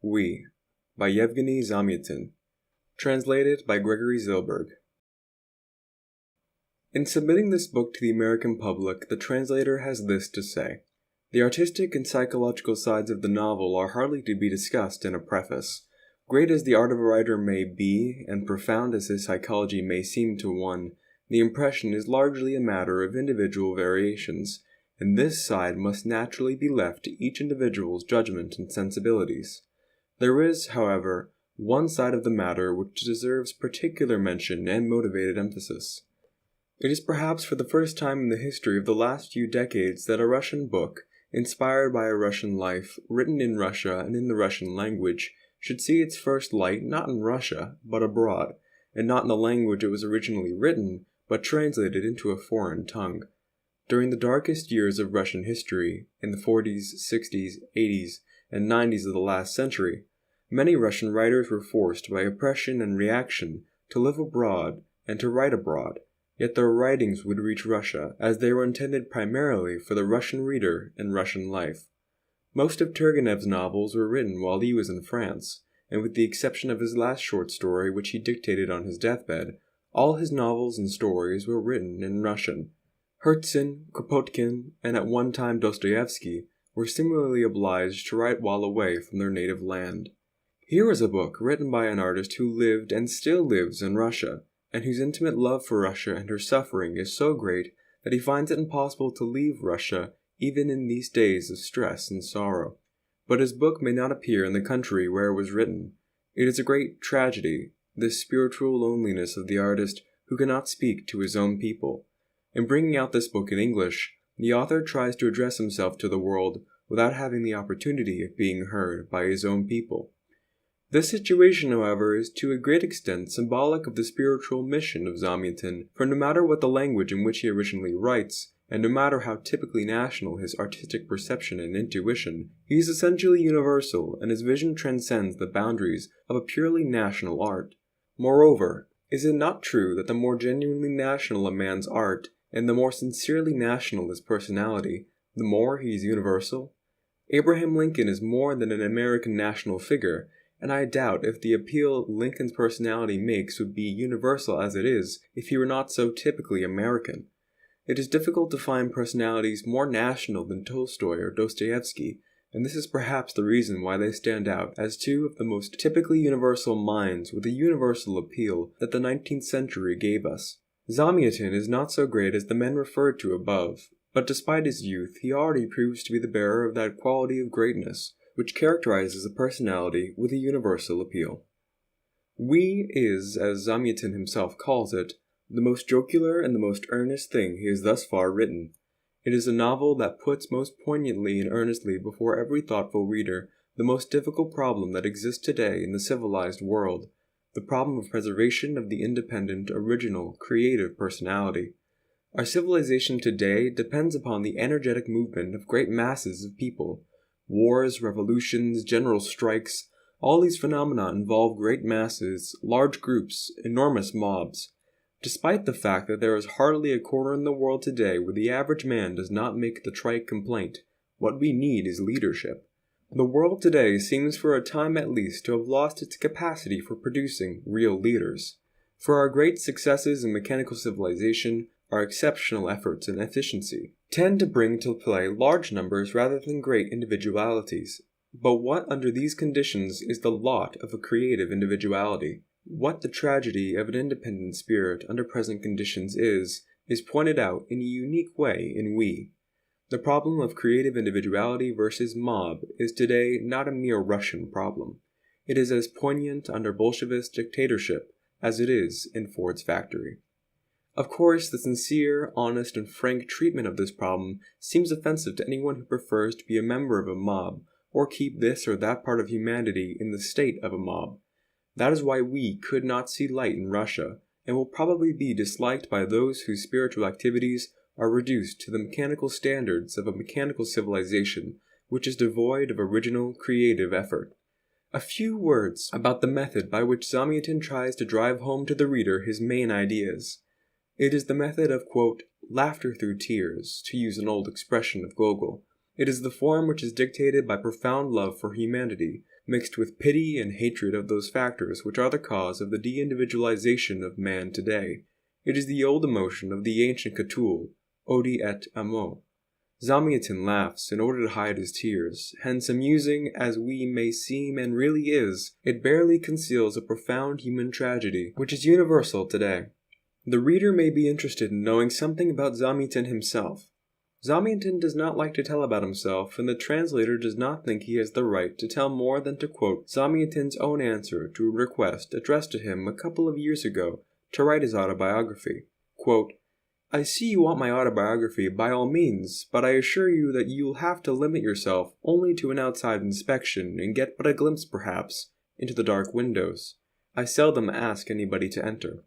We by Yevgeny Zamyatin. Translated by Gregory Zilberg. In submitting this book to the American public, the translator has this to say. The artistic and psychological sides of the novel are hardly to be discussed in a preface. Great as the art of a writer may be, and profound as his psychology may seem to one, the impression is largely a matter of individual variations, and this side must naturally be left to each individual's judgment and sensibilities. There is, however, one side of the matter which deserves particular mention and motivated emphasis. It is perhaps for the first time in the history of the last few decades that a Russian book, inspired by a Russian life, written in Russia and in the Russian language, should see its first light not in Russia, but abroad, and not in the language it was originally written, but translated into a foreign tongue. During the darkest years of Russian history, in the 40s, 60s, 80s, and 90s of the last century, many Russian writers were forced by oppression and reaction to live abroad and to write abroad, yet their writings would reach Russia, as they were intended primarily for the Russian reader and Russian life. Most of Turgenev's novels were written while he was in France, and with the exception of his last short story which he dictated on his deathbed, all his novels and stories were written in Russian. Herzen, Kropotkin, and at one time Dostoevsky were similarly obliged to write while away from their native land. Here is a book written by an artist who lived and still lives in Russia, and whose intimate love for Russia and her suffering is so great that he finds it impossible to leave Russia even in these days of stress and sorrow. But his book may not appear in the country where it was written. It is a great tragedy, this spiritual loneliness of the artist who cannot speak to his own people. In bringing out this book in English, the author tries to address himself to the world without having the opportunity of being heard by his own people. This situation, however, is to a great extent symbolic of the spiritual mission of Zamyatin, for no matter what the language in which he originally writes, and no matter how typically national his artistic perception and intuition, he is essentially universal, and his vision transcends the boundaries of a purely national art. Moreover, is it not true that the more genuinely national a man's art, and the more sincerely national his personality, the more he is universal? Abraham Lincoln is more than an American national figure, and I doubt if the appeal Lincoln's personality makes would be universal as it is if he were not so typically American. It is difficult to find personalities more national than Tolstoy or Dostoevsky, and this is perhaps the reason why they stand out as two of the most typically universal minds with a universal appeal that the 19th century gave us. Zamyatin is not so great as the men referred to above, but despite his youth, he already proves to be the bearer of that quality of greatness which characterizes a personality with a universal appeal. We is, as Zamyatin himself calls it, the most jocular and the most earnest thing he has thus far written. It is a novel that puts most poignantly and earnestly before every thoughtful reader the most difficult problem that exists today in the civilized world, the problem of preservation of the independent, original, creative personality. Our civilization today depends upon the energetic movement of great masses of people. Wars, revolutions, general strikes, all these phenomena involve great masses, large groups, enormous mobs. Despite the fact that there is hardly a corner in the world today where the average man does not make the trite complaint, what we need is leadership. The world today seems for a time at least to have lost its capacity for producing real leaders. For our great successes in mechanical civilization, our exceptional efforts and efficiency tend to bring to play large numbers rather than great individualities. But what under these conditions is the lot of a creative individuality? What the tragedy of an independent spirit under present conditions is pointed out in a unique way in We. The problem of creative individuality versus mob is today not a mere Russian problem. It is as poignant under Bolshevist dictatorship as it is in Ford's factory. Of course, the sincere, honest, and frank treatment of this problem seems offensive to anyone who prefers to be a member of a mob, or keep this or that part of humanity in the state of a mob. That is why We could not see light in Russia, and will probably be disliked by those whose spiritual activities are reduced to the mechanical standards of a mechanical civilization which is devoid of original, creative effort. A few words about the method by which Zamyatin tries to drive home to the reader his main ideas. It is the method of, quote, laughter through tears, to use an old expression of Gogol. It is the form which is dictated by profound love for humanity, mixed with pity and hatred of those factors which are the cause of the de-individualization of man today. It is the old emotion of the ancient Cthulhu, odi et amo. Zamyatin laughs in order to hide his tears, hence amusing as we may seem and really is, it barely conceals a profound human tragedy, which is universal today. The reader may be interested in knowing something about Zamyatin himself. Zamyatin does not like to tell about himself, and the translator does not think he has the right to tell more than to quote Zamyatin's own answer to a request addressed to him a couple of years ago to write his autobiography. Quote, "I see you want my autobiography by all means, but I assure you that you'll have to limit yourself only to an outside inspection and get but a glimpse, perhaps, into the dark windows. I seldom ask anybody to enter.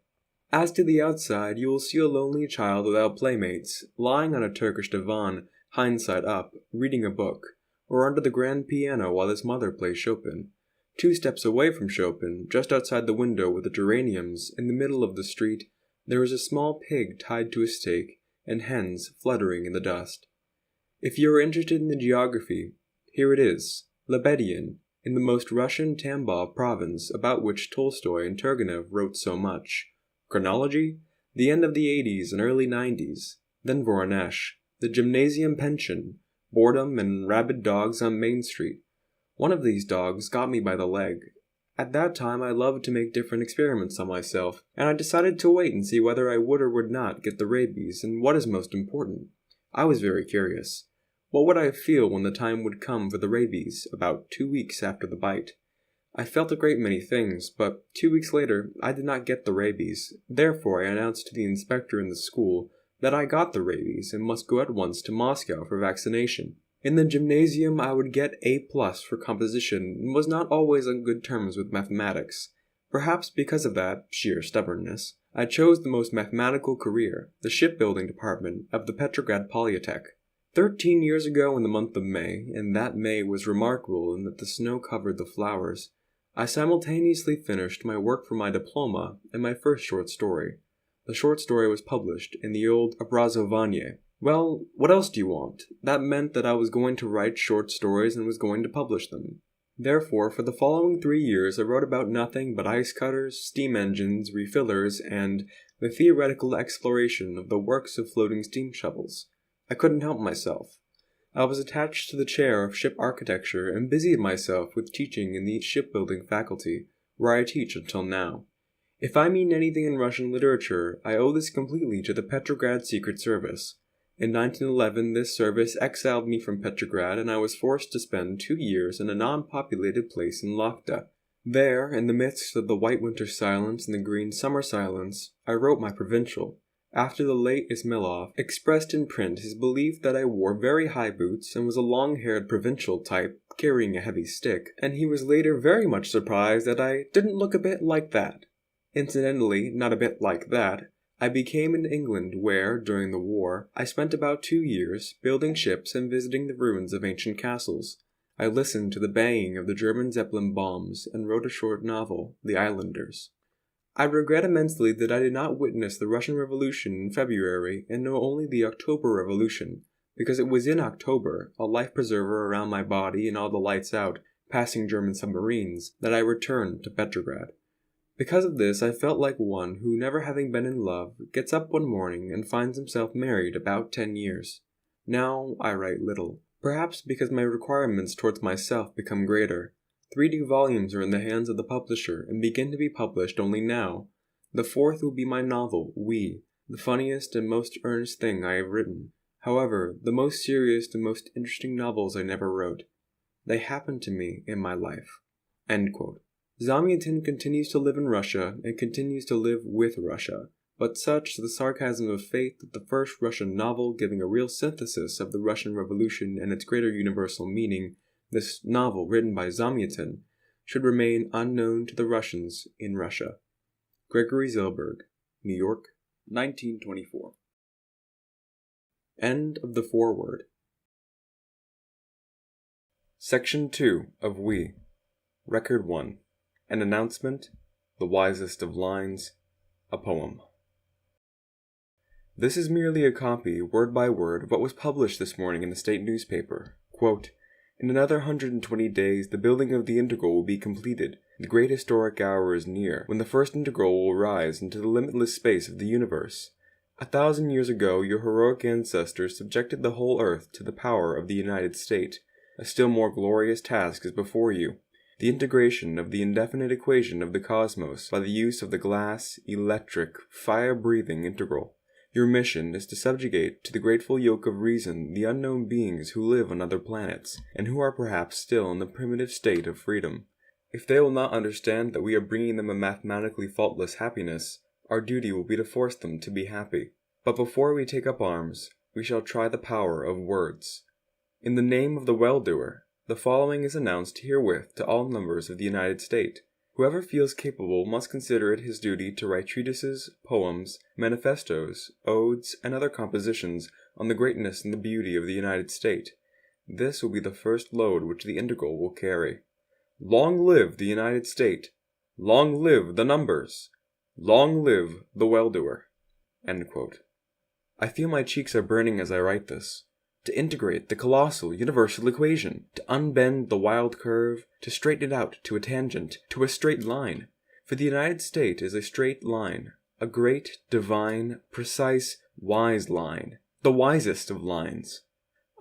As to the outside, you will see a lonely child without playmates, lying on a Turkish divan, hindsight up, reading a book, or under the grand piano while his mother plays Chopin. 2 steps away from Chopin, just outside the window with the geraniums, in the middle of the street, there is a small pig tied to a stake, and hens fluttering in the dust. If you are interested in the geography, here it is, Lebedian, in the most Russian Tambov province about which Tolstoy and Turgenev wrote so much. Chronology? The end of the 80s and early 90s. Then Voronezh, the gymnasium pension, boredom and rabid dogs on Main Street. One of these dogs got me by the leg. At that time I loved to make different experiments on myself, and I decided to wait and see whether I would or would not get the rabies, and what is most important. I was very curious. What would I feel when the time would come for the rabies, about 2 weeks after the bite? I felt a great many things, but 2 weeks later I did not get the rabies. Therefore I announced to the inspector in the school that I got the rabies and must go at once to Moscow for vaccination. In the gymnasium I would get A+ for composition and was not always on good terms with mathematics. Perhaps because of that sheer stubbornness, I chose the most mathematical career, the shipbuilding department of the Petrograd Polytech. 13 years ago in the month of May, and that May was remarkable in that the snow covered the flowers, I simultaneously finished my work for my diploma and my first short story. The short story was published in the old Obrazovanie. Well, what else do you want? That meant that I was going to write short stories and was going to publish them. Therefore, for the following 3 years I wrote about nothing but ice cutters, steam engines, refillers, and the theoretical exploration of the works of floating steam shovels. I couldn't help myself. I was attached to the chair of ship architecture and busied myself with teaching in the shipbuilding faculty, where I teach until now. If I mean anything in Russian literature, I owe this completely to the Petrograd Secret Service. In 1911, this service exiled me from Petrograd, and I was forced to spend 2 years in a non-populated place in Lakhta. There, in the midst of the white winter silence and the green summer silence, I wrote my provincial. After the late Ismailov expressed in print his belief that I wore very high boots and was a long-haired provincial type carrying a heavy stick, and he was later very much surprised that I didn't look a bit like that. Incidentally, not a bit like that, I became in England where, during the war, I spent about 2 years building ships and visiting the ruins of ancient castles. I listened to the banging of the German Zeppelin bombs and wrote a short novel, The Islanders. I regret immensely that I did not witness the Russian Revolution in February and know only the October Revolution, because it was in October, a life preserver around my body and all the lights out, passing German submarines, that I returned to Petrograd. Because of this, I felt like one who, never having been in love, gets up one morning and finds himself married about 10 years. Now I write little, perhaps because my requirements towards myself become greater. 3 new volumes are in the hands of the publisher and begin to be published only now. The 4th will be my novel, We, the funniest and most earnest thing I have written. However, the most serious and most interesting novels I never wrote. They happened to me in my life." End quote. Zamyatin continues to live in Russia and continues to live with Russia, but such is the sarcasm of fate that the first Russian novel giving a real synthesis of the Russian Revolution and its greater universal meaning, this novel written by Zamyatin, should remain unknown to the Russians in Russia. Gregory Zilberg, New York, 1924. End of the foreword. Section 2 of We. Record 1. An announcement, the wisest of lines, a poem. This is merely a copy, word by word, of what was published this morning in the state newspaper. Quote, In another 120 days, the building of the integral will be completed. The great historic hour is near, when the first integral will rise into the limitless space of the universe. 1,000 years ago, your heroic ancestors subjected the whole earth to the power of the United States. A still more glorious task is before you. The integration of the indefinite equation of the cosmos by the use of the glass, electric, fire-breathing integral. Your mission is to subjugate to the grateful yoke of reason the unknown beings who live on other planets, and who are perhaps still in the primitive state of freedom. If they will not understand that we are bringing them a mathematically faultless happiness, our duty will be to force them to be happy. But before we take up arms, we shall try the power of words. In the name of the well-doer, the following is announced herewith to all members of the United States. Whoever feels capable must consider it his duty to write treatises, poems, manifestos, odes, and other compositions on the greatness and the beauty of the United States. This will be the first load which the integral will carry. Long live the United States! Long live the numbers! Long live the well-doer! End quote. I feel my cheeks are burning as I write this. To integrate the colossal universal equation, to unbend the wild curve, to straighten it out to a tangent, to a straight line. For the United States is a straight line, a great, divine, precise, wise line, the wisest of lines.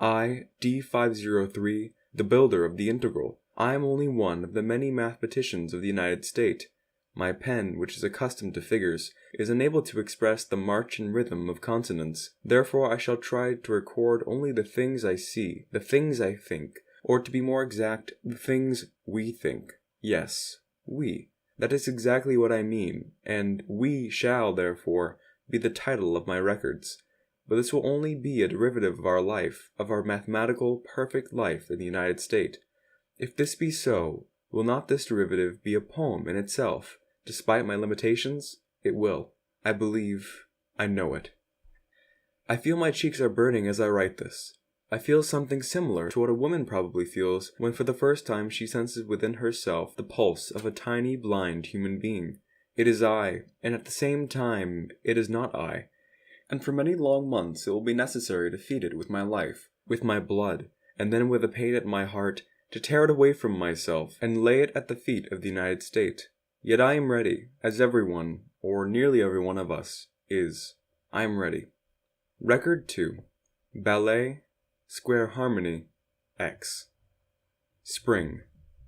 I, D503, the builder of the integral, I am only one of the many mathematicians of the United States. My pen, which is accustomed to figures, is unable to express the march and rhythm of consonants. Therefore I shall try to record only the things I see, the things I think, or to be more exact, the things we think. Yes, we. That is exactly what I mean, and we shall, therefore, be the title of my records. But this will only be a derivative of our life, of our mathematical, perfect life in the United States. If this be so, will not this derivative be a poem in itself? Despite my limitations, it will. I believe, I know it. I feel my cheeks are burning as I write this. I feel something similar to what a woman probably feels when for the first time she senses within herself the pulse of a tiny, blind human being. It is I, and at the same time, it is not I. And for many long months it will be necessary to feed it with my life, with my blood, and then with a pain at my heart, to tear it away from myself and lay it at the feet of the United States. Yet I am ready, as everyone, or nearly every one of us, is. I am ready. Record 2. Ballet, Square Harmony, X. Spring.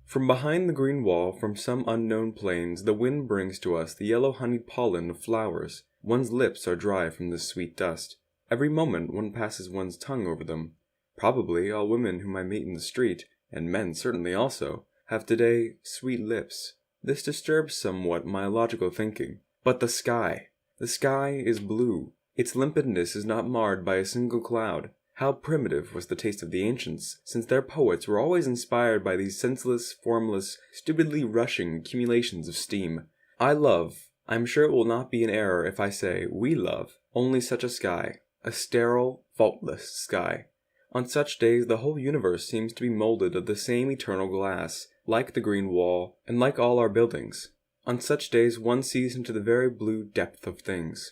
From behind the green wall, from some unknown plains, the wind brings to us the yellow honeyed pollen of flowers. One's lips are dry from this sweet dust. Every moment one passes one's tongue over them. Probably all women whom I meet in the street, and men certainly also, have today sweet lips. This disturbs somewhat my logical thinking. But the sky! The sky is blue. Its limpidness is not marred by a single cloud. How primitive was the taste of the ancients, since their poets were always inspired by these senseless, formless, stupidly rushing accumulations of steam. I love, I am sure it will not be an error if I say we love, only such a sky. A sterile, faultless sky. On such days the whole universe seems to be molded of the same eternal glass, like the green wall, and like all our buildings. On such days one sees into the very blue depth of things.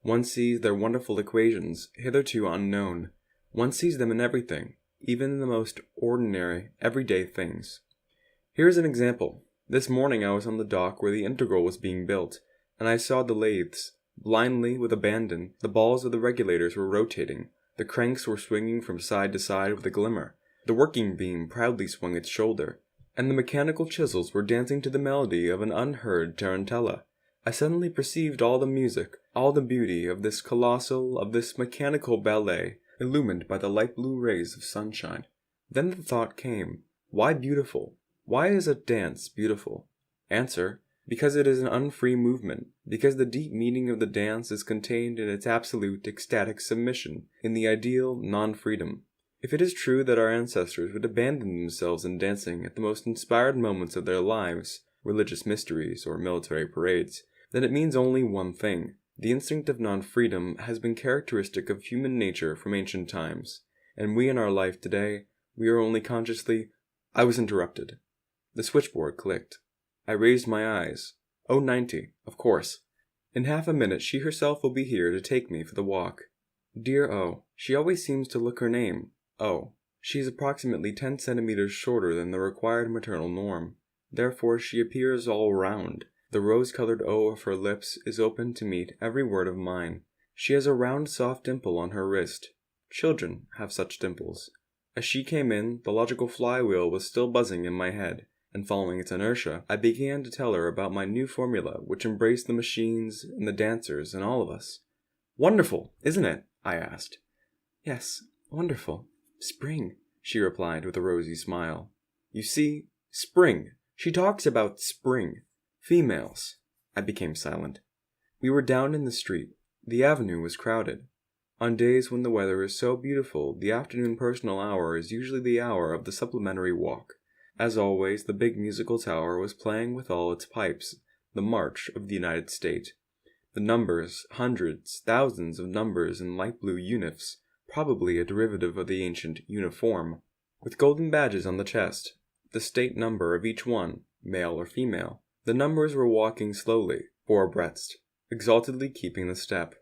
One sees their wonderful equations, hitherto unknown. One sees them in everything, even in the most ordinary, everyday things. Here is an example. This morning I was on the dock where the integral was being built, and I saw the lathes. Blindly, with abandon, the balls of the regulators were rotating. The cranks were swinging from side to side with a glimmer. The working beam proudly swung its shoulder, and the mechanical chisels were dancing to the melody of an unheard tarantella. I suddenly perceived all the music, all the beauty of this colossal, of this mechanical ballet, illumined by the light blue rays of sunshine. Then the thought came, why beautiful? Why is a dance beautiful? Answer, because it is an unfree movement, because the deep meaning of the dance is contained in its absolute ecstatic submission, in the ideal non-freedom. If it is true that our ancestors would abandon themselves in dancing at the most inspired moments of their lives, religious mysteries or military parades, then it means only one thing. The instinct of non-freedom has been characteristic of human nature from ancient times, and we in our life today, we are only consciously... I was interrupted. The switchboard clicked. I raised my eyes. 090, of course. In half a minute she herself will be here to take me for the walk. Dear O, she always seems to look her name, O. She is approximately 10 centimeters shorter than the required maternal norm. Therefore, she appears all round. The rose-colored O of her lips is open to meet every word of mine. She has a round, soft dimple on her wrist. Children have such dimples. As she came in, the logical flywheel was still buzzing in my head, and following its inertia, I began to tell her about my new formula, which embraced the machines and the dancers and all of us. "Wonderful, isn't it?" I asked. "Yes, wonderful. Spring," she replied with a rosy smile. "You see, spring. She talks about spring. Females." I became silent. We were down in the street. The avenue was crowded. On days when the weather is so beautiful, the afternoon personal hour is usually the hour of the supplementary walk. As always, the big musical tower was playing with all its pipes the March of the United States. The numbers, hundreds, thousands of numbers in light blue unifs, probably a derivative of the ancient uniform, with golden badges on the chest, the state number of each one, male or female. The numbers were walking slowly, four abreast, exaltedly keeping the step.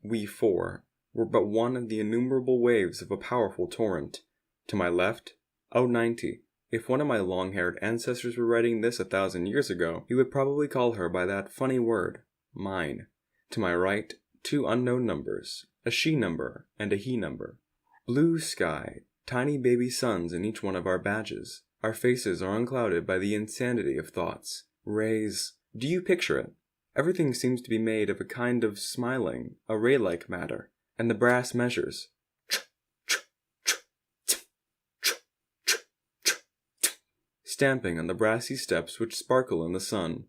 We four, were but one of the innumerable waves of a powerful torrent. To my left, 090. If one of my long-haired ancestors were writing this 1,000 years ago, he would probably call her by that funny word, mine. To my right, two unknown numbers, a she number and a he number. Blue sky, tiny baby suns in each one of our badges. Our faces are unclouded by the insanity of thoughts. Rays. Do you picture it? Everything seems to be made of a kind of smiling, array-like matter, and the brass measures. Stamping on the brassy steps which sparkle in the sun.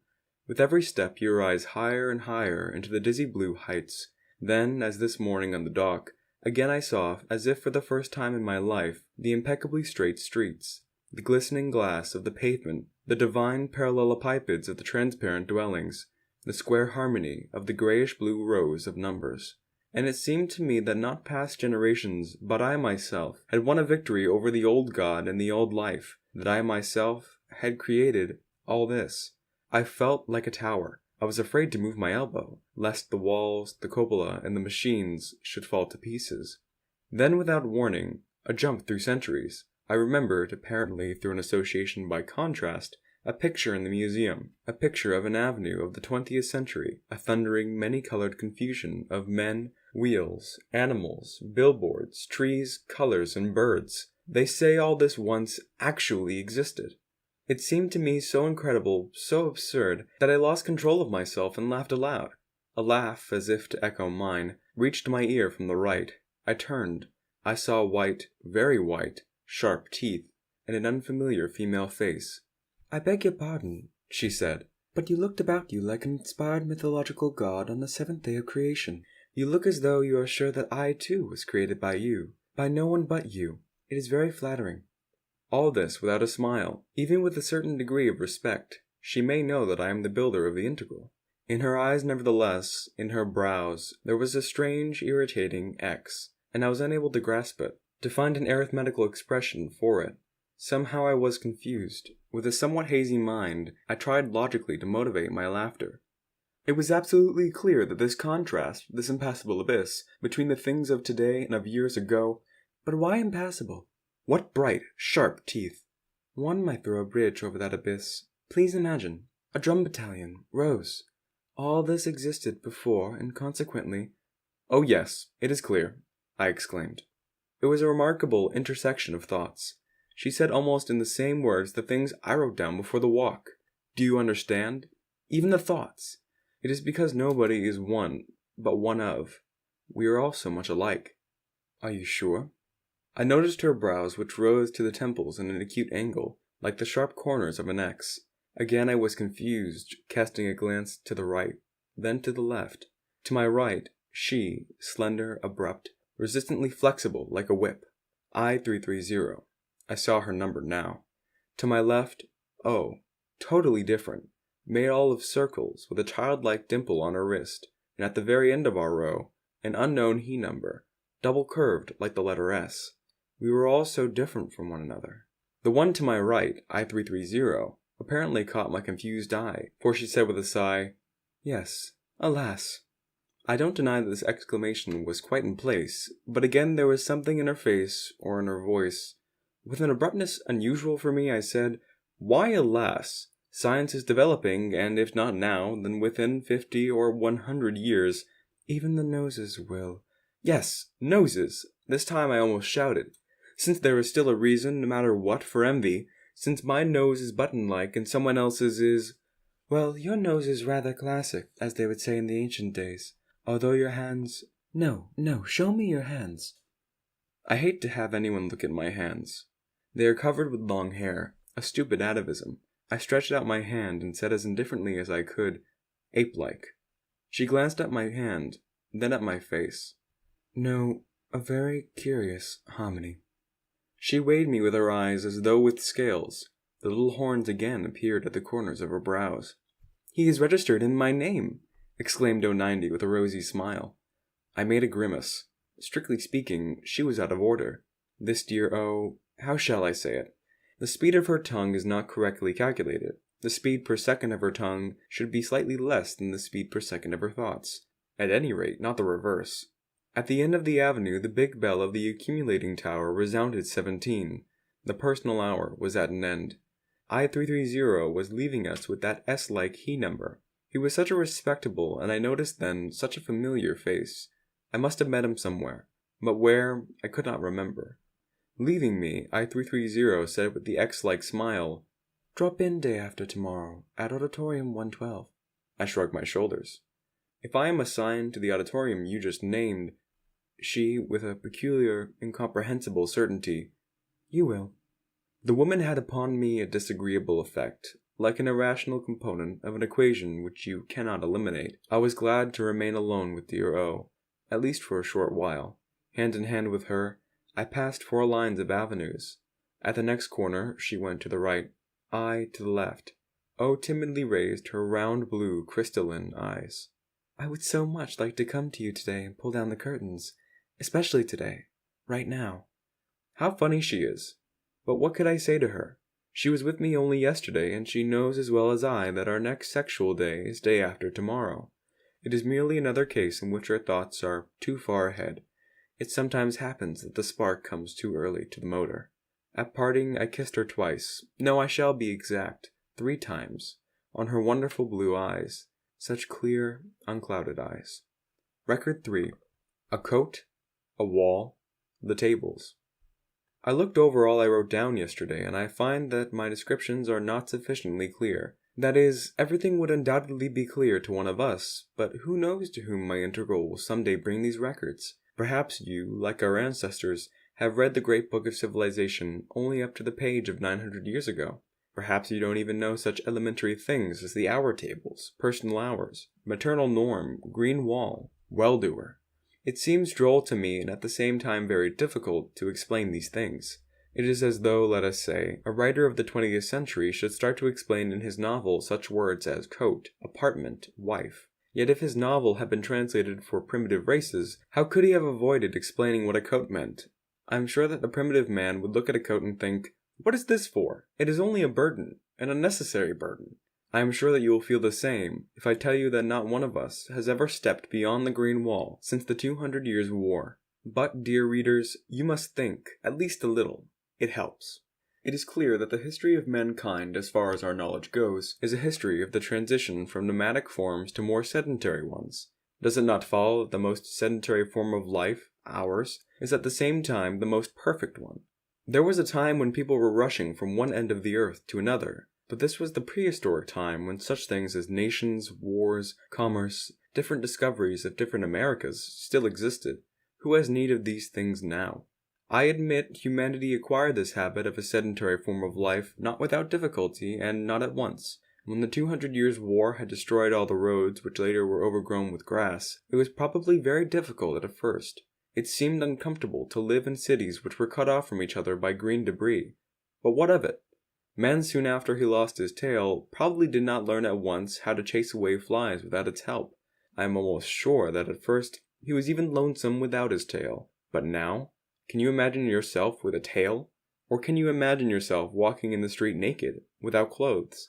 With every step you rise higher and higher into the dizzy blue heights. Then, as this morning on the dock, again I saw, as if for the first time in my life, the impeccably straight streets, the glistening glass of the pavement, the divine parallelepipeds of the transparent dwellings, the square harmony of the grayish-blue rows of numbers. And it seemed to me that not past generations, but I myself, had won a victory over the old God and the old life, that I myself had created all this. I felt like a tower. I was afraid to move my elbow, lest the walls, the cupola, and the machines should fall to pieces. Then, without warning, a jump through centuries. I remembered, apparently through an association by contrast, a picture in the museum, a picture of an avenue of the 20th century, a thundering, many-colored confusion of men, wheels, animals, billboards, trees, colors, and birds. They say all this once actually existed. It seemed to me so incredible, so absurd, that I lost control of myself and laughed aloud. A laugh, as if to echo mine, reached my ear from the right. I turned. I saw white, very white, sharp teeth, and an unfamiliar female face. "I beg your pardon," she said, "but you looked about you like an inspired mythological god on the seventh day of creation. You look as though you are sure that I, too, was created by you, by no one but you. It is very flattering." All this without a smile, even with a certain degree of respect. She may know that I am the builder of the integral. In her eyes, nevertheless, in her brows, there was a strange, irritating X, and I was unable to grasp it, to find an arithmetical expression for it. Somehow I was confused. With a somewhat hazy mind, I tried logically to motivate my laughter. It was absolutely clear that this contrast, this impassable abyss, between the things of today and of years ago— But why impassable? What bright, sharp teeth! One might throw a bridge over that abyss. Please imagine. A drum battalion, rows. All this existed before, and consequently— "Oh yes, it is clear," I exclaimed. It was a remarkable intersection of thoughts. She said almost in the same words the things I wrote down before the walk. Do you understand? Even the thoughts. It is because nobody is one, but one of. We are all so much alike. Are you sure? I noticed her brows, which rose to the temples in an acute angle, like the sharp corners of an X. Again I was confused, casting a glance to the right, then to the left. To my right, she, slender, abrupt, resistantly flexible like a whip. I-330. I saw her number now. To my left, O, totally different, made all of circles, with a childlike dimple on her wrist, and at the very end of our row, an unknown he number, double curved like the letter S. We were all so different from one another. The one to my right, I-330, apparently caught my confused eye, for she said with a sigh, "Yes, alas." I don't deny that this exclamation was quite in place, but again there was something in her face, or in her voice. With an abruptness unusual for me, I said, "Why, alas? Science is developing, and if not now, then within 50 or 100 years, even the noses will." Yes, noses! This time I almost shouted. Since there is still a reason, no matter what, for envy, since my nose is button-like and someone else's is... Well, your nose is rather classic, as they would say in the ancient days. Although your hands... No, show me your hands. I hate to have anyone look at my hands. They are covered with long hair, a stupid atavism. I stretched out my hand and said as indifferently as I could, ape-like. She glanced at my hand, then at my face. No, a very curious hominy. She weighed me with her eyes as though with scales. The little horns again appeared at the corners of her brows. "He is registered in my name!" exclaimed 090 with a rosy smile. I made a grimace. Strictly speaking, she was out of order. This dear how shall I say it? The speed of her tongue is not correctly calculated. The speed per second of her tongue should be slightly less than the speed per second of her thoughts. At any rate, not the reverse. At the end of the avenue, the big bell of the accumulating tower resounded 17. The personal hour was at an end. I-330 was leaving us with that S-like he number. He was such a respectable, and I noticed then, such a familiar face. I must have met him somewhere, but where, I could not remember. Leaving me, I-330 said with the X-like smile, "Drop in day after tomorrow, at Auditorium 112. I shrugged my shoulders. If I am assigned to the auditorium you just named, she, with a peculiar, incomprehensible certainty, "You will." The woman had upon me a disagreeable effect, like an irrational component of an equation which you cannot eliminate. I was glad to remain alone with dear O, at least for a short while. Hand in hand with her, I passed 4 lines of avenues. At the next corner, she went to the right, I to the left. O timidly raised her round blue crystalline eyes. "I would so much like to come to you today and pull down the curtains, especially today, right now." How funny she is. But what could I say to her? She was with me only yesterday, and she knows as well as I that our next sexual day is day after tomorrow. It is merely another case in which our thoughts are too far ahead. It sometimes happens that the spark comes too early to the motor. At parting, I kissed her twice. No, I shall be exact, 3 times, on her wonderful blue eyes. Such clear, unclouded eyes. Record 3. A coat, a wall, the tables. I looked over all I wrote down yesterday, and I find that my descriptions are not sufficiently clear. That is, everything would undoubtedly be clear to one of us, but who knows to whom my integral will someday bring these records? Perhaps you, like our ancestors, have read the great book of civilization only up to the page of 900 years ago. Perhaps you don't even know such elementary things as the hour tables, personal hours, maternal norm, green wall, well-doer. It seems droll to me and at the same time very difficult to explain these things. It is as though, let us say, a writer of the 20th century should start to explain in his novel such words as coat, apartment, wife. Yet if his novel had been translated for primitive races, how could he have avoided explaining what a coat meant? I am sure that the primitive man would look at a coat and think, "What is this for? It is only a burden, an unnecessary burden." I am sure that you will feel the same if I tell you that not one of us has ever stepped beyond the green wall since the 200 Years' War. But, dear readers, you must think, at least a little. It helps. It is clear that the history of mankind, as far as our knowledge goes, is a history of the transition from nomadic forms to more sedentary ones. Does it not follow that the most sedentary form of life, ours, is at the same time the most perfect one? There was a time when people were rushing from one end of the earth to another. But this was the prehistoric time when such things as nations, wars, commerce, different discoveries of different Americas still existed. Who has need of these things now? I admit humanity acquired this habit of a sedentary form of life not without difficulty and not at once. When the 200 Years' War had destroyed all the roads which later were overgrown with grass, it was probably very difficult at first. It seemed uncomfortable to live in cities which were cut off from each other by green debris. But what of it? Man, soon after he lost his tail, probably did not learn at once how to chase away flies without its help. I am almost sure that at first he was even lonesome without his tail. But now, can you imagine yourself with a tail? Or can you imagine yourself walking in the street naked, without clothes?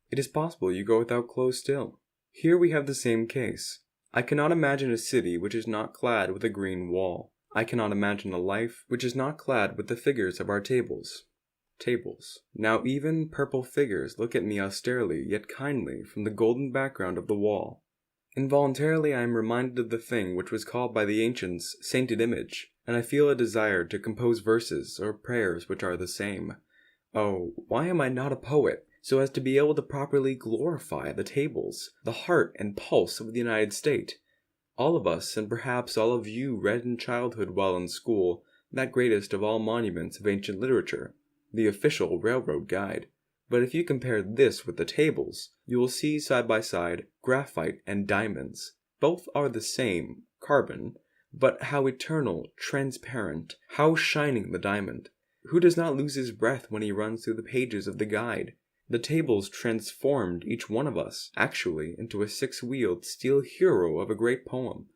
It is possible you go without clothes still. Here we have the same case. I cannot imagine a city which is not clad with a green wall. I cannot imagine a life which is not clad with the figures of our tables. Now even purple figures look at me austerely yet kindly from the golden background of the wall. Involuntarily I am reminded of the thing which was called by the ancients sainted image, and I feel a desire to compose verses or prayers which are the same. Oh, why am I not a poet, so as to be able to properly glorify the tables, the heart and pulse of the United States? All of us, and perhaps all of you, read in childhood while in school that greatest of all monuments of ancient literature, the official railroad guide. But if you compare this with the tables, you will see side by side graphite and diamonds. Both are the same, carbon, but how eternal, transparent, how shining the diamond. Who does not lose his breath when he runs through the pages of the guide? The tables transformed each one of us, actually, into a six-wheeled steel hero of a great poem.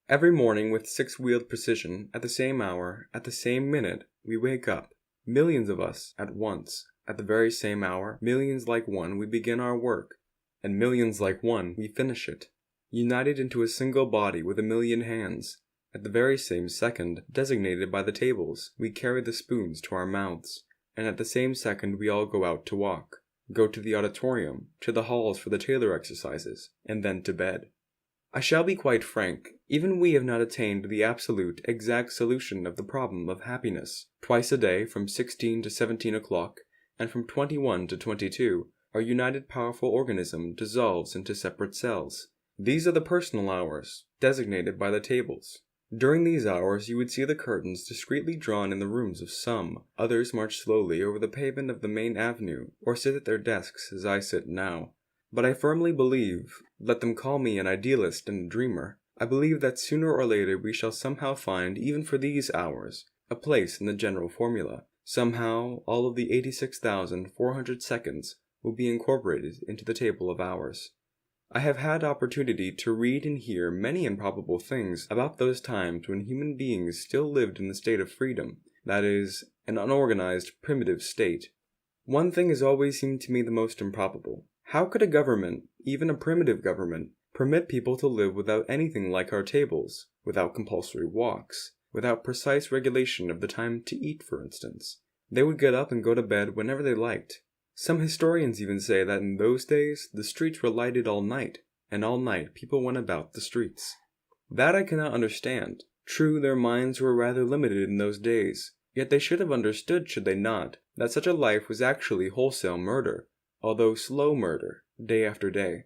Every morning with six-wheeled precision, at the same hour, at the same minute, we wake up. Millions of us, at once, at the very same hour, millions like one, we begin our work, and millions like one, we finish it. United into a single body with a million hands, at the very same second, designated by the tables, we carry the spoons to our mouths, and at the same second we all go out to walk, go to the auditorium, to the halls for the tailor exercises, and then to bed. I shall be quite frank, even we have not attained the absolute, exact solution of the problem of happiness. Twice a day, from 16 to 17 o'clock, and from 21 to 22, our united powerful organism dissolves into separate cells. These are the personal hours, designated by the tables. During these hours you would see the curtains discreetly drawn in the rooms of some, others march slowly over the pavement of the main avenue, or sit at their desks as I sit now. But I firmly believe, let them call me an idealist and a dreamer, I believe that sooner or later we shall somehow find, even for these hours, a place in the general formula. Somehow, all of the 86,400 seconds will be incorporated into the table of hours. I have had opportunity to read and hear many improbable things about those times when human beings still lived in the state of freedom, that is, an unorganized, primitive state. One thing has always seemed to me the most improbable. How could a government, even a primitive government, permit people to live without anything like our tables, without compulsory walks, without precise regulation of the time to eat, for instance? They would get up and go to bed whenever they liked. Some historians even say that in those days the streets were lighted all night, and all night people went about the streets. That I cannot understand. True, their minds were rather limited in those days, yet they should have understood, should they not, that such a life was actually wholesale murder, although slow murder, day after day.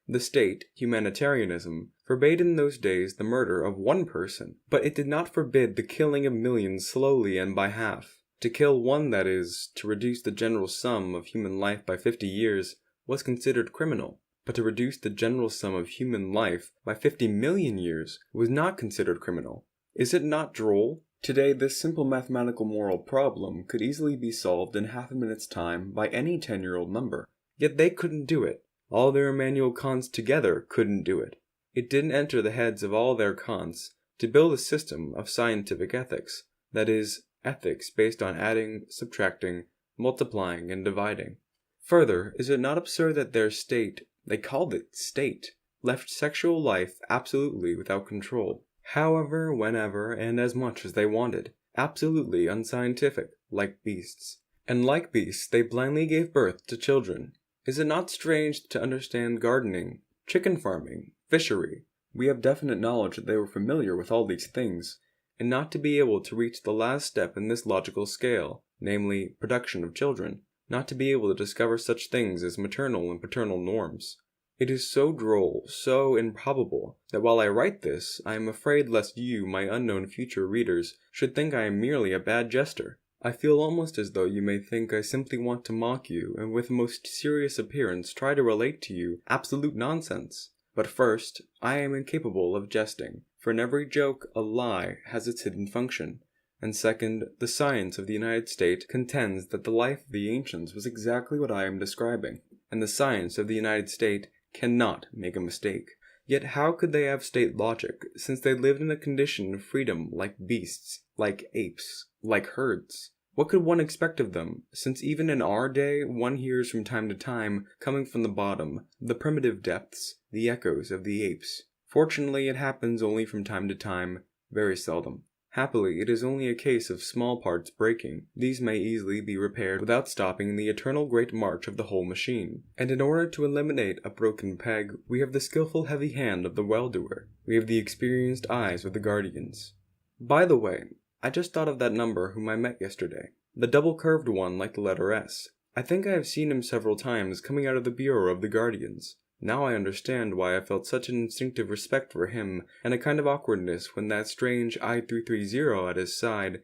The state, humanitarianism, forbade in those days the murder of one person, but it did not forbid the killing of millions slowly and by half. To kill one, that is, to reduce the general sum of human life by 50 years, was considered criminal, but to reduce the general sum of human life by 50 million years was not considered criminal. Is it not droll? Today, this simple mathematical moral problem could easily be solved in half a minute's time by any 10-year-old number. Yet they couldn't do it. All their Immanuel Kants together couldn't do it. It didn't enter the heads of all their Kants to build a system of scientific ethics, that is, ethics based on adding, subtracting, multiplying, and dividing. Further, is it not absurd that their state, they called it state, left sexual life absolutely without control, however, whenever, and as much as they wanted, absolutely unscientific, like beasts. And like beasts, they blindly gave birth to children. Is it not strange to understand gardening, chicken farming, fishery? We have definite knowledge that they were familiar with all these things, and not to be able to reach the last step in this logical scale, namely, production of children, not to be able to discover such things as maternal and paternal norms. It is so droll, so improbable, that while I write this, I am afraid lest you, my unknown future readers, should think I am merely a bad jester. I feel almost as though you may think I simply want to mock you and with a most serious appearance try to relate to you absolute nonsense. But first, I am incapable of jesting, for in every joke a lie has its hidden function. And second, the science of the United States contends that the life of the ancients was exactly what I am describing, and the science of the United States cannot make a mistake. Yet how could they have state logic, since they lived in a condition of freedom like beasts, like apes, like herds? What could one expect of them, since even in our day one hears from time to time, coming from the bottom, the primitive depths, the echoes of the apes? Fortunately, it happens only from time to time, very seldom. Happily, it is only a case of small parts breaking. These may easily be repaired without stopping the eternal great march of the whole machine. And in order to eliminate a broken peg, we have the skillful heavy hand of the well-doer. We have the experienced eyes of the guardians. By the way, I just thought of that number whom I met yesterday. The double-curved one like the letter S. I think I have seen him several times coming out of the bureau of the guardians. Now I understand why I felt such an instinctive respect for him, and a kind of awkwardness when that strange I-330 at his side.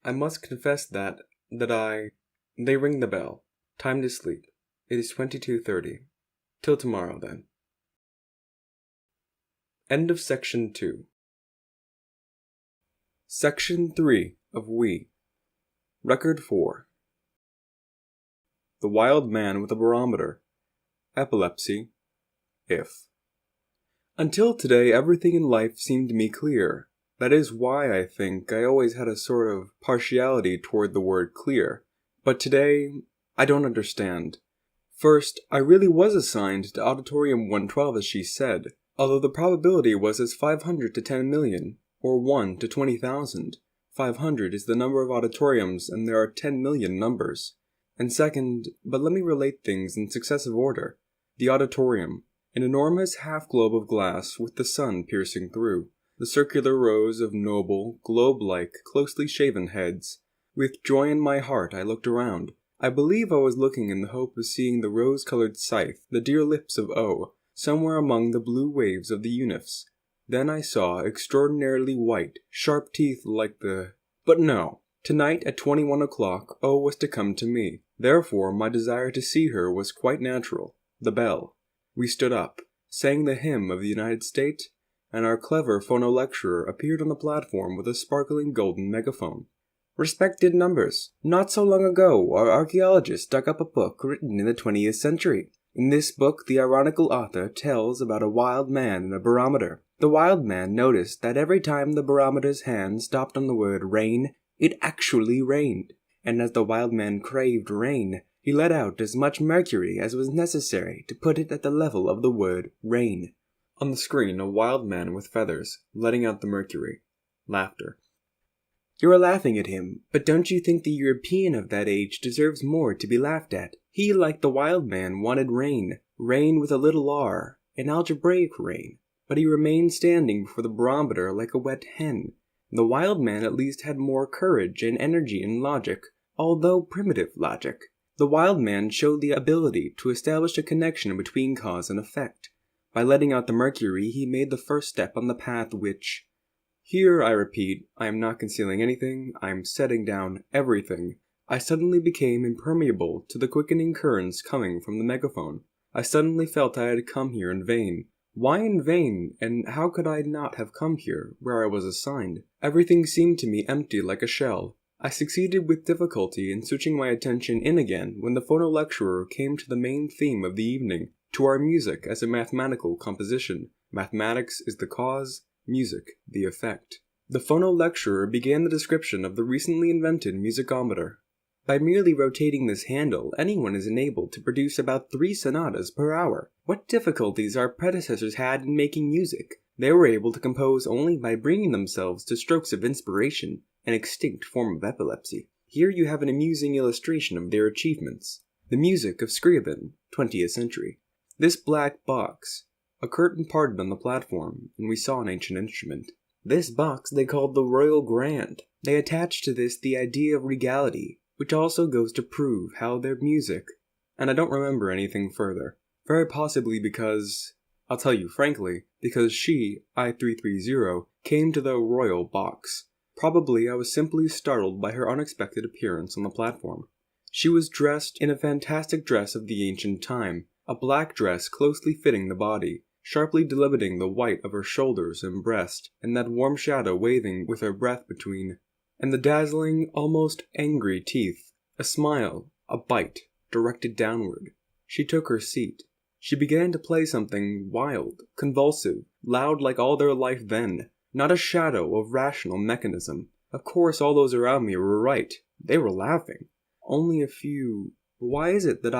I must confess that They ring the bell. Time to sleep. It is 22:30. Till tomorrow, then. End of Section 2. Section 3 of We. Record 4. The Wild Man with a Barometer. Epilepsy. If. Until today, everything in life seemed to me clear. That is why I think I always had a sort of partiality toward the word clear. But today, I don't understand. First, I really was assigned to Auditorium 112 as she said, although the probability was as 500 to 10 million, or 1 to 20,000. 500 is the number of auditoriums and there are 10 million numbers. And second, but let me relate things in successive order. The auditorium. An enormous half-globe of glass with the sun piercing through. The circular rows of noble, globe-like, closely shaven heads. With joy in my heart I looked around. I believe I was looking in the hope of seeing the rose-colored scythe, the dear lips of O, somewhere among the blue waves of the Unifs. Then I saw extraordinarily white, sharp teeth like the... But no! Tonight at 21 o'clock O was to come to me. Therefore my desire to see her was quite natural. The bell. We stood up, sang the hymn of the United States, and our clever phono-lecturer appeared on the platform with a sparkling golden megaphone. Respected numbers, not so long ago our archaeologists dug up a book written in the 20th century. In this book the ironical author tells about a wild man and a barometer. The wild man noticed that every time the barometer's hand stopped on the word rain, it actually rained. And as the wild man craved rain, he let out as much mercury as was necessary to put it at the level of the word rain. On the screen, a wild man with feathers, letting out the mercury. Laughter. You are laughing at him, but don't you think the European of that age deserves more to be laughed at? He, like the wild man, wanted rain. Rain with a little r, an algebraic rain. But he remained standing before the barometer like a wet hen. The wild man at least had more courage and energy and logic, although primitive logic. The wild man showed the ability to establish a connection between cause and effect. By letting out the mercury, he made the first step on the path which... Here, I repeat, I am not concealing anything, I am setting down everything. I suddenly became impermeable to the quickening currents coming from the megaphone. I suddenly felt I had come here in vain. Why in vain, and how could I not have come here, where I was assigned? Everything seemed to me empty like a shell. I succeeded with difficulty in switching my attention in again when the phono-lecturer came to the main theme of the evening, to our music as a mathematical composition. Mathematics is the cause, music the effect. The phono-lecturer began the description of the recently invented musicometer. By merely rotating this handle, anyone is enabled to produce about 3 sonatas per hour. What difficulties our predecessors had in making music! They were able to compose only by bringing themselves to strokes of inspiration, an extinct form of epilepsy. Here you have an amusing illustration of their achievements. The music of Scriabin, 20th century. This black box. A curtain parted on the platform, and we saw an ancient instrument. This box they called the Royal Grand. They attached to this the idea of regality, which also goes to prove how their music... And I don't remember anything further. Very possibly because... I'll tell you frankly, because she, I-330, came to the Royal Box. Probably I was simply startled by her unexpected appearance on the platform. She was dressed in a fantastic dress of the ancient time, a black dress closely fitting the body, sharply delimiting the white of her shoulders and breast, and that warm shadow waving with her breath between, and the dazzling, almost angry teeth, a smile, a bite, directed downward. She took her seat. She began to play something wild, convulsive, loud like all their life then, not a shadow of rational mechanism. Of course all those around me were right. They were laughing. Only a few... Why is it that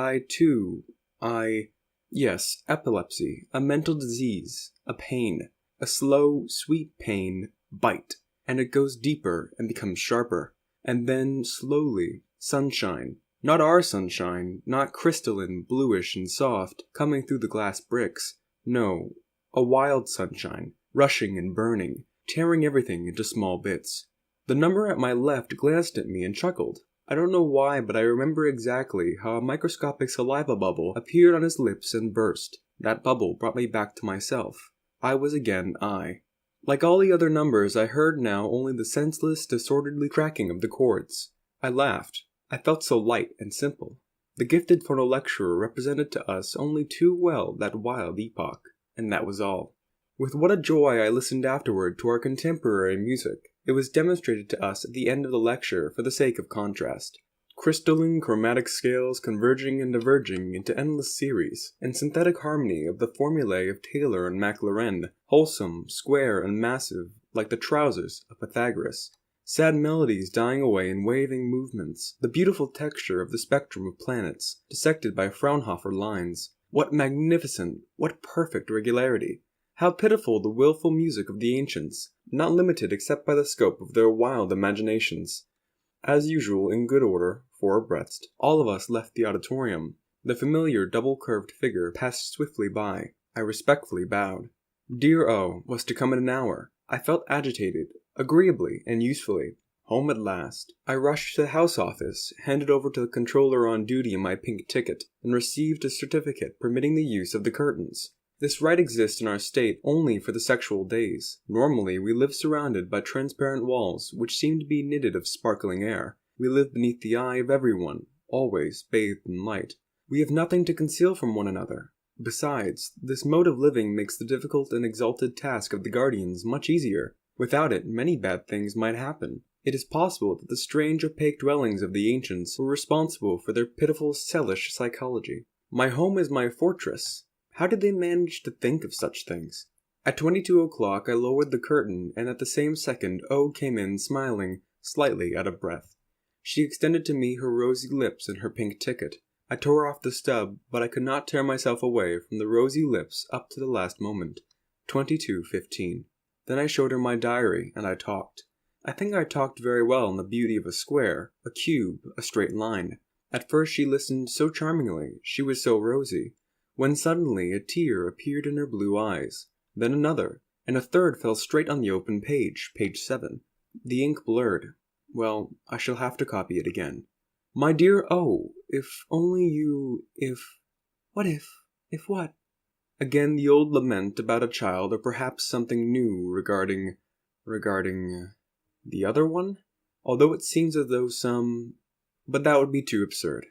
Yes, epilepsy, a mental disease, a pain. A slow, sweet pain, bite, and it goes deeper and becomes sharper. And then, slowly, sunshine. Not our sunshine, not crystalline, bluish and soft, coming through the glass bricks. No, a wild sunshine, rushing and burning, tearing everything into small bits. The number at my left glanced at me and chuckled. I don't know why, but I remember exactly how a microscopic saliva bubble appeared on his lips and burst. That bubble brought me back to myself. I was again I. Like all the other numbers, I heard now only the senseless, disorderly cracking of the chords. I laughed. I felt so light and simple. The gifted phonolecturer represented to us only too well that wild epoch, and that was all. With what a joy I listened afterward to our contemporary music. It was demonstrated to us at the end of the lecture for the sake of contrast. Crystalline chromatic scales converging and diverging into endless series, and synthetic harmony of the formulae of Taylor and Maclaurin, wholesome, square, and massive, like the trousers of Pythagoras. Sad melodies dying away in waving movements, the beautiful texture of the spectrum of planets, dissected by Fraunhofer lines. What magnificent, what perfect regularity! How pitiful the willful music of the ancients, not limited except by the scope of their wild imaginations. As usual, in good order, four abreast, all of us left the auditorium. The familiar double-curved figure passed swiftly by. I respectfully bowed. Dear O was to come in an hour. I felt agitated, agreeably and usefully. Home at last. I rushed to the house office, handed over to the controller on duty my pink ticket, and received a certificate permitting the use of the curtains. This right exists in our state only for the sexual days. Normally, we live surrounded by transparent walls, which seem to be knitted of sparkling air. We live beneath the eye of everyone, always bathed in light. We have nothing to conceal from one another. Besides, this mode of living makes the difficult and exalted task of the guardians much easier. Without it, many bad things might happen. It is possible that the strange opaque dwellings of the ancients were responsible for their pitiful selfish psychology. My home is my fortress. How did they manage to think of such things? At 22 o'clock I lowered the curtain, and at the same second O came in smiling, slightly out of breath. She extended to me her rosy lips and her pink ticket. I tore off the stub, but I could not tear myself away from the rosy lips up to the last moment. 22:15. Then I showed her my diary, and I talked. I think I talked very well on the beauty of a square, a cube, a straight line. At first she listened so charmingly, she was so rosy, when suddenly a tear appeared in her blue eyes. Then another, and a third fell straight on the open page, page 7. The ink blurred. Well, I shall have to copy it again. My dear O, if only you, What if? If what? Again the old lament about a child, or perhaps something new regarding the other one? Although it seems as though but that would be too absurd.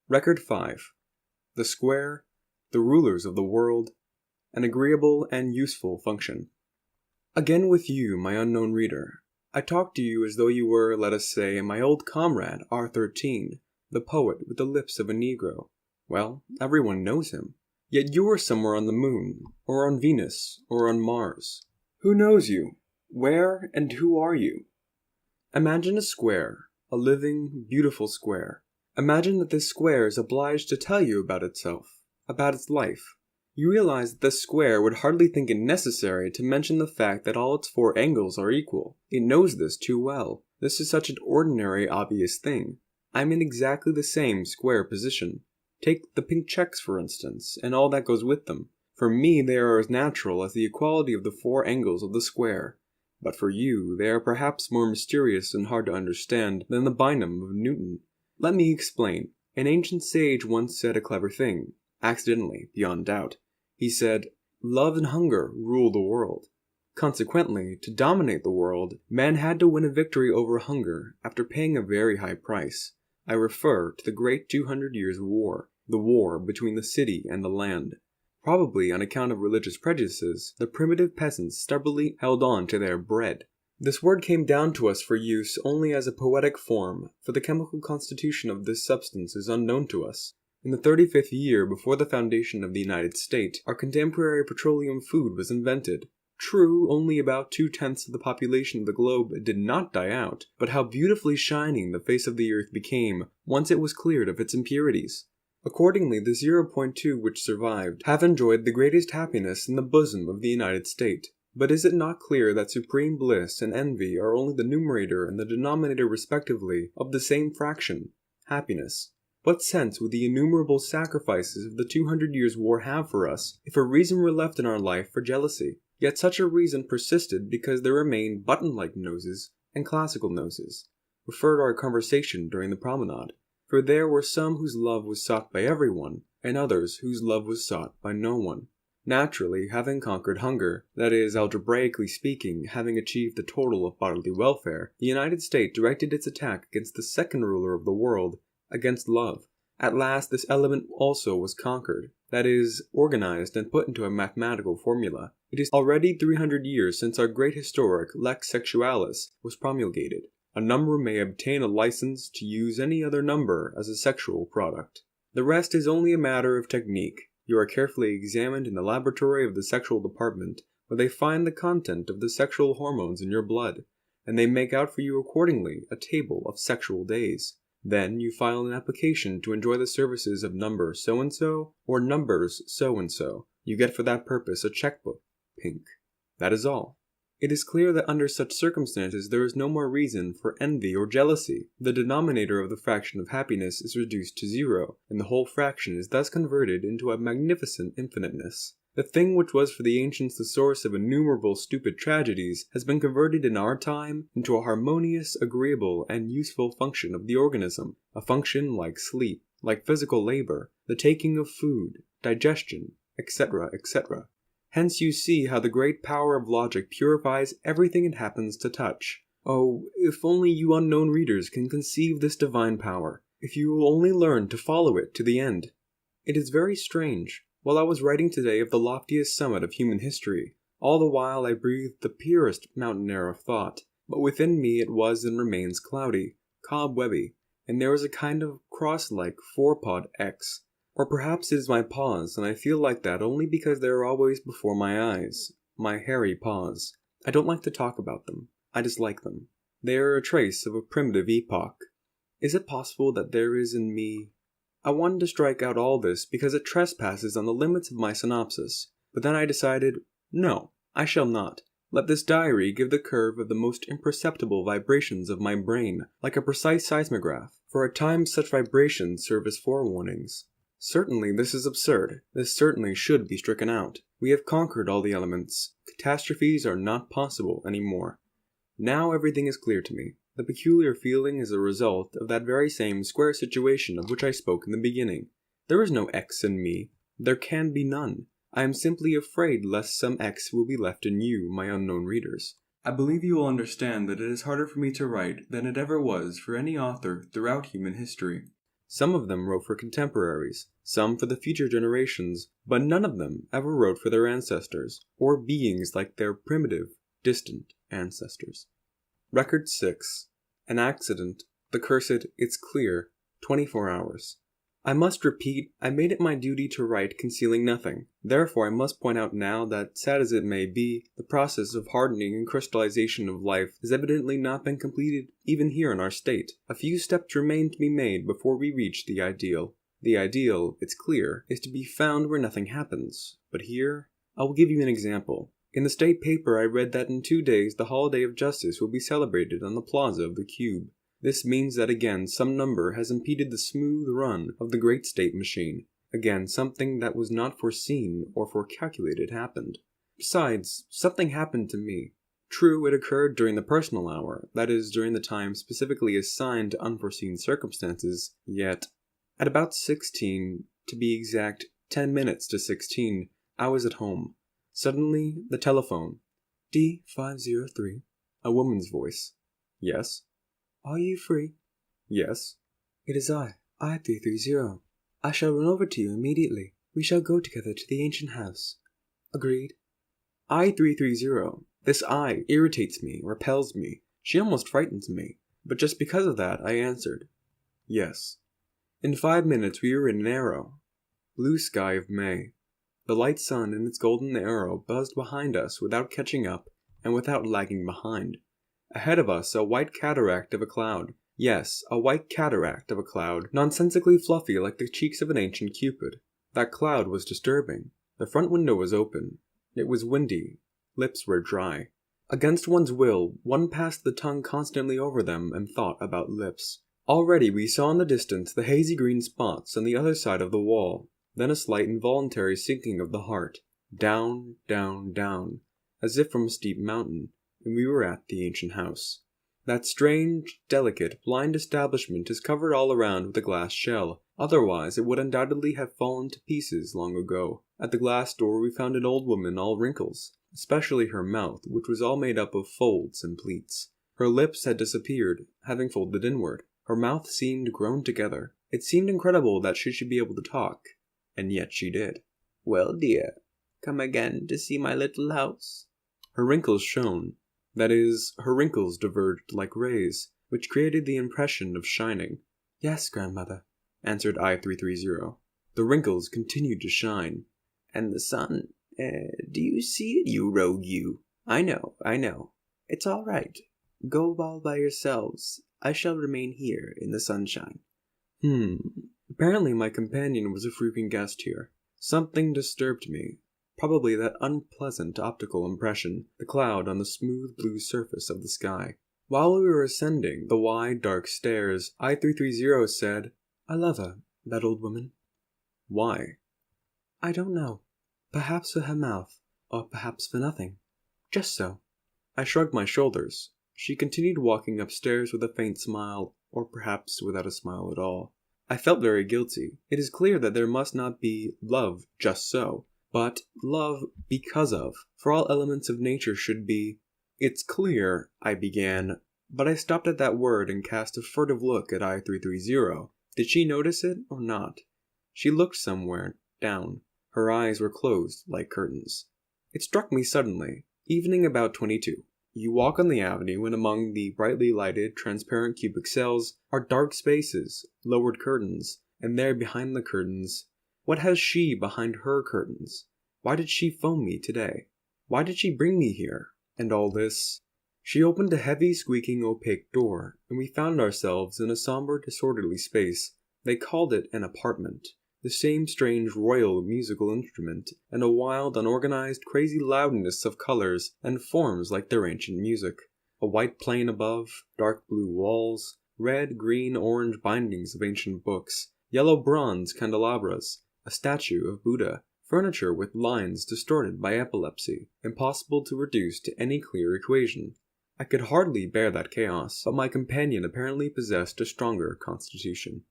Record 5. The square, the rulers of the world, an agreeable and useful function. Again with you, my unknown reader. I talk to you as though you were, let us say, my old comrade R13, the poet with the lips of a Negro. Well, everyone knows him. Yet you are somewhere on the moon, or on Venus, or on Mars. Who knows you? Where and who are you? Imagine a square, a living, beautiful square. Imagine that this square is obliged to tell you about itself, about its life. You realize that this square would hardly think it necessary to mention the fact that all its four angles are equal. It knows this too well. This is such an ordinary, obvious thing. I am in exactly the same square position. Take the pink checks, for instance, and all that goes with them. For me, they are as natural as the equality of the four angles of the square. But for you, they are perhaps more mysterious and hard to understand than the binom of Newton. Let me explain. An ancient sage once said a clever thing. Accidentally, beyond doubt. He said, "Love and hunger rule the world." Consequently, to dominate the world, man had to win a victory over hunger after paying a very high price. I refer to the great 200 years' war, the war between the city and the land. Probably on account of religious prejudices, the primitive peasants stubbornly held on to their bread. This word came down to us for use only as a poetic form, for the chemical constitution of this substance is unknown to us. In the 35th year before the foundation of the United States, our contemporary petroleum food was invented. True, only about 2/10 of the population of the globe did not die out, but how beautifully shining the face of the earth became once it was cleared of its impurities. Accordingly, the 0.2 which survived have enjoyed the greatest happiness in the bosom of the United States. But is it not clear that supreme bliss and envy are only the numerator and the denominator respectively of the same fraction, happiness? What sense would the innumerable sacrifices of the 200 years' war have for us if a reason were left in our life for jealousy? Yet such a reason persisted because there remained button-like noses and classical noses. Refer to our conversation during the promenade. For there were some whose love was sought by everyone, and others whose love was sought by no one. Naturally, having conquered hunger, that is, algebraically speaking, having achieved the total of bodily welfare, the United States directed its attack against the second ruler of the world, against love. At last this element also was conquered, that is, organized and put into a mathematical formula. It is already 300 years since our great historic Lex Sexualis was promulgated. A number may obtain a license to use any other number as a sexual product. The rest is only a matter of technique. You are carefully examined in the laboratory of the sexual department, where they find the content of the sexual hormones in your blood, and they make out for you accordingly a table of sexual days. Then you file an application to enjoy the services of number so-and-so or numbers so-and-so. You get for that purpose a checkbook, pink. That is all. It is clear that under such circumstances there is no more reason for envy or jealousy. The denominator of the fraction of happiness is reduced to 0, and the whole fraction is thus converted into a magnificent infiniteness. The thing which was for the ancients the source of innumerable stupid tragedies has been converted in our time into a harmonious, agreeable, and useful function of the organism, a function like sleep, like physical labor, the taking of food, digestion, etc., etc. Hence you see how the great power of logic purifies everything it happens to touch. Oh, if only you unknown readers can conceive this divine power, if you will only learn to follow it to the end. It is very strange. While I was writing today of the loftiest summit of human history, all the while I breathed the purest mountain air of thought, but within me it was and remains cloudy, cobwebby, and there is a kind of cross-like four-pod X. Or perhaps it is my paws, and I feel like that only because they are always before my eyes, my hairy paws. I don't like to talk about them. I dislike them. They are a trace of a primitive epoch. Is it possible that there is in me... I wanted to strike out all this because it trespasses on the limits of my synopsis, but then I decided, no, I shall not. Let this diary give the curve of the most imperceptible vibrations of my brain, like a precise seismograph, for at times such vibrations serve as forewarnings. Certainly this is absurd. This certainly should be stricken out. We have conquered all the elements. Catastrophes are not possible anymore. Now everything is clear to me. The peculiar feeling is a result of that very same square situation of which I spoke in the beginning. There is no X in me. There can be none. I am simply afraid lest some X will be left in you, my unknown readers. I believe you will understand that it is harder for me to write than it ever was for any author throughout human history. Some of them wrote for contemporaries, some for the future generations, but none of them ever wrote for their ancestors, or beings like their primitive, distant ancestors. Record 6. An accident. The cursed, it's clear. 24 hours. I must repeat, I made it my duty to write concealing nothing. Therefore I must point out now that, sad as it may be, the process of hardening and crystallization of life has evidently not been completed even here in our state. A few steps remain to be made before we reach the ideal. The ideal, it's clear, is to be found where nothing happens. But here, I will give you an example. In the state paper I read that in 2 days the holiday of justice will be celebrated on the plaza of the Cube. This means that again some number has impeded the smooth run of the great state machine. Again something that was not foreseen or forecalculated happened. Besides, something happened to me. True, it occurred during the personal hour, that is, during the time specifically assigned to unforeseen circumstances, yet, at about 16, to be exact, 10 minutes to 16, I was at home. Suddenly, the telephone. D503. A woman's voice. Yes. Are you free? Yes. It is I330. I shall run over to you immediately. We shall go together to the ancient house. Agreed. I330. This I irritates me, repels me. She almost frightens me. But just because of that, I answered. Yes. In 5 minutes we were in an arrow. Blue sky of May. The light sun and its golden arrow buzzed behind us without catching up and without lagging behind. Ahead of us a white cataract of a cloud. Yes, a white cataract of a cloud, nonsensically fluffy like the cheeks of an ancient Cupid. That cloud was disturbing. The front window was open. It was windy. Lips were dry. Against one's will, one passed the tongue constantly over them and thought about lips. Already we saw in the distance the hazy green spots on the other side of the wall, then a slight involuntary sinking of the heart. Down, down, down, as if from a steep mountain, and we were at the ancient house. That strange, delicate, blind establishment is covered all around with a glass shell, otherwise it would undoubtedly have fallen to pieces long ago. At the glass door we found an old woman all wrinkles, especially her mouth, which was all made up of folds and pleats. Her lips had disappeared, having folded inward. Her mouth seemed grown together. It seemed incredible that she should be able to talk, and yet she did. "Well, dear, come again to see my little house?" Her wrinkles shone. That is, her wrinkles diverged like rays, which created the impression of shining. "Yes, grandmother," answered I-330. The wrinkles continued to shine. "And the sun, do you see it, you rogue, you? I know. It's all right. Go all by yourselves. I shall remain here in the sunshine." Apparently my companion was a frequent guest here. Something disturbed me. Probably that unpleasant optical impression, the cloud on the smooth blue surface of the sky. While we were ascending the wide, dark stairs, I-330 said, "I love her, that old woman." "Why?" "I don't know. Perhaps for her mouth, or perhaps for nothing. Just so." I shrugged my shoulders. She continued walking upstairs with a faint smile, or perhaps without a smile at all. I felt very guilty. It is clear that there must not be love just so, but love because of, for all elements of nature should be. "It's clear," I began, but I stopped at that word and cast a furtive look at I-330. Did she notice it or not? She looked somewhere, down. Her eyes were closed like curtains. It struck me suddenly. Evening about 22. You walk on the avenue, and among the brightly lighted, transparent cubic cells are dark spaces, lowered curtains, and there behind the curtains. What has she behind her curtains? Why did she phone me today? Why did she bring me here? And all this? She opened a heavy, squeaking, opaque door, and we found ourselves in a somber, disorderly space. They called it an apartment. The same strange royal musical instrument, and a wild, unorganized, crazy loudness of colors and forms like their ancient music. A white plane above, dark blue walls, red, green, orange bindings of ancient books, yellow bronze candelabras, a statue of Buddha, furniture with lines distorted by epilepsy, impossible to reduce to any clear equation. I could hardly bear that chaos, but my companion apparently possessed a stronger constitution.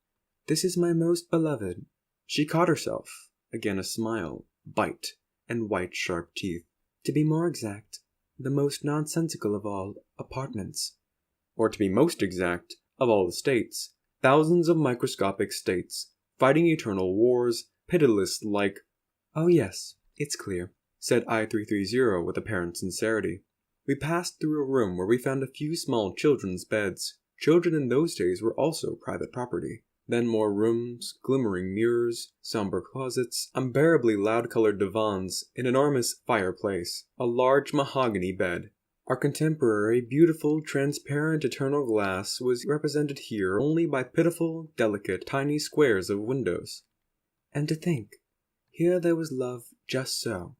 "This is my most beloved." She caught herself. Again a smile, bite, and white sharp teeth. "To be more exact, the most nonsensical of all apartments." Or to be most exact, of all the states. Thousands of microscopic states, fighting eternal wars, pitiless like— "Oh yes, it's clear," said I-330 with apparent sincerity. We passed through a room where we found a few small children's beds. Children in those days were also private property. Then more rooms, glimmering mirrors, somber closets, unbearably loud-colored divans, an enormous fireplace, a large mahogany bed. Our contemporary, beautiful, transparent, eternal glass was represented here only by pitiful, delicate, tiny squares of windows. "And to think, here there was love just so.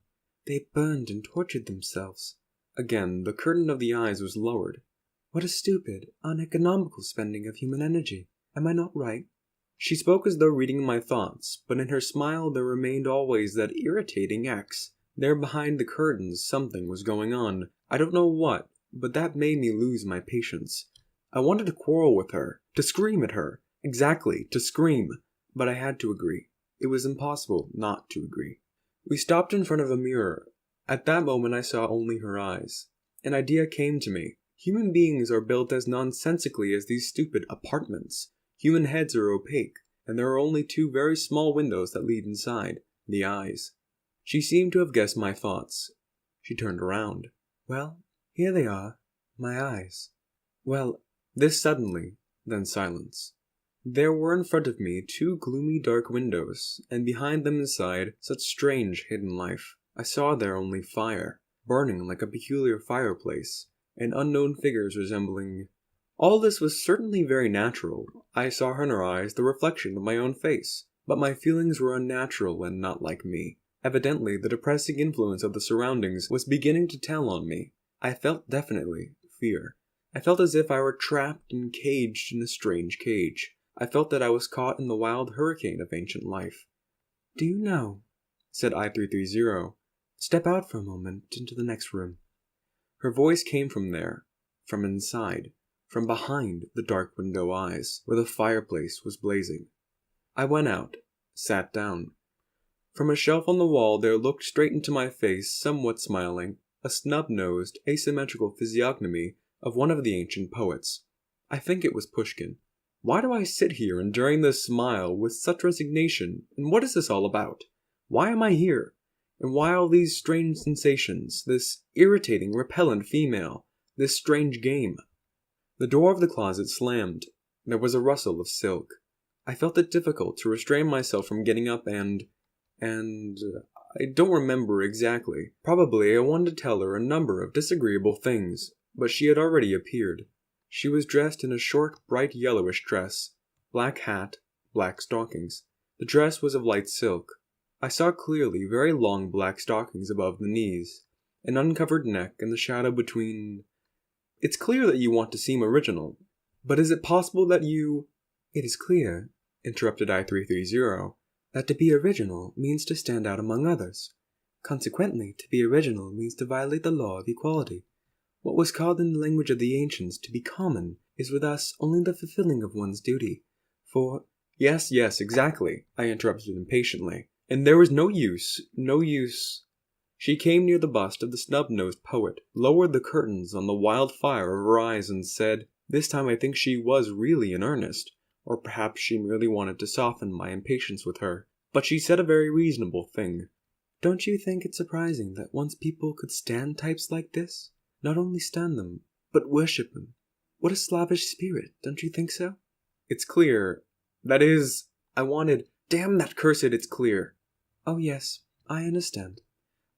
They burned and tortured themselves." Again, the curtain of the eyes was lowered. "What a stupid, uneconomical spending of human energy. Am I not right?" She spoke as though reading my thoughts, but in her smile there remained always that irritating X. There behind the curtains something was going on. I don't know what, but that made me lose my patience. I wanted to quarrel with her, to scream at her. Exactly, to scream. But I had to agree. It was impossible not to agree. We stopped in front of a mirror. At that moment I saw only her eyes. An idea came to me. Human beings are built as nonsensically as these stupid apartments. Human heads are opaque, and there are only two very small windows that lead inside, the eyes. She seemed to have guessed my thoughts. She turned around. "Well, here they are, my eyes." "Well," this suddenly, then silence. There were in front of me two gloomy dark windows, and behind them inside such strange hidden life. I saw there only fire, burning like a peculiar fireplace, and unknown figures resembling— All this was certainly very natural. I saw in her eyes the reflection of my own face, but my feelings were unnatural and not like me. Evidently, the depressing influence of the surroundings was beginning to tell on me. I felt definitely fear. I felt as if I were trapped and caged in a strange cage. I felt that I was caught in the wild hurricane of ancient life. "Do you know," said I-330, "step out for a moment into the next room." Her voice came from there, from inside, from behind the dark window eyes, where the fireplace was blazing. I went out, sat down. From a shelf on the wall there looked straight into my face, somewhat smiling, a snub-nosed, asymmetrical physiognomy of one of the ancient poets. I think it was Pushkin. Why do I sit here enduring this smile with such resignation, and what is this all about? Why am I here? And why all these strange sensations, this irritating, repellent female, this strange game? The door of the closet slammed. There was a rustle of silk. I felt it difficult to restrain myself from getting up and I don't remember exactly. Probably I wanted to tell her a number of disagreeable things, but she had already appeared. She was dressed in a short, bright yellowish dress, black hat, black stockings. The dress was of light silk. I saw clearly very long black stockings above the knees, an uncovered neck and the shadow between. "It's clear that you want to seem original, but is it possible that you—" "It is clear," interrupted I-330, "that to be original means to stand out among others. Consequently, to be original means to violate the law of equality. What was called in the language of the ancients to be common is with us only the fulfilling of one's duty. For—" Yes, exactly," I interrupted impatiently. And there was no use. She came near the bust of the snub-nosed poet, lowered the curtains on the wild fire of her eyes, and said, this time I think she was really in earnest, or perhaps she merely wanted to soften my impatience with her. But she said a very reasonable thing. "Don't you think it surprising that once people could stand types like this? Not only stand them, but worship them. What a slavish spirit, don't you think so?" "It's clear. That is, I wanted— Damn that cursed it's clear." "Oh yes, I understand.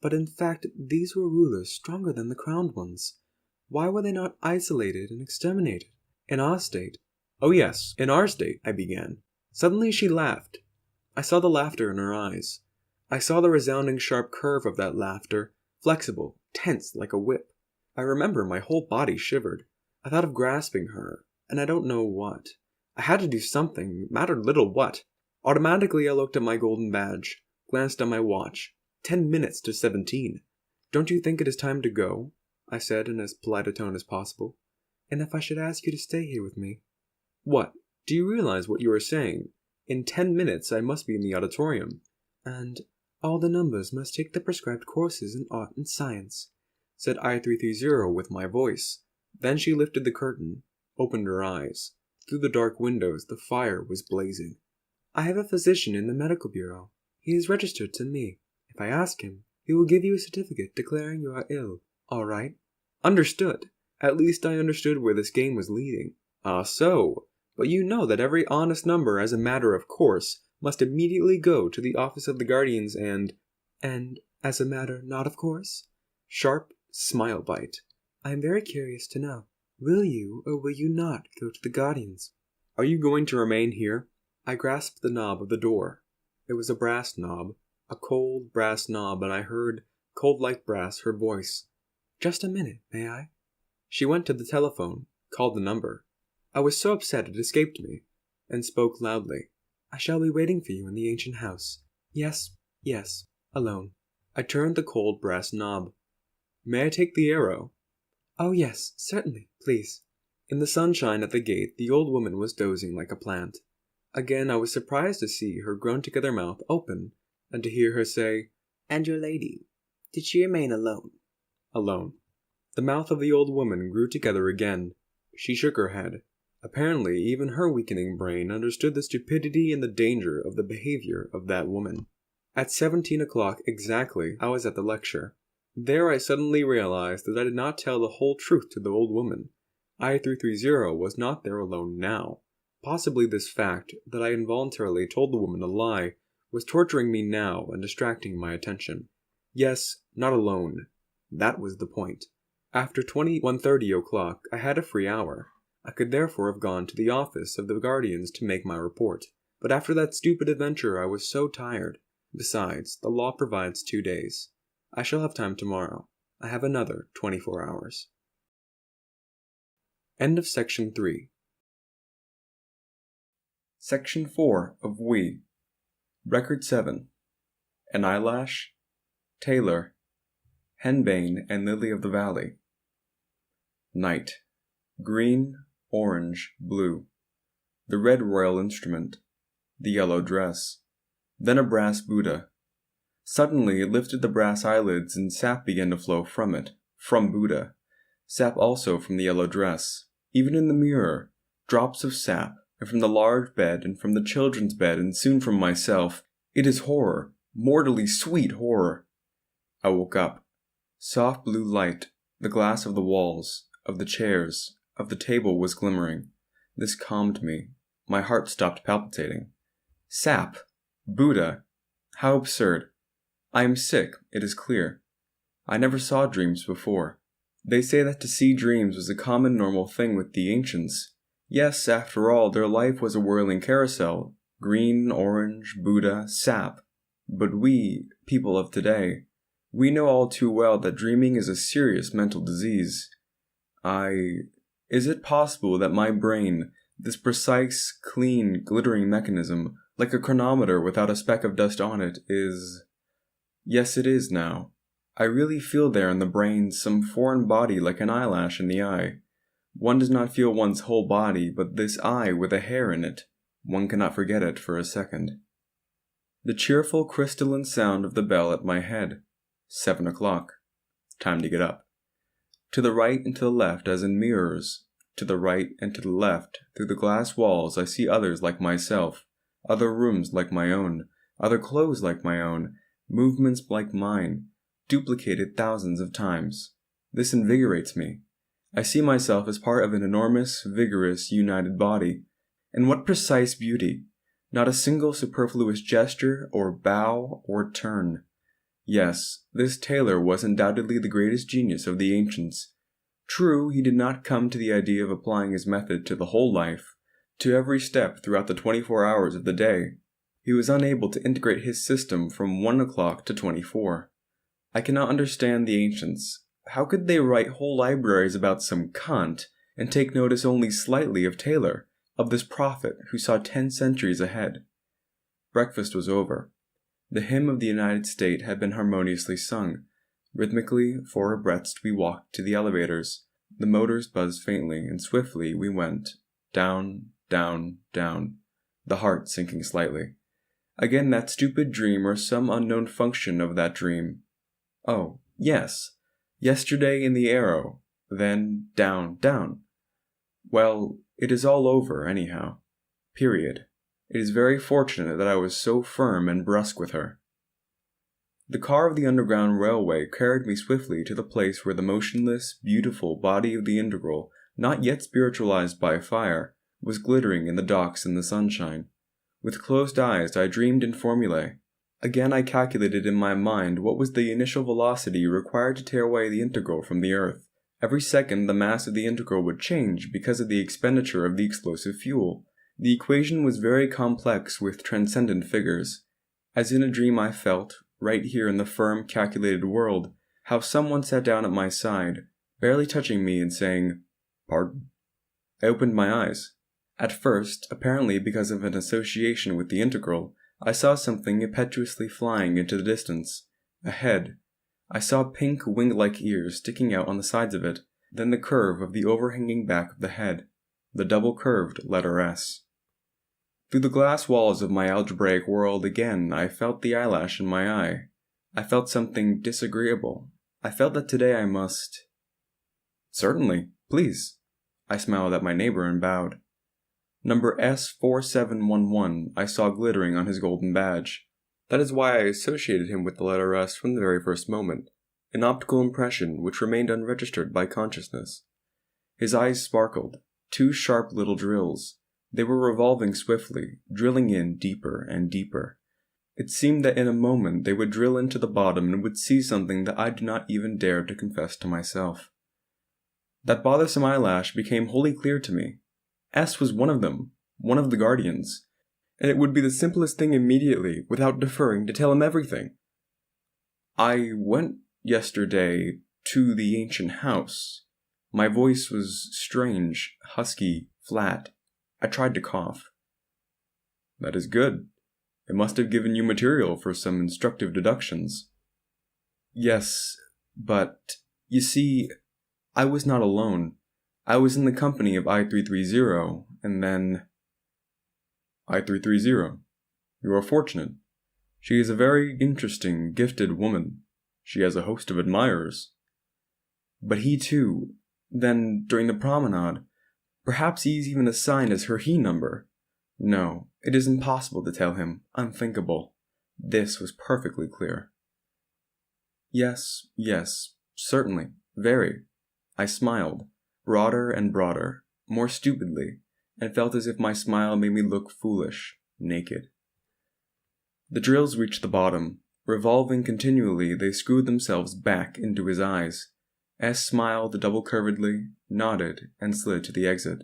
But in fact, these were rulers stronger than the crowned ones. Why were they not isolated and exterminated? In our state—" "Oh yes, in our state," I began. Suddenly she laughed. I saw the laughter in her eyes. I saw the resounding sharp curve of that laughter, flexible, tense like a whip. I remember my whole body shivered. I thought of grasping her, and I don't know what. I had to do something, mattered little what. Automatically I looked at my golden badge, glanced at my watch. 10 minutes to 17. "Don't you think it is time to go?" I said in as polite a tone as possible. "And if I should ask you to stay here with me?" "What? Do you realize what you are saying? In 10 minutes I must be in the auditorium." "And all the numbers must take the prescribed courses in art and science," said I-330 with my voice. Then she lifted the curtain, opened her eyes. Through the dark windows the fire was blazing. "I have a physician in the medical bureau. He is registered to me. If I ask him, he will give you a certificate declaring you are ill. All right?" "Understood. At least I understood where this game was leading." "Ah, so. But you know that every honest number, as a matter of course, must immediately go to the office of the guardians and—" "And, as a matter not of course?" Sharp smile bite. "I am very curious to know. Will you or will you not go to the guardians?" "Are you going to remain here?" I grasped the knob of the door. It was a brass knob, a cold brass knob, and I heard, cold like brass, her voice. "Just a minute, may I?" She went to the telephone, called the number. I was so upset it escaped me, and spoke loudly. "I shall be waiting for you in the ancient house. Yes, alone." I turned the cold brass knob. "May I take the arrow?" "Oh yes, certainly, please." In the sunshine at the gate the old woman was dozing like a plant. Again I was surprised to see her grown-together mouth open, and to hear her say, "And your lady, did she remain alone?" "Alone." The mouth of the old woman grew together again. She shook her head. Apparently even her weakening brain understood the stupidity and the danger of the behavior of that woman. At 17 o'clock exactly I was at the lecture. There I suddenly realized that I did not tell the whole truth to the old woman. I-330 was not there alone now. Possibly this fact, that I involuntarily told the woman a lie, was torturing me now and distracting my attention. Yes, not alone. That was the point. After 21:30 o'clock, I had a free hour. I could therefore have gone to the office of the guardians to make my report. But after that stupid adventure I was so tired. Besides, the law provides 2 days. I shall have time tomorrow. I have another 24 hours. End of Section 3. Section 4 of We. Record 7. An Eyelash, Taylor, Henbane and Lily of the Valley. Night. Green, orange, blue. The red royal instrument. The yellow dress. Then a brass Buddha. Suddenly it lifted the brass eyelids and sap began to flow from it, from Buddha. Sap also from the yellow dress. Even in the mirror, drops of sap, and from the large bed, and from the children's bed, and soon from myself. It is horror, mortally sweet horror. I woke up. Soft blue light, the glass of the walls, of the chairs, of the table was glimmering. This calmed me. My heart stopped palpitating. Sap! Buddha! How absurd! I am sick, it is clear. I never saw dreams before. They say that to see dreams was a common normal thing with the ancients. Yes, after all, their life was a whirling carousel. Green, orange, Buddha, sap. But we, people of today, we know all too well that dreaming is a serious mental disease. Is it possible that my brain, this precise, clean, glittering mechanism, like a chronometer without a speck of dust on it, is... Yes, it is now. I really feel there in the brain some foreign body like an eyelash in the eye. One does not feel one's whole body, but this eye with a hair in it. One cannot forget it for a second. The cheerful crystalline sound of the bell at my head. 7 o'clock. Time to get up. To the right and to the left as in mirrors. To the right and to the left, through the glass walls I see others like myself, other rooms like my own, other clothes like my own, movements like mine, duplicated thousands of times. This invigorates me. I see myself as part of an enormous, vigorous, united body. And what precise beauty! Not a single superfluous gesture, or bow, or turn. Yes, this Taylor was undoubtedly the greatest genius of the ancients. True, he did not come to the idea of applying his method to the whole life, to every step throughout the 24 hours of the day. He was unable to integrate his system from 1 o'clock to 24. I cannot understand the ancients. How could they write whole libraries about some Kant, and take notice only slightly of Taylor, of this prophet who saw 10 centuries ahead? Breakfast was over. The hymn of the United States had been harmoniously sung. Rhythmically, 4 abreast, we walked to the elevators. The motors buzzed faintly, and swiftly we went. Down, down, down. The heart sinking slightly. Again that stupid dream or some unknown function of that dream. Oh, yes. Yesterday in the Arrow. Then down, down. Well, it is all over, anyhow. Period. It is very fortunate that I was so firm and brusque with her. The car of the Underground Railway carried me swiftly to the place where the motionless, beautiful body of the integral, not yet spiritualized by fire, was glittering in the docks in the sunshine. With closed eyes I dreamed in formulae. Again I calculated in my mind what was the initial velocity required to tear away the integral from the earth. Every second the mass of the integral would change because of the expenditure of the explosive fuel. The equation was very complex with transcendent figures. As in a dream I felt, right here in the firm, calculated world, how someone sat down at my side, barely touching me and saying, "Pardon?" I opened my eyes. At first, apparently because of an association with the integral, I saw something impetuously flying into the distance. A head. I saw pink wing-like ears sticking out on the sides of it, then the curve of the overhanging back of the head, the double-curved letter S. Through the glass walls of my algebraic world again I felt the eyelash in my eye. I felt something disagreeable. I felt that today I must... "Certainly, please." I smiled at my neighbor and bowed. Number S4711 I saw glittering on his golden badge. That is why I associated him with the letter S from the very first moment, an optical impression which remained unregistered by consciousness. His eyes sparkled, 2 sharp little drills. They were revolving swiftly, drilling in deeper and deeper. It seemed that in a moment they would drill into the bottom and would see something that I did not even dare to confess to myself. That bothersome eyelash became wholly clear to me. S was one of them, one of the guardians. and it would be the simplest thing immediately, without deferring, to tell him everything. I went yesterday to the ancient house. My voice was strange, husky, flat. I tried to cough. That is good. It must have given you material for some instructive deductions. Yes, but, you see, I was not alone. I was in the company of I-330, and then... I-330. You are fortunate. She is a very interesting, gifted woman. She has a host of admirers. But he too, then, during the promenade, perhaps he is even assigned as her he number. No, it is impossible to tell him, unthinkable. This was perfectly clear. Yes, certainly, very. I smiled, broader and broader, more stupidly, and felt as if my smile made me look foolish, naked. The drills reached the bottom. Revolving continually, they screwed themselves back into his eyes. S smiled double-curvedly, nodded, and slid to the exit.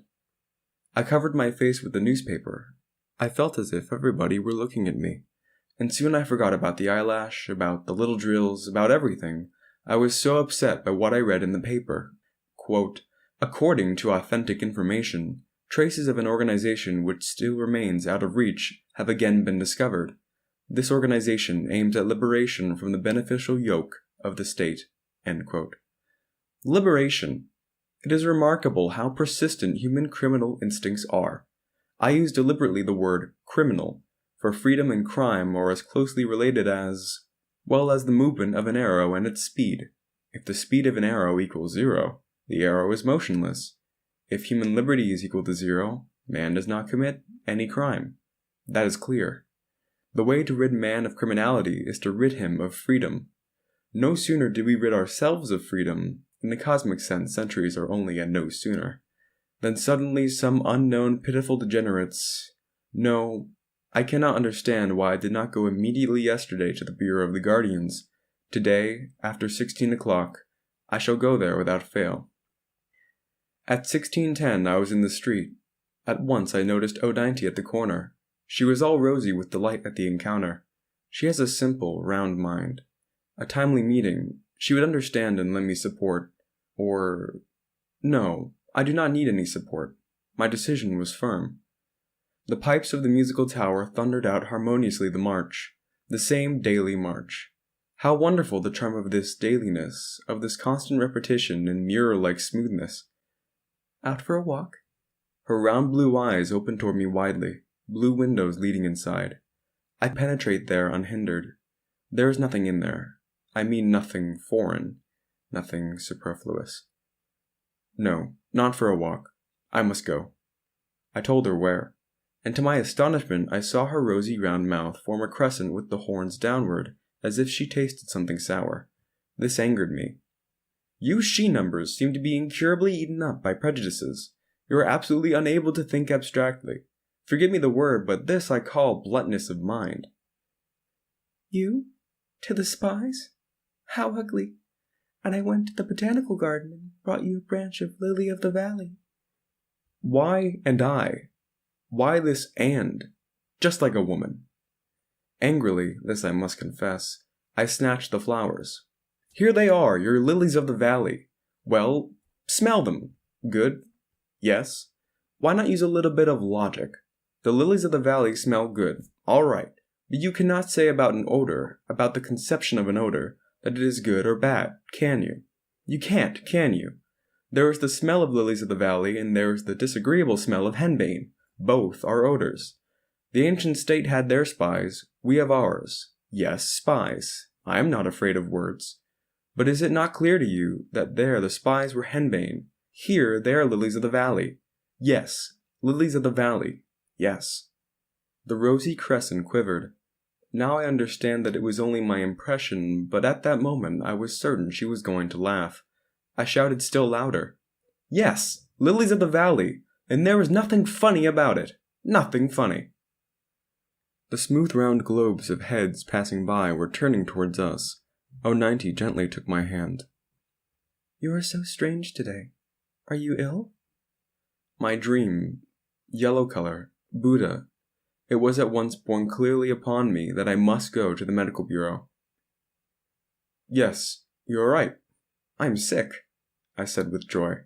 I covered my face with the newspaper. I felt as if everybody were looking at me, and soon I forgot about the eyelash, about the little drills, about everything. I was so upset by what I read in the paper. Quote, according to authentic information, traces of an organization which still remains out of reach have again been discovered. This organization aims at liberation from the beneficial yoke of the state. End quote. Liberation. It is remarkable how persistent human criminal instincts are. I use deliberately the word criminal, for freedom and crime are as closely related as the movement of an arrow and its speed. If the speed of an arrow equals 0, the arrow is motionless. If human liberty is equal to 0, man does not commit any crime. That is clear. The way to rid man of criminality is to rid him of freedom. No sooner do we rid ourselves of freedom, in the cosmic sense centuries are only a no sooner, than suddenly some unknown pitiful degenerates... No, I cannot understand why I did not go immediately yesterday to the Bureau of the Guardians. Today, after 16 o'clock, I shall go there without fail. At 16:10 I was in the street. At once I noticed O90 at the corner. She was all rosy with delight at the encounter. She has a simple, round mind. A timely meeting, she would understand and lend me support. Or... No, I do not need any support. My decision was firm. The pipes of the musical tower thundered out harmoniously the march, the same daily march. How wonderful the charm of this dailiness, of this constant repetition and mirror-like smoothness. Out for a walk? Her round blue eyes opened toward me widely, blue windows leading inside. I penetrate there unhindered. There is nothing in there. I mean nothing foreign, nothing superfluous. No, not for a walk. I must go. I told her where, and to my astonishment I saw her rosy round mouth form a crescent with the horns downward, as if she tasted something sour. This angered me. You she-numbers seem to be incurably eaten up by prejudices. You are absolutely unable to think abstractly. Forgive me the word, but this I call bluntness of mind. You? To the spies? How ugly. And I went to the botanical garden and brought you a branch of lily of the valley. Why and I? Why this and? Just like a woman. Angrily, this I must confess, I snatched the flowers. Here they are, your lilies of the valley. Well, smell them. Good? Yes. Why not use a little bit of logic? The lilies of the valley smell good. All right. But you cannot say about an odor, about the conception of an odor, that it is good or bad, can you? You can't, can you? There is the smell of lilies of the valley, and there is the disagreeable smell of henbane. Both are odors. The ancient state had their spies, we have ours. Yes, spies. I am not afraid of words. But is it not clear to you that there the spies were henbane? Here they are lilies of the valley. Yes, lilies of the valley. Yes. The rosy crescent quivered. Now I understand that it was only my impression, but at that moment I was certain she was going to laugh. I shouted still louder. Yes, lilies of the valley, and there was nothing funny about it. Nothing funny. The smooth round globes of heads passing by were turning towards us. O90 gently took my hand. You are so strange today. Are you ill? My dream, yellow color, Buddha. It was at once borne clearly upon me that I must go to the medical bureau. "Yes, you are right. I am sick," I said with joy.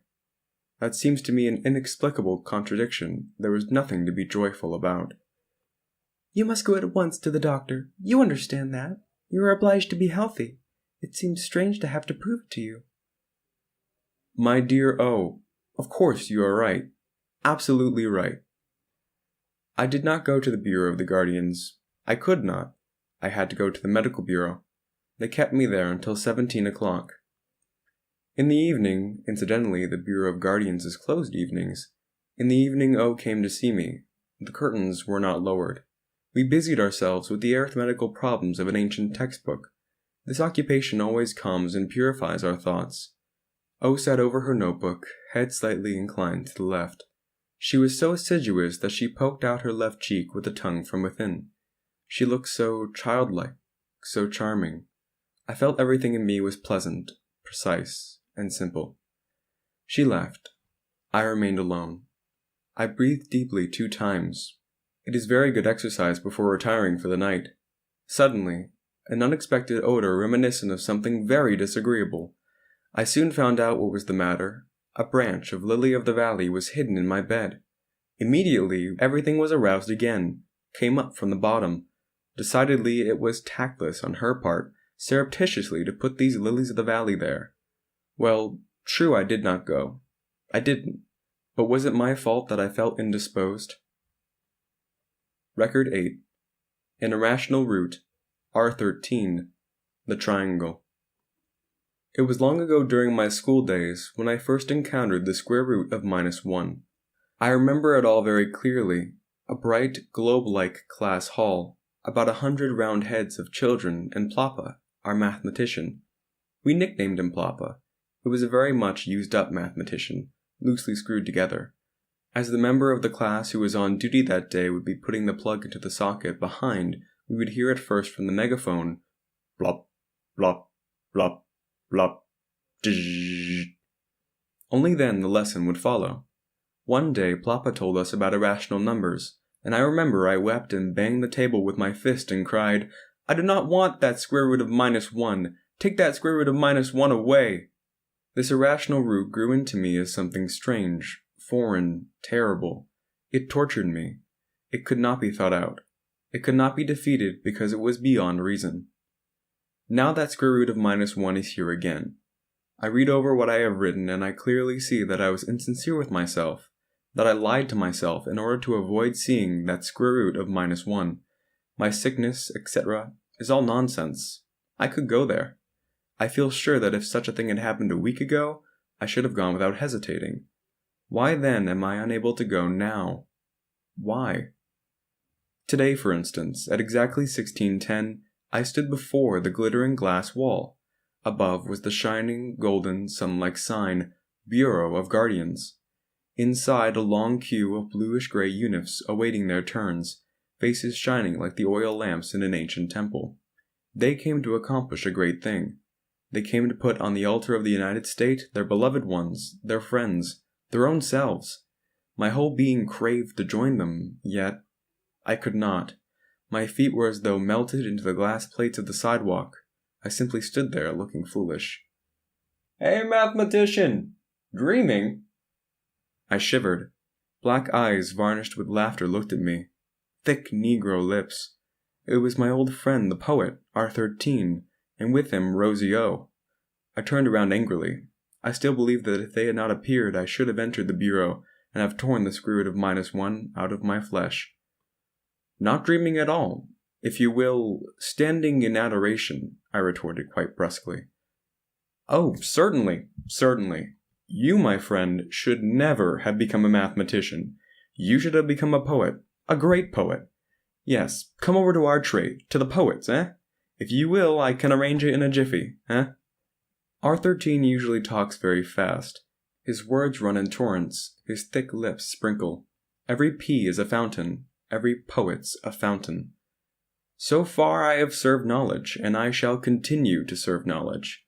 That seems to me an inexplicable contradiction. There was nothing to be joyful about. "You must go at once to the doctor. You understand that. You are obliged to be healthy. It seems strange to have to prove it to you." "My dear O, of course you are right. Absolutely right." I did not go to the Bureau of the Guardians. I could not. I had to go to the medical bureau. They kept me there until 17 o'clock. In the evening, incidentally, the Bureau of Guardians is closed evenings. In the evening O came to see me. The curtains were not lowered. We busied ourselves with the arithmetical problems of an ancient textbook. This occupation always calms and purifies our thoughts. O sat over her notebook, head slightly inclined to the left. She was so assiduous that she poked out her left cheek with the tongue from within. She looked so childlike, so charming. I felt everything in me was pleasant, precise, and simple. She left. I remained alone. I breathed deeply 2 times. It is very good exercise before retiring for the night. Suddenly, an unexpected odor reminiscent of something very disagreeable. I soon found out what was the matter. A branch of lily of the valley was hidden in my bed. Immediately, everything was aroused again, came up from the bottom. Decidedly, it was tactless on her part, surreptitiously to put these lilies of the valley there. Well, true, I did not go. I didn't. But was it my fault that I felt indisposed? Record 8. An irrational root. R13. The triangle. It was long ago during my school days when I first encountered the square root of -1. I remember it all very clearly. A bright, globe-like class hall, about 100 round heads of children, and Plapa, our mathematician. We nicknamed him Plapa. It was a very much used-up mathematician, loosely screwed together. As the member of the class who was on duty that day would be putting the plug into the socket behind, we would hear at first from the megaphone, "Blop, blop, blop, blop, dzz." Only then the lesson would follow. One day Plapa told us about irrational numbers, and I remember I wept and banged the table with my fist and cried, "I do not want that square root of -1. Take that square root of -1 away." This irrational root grew into me as something strange, foreign, terrible. It tortured me. It could not be thought out. It could not be defeated because it was beyond reason. Now that square root of -1 is here again. I read over what I have written and I clearly see that I was insincere with myself, that I lied to myself in order to avoid seeing that square root of -1. My sickness, etc., is all nonsense. I could go there. I feel sure that if such a thing had happened a week ago, I should have gone without hesitating. Why then am I unable to go now? Why? Today, for instance, at exactly 16:10, I stood before the glittering glass wall. Above was the shining, golden, sun-like sign, Bureau of Guardians. Inside, a long queue of bluish-gray eunuchs awaiting their turns, faces shining like the oil lamps in an ancient temple. They came to accomplish a great thing. They came to put on the altar of the United States their beloved ones, their friends, their own selves. My whole being craved to join them, yet I could not. My feet were as though melted into the glass plates of the sidewalk. I simply stood there looking foolish. "Hey, mathematician! Dreaming?" I shivered. Black eyes varnished with laughter looked at me. Thick Negro lips. It was my old friend the poet, R13, and with him Rosie O. I turned around angrily. I still believed that if they had not appeared I should have entered the bureau and have torn the square root of -1 out of my flesh. "Not dreaming at all. If you will, standing in adoration," I retorted quite brusquely. "Oh, certainly, certainly. You, my friend, should never have become a mathematician. You should have become a poet, a great poet. Yes, come over to our trade, to the poets, eh? If you will, I can arrange it in a jiffy, eh?" R13 usually talks very fast. His words run in torrents, his thick lips sprinkle. Every P is a fountain, every poet's a fountain. So far I have served knowledge, and I shall continue to serve knowledge.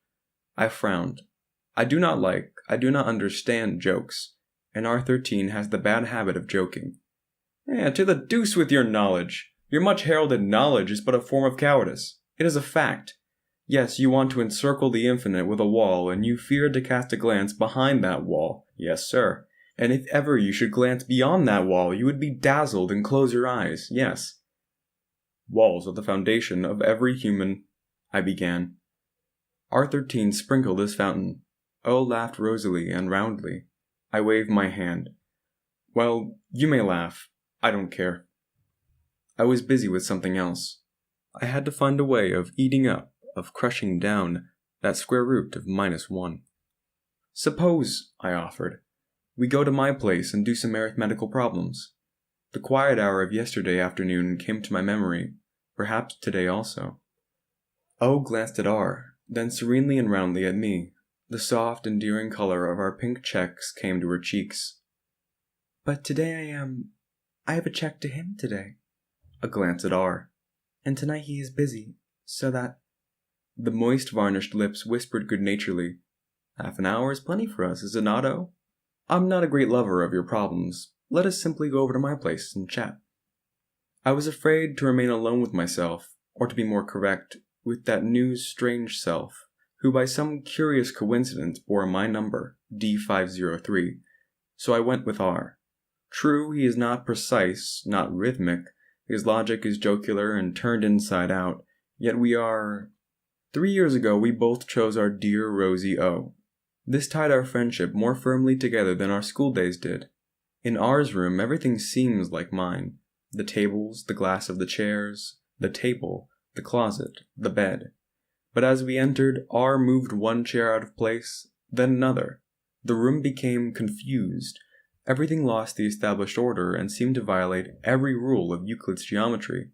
I frowned. I do not understand jokes, and R13 has the bad habit of joking. To the deuce with your knowledge! Your much heralded knowledge is but a form of cowardice. It is a fact. Yes, you want to encircle the infinite with a wall, and you fear to cast a glance behind that wall. Yes, sir. And if ever you should glance beyond that wall, you would be dazzled and close your eyes. Yes. Walls are the foundation of every human... I began. R13 sprinkled his fountain. O laughed rosily and roundly. I waved my hand. Well, you may laugh. I don't care. I was busy with something else. I had to find a way of eating up, of crushing down, that square root of -1. Suppose, I offered, we go to my place and do some arithmetical problems. The quiet hour of yesterday afternoon came to my memory, perhaps today also. O glanced at R, then serenely and roundly at me. The soft, endearing color of our pink checks came to her cheeks. But today I have a check to him today. A glance at R. And tonight he is busy, so that... The moist, varnished lips whispered good-naturedly, Half an hour is plenty for us, is it not, O? I'm not a great lover of your problems. Let us simply go over to my place and chat. I was afraid to remain alone with myself, or to be more correct, with that new strange self, who by some curious coincidence bore my number, D503, so I went with R. True, he is not precise, not rhythmic, his logic is jocular and turned inside out, yet we are... 3 years ago we both chose our dear Rosie O. This tied our friendship more firmly together than our school days did. In R's room everything seems like mine. The tables, the glass of the chairs, the table, the closet, the bed. But as we entered, R moved one chair out of place, then another. The room became confused. Everything lost the established order and seemed to violate every rule of Euclid's geometry.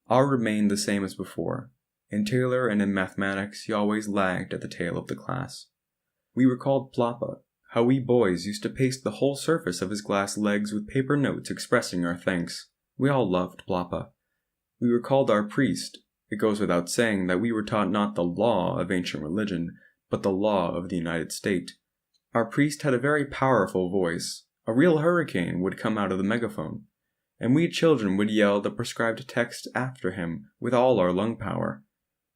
R remained the same as before. In Taylor and in mathematics, he always lagged at the tail of the class. We recalled Plapa, how we boys used to paste the whole surface of his glass legs with paper notes expressing our thanks. We all loved Plapa. We recalled our priest. It goes without saying that we were taught not the law of ancient religion, but the law of the United States. Our priest had a very powerful voice. A real hurricane would come out of the megaphone, and we children would yell the prescribed text after him with all our lung power.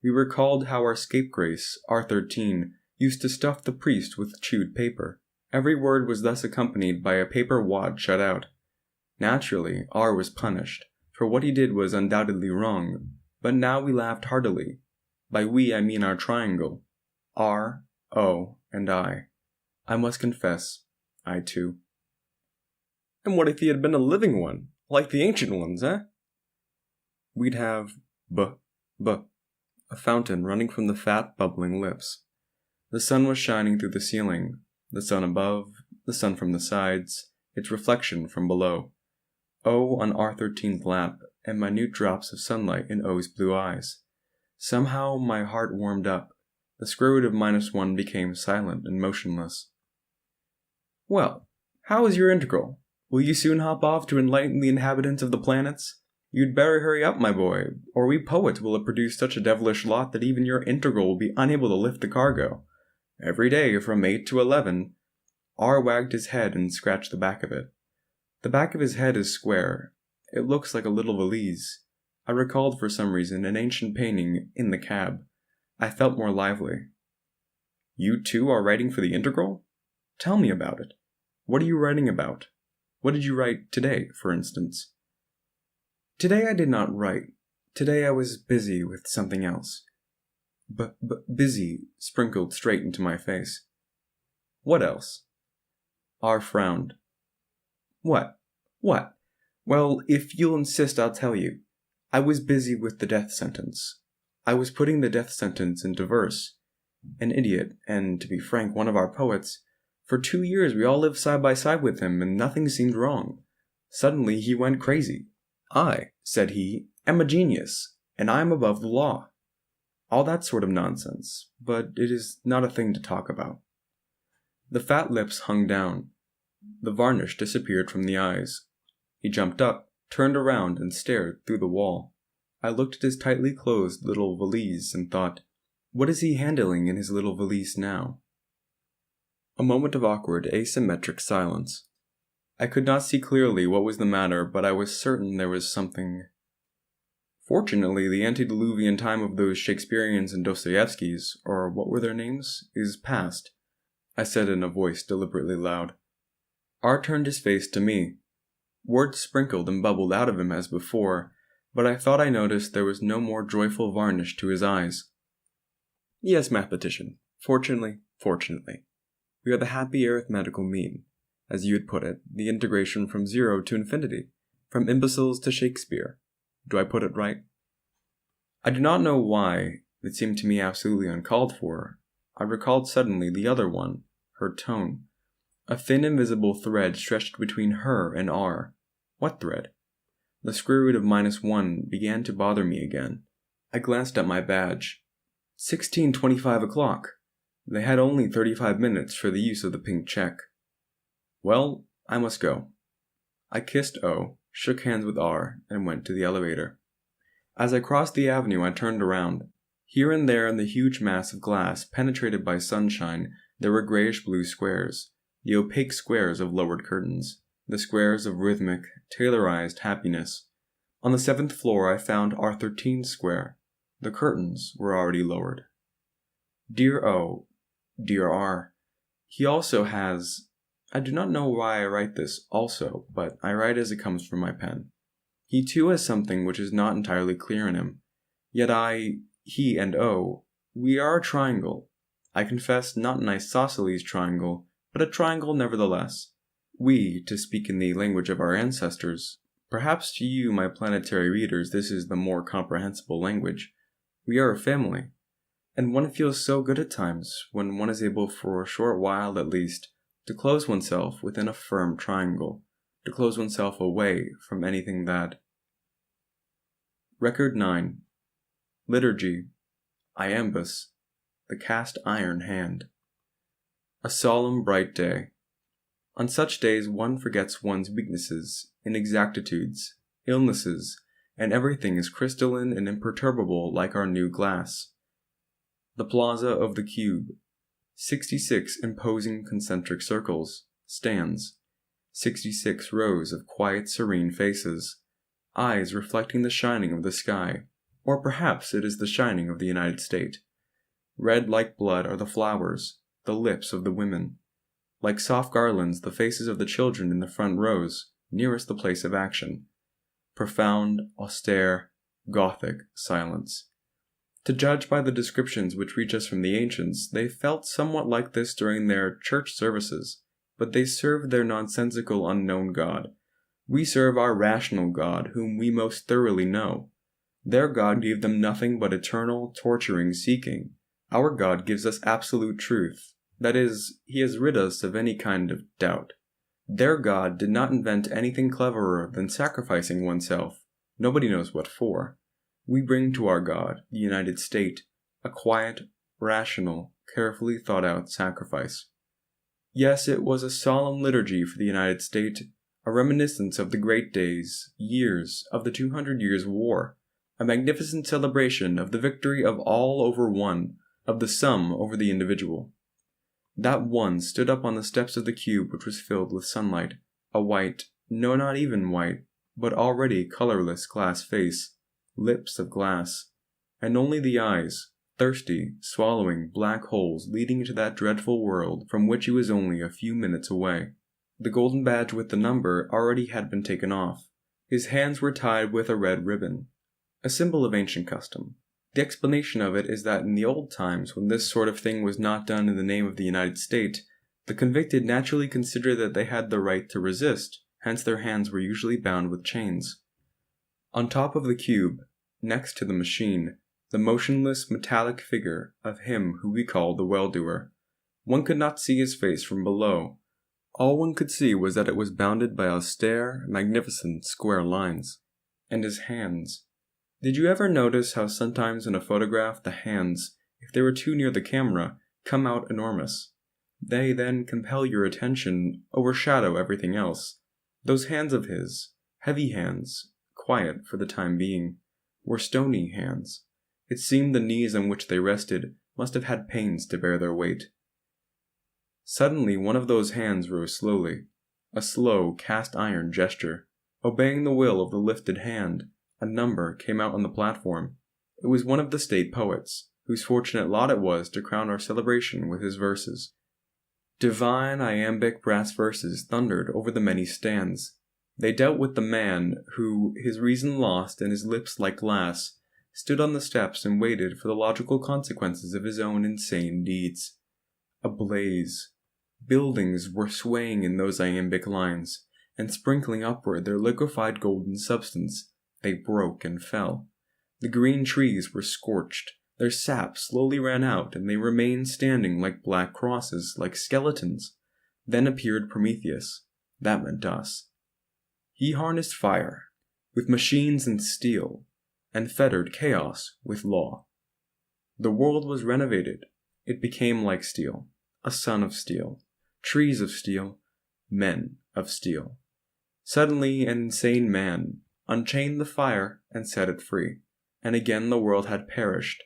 We recalled how our scapegrace, R13, used to stuff the priest with chewed paper. Every word was thus accompanied by a paper wad shut out. Naturally, R was punished, for what he did was undoubtedly wrong, but now we laughed heartily. By we I mean our triangle. R, O, and I. I must confess, I too. And what if he had been a living one, like the ancient ones, eh? We'd have a fountain running from the fat, bubbling lips. The sun was shining through the ceiling, the sun above, the sun from the sides, its reflection from below. O on R13's lap, and minute drops of sunlight in O's blue eyes. Somehow my heart warmed up. The square root of -1 became silent and motionless. Well, how is your integral? Will you soon hop off to enlighten the inhabitants of the planets? You'd better hurry up, my boy, or we poets will have produced such a devilish lot that even your integral will be unable to lift the cargo. Every day from 8 to 11, R wagged his head and scratched the back of it. The back of his head is square. It looks like a little valise. I recalled for some reason an ancient painting in the cab. I felt more lively. You too are writing for the integral? Tell me about it. What are you writing about? What did you write today, for instance? Today I did not write. Today I was busy with something else. Busy sprinkled straight into my face. What else? R frowned. What? Well, if you'll insist, I'll tell you. I was busy with the death sentence. I was putting the death sentence into verse. An idiot, and to be frank, one of our poets. For 2 years we all lived side by side with him, and nothing seemed wrong. Suddenly he went crazy. I, said he, am a genius, and I am above the law. All that sort of nonsense, but it is not a thing to talk about. The fat lips hung down. The varnish disappeared from the eyes. He jumped up, turned around, and stared through the wall. I looked at his tightly closed little valise and thought, what is he handling in his little valise now? A moment of awkward, asymmetric silence. I could not see clearly what was the matter, but I was certain there was something. Fortunately, the antediluvian time of those Shakespeareans and Dostoevskys, or what were their names, is past, I said in a voice deliberately loud. R turned his face to me. Words sprinkled and bubbled out of him as before, but I thought I noticed there was no more joyful varnish to his eyes. Yes, mathematician. Fortunately. We are the happy arithmetical mean. As you had put it, the integration from 0 to infinity, from imbeciles to Shakespeare. Do I put it right? I do not know why, it seemed to me absolutely uncalled for. I recalled suddenly the other one, her tone. A thin invisible thread stretched between her and R. What thread? The square root of -1 began to bother me again. I glanced at my badge. 16:25 o'clock. They had only 35 minutes for the use of the pink check. Well, I must go. I kissed O, shook hands with R, and went to the elevator. As I crossed the avenue, I turned around. Here and there in the huge mass of glass penetrated by sunshine, there were grayish-blue squares, the opaque squares of lowered curtains, the squares of rhythmic, tailorized happiness. On the 7th floor I found R13's square. The curtains were already lowered. Dear O, dear R, he also has... I do not know why I write this also, but I write as it comes from my pen. He too has something which is not entirely clear in him. Yet he and O, we are a triangle. I confess not an isosceles triangle, but a triangle nevertheless. We, to speak in the language of our ancestors, perhaps to you, my planetary readers, this is the more comprehensible language. We are a family. And one feels so good at times, when one is able for a short while at least, to close oneself within a firm triangle, to close oneself away from anything that... Record 9. Liturgy. Iambus. The cast iron hand. A solemn, bright day. On such days one forgets one's weaknesses, inexactitudes, illnesses, and everything is crystalline and imperturbable like our new glass. The plaza of the cube. 66 imposing concentric circles, stands. 66 rows of quiet, serene faces, eyes reflecting the shining of the sky, or perhaps it is the shining of the United States. Red like blood are the flowers, the lips of the women. Like soft garlands, the faces of the children in the front rows, nearest the place of action. Profound, austere, Gothic silence. To judge by the descriptions which reach us from the ancients, they felt somewhat like this during their church services, but they served their nonsensical unknown God. We serve our rational God, whom we most thoroughly know. Their God gave them nothing but eternal, torturing seeking. Our God gives us absolute truth. That is, he has rid us of any kind of doubt. Their God did not invent anything cleverer than sacrificing oneself, nobody knows what for. We bring to our God, the United States, a quiet, rational, carefully thought-out sacrifice. Yes, it was a solemn liturgy for the United States, a reminiscence of the great days, years, of the 200 Years' War, a magnificent celebration of the victory of all over one, of the sum over the individual. That one stood up on the steps of the cube which was filled with sunlight, a white, no, not even white, but already colorless glass face, lips of glass, and only the eyes, thirsty, swallowing black holes leading into that dreadful world from which he was only a few minutes away. The golden badge with the number already had been taken off. His hands were tied with a red ribbon, a symbol of ancient custom. The explanation of it is that in the old times, when this sort of thing was not done in the name of the United States, the convicted naturally considered that they had the right to resist, hence their hands were usually bound with chains. On top of the cube, next to the machine, the motionless metallic figure of him who we call the well-doer. One could not see his face from below. All one could see was that it was bounded by austere, magnificent square lines. And his hands. Did you ever notice how sometimes in a photograph the hands, if they were too near the camera, come out enormous? They then compel your attention, overshadow everything else. Those hands of his, heavy hands, quiet for the time being, were stony hands. It seemed the knees on which they rested must have had pains to bear their weight. Suddenly one of those hands rose slowly. a slow, cast-iron gesture. Obeying the will of the lifted hand, a number came out on the platform. It was one of the state poets, whose fortunate lot it was to crown our celebration with his verses. Divine iambic brass verses thundered over the many stands. They dealt with the man who, his reason lost and his lips like glass, stood on the steps and waited for the logical consequences of his own insane deeds. Ablaze. Buildings were swaying in those iambic lines, and sprinkling upward their liquefied golden substance, they broke and fell. The green trees were scorched, their sap slowly ran out, and they remained standing like black crosses, like skeletons. Then appeared Prometheus. That meant us. He harnessed fire, with machines and steel, and fettered chaos with law. The world was renovated. It became like steel, a sun of steel, trees of steel, men of steel. Suddenly an insane man unchained the fire and set it free, and again the world had perished.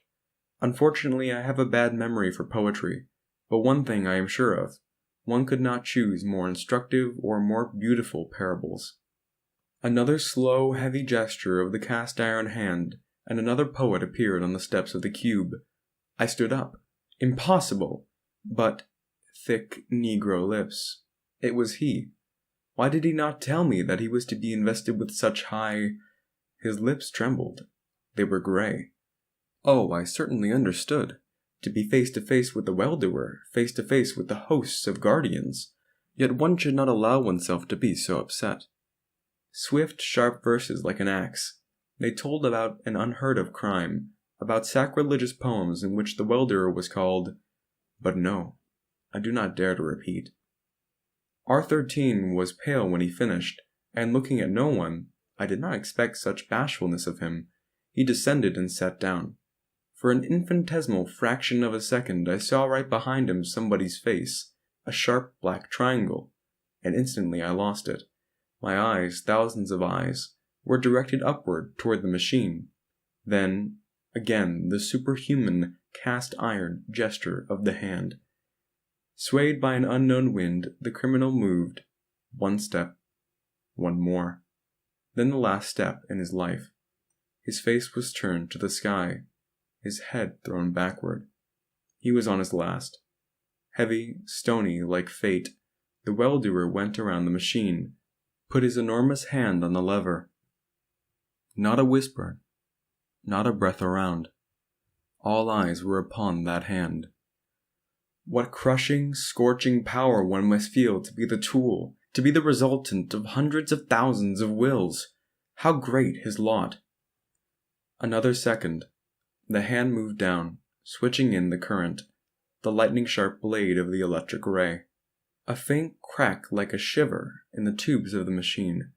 Unfortunately, I have a bad memory for poetry, but one thing I am sure of, one could not choose more instructive or more beautiful parables. Another slow, heavy gesture of the cast-iron hand, and another poet appeared on the steps of the cube. I stood up. Impossible! But thick Negro lips. It was he. Why did he not tell me that he was to be invested with such high... His lips trembled. They were gray. Oh, I certainly understood. To be face to face with the well-doer, face to face with the hosts of guardians. Yet one should not allow oneself to be so upset. Swift, sharp verses like an axe. They told about an unheard-of crime, about sacrilegious poems in which the well-doer was called... But no, I do not dare to repeat. R13 was pale when he finished, and looking at no one, I did not expect such bashfulness of him. He descended and sat down. For an infinitesimal fraction of a second I saw right behind him somebody's face, a sharp black triangle, and instantly I lost it. My eyes, thousands of eyes, were directed upward toward the machine. Then, again, the superhuman cast-iron gesture of the hand. Swayed by an unknown wind, the criminal moved. One step. One more. Then the last step in his life. His face was turned to the sky, his head thrown backward. He was on his last. Heavy, stony, like fate, the well-doer went around the machine, put his enormous hand on the lever. Not a whisper, not a breath around. All eyes were upon that hand. What crushing, scorching power one must feel to be the tool, to be the resultant of hundreds of thousands of wills! How great his lot! Another second. The hand moved down, switching in the current, the lightning-sharp blade of the electric ray. A faint crack like a shiver in the tubes of the machine.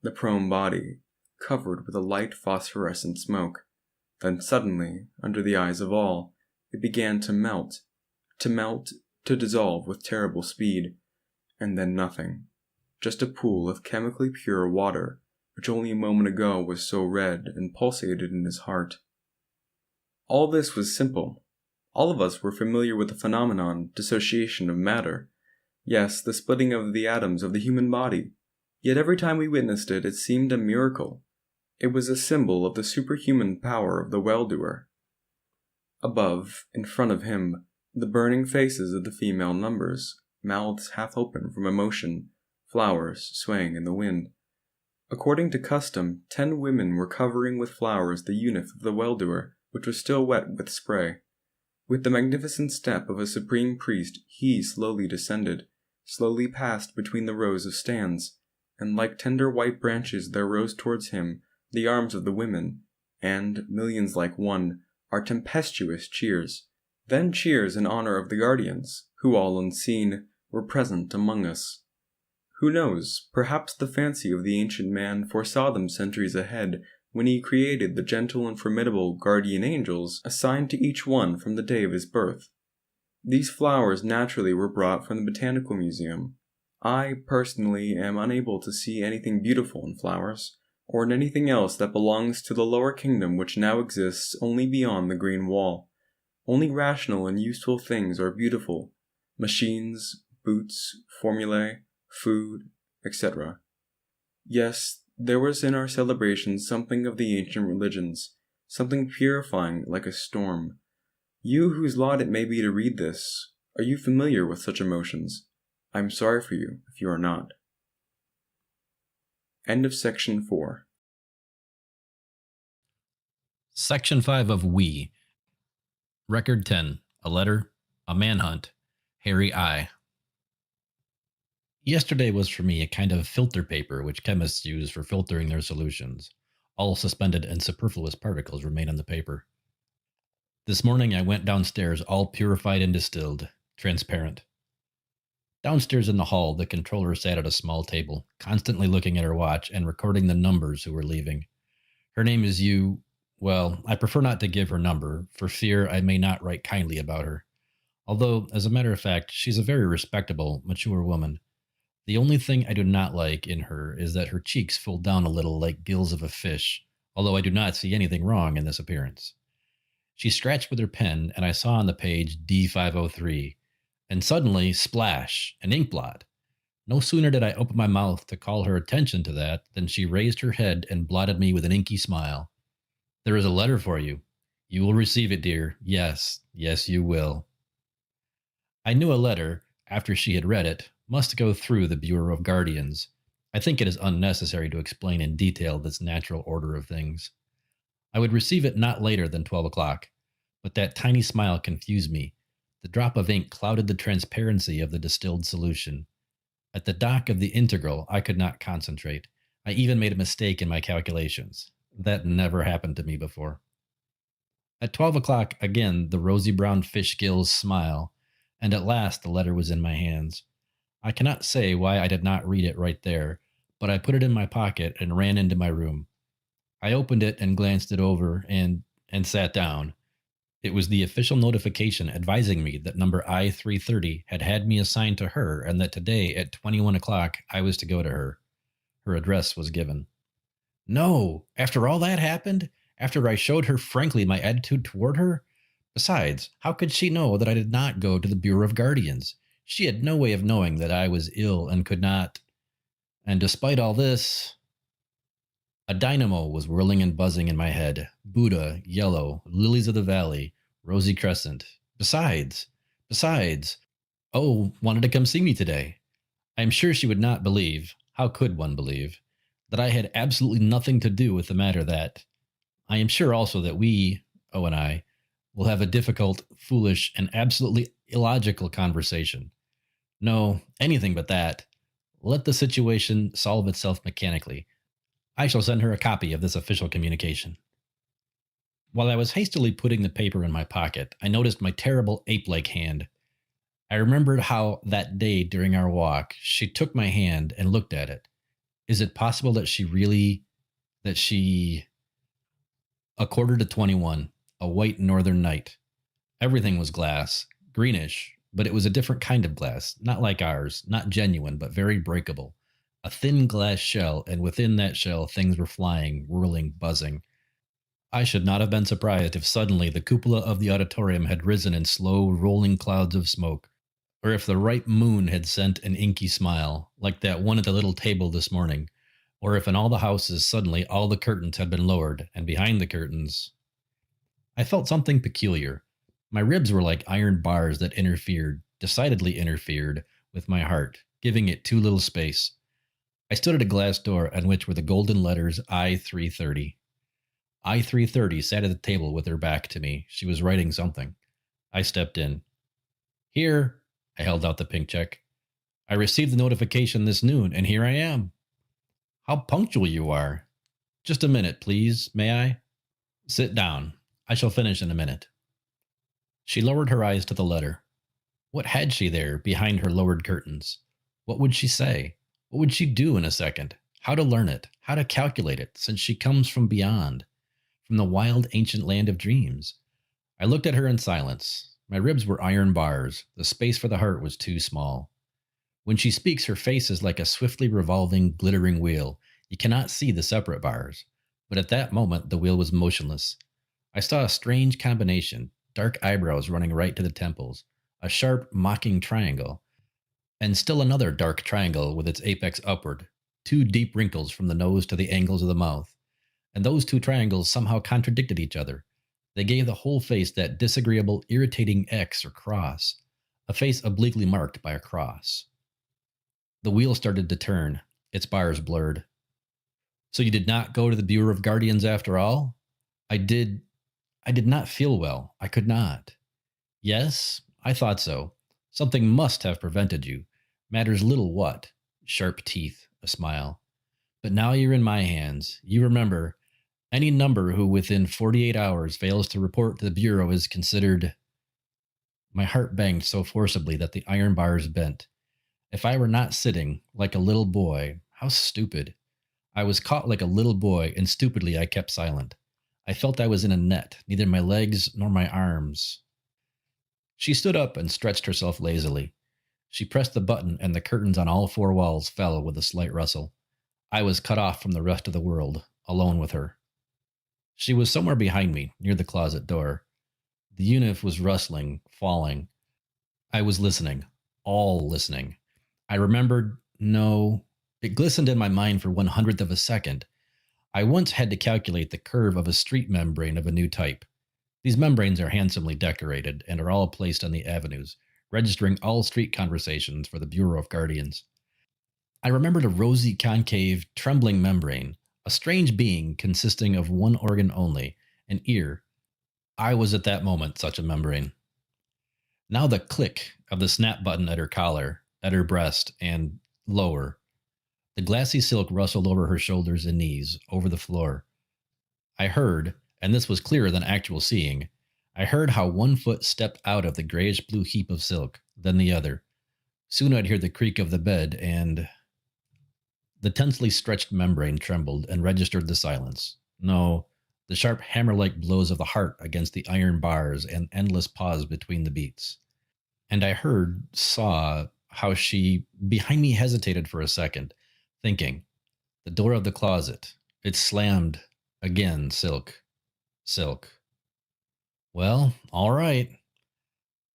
The prone body, covered with a light phosphorescent smoke. Then suddenly, under the eyes of all, it began to melt, to dissolve with terrible speed. And then nothing. Just a pool of chemically pure water, which only a moment ago was so red and pulsated in his heart. All this was simple. All of us were familiar with the phenomenon, dissociation of matter. Yes, the splitting of the atoms of the human body. Yet every time we witnessed it, it seemed a miracle. It was a symbol of the superhuman power of the well-doer. Above, in front of him, the burning faces of the female numbers, mouths half open from emotion, flowers swaying in the wind. According to custom, 10 women were covering with flowers the unit of the well-doer, which was still wet with spray. With the magnificent step of a supreme priest, he slowly descended, slowly passed between the rows of stands, and like tender white branches there rose towards him the arms of the women, and, millions like one, our tempestuous cheers. Then cheers in honor of the guardians, who all unseen, were present among us. Who knows, perhaps the fancy of the ancient man foresaw them centuries ahead, when he created the gentle and formidable guardian angels assigned to each one from the day of his birth. These flowers naturally were brought from the Botanical Museum. I, personally, am unable to see anything beautiful in flowers, or in anything else that belongs to the lower kingdom which now exists only beyond the green wall. Only rational and useful things are beautiful. Machines, boots, formulae, food, etc. Yes, there was in our celebrations something of the ancient religions, something purifying like a storm. You whose lot it may be to read this, are you familiar with such emotions? I am sorry for you if you are not. End of Section 4. Section 5 of We. Record 10. A Letter. A Manhunt. Harry I. Yesterday was for me a kind of filter paper which chemists use for filtering their solutions. All suspended and superfluous particles remain on the paper. This morning I went downstairs all purified and distilled, transparent. Downstairs in the hall, the controller sat at a small table, constantly looking at her watch and recording the numbers who were leaving. Her name is Well, I prefer not to give her number, for fear I may not write kindly about her. Although, as a matter of fact, she's a very respectable, mature woman. The only thing I do not like in her is that her cheeks fold down a little like gills of a fish, although I do not see anything wrong in this appearance. She scratched with her pen, and I saw on the page D503, and suddenly, splash, an ink blot. No sooner did I open my mouth to call her attention to that than she raised her head and blotted me with an inky smile. There is a letter for you. You will receive it, dear. Yes, you will. I knew a letter, after she had read it, must go through the Bureau of Guardians. I think it is unnecessary to explain in detail this natural order of things. I would receive it not later than 12 o'clock, but that tiny smile confused me. The drop of ink clouded the transparency of the distilled solution. At the dock of the integral, I could not concentrate. I even made a mistake in my calculations. That never happened to me before. At 12 o'clock, again, the rosy brown fish gills smile, and at last the letter was in my hands. I cannot say why I did not read it right there, but I put it in my pocket and ran into my room. I opened it and glanced it over and sat down. It was the official notification advising me that number I-330 had me assigned to her and that today at 21 o'clock I was to go to her. Her address was given. No, after all that happened? After I showed her frankly my attitude toward her? Besides, how could she know that I did not go to the Bureau of Guardians? She had no way of knowing that I was ill and could not. And despite all this, a dynamo was whirling and buzzing in my head. Buddha, yellow, lilies of the valley, rosy crescent. Besides, wanted to come see me today. I am sure she would not believe, how could one believe, that I had absolutely nothing to do with the matter that. I am sure also that we, O and I, will have a difficult, foolish, and absolutely illogical conversation. No, anything but that. Let the situation solve itself mechanically. I shall send her a copy of this official communication. While I was hastily putting the paper in my pocket, I noticed my terrible ape-like hand. I remembered how that day during our walk, she took my hand and looked at it. Is it possible that A 21:15, a white northern night. Everything was glass, greenish, but it was a different kind of glass, not like ours, not genuine, but very breakable. A thin glass shell, and within that shell things were flying, whirling, buzzing. I should not have been surprised if suddenly the cupola of the auditorium had risen in slow, rolling clouds of smoke, or if the ripe moon had sent an inky smile, like that one at the little table this morning, or if in all the houses suddenly all the curtains had been lowered, and behind the curtains. I felt something peculiar. My ribs were like iron bars that decidedly interfered, with my heart, giving it too little space. I stood at a glass door on which were the golden letters I-330. I-330 sat at the table with her back to me. She was writing something. I stepped in. Here, I held out the pink check. I received the notification this noon, and here I am. How punctual you are. Just a minute, please, may I? Sit down. I shall finish in a minute. She lowered her eyes to the letter. What had she there, behind her lowered curtains? What would she say? What would she do in a second? How to learn it? How to calculate it, since she comes from beyond, from the wild ancient land of dreams? I looked at her in silence. My ribs were iron bars. The space for the heart was too small. When she speaks, her face is like a swiftly revolving, glittering wheel. You cannot see the separate bars. But at that moment, the wheel was motionless. I saw a strange combination, dark eyebrows running right to the temples, a sharp, mocking triangle, and still another dark triangle with its apex upward, 2 deep wrinkles from the nose to the angles of the mouth. And those 2 triangles somehow contradicted each other. They gave the whole face that disagreeable, irritating X or cross, a face obliquely marked by a cross. The wheel started to turn, its bars blurred. So you did not go to the Bureau of Guardians after all? I did not feel well. I could not. Yes, I thought so. Something must have prevented you. Matters little what. Sharp teeth, a smile. But now you're in my hands. You remember, any number who within 48 hours fails to report to the Bureau is considered. My heart banged so forcibly that the iron bars bent. If I were not sitting like a little boy, how stupid. I was caught like a little boy, and stupidly I kept silent. I felt I was in a net, neither my legs nor my arms. She stood up and stretched herself lazily. She pressed the button, and the curtains on all 4 walls fell with a slight rustle. I was cut off from the rest of the world, alone with her. She was somewhere behind me, near the closet door. The unit was rustling, falling. I was listening, all listening. I remembered, no, it glistened in my mind for 1/100th of a second. I once had to calculate the curve of a street membrane of a new type. These membranes are handsomely decorated and are all placed on the avenues, registering all street conversations for the Bureau of Guardians. I remembered a rosy, concave, trembling membrane, a strange being consisting of 1 organ only, an ear. I was at that moment such a membrane. Now the click of the snap button at her collar, at her breast, and lower. The glassy silk rustled over her shoulders and knees, over the floor. I heard, and this was clearer than actual seeing, I heard how 1 foot stepped out of the grayish-blue heap of silk, then the other. Soon I'd hear the creak of the bed, and. The tensely stretched membrane trembled and registered the silence. No, the sharp hammer-like blows of the heart against the iron bars and endless pause between the beats. And I saw how she, behind me, hesitated for a second, thinking. The door of the closet. It slammed. Again, silk. Silk. Well, all right.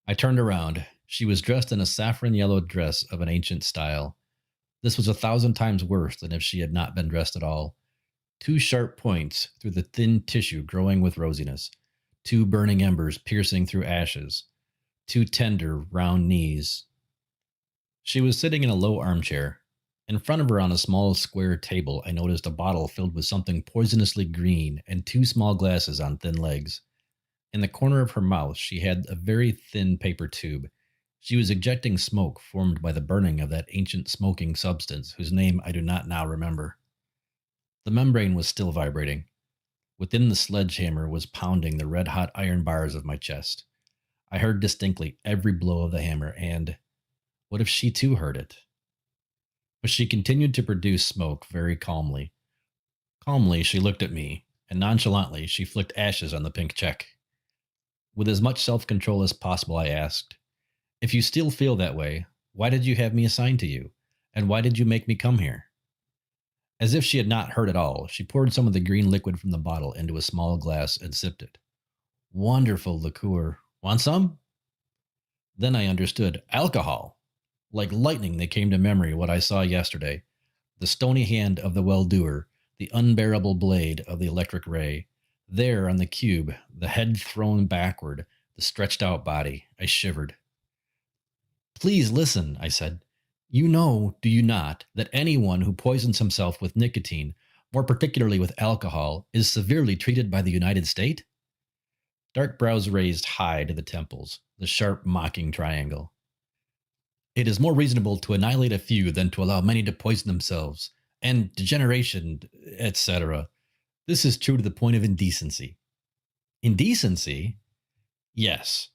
I turned around. She was dressed in a saffron yellow dress of an ancient style. This was 1,000 times worse than if she had not been dressed at all. 2 sharp points through the thin tissue growing with rosiness. 2 burning embers piercing through ashes. 2 tender, round knees. She was sitting in a low armchair. In front of her on a small square table, I noticed a bottle filled with something poisonously green and 2 small glasses on thin legs. In the corner of her mouth, she had a very thin paper tube. She was ejecting smoke formed by the burning of that ancient smoking substance whose name I do not now remember. The membrane was still vibrating. Within the sledgehammer was pounding the red-hot iron bars of my chest. I heard distinctly every blow of the hammer, and what if she too heard it? But she continued to produce smoke very calmly. Calmly, she looked at me, and nonchalantly, she flicked ashes on the pink check. With as much self-control as possible, I asked, "If you still feel that way, why did you have me assigned to you? And why did you make me come here?" As if she had not heard at all, she poured some of the green liquid from the bottle into a small glass and sipped it. Wonderful liqueur. Want some? Then I understood. Alcohol! Like lightning, they came to memory what I saw yesterday. The stony hand of the well-doer, the unbearable blade of the electric ray. There on the cube, the head thrown backward, the stretched-out body. I shivered. "Please listen," I said. "You know, do you not, that anyone who poisons himself with nicotine, more particularly with alcohol, is severely treated by the United States?" Dark brows raised high to the temples, the sharp, mocking triangle. "It is more reasonable to annihilate a few than to allow many to poison themselves, and degeneration, etc. This is true to the point of indecency." Indecency? Yes.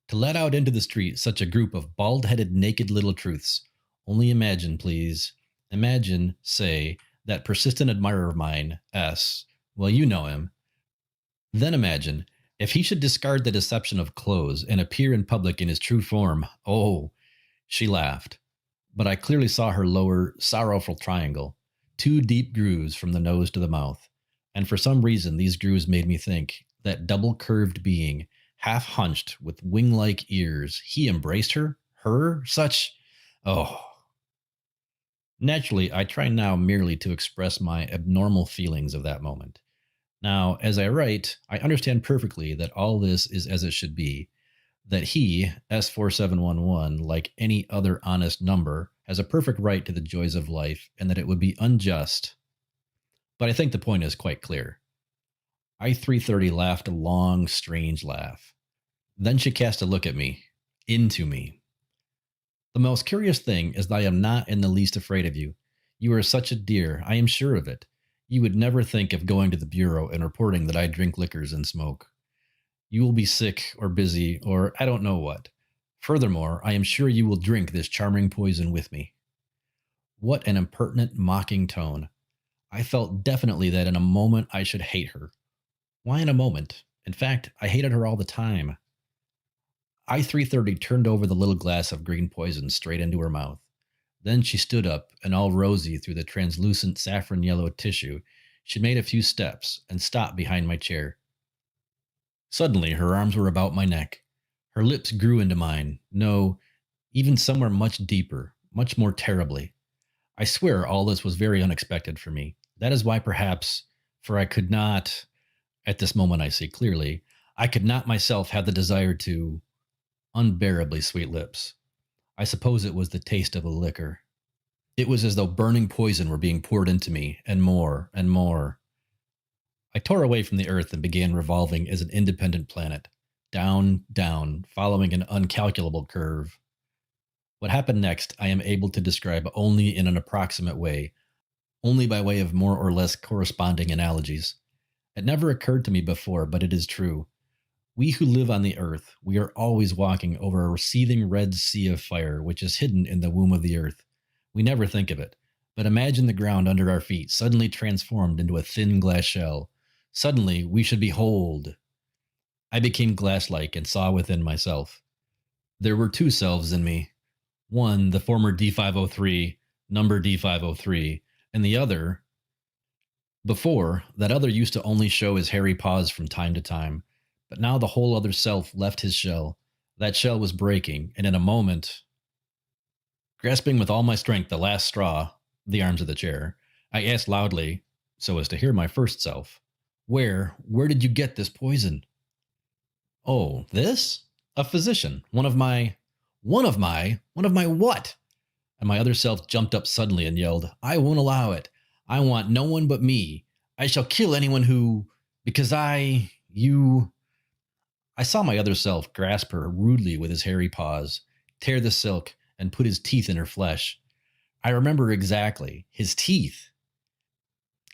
To let out into the street such a group of bald-headed, naked little truths. Only imagine, please. Imagine, say, that persistent admirer of mine, S. Well, you know him. Then imagine, if he should discard the deception of clothes and appear in public in his true form. Oh, she laughed. But I clearly saw her lower, sorrowful triangle. 2 deep grooves from the nose to the mouth. And for some reason, these grooves made me think that double-curved being, half-hunched with wing-like ears, he embraced her? Her? Such Oh. Naturally, I try now merely to express my abnormal feelings of that moment. Now, as I write, I understand perfectly that all this is as it should be, that he, S4711, like any other honest number, has a perfect right to the joys of life, and that it would be unjust. But I think the point is quite clear. I-330 laughed a long, strange laugh. Then she cast a look at me, into me. The most curious thing is that I am not in the least afraid of you. You are such a dear, I am sure of it. You would never think of going to the bureau and reporting that I drink liquors and smoke. You will be sick or busy or I don't know what. Furthermore, I am sure you will drink this charming poison with me. What an impertinent, mocking tone. I felt definitely that in a moment I should hate her. Why in a moment? In fact, I hated her all the time. I-330 turned over the little glass of green poison straight into her mouth. Then she stood up, and all rosy through the translucent saffron yellow tissue, she made a few steps and stopped behind my chair. Suddenly, her arms were about my neck. Her lips grew into mine. No, even somewhere much deeper, much more terribly. I swear all this was very unexpected for me. That is why perhaps, for I could not, at this moment I see clearly, I could not myself have the desire to unbearably sweet lips. I suppose it was the taste of the liquor. It was as though burning poison were being poured into me, and more, and more. I tore away from the earth and began revolving as an independent planet, down, down, following an uncalculable curve. What happened next I am able to describe only in an approximate way, only by way of more or less corresponding analogies. It never occurred to me before, but it is true. We who live on the earth, we are always walking over a seething red sea of fire which is hidden in the womb of the earth. We never think of it, but imagine the ground under our feet suddenly transformed into a thin glass shell. Suddenly, we should behold. I became glass-like and saw within myself. There were two selves in me. One, the former D503, number D503, and the other. Before, that other used to only show his hairy paws from time to time, but now the whole other self left his shell. That shell was breaking, and in a moment, grasping with all my strength the last straw, the arms of the chair, I asked loudly, so as to hear my first self, where did you get this poison? Oh, this? A physician. One of my what? And my other self jumped up suddenly and yelled, I won't allow it. I want no one but me. I shall kill anyone who, because I saw my other self grasp her rudely with his hairy paws, tear the silk, and put his teeth in her flesh. I remember exactly. His teeth.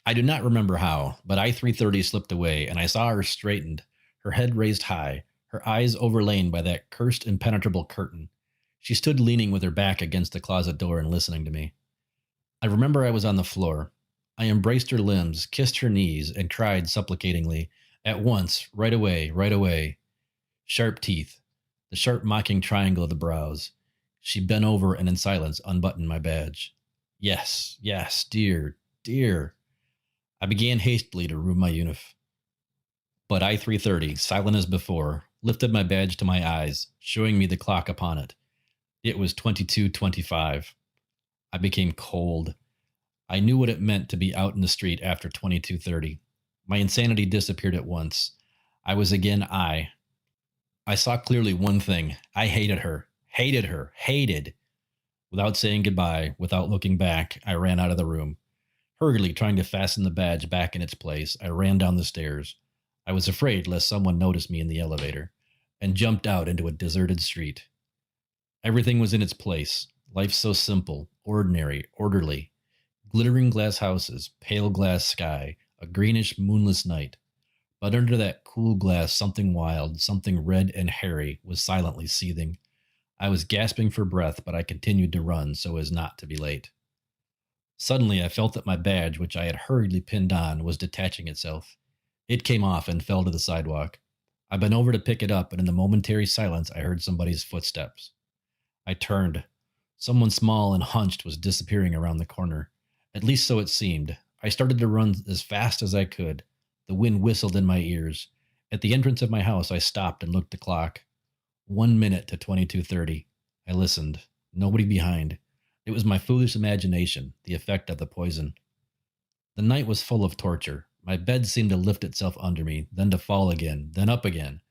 I do not remember how, but I-330 slipped away, and I saw her straightened, her head raised high, her eyes overlain by that cursed impenetrable curtain. She stood leaning with her back against the closet door and listening to me. I remember I was on the floor. I embraced her limbs, kissed her knees, and cried supplicatingly, at once, right away, right away. Sharp teeth, the sharp mocking triangle of the brows. She bent over and in silence unbuttoned my badge. Yes, yes, dear, dear. I began hastily to remove my uniform. But I-330, silent as before, lifted my badge to my eyes, showing me the clock upon it. It was 22:25. I became cold. I knew what it meant to be out in the street after 22:30. My insanity disappeared at once. I was again I. I saw clearly one thing. I hated her. Hated her. Hated. Without saying goodbye, without looking back, I ran out of the room. Hurriedly trying to fasten the badge back in its place, I ran down the stairs. I was afraid lest someone notice me in the elevator, and jumped out into a deserted street. Everything was in its place. Life so simple, ordinary, orderly. Glittering glass houses, pale glass sky, a greenish, moonless night. But under that cool glass, something wild, something red and hairy, was silently seething. I was gasping for breath, but I continued to run so as not to be late. Suddenly, I felt that my badge, which I had hurriedly pinned on, was detaching itself. It came off and fell to the sidewalk. I bent over to pick it up, and in the momentary silence, I heard somebody's footsteps. I turned. Someone small and hunched was disappearing around the corner. At least so it seemed. I started to run as fast as I could. The wind whistled in my ears. At the entrance of my house, I stopped and looked at the clock. 1 minute to 22:30. I listened. Nobody behind. It was my foolish imagination, the effect of the poison. The night was full of torture. My bed seemed to lift itself under me, then to fall again, then up again.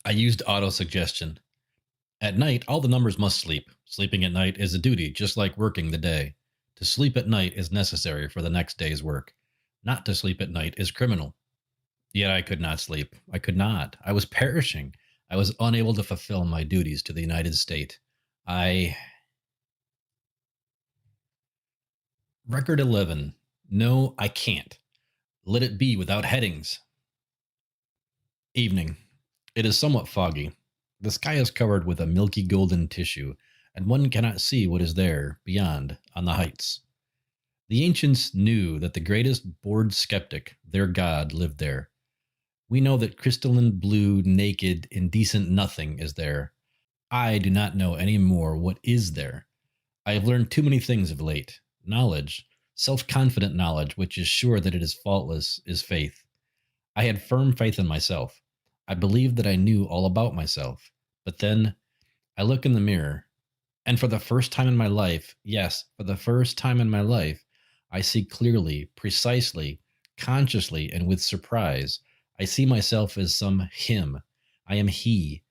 I used autosuggestion. At night, all the numbers must sleep. Sleeping at night is a duty, just like working the day. To sleep at night is necessary for the next day's work. Not to sleep at night is criminal. Yet I could not sleep. I could not. I was perishing. I was unable to fulfill my duties to the United States. Record 11. No, I can't. Let it be without headings. Evening. It is somewhat foggy. The sky is covered with a milky golden tissue, and one cannot see what is there, beyond, on the heights. The ancients knew that the greatest bored skeptic, their god, lived there. We know that crystalline blue, naked, indecent nothing is there. I do not know any more what is there. I have learned too many things of late. Knowledge, self-confident knowledge, which is sure that it is faultless, is faith. I had firm faith in myself. I believed that I knew all about myself. But then I look in the mirror, and for the first time in my life, yes, for the first time in my life, I see clearly, precisely, consciously, and with surprise. I see myself as some him. I am he.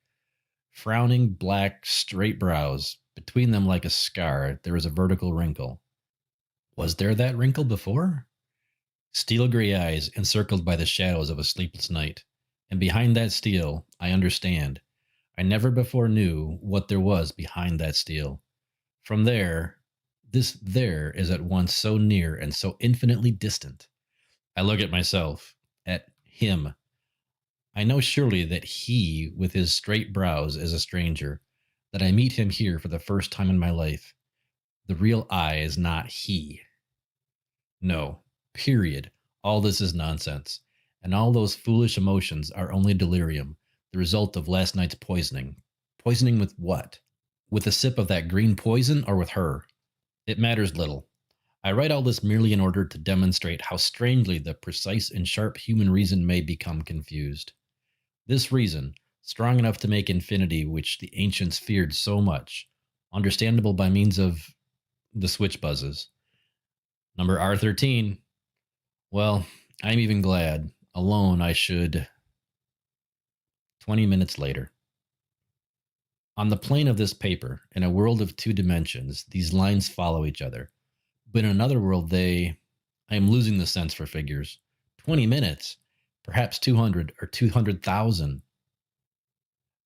Frowning, black, straight brows. Between them, like a scar, there is a vertical wrinkle. Was there that wrinkle before? Steel gray eyes encircled by the shadows of a sleepless night. And behind that steel, I understand. I never before knew what there was behind that steel. From there, this there is at once so near and so infinitely distant. I look at myself, at him. I know surely that he, with his straight brows, is a stranger, that I meet him here for the first time in my life. The real I is not he. No, period. All this is nonsense. And all those foolish emotions are only delirium, the result of last night's poisoning. Poisoning with what? With a sip of that green poison or with her? It matters little. I write all this merely in order to demonstrate how strangely the precise and sharp human reason may become confused. This reason, strong enough to make infinity, which the ancients feared so much, understandable by means of the switch buzzes. Number R13. Well, I'm even glad. Alone, I should. 20 minutes later. On the plane of this paper, in a world of two dimensions, these lines follow each other. But in another world, I am losing the sense for figures. 20 minutes, perhaps 200 or 200,000.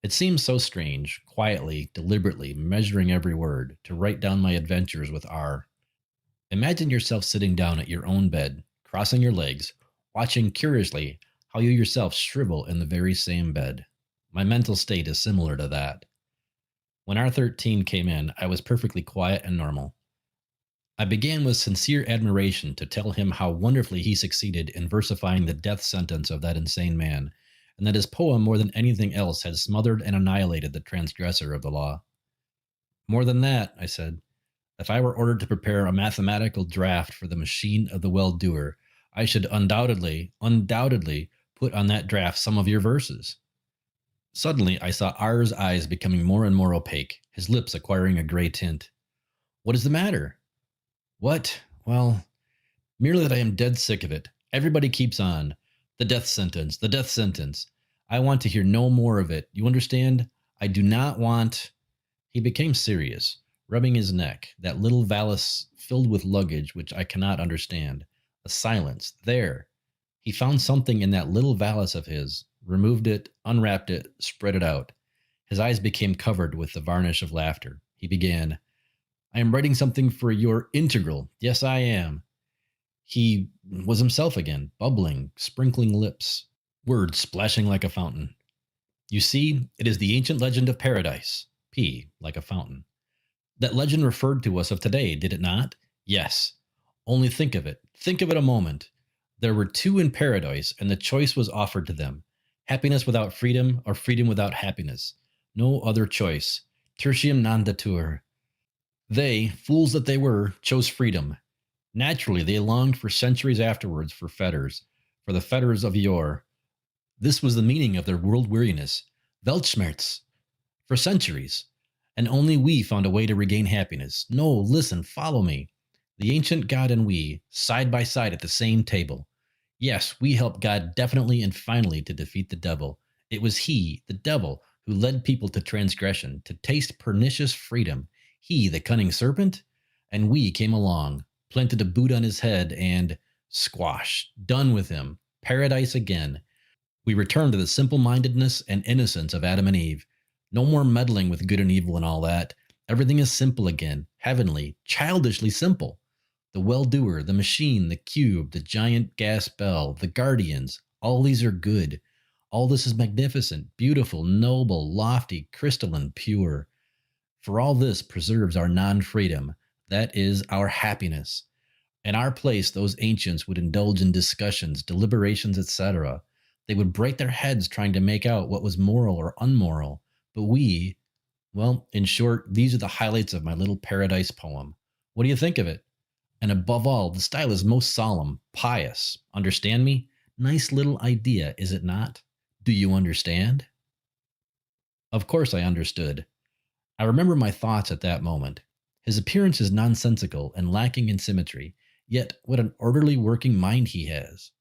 It seems so strange, quietly, deliberately, measuring every word, to write down my adventures with R. Imagine yourself sitting down at your own bed, crossing your legs, watching curiously how you yourself shrivel in the very same bed. My mental state is similar to that. When R13 came in, I was perfectly quiet and normal. I began with sincere admiration to tell him how wonderfully he succeeded in versifying the death sentence of that insane man, and that his poem more than anything else had smothered and annihilated the transgressor of the law. More than that, I said, if I were ordered to prepare a mathematical draft for the machine of the well-doer, I should undoubtedly put on that draft some of your verses. Suddenly, I saw R's eyes becoming more and more opaque, his lips acquiring a gray tint. What is the matter? What? Well, merely that I am dead sick of it. Everybody keeps on. The death sentence, the death sentence. I want to hear no more of it. You understand? I do not want... He became serious, rubbing his neck, that little valise filled with luggage which I cannot understand. A silence. There. He found something in that little valise of his, removed it, unwrapped it, spread it out. His eyes became covered with the varnish of laughter. He began, I am writing something for your integral. Yes, I am. He was himself again, bubbling, sprinkling lips, words splashing like a fountain. You see, it is the ancient legend of paradise. P, like a fountain. That legend referred to us of today, did it not? Yes. Only think of it. Think of it a moment. There were two in paradise, and the choice was offered to them. Happiness without freedom, or freedom without happiness. No other choice. Tertium non datur. They, fools that they were, chose freedom. Naturally, they longed for centuries afterwards for fetters, for the fetters of yore. This was the meaning of their world weariness. Weltschmerz. For centuries. and only we found a way to regain happiness. No, listen, follow me. The ancient God and we, side by side at the same table. Yes, we helped God definitely and finally to defeat the devil. It was he, the devil, who led people to transgression, to taste pernicious freedom. He, the cunning serpent, and we came along, planted a boot on his head, and squash, done with him, paradise again. We return to the simple mindedness and innocence of Adam and Eve. No more meddling with good and evil and all that. Everything is simple again, heavenly, childishly simple. The well-doer, the machine, the cube, the giant gas bell, the guardians, all these are good. All this is magnificent, beautiful, noble, lofty, crystalline, pure. For all this preserves our non-freedom, that is, our happiness. In our place, those ancients would indulge in discussions, deliberations, etc. They would break their heads trying to make out what was moral or unmoral. But we, well, in short, these are the highlights of my little paradise poem. What do you think of it? And above all, the style is most solemn, pious. Understand me? Nice little idea, is it not? Do you understand? Of course I understood. I remember my thoughts at that moment. His appearance is nonsensical and lacking in symmetry, yet what an orderly working mind he has.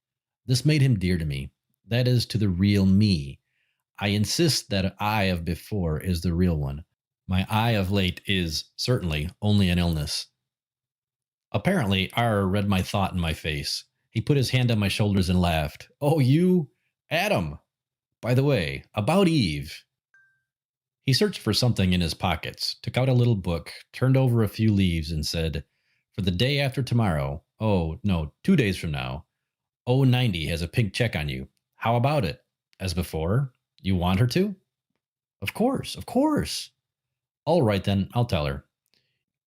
This made him dear to me. That is, to the real me. I insist that I of before is the real one. My I of late is, certainly, only an illness. Apparently, R read my thought in my face. He put his hand on my shoulders and laughed. Oh, you? Adam! By the way, about Eve. He searched for something in his pockets, took out a little book, turned over a few leaves, and said, For the day after tomorrow, oh, no, 2 days from now, 090 has a pink check on you. How about it? As before? You want her to? Of course, of course. All right then, I'll tell her.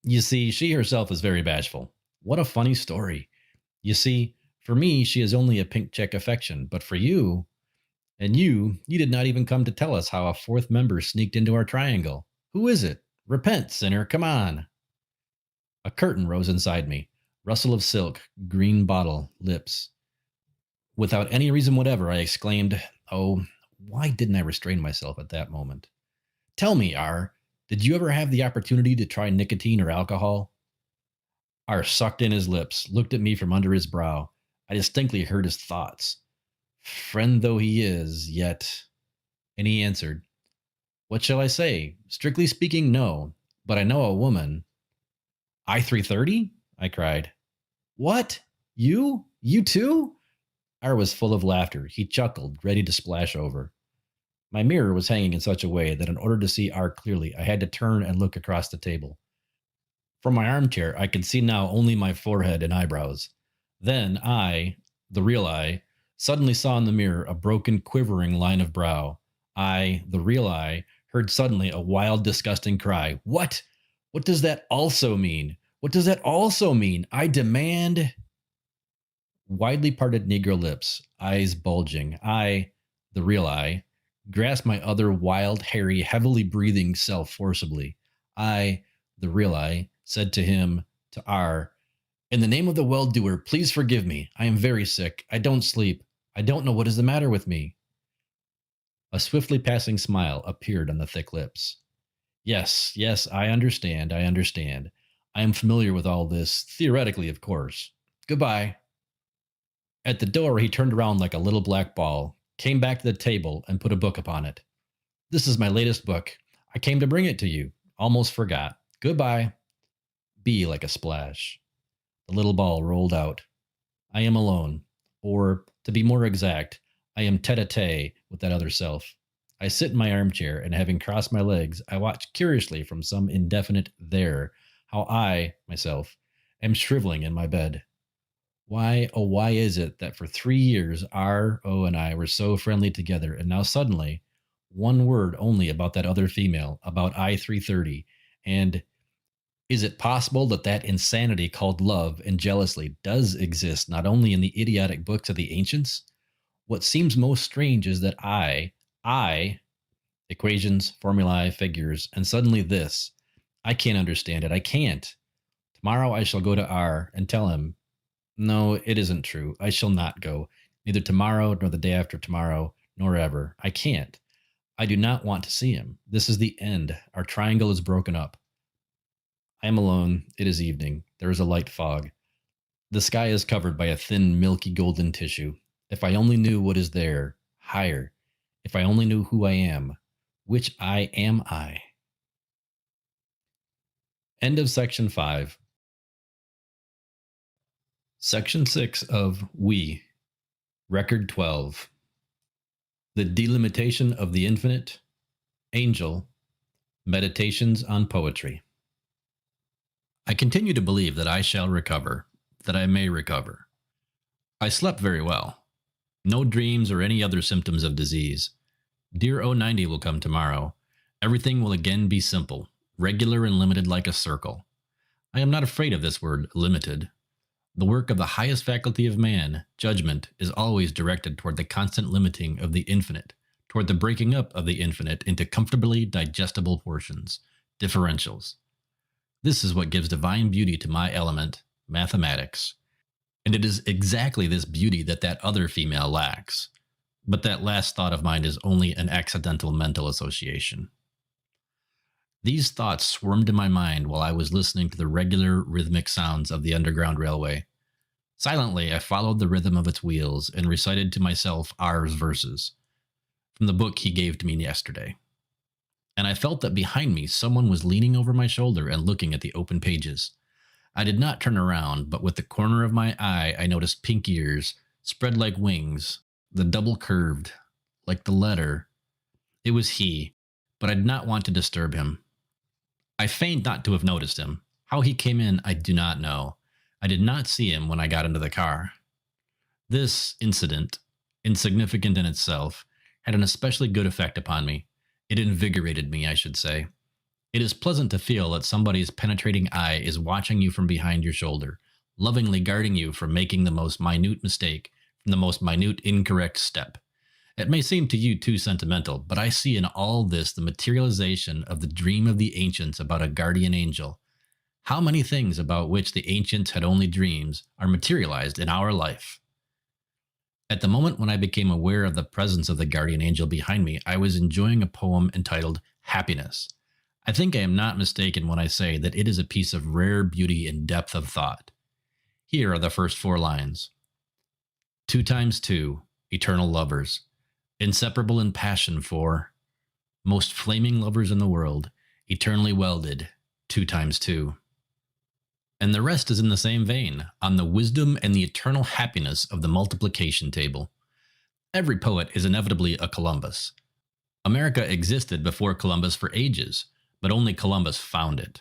You see, she herself is very bashful. What a funny story. You see, for me, she is only a pink check affection, but for you, and you did not even come to tell us how a fourth member sneaked into our triangle. Who is it? Repent, sinner, come on. A curtain rose inside me. Rustle of silk, green bottle, lips. Without any reason whatever, I exclaimed, oh, why didn't I restrain myself at that moment? Tell me, R, did you ever have the opportunity to try nicotine or alcohol? R sucked in his lips, looked at me from under his brow. I distinctly heard his thoughts. Friend though he is, yet... And he answered, What shall I say? Strictly speaking, no. But I know a woman. I-330? I cried. What? You? You too? R was full of laughter. He chuckled, ready to splash over. My mirror was hanging in such a way that in order to see R clearly, I had to turn and look across the table. From my armchair, I could see now only my forehead and eyebrows. Then I, the real I, suddenly saw in the mirror a broken, quivering line of brow. I, the real I, heard suddenly a wild, disgusting cry. What? What does that also mean? What does that also mean? I demand... Widely parted negro lips, eyes bulging. I, the real I, grasped my other wild, hairy, heavily breathing self forcibly. I, the real I, said to him, to R, In the name of the well-doer, please forgive me. I am very sick. I don't sleep. I don't know what is the matter with me. A swiftly passing smile appeared on the thick lips. Yes, yes, I understand. I understand. I am familiar with all this, theoretically, of course. Goodbye. At the door, he turned around like a little black ball, came back to the table, and put a book upon it. This is my latest book. I came to bring it to you. Almost forgot. Goodbye. B like a splash. The little ball rolled out. I am alone. Or, to be more exact, I am tete-a-tete with that other self. I sit in my armchair, and having crossed my legs, I watch curiously from some indefinite there how I, myself, am shriveling in my bed. Why, oh, why is it that for 3 years R, O, and I were so friendly together, and now suddenly, one word only about that other female, about I-330, and is it possible that that insanity called love and jealousy does exist not only in the idiotic books of the ancients? What seems most strange is that I, equations, formulae, figures, and suddenly this. I can't understand it. I can't. Tomorrow I shall go to R and tell him, no, it isn't true. I shall not go, neither tomorrow, nor the day after tomorrow, nor ever. I can't. I do not want to see him. This is the end. Our triangle is broken up. I am alone. It is evening. There is a light fog. The sky is covered by a thin, milky golden tissue. If I only knew what is there, higher. If I only knew who I am. Which I am I? End of section 5. Section 6 of We. Record 12. The Delimitation of the Infinite. Angel. Meditations on Poetry. I continue to believe that I shall recover, that I may recover. I slept very well. No dreams or any other symptoms of disease. Dear 090 will come tomorrow. Everything will again be simple, regular and limited like a circle. I am not afraid of this word, limited. The work of the highest faculty of man, judgment, is always directed toward the constant limiting of the infinite, toward the breaking up of the infinite into comfortably digestible portions, differentials. This is what gives divine beauty to my element, mathematics. And it is exactly this beauty that other female lacks. But that last thought of mine is only an accidental mental association. These thoughts swarmed in my mind while I was listening to the regular rhythmic sounds of the Underground Railway. Silently, I followed the rhythm of its wheels and recited to myself R's verses from the book he gave to me yesterday. And I felt that behind me someone was leaning over my shoulder and looking at the open pages. I did not turn around, but with the corner of my eye I noticed pink ears, spread like wings, the double curved, like the letter. It was he, but I did not want to disturb him. I feigned not to have noticed him. How he came in, I do not know. I did not see him when I got into the car. This incident, insignificant in itself, had an especially good effect upon me. It invigorated me, I should say. It is pleasant to feel that somebody's penetrating eye is watching you from behind your shoulder, lovingly guarding you from making the most minute mistake, from the most minute incorrect step. It may seem to you too sentimental, but I see in all this the materialization of the dream of the ancients about a guardian angel. How many things about which the ancients had only dreams are materialized in our life? At the moment when I became aware of the presence of the guardian angel behind me, I was enjoying a poem entitled Happiness. I think I am not mistaken when I say that it is a piece of rare beauty and depth of thought. Here are the first 4 lines. 2 times 2, eternal lovers, inseparable in passion for, most flaming lovers in the world, eternally welded, 2 times 2. And the rest is in the same vein, on the wisdom and the eternal happiness of the multiplication table. Every poet is inevitably a Columbus. America existed before Columbus for ages, but only Columbus found it.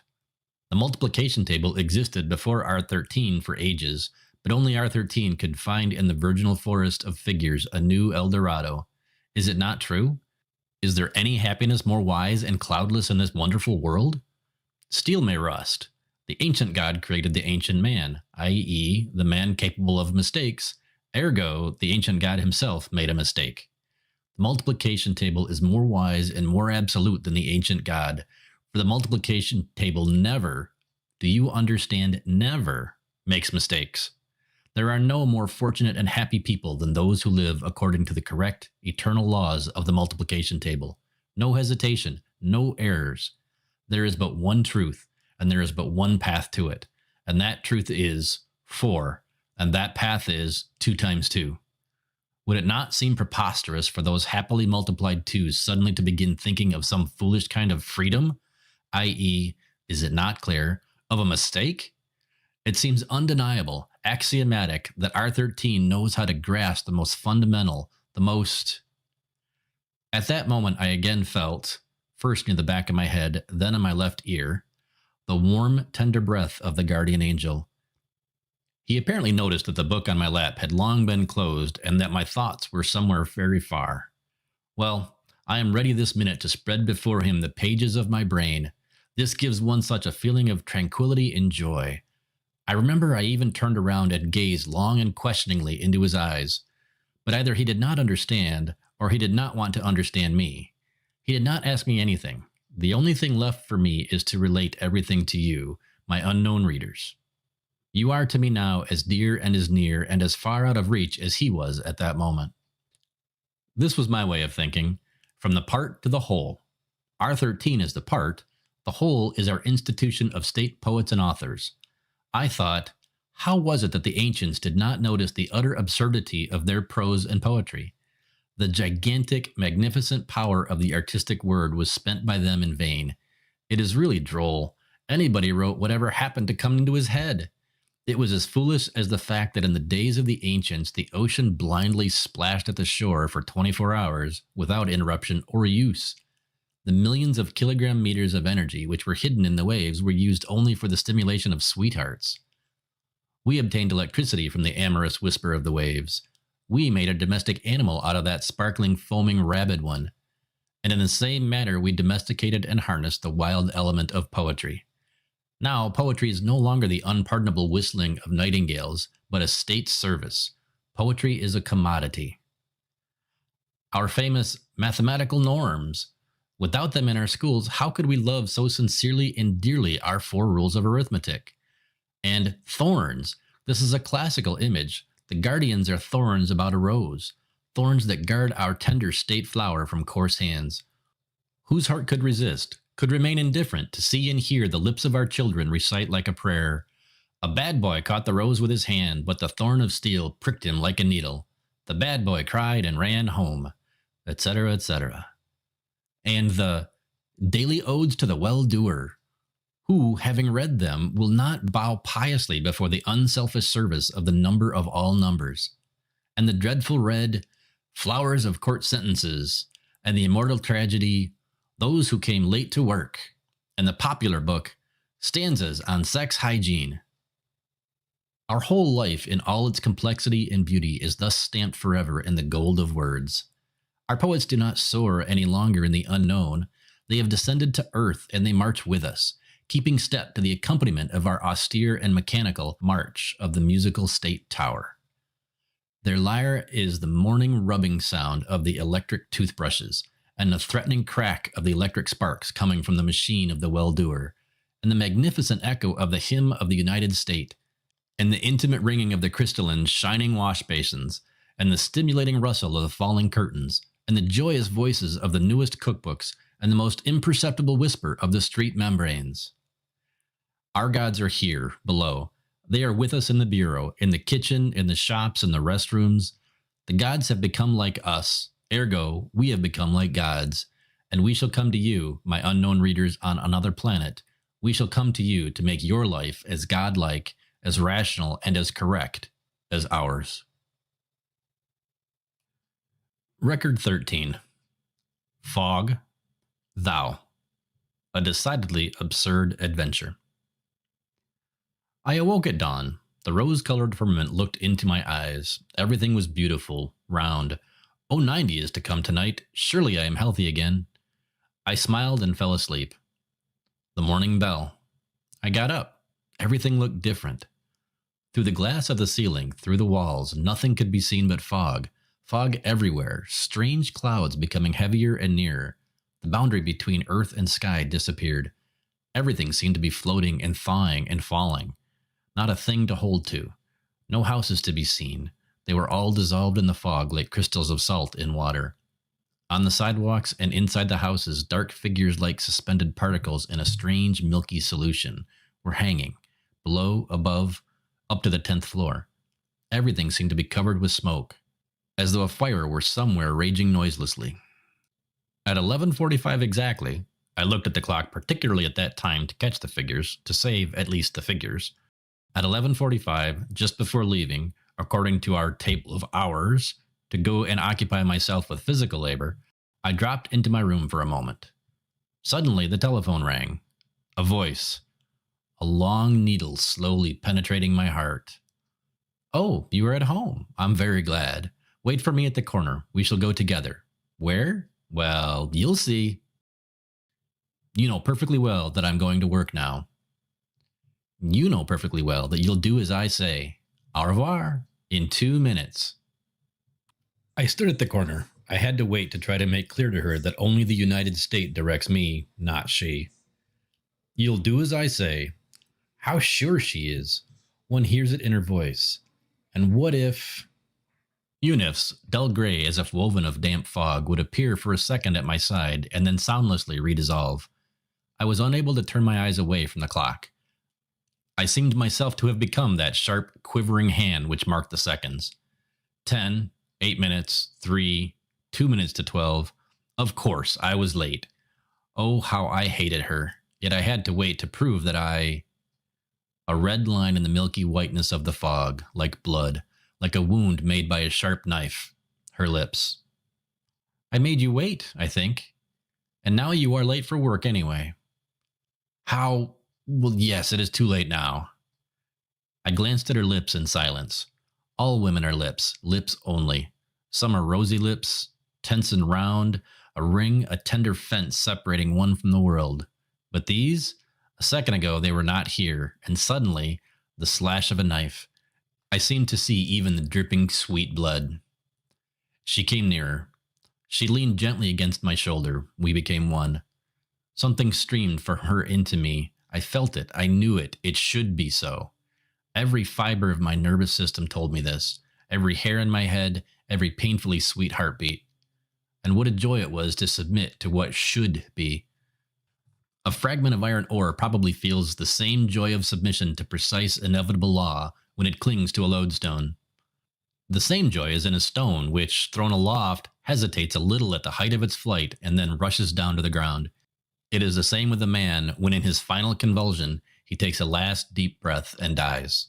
The multiplication table existed before R13 for ages, but only R13 could find in the virginal forest of figures a new El Dorado. Is it not true? Is there any happiness more wise and cloudless in this wonderful world? Steel may rust. The ancient God created the ancient man, i.e., the man capable of mistakes. Ergo, the ancient God himself made a mistake. The multiplication table is more wise and more absolute than the ancient God, for the multiplication table never, do you understand, never makes mistakes. There are no more fortunate and happy people than those who live according to the correct, eternal laws of the multiplication table. No hesitation, no errors. There is but one truth, and there is but one path to it, and that truth is 4, and that path is 2 times 2. Would it not seem preposterous for those happily multiplied 2s suddenly to begin thinking of some foolish kind of freedom, i.e., is it not clear, of a mistake? It seems undeniable, axiomatic, that R13 knows how to grasp the most fundamental, the most... At that moment I again felt, first near the back of my head, then in my left ear, the warm, tender breath of the guardian angel. He apparently noticed that the book on my lap had long been closed and that my thoughts were somewhere very far. Well, I am ready this minute to spread before him the pages of my brain. This gives one such a feeling of tranquility and joy. I remember I even turned around and gazed long and questioningly into his eyes. But either he did not understand, or he did not want to understand me. He did not ask me anything. The only thing left for me is to relate everything to you, my unknown readers. You are to me now as dear and as near and as far out of reach as he was at that moment. This was my way of thinking. From the part to the whole. R13 is the part, the whole is our institution of state poets and authors. I thought, how was it that the ancients did not notice the utter absurdity of their prose and poetry? The gigantic, magnificent power of the artistic word was spent by them in vain. It is really droll. Anybody wrote whatever happened to come into his head. It was as foolish as the fact that in the days of the ancients, the ocean blindly splashed at the shore for 24 hours without interruption or use. The millions of kilogram meters of energy which were hidden in the waves were used only for the stimulation of sweethearts. We obtained electricity from the amorous whisper of the waves. We made a domestic animal out of that sparkling, foaming, rabid one. And in the same manner we domesticated and harnessed the wild element of poetry. Now, poetry is no longer the unpardonable whistling of nightingales, but a state service. Poetry is a commodity. Our famous mathematical norms. Without them in our schools, how could we love so sincerely and dearly our 4 rules of arithmetic? And thorns. This is a classical image. The guardians are thorns about a rose. Thorns that guard our tender state flower from coarse hands. Whose heart could resist, could remain indifferent to see and hear the lips of our children recite like a prayer? A bad boy caught the rose with his hand, but the thorn of steel pricked him like a needle. The bad boy cried and ran home, etc., etc. And the daily odes to the well-doer, who, having read them, will not bow piously before the unselfish service of the number of all numbers, and the dreadful red flowers of court sentences, and the immortal tragedy, those who came late to work, and the popular book, stanzas on sex hygiene. Our whole life in all its complexity and beauty is thus stamped forever in the gold of words. Our poets do not soar any longer in the unknown. They have descended to earth, and they march with us, keeping step to the accompaniment of our austere and mechanical march of the musical state tower. Their lyre is the morning rubbing sound of the electric toothbrushes, and the threatening crack of the electric sparks coming from the machine of the well-doer, and the magnificent echo of the hymn of the United State, and the intimate ringing of the crystalline, shining wash basins, and the stimulating rustle of the falling curtains, and the joyous voices of the newest cookbooks, and the most imperceptible whisper of the street membranes. Our gods are here, below. They are with us in the bureau, in the kitchen, in the shops, in the restrooms. The gods have become like us, ergo, we have become like gods, and we shall come to you, my unknown readers on another planet. We shall come to you to make your life as godlike, as rational, and as correct as ours. Record 13. Fog, Thou. A decidedly absurd adventure. I awoke at dawn. The rose-colored firmament looked into my eyes. Everything was beautiful, round. 090 is to come tonight. Surely I am healthy again. I smiled and fell asleep. The morning bell. I got up. Everything looked different. Through the glass of the ceiling, through the walls, nothing could be seen but fog. Fog everywhere, strange clouds becoming heavier and nearer. The boundary between earth and sky disappeared. Everything seemed to be floating and thawing and falling. Not a thing to hold to. No houses to be seen. They were all dissolved in the fog like crystals of salt in water. On the sidewalks and inside the houses, dark figures like suspended particles in a strange milky solution were hanging, below, above, up to the 10th floor. Everything seemed to be covered with smoke, as though a fire were somewhere raging noiselessly. At 11:45 exactly, I looked at the clock particularly at that time to catch the figures, to save at least the figures. At 11:45, just before leaving, according to our table of hours, to go and occupy myself with physical labor, I dropped into my room for a moment. Suddenly the telephone rang. A voice. A long needle slowly penetrating my heart. "Oh, you are at home. I'm very glad. Wait for me at the corner. We shall go together." "Where?" "Well, you'll see." "You know perfectly well that I'm going to work now." "You know perfectly well that you'll do as I say. Au revoir. In 2 minutes." I stood at the corner. I had to wait to try to make clear to her that only the United States directs me, not she. "You'll do as I say." How sure she is. One hears it in her voice. And what if... Unifs, dull gray as if woven of damp fog, would appear for a second at my side and then soundlessly redissolve. I was unable to turn my eyes away from the clock. I seemed myself to have become that sharp, quivering hand which marked the seconds. 10, 8 minutes, 3, 2 minutes to 12. Of course, I was late. Oh, how I hated her. Yet I had to wait to prove that I... A red line in the milky whiteness of the fog, like blood, like a wound made by a sharp knife. Her lips. I made you wait, I think. And now you are late for work anyway. How? Well, yes, it is too late now. I glanced at her lips in silence. All women are lips, lips only. Some are rosy lips, tense and round, a ring, a tender fence separating one from the world. But these? A second ago they were not here, and suddenly, the slash of a knife. I seemed to see even the dripping sweet blood. She came nearer. She leaned gently against my shoulder. We became one. Something streamed from her into me. I felt it. I knew it. It should be so. Every fiber of my nervous system told me this. Every hair in my head, every painfully sweet heartbeat. And what a joy it was to submit to what should be. A fragment of iron ore probably feels the same joy of submission to precise, inevitable law when it clings to a lodestone. The same joy is in a stone which, thrown aloft, hesitates a little at the height of its flight and then rushes down to the ground. It is the same with a man when in his final convulsion he takes a last deep breath and dies.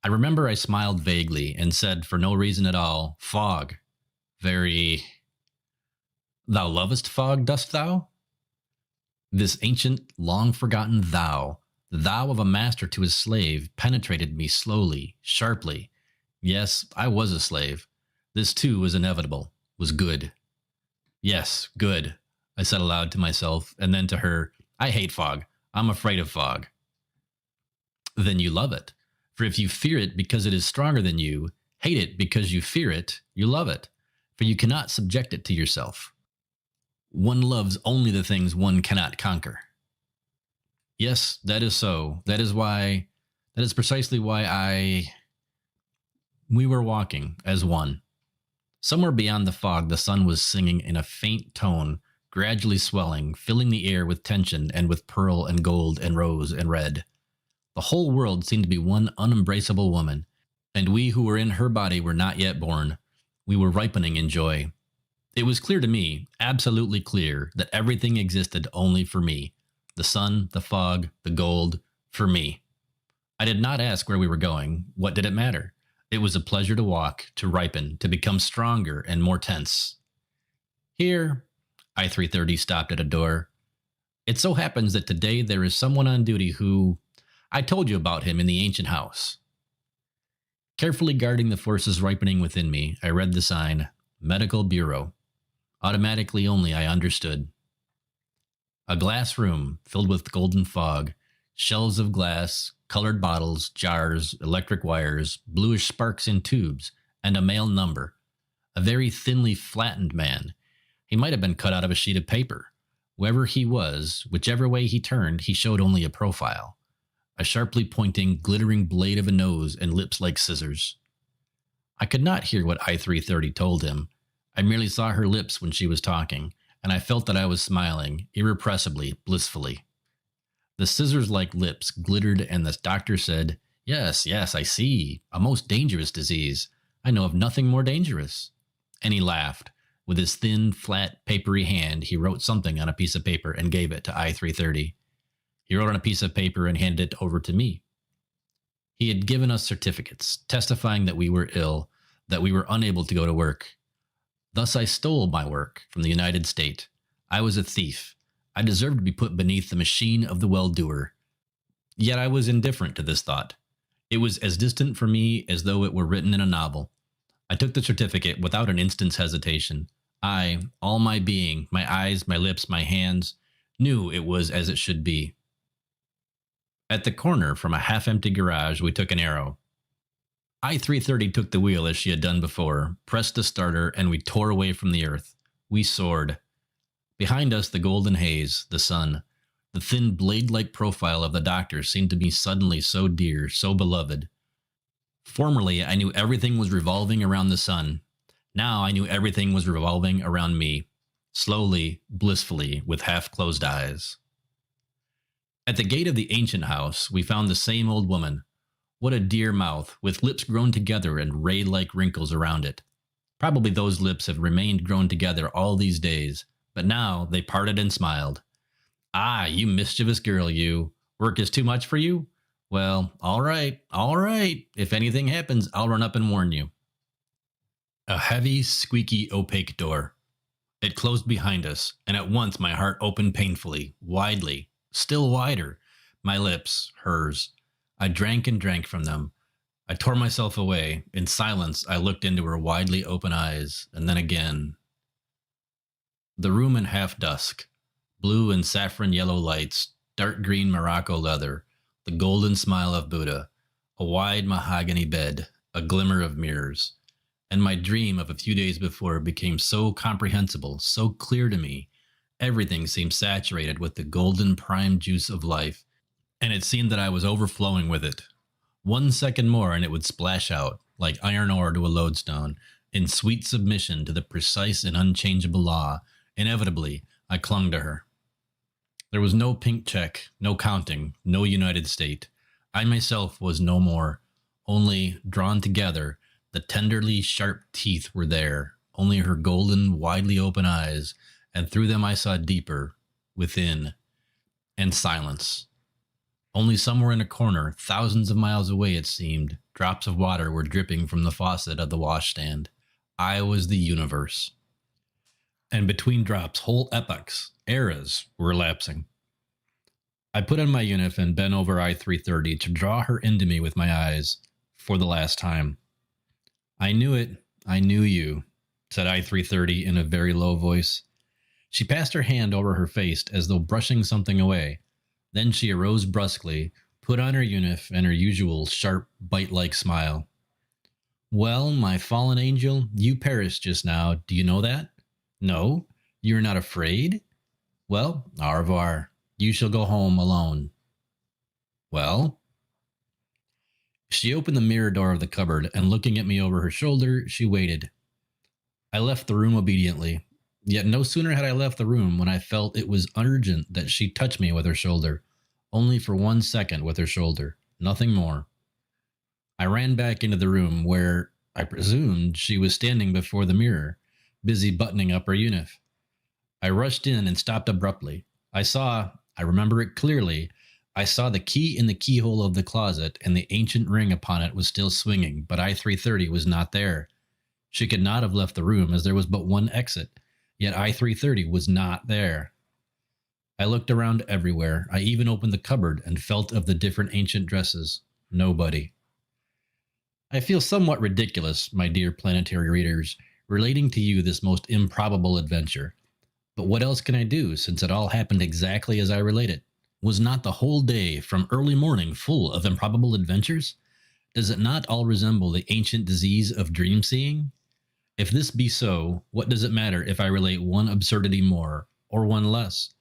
I remember I smiled vaguely and said for no reason at all, "Fog. Very... Thou lovest fog, dost thou?" This ancient, long-forgotten thou, the thou of a master to his slave, penetrated me slowly, sharply. Yes, I was a slave. This too was inevitable, was good. Yes, good, I said aloud to myself, and then to her, I hate fog. I'm afraid of fog. Then you love it. For if you fear it because it is stronger than you, hate it because you fear it, you love it. For you cannot subject it to yourself. One loves only the things one cannot conquer. Yes, that is so. That is precisely why we were walking as one. Somewhere beyond the fog, the sun was singing in a faint tone, gradually swelling, filling the air with tension and with pearl and gold and rose and red. The whole world seemed to be one unembraceable woman, and we who were in her body were not yet born. We were ripening in joy. It was clear to me, absolutely clear, that everything existed only for me. The sun, the fog, the gold, for me. I did not ask where we were going. What did it matter? It was a pleasure to walk, to ripen, to become stronger and more tense. Here, I-330 stopped at a door. It so happens that today there is someone on duty who... I told you about him in the ancient house. Carefully guarding the forces ripening within me, I read the sign, Medical Bureau. Automatically only I understood. A glass room filled with golden fog, shelves of glass, colored bottles, jars, electric wires, bluish sparks in tubes, and a male number. A very thinly flattened man. He might have been cut out of a sheet of paper. Whoever he was, whichever way he turned, he showed only a profile. A sharply pointing, glittering blade of a nose and lips like scissors. I could not hear what I-330 told him. I merely saw her lips when she was talking, and I felt that I was smiling, irrepressibly, blissfully. The scissors-like lips glittered, and the doctor said, Yes, I see. A most dangerous disease. I know of nothing more dangerous. And he laughed. With his thin, flat, papery hand, he wrote something on a piece of paper and gave it to I-330. He wrote on a piece of paper and handed it over to me. He had given us certificates, testifying that we were ill, that we were unable to go to work. Thus I stole my work from the United States. I was a thief. I deserved to be put beneath the machine of the well-doer. Yet I was indifferent to this thought. It was as distant for me as though it were written in a novel. I took the certificate without an instant's hesitation. I, all my being, my eyes, my lips, my hands, knew it was as it should be. At the corner from a half-empty garage, we took an arrow. I-330 took the wheel as she had done before, pressed the starter, and we tore away from the earth. We soared. Behind us, the golden haze, the sun. The thin blade-like profile of the doctor seemed to be suddenly so dear, so beloved. Formerly, I knew everything was revolving around the sun. Now I knew everything was revolving around me, slowly, blissfully, with half-closed eyes. At the gate of the ancient house, we found the same old woman. What a dear mouth, with lips grown together and ray-like wrinkles around it. Probably those lips have remained grown together all these days, but now they parted and smiled. Ah, you mischievous girl, you. Work is too much for you? Well, all right, all right. If anything happens, I'll run up and warn you. A heavy, squeaky, opaque door. It closed behind us, and at once my heart opened painfully, widely, still wider. My lips, hers. I drank and drank from them. I tore myself away. In silence, I looked into her widely open eyes, and then again. The room in half dusk. Blue and saffron yellow lights, dark green Morocco leather, the golden smile of Buddha, a wide mahogany bed, a glimmer of mirrors. And my dream of a few days before became so comprehensible, so clear to me. Everything seemed saturated with the golden prime juice of life, and it seemed that I was overflowing with it. 1 second more and it would splash out, like iron ore to a lodestone, in sweet submission to the precise and unchangeable law. Inevitably, I clung to her. There was no pink check, no counting, no United State. I myself was no more. Only, drawn together, the tenderly sharp teeth were there. Only her golden, widely open eyes, and through them I saw deeper, within, and silence. Only somewhere in a corner, thousands of miles away it seemed, drops of water were dripping from the faucet of the washstand. I was the universe. And between drops, whole epochs, eras, were elapsing. I put on my unif and bent over I-330 to draw her into me with my eyes, for the last time. I knew it, I knew you, said I-330 in a very low voice. She passed her hand over her face as though brushing something away. Then she arose brusquely, put on her unif and her usual sharp, bite-like smile. Well, my fallen angel, you perished just now. Do you know that? No? You are not afraid? Well, au revoir. You shall go home alone. Well? She opened the mirror door of the cupboard, and looking at me over her shoulder, she waited. I left the room obediently. Yet no sooner had I left the room when I felt it was urgent that she touch me with her shoulder. Only for 1 second with her shoulder. Nothing more. I ran back into the room where, I presumed, she was standing before the mirror, busy buttoning up her unif. I rushed in and stopped abruptly. I remember it clearly, I saw the key in the keyhole of the closet, and the ancient ring upon it was still swinging, but I-330 was not there. She could not have left the room, as there was but one exit, yet I-330 was not there. I looked around everywhere. I even opened the cupboard and felt of the different ancient dresses. Nobody. I feel somewhat ridiculous, my dear planetary readers, relating to you this most improbable adventure. But what else can I do, since it all happened exactly as I relate it? Was not the whole day from early morning full of improbable adventures? Does it not all resemble the ancient disease of dream-seeing? If this be so, what does it matter if I relate one absurdity more, or one less?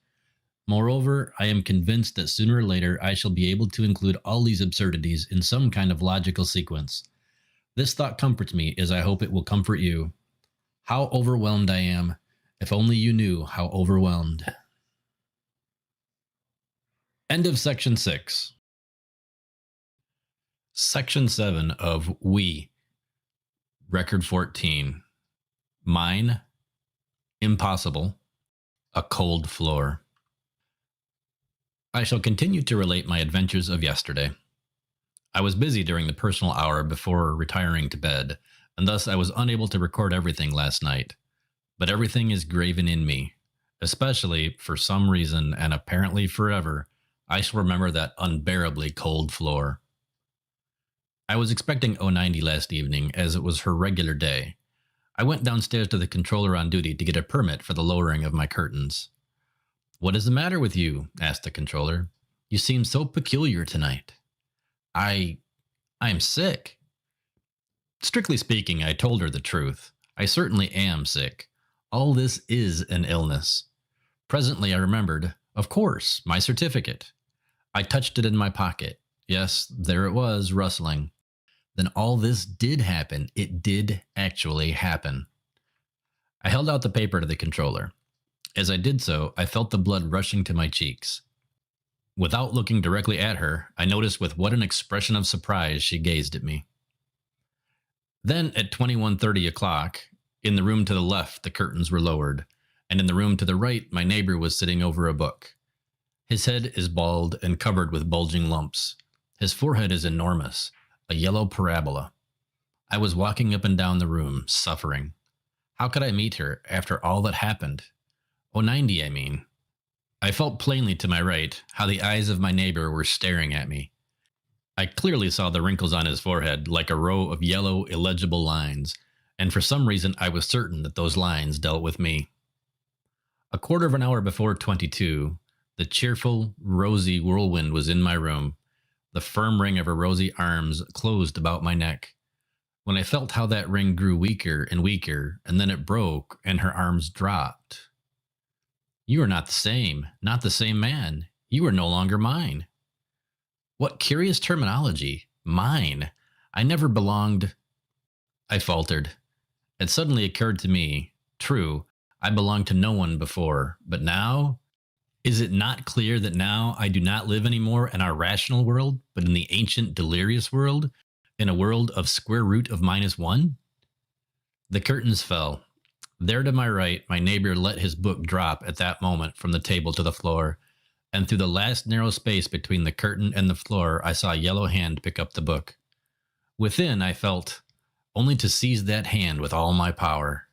Moreover, I am convinced that sooner or later I shall be able to include all these absurdities in some kind of logical sequence. This thought comforts me, as I hope it will comfort you. How overwhelmed I am. If only you knew how overwhelmed. End of Section 6. Section 7 of We. Record 14. Mine. Impossible. A cold floor. I shall continue to relate my adventures of yesterday. I was busy during the personal hour before retiring to bed, and thus I was unable to record everything last night. But everything is graven in me, especially, for some reason, and apparently forever, I shall remember that unbearably cold floor. I was expecting 090 last evening, as it was her regular day. I went downstairs to the controller on duty to get a permit for the lowering of my curtains. "What is the matter with you?" asked the controller. "You seem so peculiar tonight." I am sick." Strictly speaking, I told her the truth. I certainly am sick. All this is an illness. Presently I remembered, of course, my certificate. I touched it in my pocket. Yes, there it was, rustling. Then all this did happen. It did actually happen. I held out the paper to the controller. As I did so, I felt the blood rushing to my cheeks. Without looking directly at her, I noticed with what an expression of surprise she gazed at me. Then at 21:30 o'clock, in the room to the left, the curtains were lowered, and in the room to the right, my neighbor was sitting over a book. His head is bald and covered with bulging lumps. His forehead is enormous, a yellow parabola. I was walking up and down the room, suffering. How could I meet her after all that happened? 090, I mean. I felt plainly to my right how the eyes of my neighbor were staring at me. I clearly saw the wrinkles on his forehead like a row of yellow, illegible lines, and for some reason I was certain that those lines dealt with me. A quarter of an hour before 22, the cheerful, rosy whirlwind was in my room. The firm ring of her rosy arms closed about my neck. When I felt how that ring grew weaker and weaker, and then it broke, and her arms dropped. You are not the same man. You are no longer mine. What curious terminology. Mine. I never belonged. I faltered. It suddenly occurred to me, true, I belonged to no one before, but now? Is it not clear that now I do not live anymore in our rational world, but in the ancient delirious world, in a world of square root of -1? The curtains fell. There to my right, my neighbor let his book drop at that moment from the table to the floor, and through the last narrow space between the curtain and the floor, I saw a yellow hand pick up the book. Within, I felt, only to seize that hand with all my power.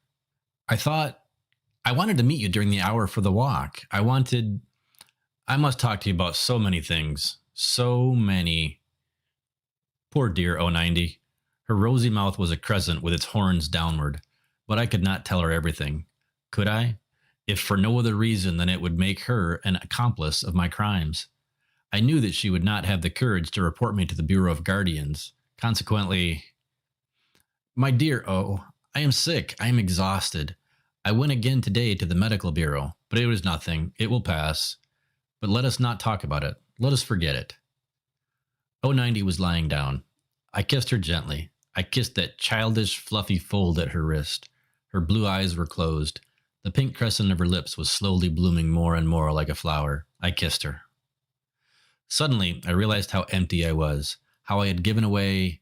I wanted to meet you during the hour for the walk. I must talk to you about so many things. So many. Poor dear 090. Her rosy mouth was a crescent with its horns downward. But I could not tell her everything. Could I? If for no other reason than it would make her an accomplice of my crimes. I knew that she would not have the courage to report me to the Bureau of Guardians. Consequently, my dear O, I am sick. I am exhausted. I went again today to the medical bureau, but it was nothing. It will pass. But let us not talk about it. Let us forget it. 090 was lying down. I kissed her gently. I kissed that childish, fluffy fold at her wrist. Her blue eyes were closed. The pink crescent of her lips was slowly blooming more and more like a flower. I kissed her. Suddenly, I realized how empty I was, how I had given away.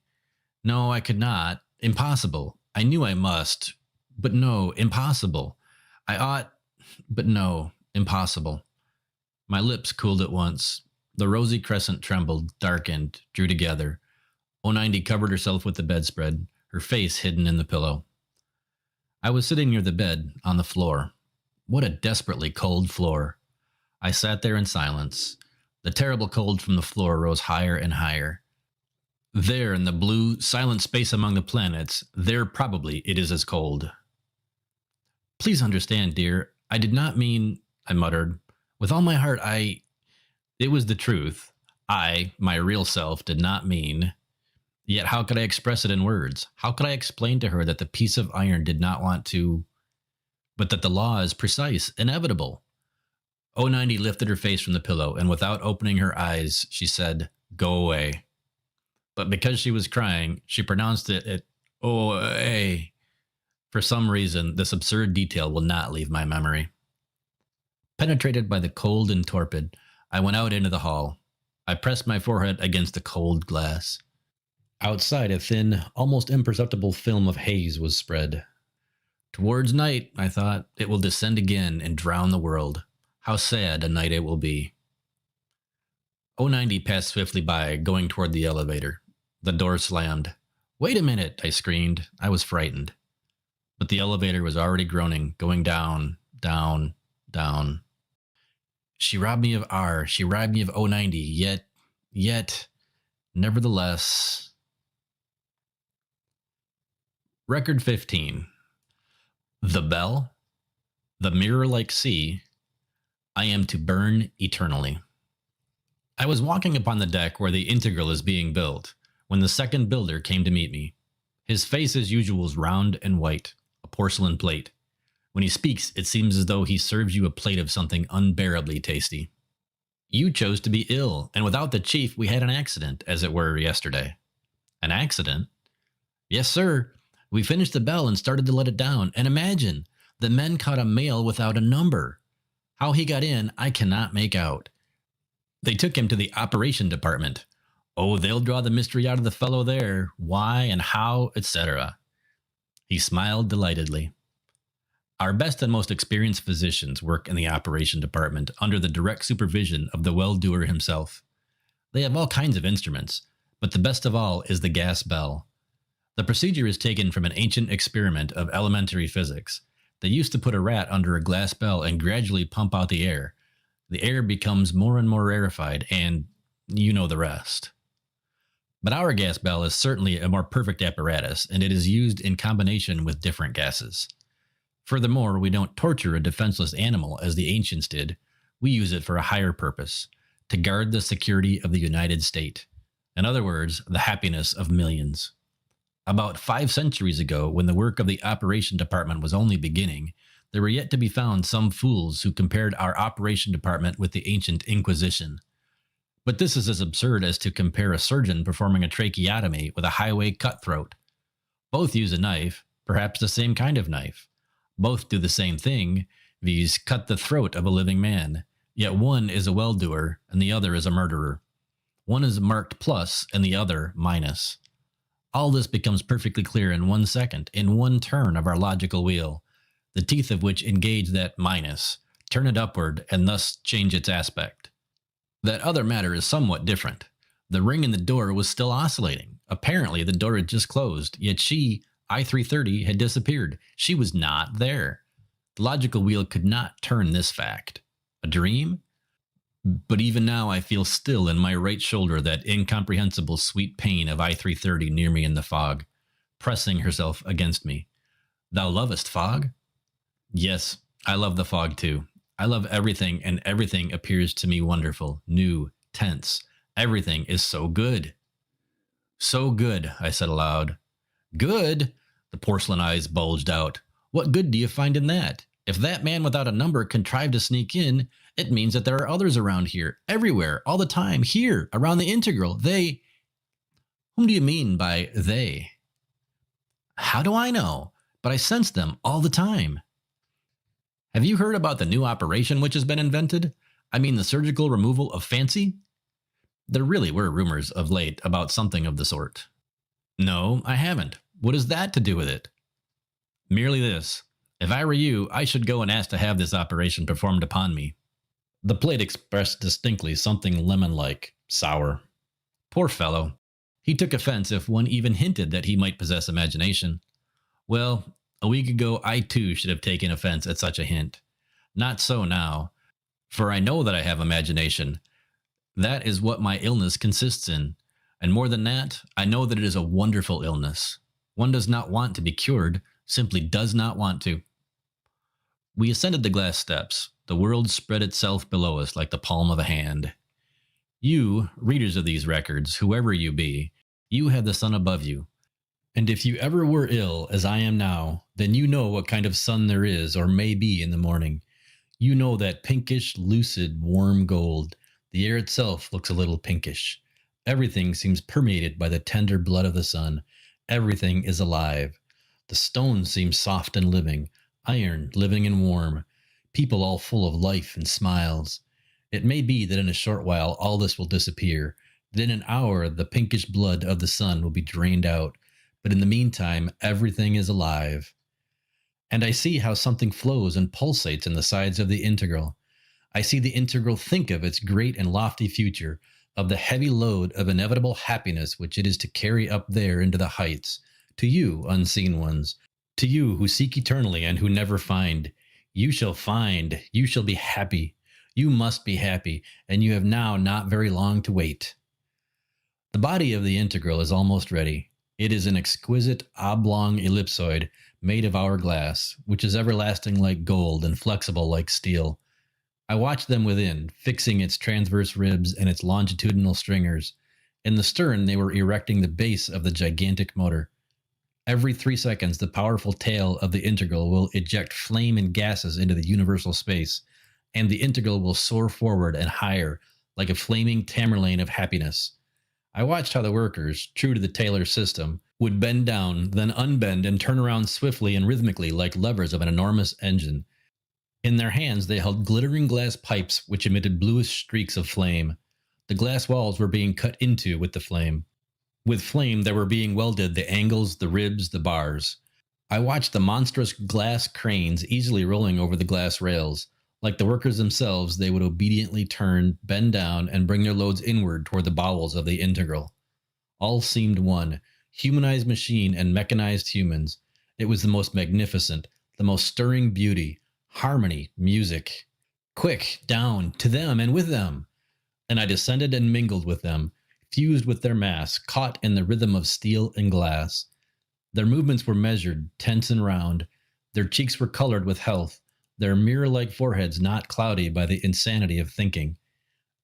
No, I could not. Impossible. I knew I must. But no, impossible. I ought. But no, impossible. My lips cooled at once. The rosy crescent trembled, darkened, drew together. 090 covered herself with the bedspread, her face hidden in the pillow. I was sitting near the bed, on the floor. What a desperately cold floor. I sat there in silence. The terrible cold from the floor rose higher and higher. There, in the blue, silent space among the planets, there probably it is as cold. Please understand, dear, I did not mean, I muttered. With all my heart, It was the truth. I, my real self, did not mean. Yet how could I express it in words? How could I explain to her that the piece of iron did not want to, but that the law is precise, inevitable? 090 lifted her face from the pillow, and without opening her eyes, she said, "Go away." But because she was crying, she pronounced it "oh-ay." For some reason, this absurd detail will not leave my memory. Penetrated by the cold and torpid, I went out into the hall. I pressed my forehead against the cold glass. Outside, a thin, almost imperceptible film of haze was spread. Towards night, I thought, it will descend again and drown the world. How sad a night it will be. 090 passed swiftly by, going toward the elevator. The door slammed. "Wait a minute," I screamed. I was frightened. But the elevator was already groaning, going down, down, down. She robbed me of R. She robbed me of 090, yet, nevertheless. Record 15. The bell, the mirror-like sea, I am to burn eternally. I was walking upon the deck where the integral is being built, when the second builder came to meet me. His face as usual is round and white, a porcelain plate. When he speaks, it seems as though he serves you a plate of something unbearably tasty. You chose to be ill, and without the chief we had an accident, as it were, yesterday. An accident? Yes, sir. We finished the bell and started to let it down, and imagine, the men caught a mail without a number. How he got in, I cannot make out. They took him to the operation department. Oh, they'll draw the mystery out of the fellow there, why and how, etc. He smiled delightedly. Our best and most experienced physicians work in the operation department under the direct supervision of the well-doer himself. They have all kinds of instruments, but the best of all is the gas bell. The procedure is taken from an ancient experiment of elementary physics. They used to put a rat under a glass bell and gradually pump out the air. The air becomes more and more rarefied, and you know the rest. But our gas bell is certainly a more perfect apparatus, and it is used in combination with different gases. Furthermore, we don't torture a defenseless animal as the ancients did. We use it for a higher purpose, to guard the security of the United States. In other words, the happiness of millions. About 5 centuries ago, when the work of the operation department was only beginning, there were yet to be found some fools who compared our operation department with the ancient Inquisition. But this is as absurd as to compare a surgeon performing a tracheotomy with a highway cutthroat. Both use a knife, perhaps the same kind of knife. Both do the same thing, viz. Cut the throat of a living man, yet one is a well-doer and the other is a murderer. One is marked plus and the other minus. All this becomes perfectly clear in 1 second, in one turn of our logical wheel, the teeth of which engage that minus, turn it upward, and thus change its aspect. That other matter is somewhat different. The ring in the door was still oscillating. Apparently the door had just closed, yet she, I-330, had disappeared. She was not there. The logical wheel could not turn this fact. A dream? But even now I feel still in my right shoulder that incomprehensible sweet pain of I-330 near me in the fog, pressing herself against me. Thou lovest fog? Yes, I love the fog too. I love everything, and everything appears to me wonderful, new, tense. Everything is so good. So good, I said aloud. Good? The porcelain eyes bulged out. What good do you find in that? If that man without a number contrived to sneak in, it means that there are others around here, everywhere, all the time, here, around the integral. They... Whom do you mean by they? How do I know? But I sense them all the time. Have you heard about the new operation which has been invented? I mean the surgical removal of fancy? There really were rumors of late about something of the sort. No, I haven't. What is that to do with it? Merely this. If I were you, I should go and ask to have this operation performed upon me. The plate expressed distinctly something lemon-like, sour. Poor fellow. He took offense if one even hinted that he might possess imagination. Well, a week ago I too should have taken offense at such a hint. Not so now, for I know that I have imagination. That is what my illness consists in. And more than that, I know that it is a wonderful illness. One does not want to be cured, simply does not want to. We ascended the glass steps. The world spread itself below us like the palm of a hand. You, readers of these records, whoever you be, you have the sun above you. And if you ever were ill, as I am now, then you know what kind of sun there is or may be in the morning. You know that pinkish, lucid, warm gold. The air itself looks a little pinkish. Everything seems permeated by the tender blood of the sun. Everything is alive. The stones seem soft and living, iron, living and warm. People all full of life and smiles. It may be that in a short while all this will disappear, that in an hour the pinkish blood of the sun will be drained out, but in the meantime everything is alive. And I see how something flows and pulsates in the sides of the integral. I see the integral think of its great and lofty future, of the heavy load of inevitable happiness which it is to carry up there into the heights, to you, unseen ones, to you who seek eternally and who never find. You shall find, you shall be happy, you must be happy, and you have now not very long to wait. The body of the integral is almost ready. It is an exquisite oblong ellipsoid made of hourglass, which is everlasting like gold and flexible like steel. I watch them within, fixing its transverse ribs and its longitudinal stringers. In the stern they were erecting the base of the gigantic motor. Every 3 seconds, the powerful tail of the integral will eject flame and gases into the universal space, and the integral will soar forward and higher, like a flaming Tamerlane of happiness. I watched how the workers, true to the Taylor system, would bend down, then unbend and turn around swiftly and rhythmically like levers of an enormous engine. In their hands, they held glittering glass pipes which emitted bluish streaks of flame. The glass walls were being cut into with the flame. With flame, there were being welded the angles, the ribs, the bars. I watched the monstrous glass cranes easily rolling over the glass rails. Like the workers themselves, they would obediently turn, bend down, and bring their loads inward toward the bowels of the integral. All seemed one, humanized machine and mechanized humans. It was the most magnificent, the most stirring beauty, harmony, music. Quick, down, to them and with them. And I descended and mingled with them, fused with their mass, caught in the rhythm of steel and glass. Their movements were measured, tense and round. Their cheeks were colored with health, their mirror-like foreheads not cloudy by the insanity of thinking.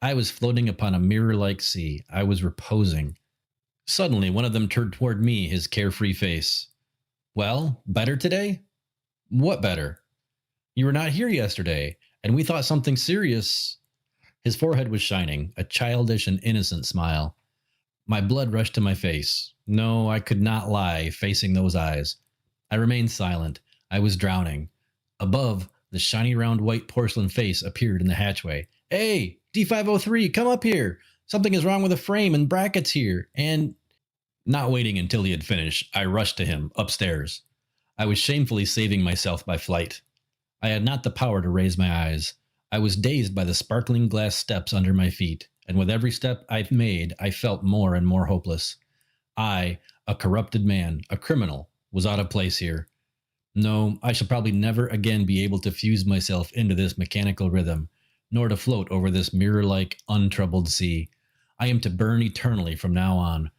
I was floating upon a mirror-like sea. I was reposing. Suddenly, one of them turned toward me, his carefree face. Well, better today? What better? You were not here yesterday, and we thought something serious. His forehead was shining, a childish and innocent smile. My blood rushed to my face. No, I could not lie, facing those eyes. I remained silent. I was drowning. Above, the shiny round white porcelain face appeared in the hatchway. Hey, D503, come up here. Something is wrong with the frame and brackets here. And, not waiting until he had finished, I rushed to him, upstairs. I was shamefully saving myself by flight. I had not the power to raise my eyes. I was dazed by the sparkling glass steps under my feet, and with every step I made, I felt more and more hopeless. I, a corrupted man, a criminal, was out of place here. No, I shall probably never again be able to fuse myself into this mechanical rhythm, nor to float over this mirror-like, untroubled sea. I am to burn eternally from now on,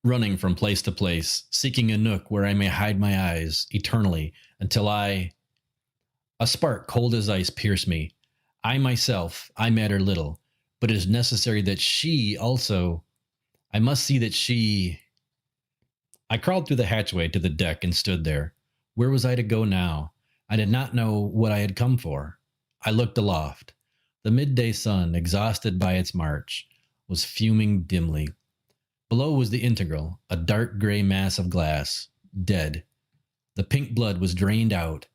running from place to place, seeking a nook where I may hide my eyes, eternally, until I... A spark cold as ice pierced me. I myself, I matter little, but it is necessary that she also... I must see that she... I crawled through the hatchway to the deck and stood there. Where was I to go now? I did not know what I had come for. I looked aloft. The midday sun, exhausted by its march, was fuming dimly. Below was the integral, a dark gray mass of glass, dead. The pink blood was drained out.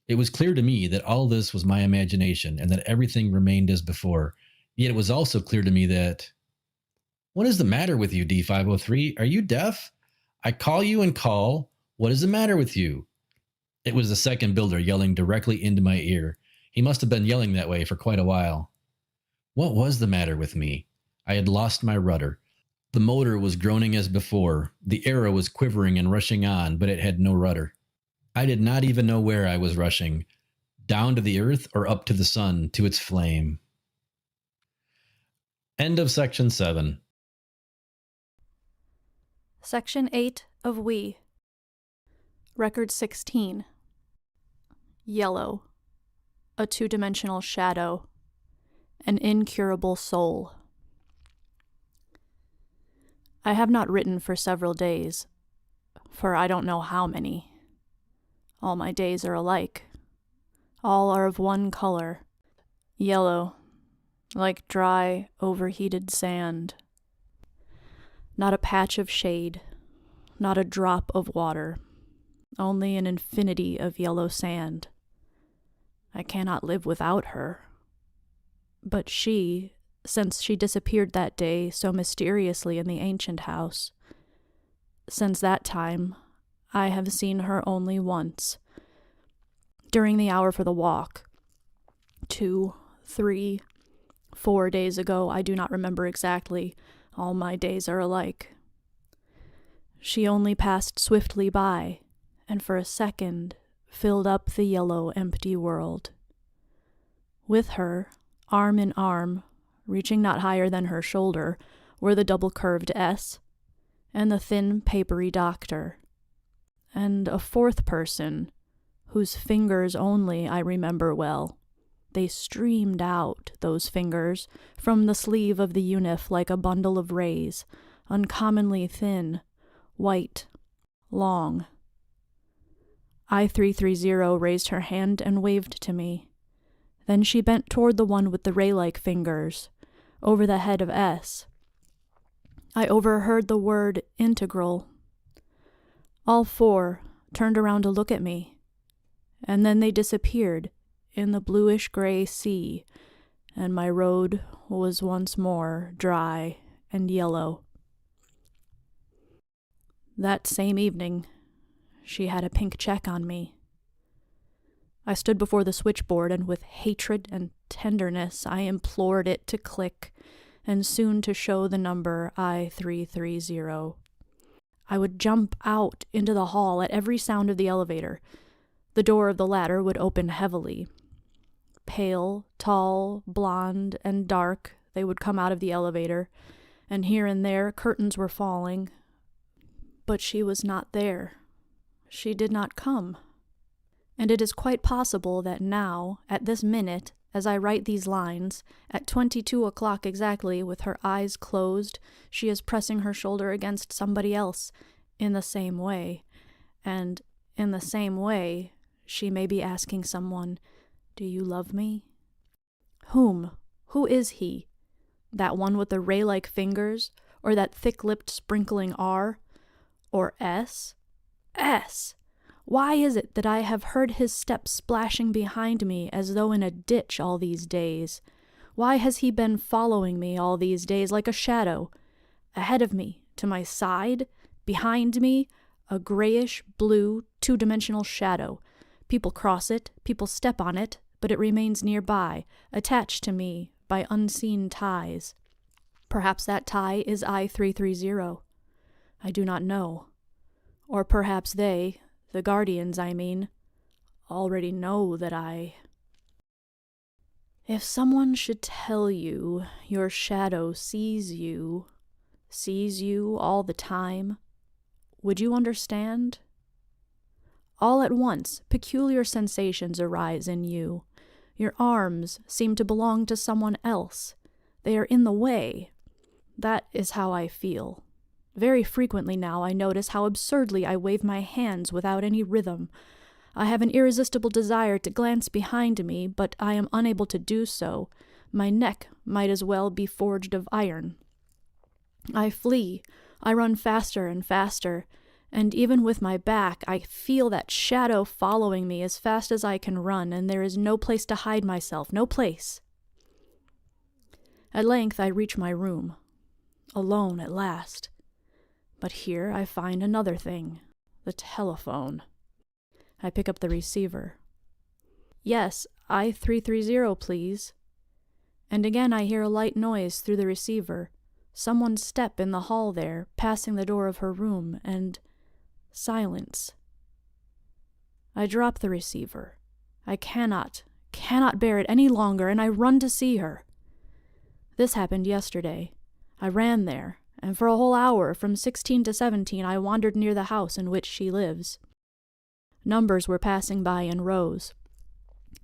It was clear to me that all this was my imagination and that everything remained as before. Yet it was also clear to me that... What is the matter with you, D503? Are you deaf? I call you and call. What is the matter with you? It was the second builder yelling directly into my ear. He must have been yelling that way for quite a while. What was the matter with me? I had lost my rudder. The motor was groaning as before. The arrow was quivering and rushing on, but it had no rudder. I did not even know where I was rushing, down to the earth or up to the sun, to its flame. End of section 7. Section 8 of We. Record 16. Yellow. A two-dimensional shadow. An incurable soul. I have not written for several days, for I don't know how many. All my days are alike. All are of one color, yellow, like dry, overheated sand. Not a patch of shade, not a drop of water, only an infinity of yellow sand. I cannot live without her. But she, since she disappeared that day so mysteriously in the ancient house, since that time, I have seen her only once. During the hour for the walk. 2, 3, 4 days ago, I do not remember exactly. All my days are alike. She only passed swiftly by, and for a second filled up the yellow, empty world. With her, arm in arm, reaching not higher than her shoulder, were the double-curved S, and the thin, papery doctor, and a fourth person, whose fingers only I remember well. They streamed out, those fingers, from the sleeve of the uniform like a bundle of rays, uncommonly thin, white, long. I-330 raised her hand and waved to me. Then she bent toward the one with the ray-like fingers, over the head of S. I overheard the word integral. All four turned around to look at me, and then they disappeared in the bluish-gray sea, and my road was once more dry and yellow. That same evening, she had a pink check on me. I stood before the switchboard, and with hatred and tenderness I implored it to click, and soon to show the number I-330. I would jump out into the hall at every sound of the elevator. The door of the latter would open heavily. Pale, tall, blonde, and dark, they would come out of the elevator, and here and there curtains were falling. But she was not there. She did not come. And it is quite possible that now, at this minute, as I write these lines, at 22 o'clock exactly, with her eyes closed, she is pressing her shoulder against somebody else in the same way. And in the same way, she may be asking someone, "Do you love me?" Whom? Who is he? That one with the ray-like fingers? Or that thick-lipped sprinkling R? Or S? S! Why is it that I have heard his steps splashing behind me as though in a ditch all these days? Why has he been following me all these days like a shadow? Ahead of me, to my side, behind me, a grayish-blue, two-dimensional shadow. People cross it, people step on it, but it remains nearby, attached to me by unseen ties. Perhaps that tie is I-330. I do not know. Or perhaps they, the guardians, I mean, already know that I... If someone should tell you your shadow sees you all the time, would you understand? All at once, peculiar sensations arise in you. Your arms seem to belong to someone else. They are in the way. That is how I feel. Very frequently now I notice how absurdly I wave my hands without any rhythm. I have an irresistible desire to glance behind me, but I am unable to do so. My neck might as well be forged of iron. I flee. I run faster and faster, and even with my back I feel that shadow following me as fast as I can run, and there is no place to hide myself, no place. At length I reach my room, alone at last. But here I find another thing, the telephone. I pick up the receiver. "Yes, I-330, please." And again I hear a light noise through the receiver, someone's step in the hall there, passing the door of her room, and silence. I drop the receiver. I cannot bear it any longer, and I run to see her. This happened yesterday. I ran there, and for a whole hour, from 16 to 17, I wandered near the house in which she lives. Numbers were passing by in rows.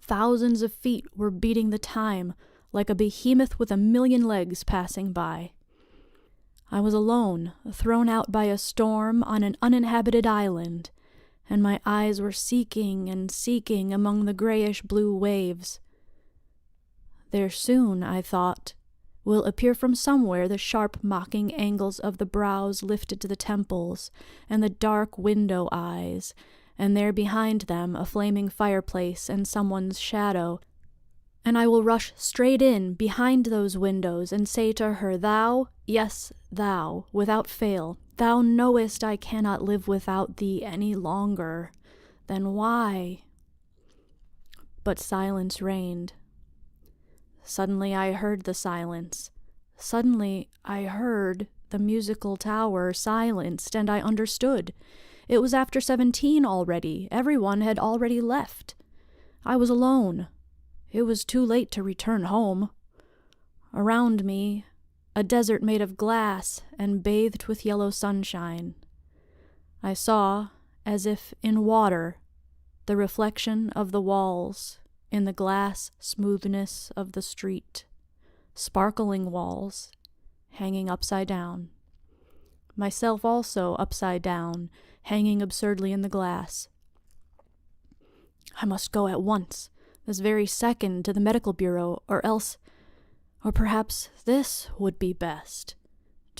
Thousands of feet were beating the time, like a behemoth with a million legs passing by. I was alone, thrown out by a storm on an uninhabited island, and my eyes were seeking and seeking among the grayish-blue waves. There soon, I thought, will appear from somewhere the sharp mocking angles of the brows lifted to the temples, and the dark window eyes, and there behind them a flaming fireplace and someone's shadow, and I will rush straight in behind those windows and say to her, "Thou, yes, thou, without fail, thou knowest I cannot live without thee any longer. Then why?" But silence reigned. Suddenly I heard the silence. Suddenly I heard the musical tower silenced, and I understood. It was after 17 already. Everyone had already left. I was alone. It was too late to return home. Around me, a desert made of glass and bathed with yellow sunshine. I saw, as if in water, the reflection of the walls in the glass smoothness of the street, sparkling walls, hanging upside down. Myself also upside down, hanging absurdly in the glass. I must go at once, this very second, to the medical bureau, or perhaps this would be best,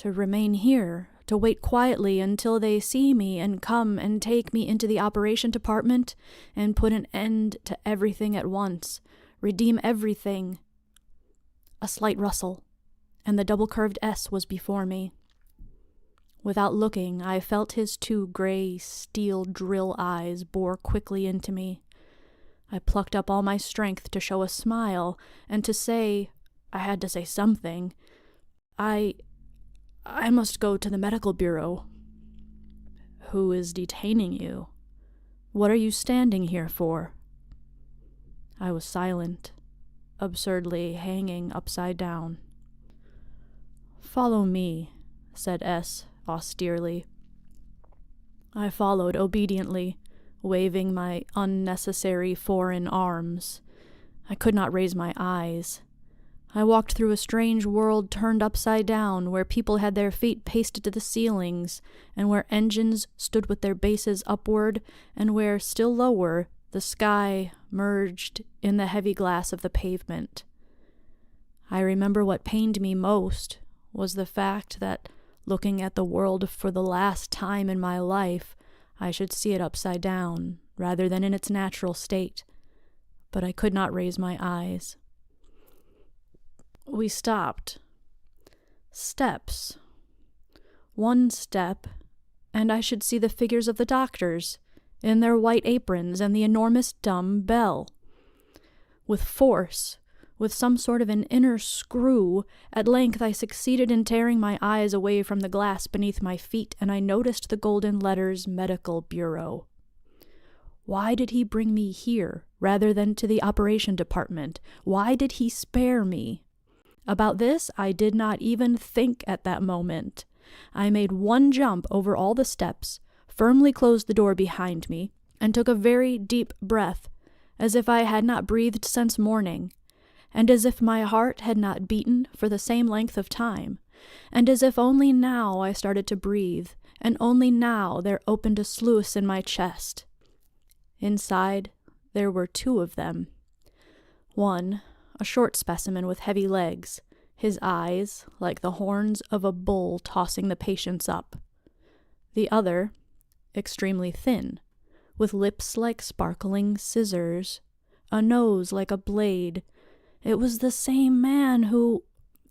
to remain here, to wait quietly until they see me and come and take me into the operation department and put an end to everything at once, redeem everything. A slight rustle, and the double-curved S was before me. Without looking, I felt his 2 gray steel drill eyes bore quickly into me. I plucked up all my strength to show a smile and to say, I had to say something, I must go to the medical bureau. Who is detaining you? What are you standing here for? I was silent, absurdly hanging upside down. Follow me, said S austerely. I followed obediently, waving my unnecessary foreign arms. I could not raise my eyes. I walked through a strange world turned upside down, where people had their feet pasted to the ceilings, and where engines stood with their bases upward, and where, still lower, the sky merged in the heavy glass of the pavement. I remember what pained me most was the fact that, looking at the world for the last time in my life, I should see it upside down, rather than in its natural state. But I could not raise my eyes. We stopped. Steps. 1 step, and I should see the figures of the doctors, in their white aprons and the enormous dumb bell. With force, with some sort of an inner screw, at length I succeeded in tearing my eyes away from the glass beneath my feet, and I noticed the golden letters Medical Bureau. Why did he bring me here, rather than to the operation department? Why did he spare me? About this I did not even think at that moment. I made 1 jump over all the steps, firmly closed the door behind me, and took a very deep breath, as if I had not breathed since morning, and as if my heart had not beaten for the same length of time, and as if only now I started to breathe, and only now there opened a sluice in my chest. Inside, there were 2 of them. One, a short specimen with heavy legs, his eyes like the horns of a bull tossing the patients up. The other, extremely thin, with lips like sparkling scissors, a nose like a blade. It was the same man who...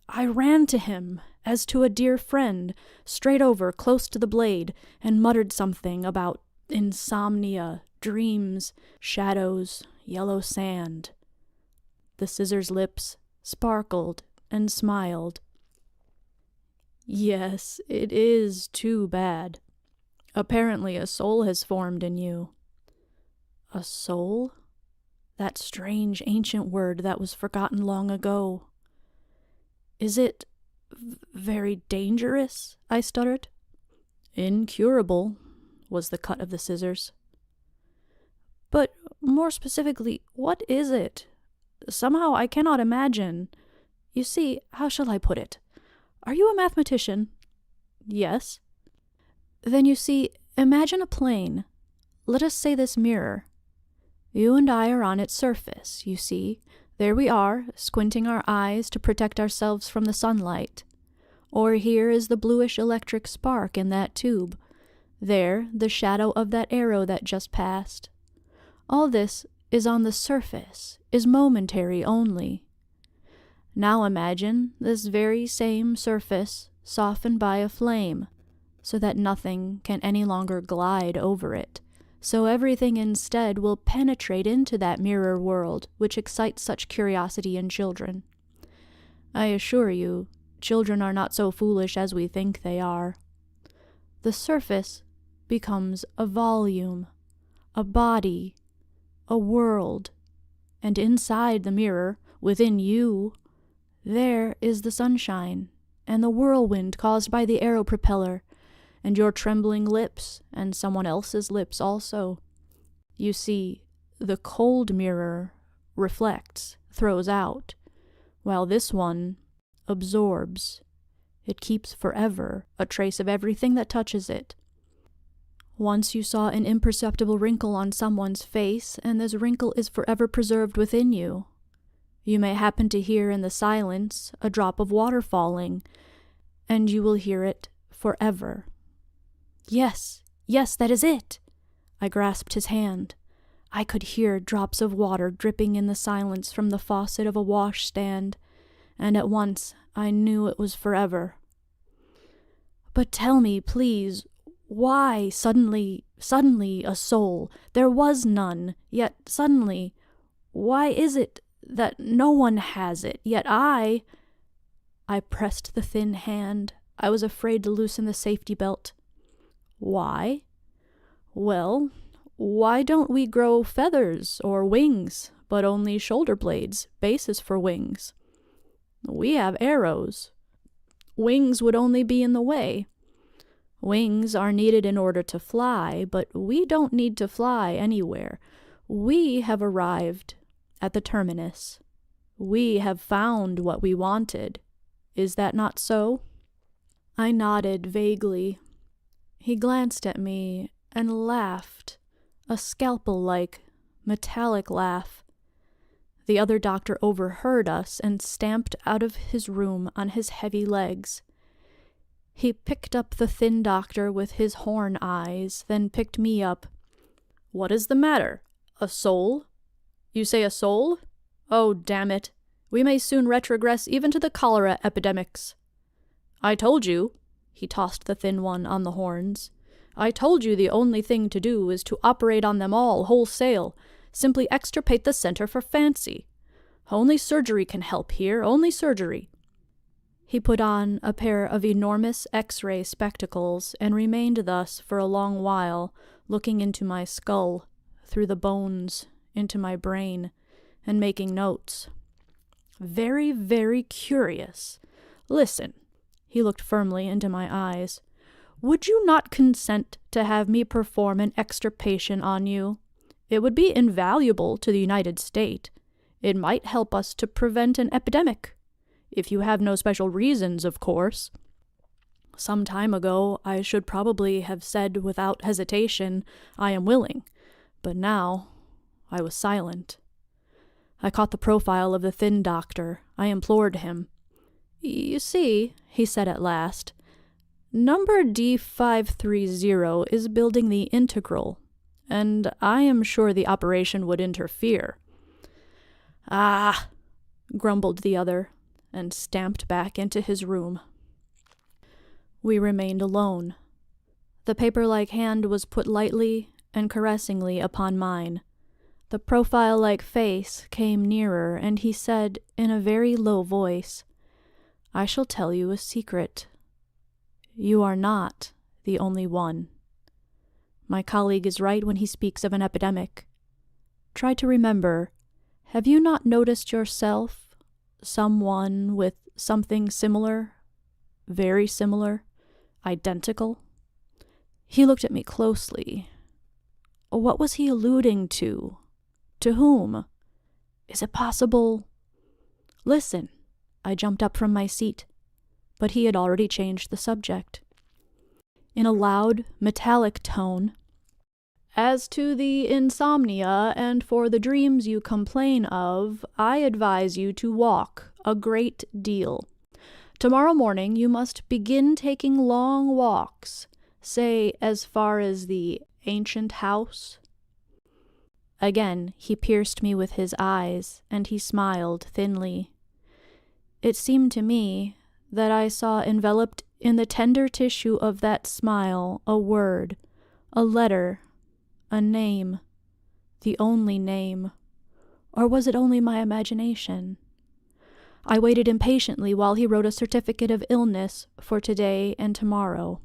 I ran to him, as to a dear friend, straight over, close to the blade, and muttered something about insomnia, dreams, shadows, yellow sand. The scissors' lips sparkled and smiled. Yes, it is too bad. Apparently a soul has formed in you. A soul? That strange ancient word that was forgotten long ago. Is it very dangerous? I stuttered. Incurable, was the cut of the scissors. But more specifically, what is it? Somehow I cannot imagine. You see, how shall I put it? Are you a mathematician? Yes. Then you see, imagine a plane. Let us say this mirror. You and I are on its surface, you see. There we are, squinting our eyes to protect ourselves from the sunlight. Or here is the bluish electric spark in that tube. There, the shadow of that arrow that just passed. All this is on the surface, is momentary only. Now imagine this very same surface softened by a flame, so that nothing can any longer glide over it, so everything instead will penetrate into that mirror world which excites such curiosity in children. I assure you, children are not so foolish as we think they are. The surface becomes a volume, a body, a world, and inside the mirror, within you, there is the sunshine, and the whirlwind caused by the aero propeller, and your trembling lips, and someone else's lips also. You see, the cold mirror reflects, throws out, while this one absorbs. It keeps forever a trace of everything that touches it. Once you saw an imperceptible wrinkle on someone's face, and this wrinkle is forever preserved within you. You may happen to hear in the silence a drop of water falling, and you will hear it forever. Yes, yes, that is it. I grasped his hand. I could hear drops of water dripping in the silence from the faucet of a washstand, and at once I knew it was forever. But tell me, please, why suddenly a soul? There was none, yet suddenly. Why is it that no one has it, yet I pressed the thin hand. I was afraid to loosen the safety belt. Why? Well, why don't we grow feathers or wings, but only shoulder blades, bases for wings? We have arrows. Wings would only be in the way. Wings are needed in order to fly, but we don't need to fly anywhere. We have arrived at the terminus. We have found what we wanted. Is that not so? I nodded vaguely. He glanced at me and laughed, a scalpel-like, metallic laugh. The other doctor overheard us and stamped out of his room on his heavy legs. He picked up the thin doctor with his horn eyes, then picked me up. What is the matter? A soul? You say a soul? Oh, damn it. We may soon retrogress even to the cholera epidemics. I told you, he tossed the thin one on the horns. I told you the only thing to do is to operate on them all wholesale. Simply extirpate the center for fancy. Only surgery can help here, only surgery. He put on a pair of enormous X-ray spectacles and remained thus for a long while, looking into my skull, through the bones, into my brain, and making notes. Very, very curious. Listen, he looked firmly into my eyes. Would you not consent to have me perform an extirpation on you? It would be invaluable to the United States. It might help us to prevent an epidemic. If you have no special reasons, of course. Some time ago, I should probably have said without hesitation, I am willing. But now, I was silent. I caught the profile of the thin doctor. I implored him. You see, he said at last, number D530 is building the integral, and I am sure the operation would interfere. Ah, grumbled the other, and stamped back into his room. We remained alone. The paper-like hand was put lightly and caressingly upon mine. The profile-like face came nearer, and he said in a very low voice, I shall tell you a secret. You are not the only one. My colleague is right when he speaks of an epidemic. Try to remember, have you not noticed yourself, someone with something similar, very similar, identical? He looked at me closely. What was he alluding to? To whom? Is it possible? Listen. I jumped up from my seat, but he had already changed the subject. In a loud, metallic tone, as to the insomnia and for the dreams you complain of, I advise you to walk a great deal. Tomorrow morning you must begin taking long walks, say as far as the ancient house. Again he pierced me with his eyes, and he smiled thinly. It seemed to me that I saw enveloped in the tender tissue of that smile a word, a letter, a name, the only name. Or was it only my imagination? I waited impatiently while he wrote a certificate of illness for today and tomorrow.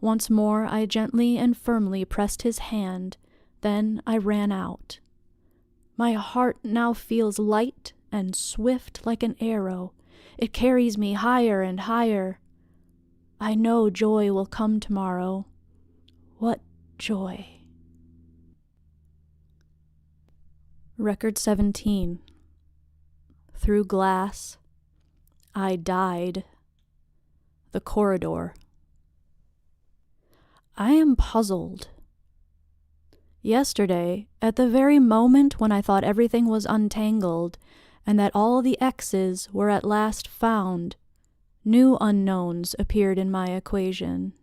Once more I gently and firmly pressed his hand, then I ran out. My heart now feels light and swift like an arrow. It carries me higher and higher. I know joy will come tomorrow. What joy! Record 17. Through glass, I died. The corridor. I am puzzled. Yesterday, at the very moment when I thought everything was untangled, and that all the X's were at last found, New unknowns appeared in my equation.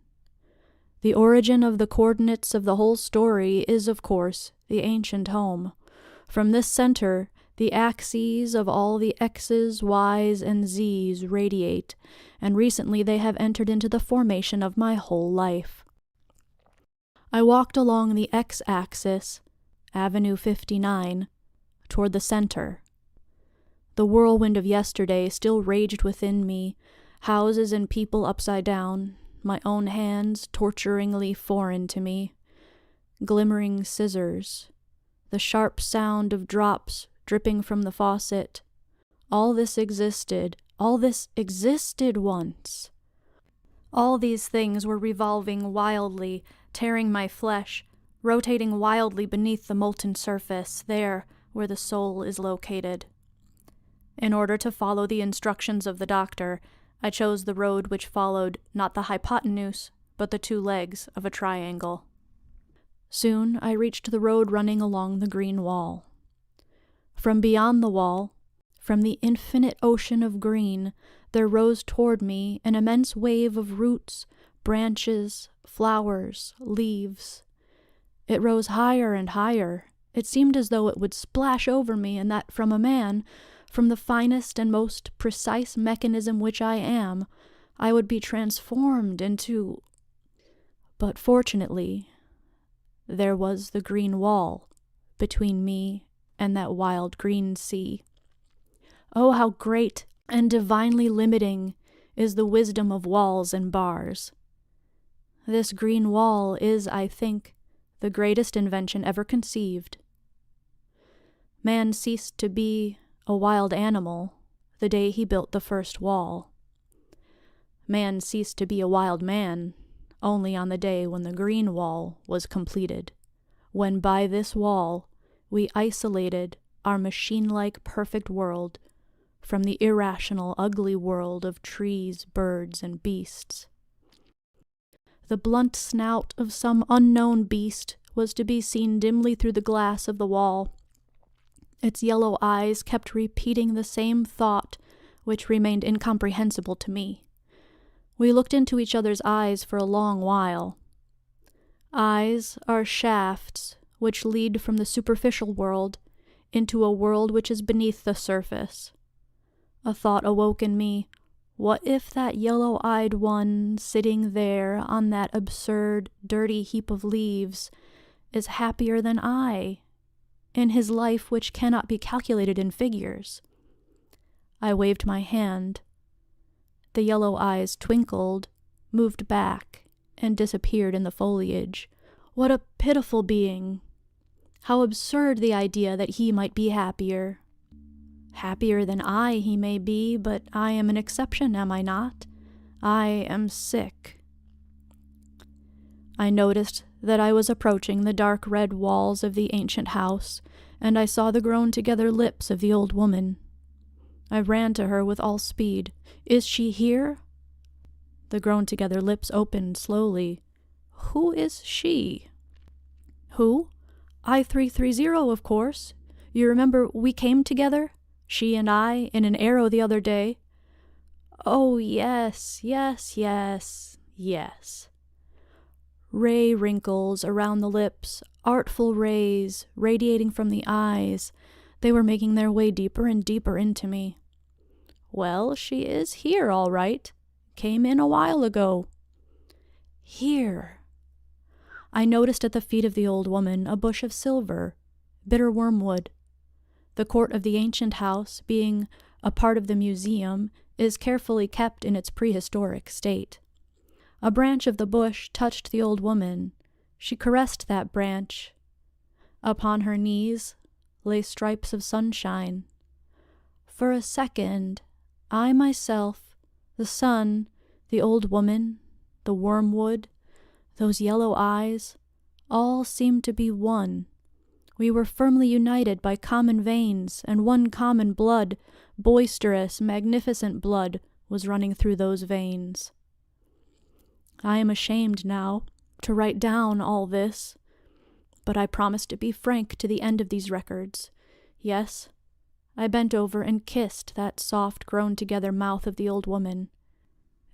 The origin of the coordinates of the whole story is, of course, the ancient home. From this center, the axes of all the x's, y's, and z's radiate, and recently they have entered into the formation of my whole life. I walked along the x-axis, Avenue 59, toward the center. The whirlwind of yesterday still raged within me, houses and people upside down, my own hands torturingly foreign to me, glimmering scissors, the sharp sound of drops dripping from the faucet. All this existed once. All these things were revolving wildly, tearing my flesh, rotating wildly beneath the molten surface, there where the soul is located. In order to follow the instructions of the doctor, I chose the road which followed not the hypotenuse, but the two legs of a triangle. Soon I reached the road running along the green wall. From beyond the wall, from the infinite ocean of green, there rose toward me an immense wave of roots, branches, flowers, leaves. It rose higher and higher. It seemed as though it would splash over me, and that from a man, from the finest and most precise mechanism which I am, I would be transformed into... But fortunately, there was the green wall between me and that wild green sea. Oh, how great and divinely limiting is the wisdom of walls and bars. This green wall is, I think, the greatest invention ever conceived. Man ceased to be a wild animal the day he built the first wall. Man ceased to be a wild man only on the day when the green wall was completed, when by this wall we isolated our machine-like perfect world from the irrational, ugly world of trees, birds, and beasts. The blunt snout of some unknown beast was to be seen dimly through the glass of the wall. Its yellow eyes kept repeating the same thought, which remained incomprehensible to me. We looked into each other's eyes for a long while. Eyes are shafts which lead from the superficial world into a world which is beneath the surface. A thought awoke in me. What if that yellow-eyed one sitting there on that absurd, dirty heap of leaves is happier than I, in his life which cannot be calculated in figures? I waved my hand. The yellow eyes twinkled, moved back, and disappeared in the foliage. What a pitiful being! How absurd the idea that he might be happier. Happier than I he may be, but I am an exception, am I not? I am sick. I noticed that I was approaching the dark red walls of the ancient house, and I saw the grown-together lips of the old woman. I ran to her with all speed. Is she here? The grown-together lips opened slowly. Who is she? Who? I-330, of course. You remember we came together, she and I, in an arrow the other day? Oh, yes. Ray wrinkles around the lips, artful rays radiating from the eyes. They were making their way deeper and deeper into me. Well, she is here, all right. Came in a while ago. Here. I noticed at the feet of the old woman a bush of silver, bitter wormwood. The court of the ancient house, being a part of the museum, is carefully kept in its prehistoric state. A branch of the bush touched the old woman. She caressed that branch. Upon her knees lay stripes of sunshine. For a second, I myself, the sun, the old woman, the wormwood, those yellow eyes, all seemed to be one. We were firmly united by common veins, and one common blood, boisterous, magnificent blood, was running through those veins. I am ashamed now to write down all this, but I promise to be frank to the end of these records. Yes, I bent over and kissed that soft, grown-together mouth of the old woman.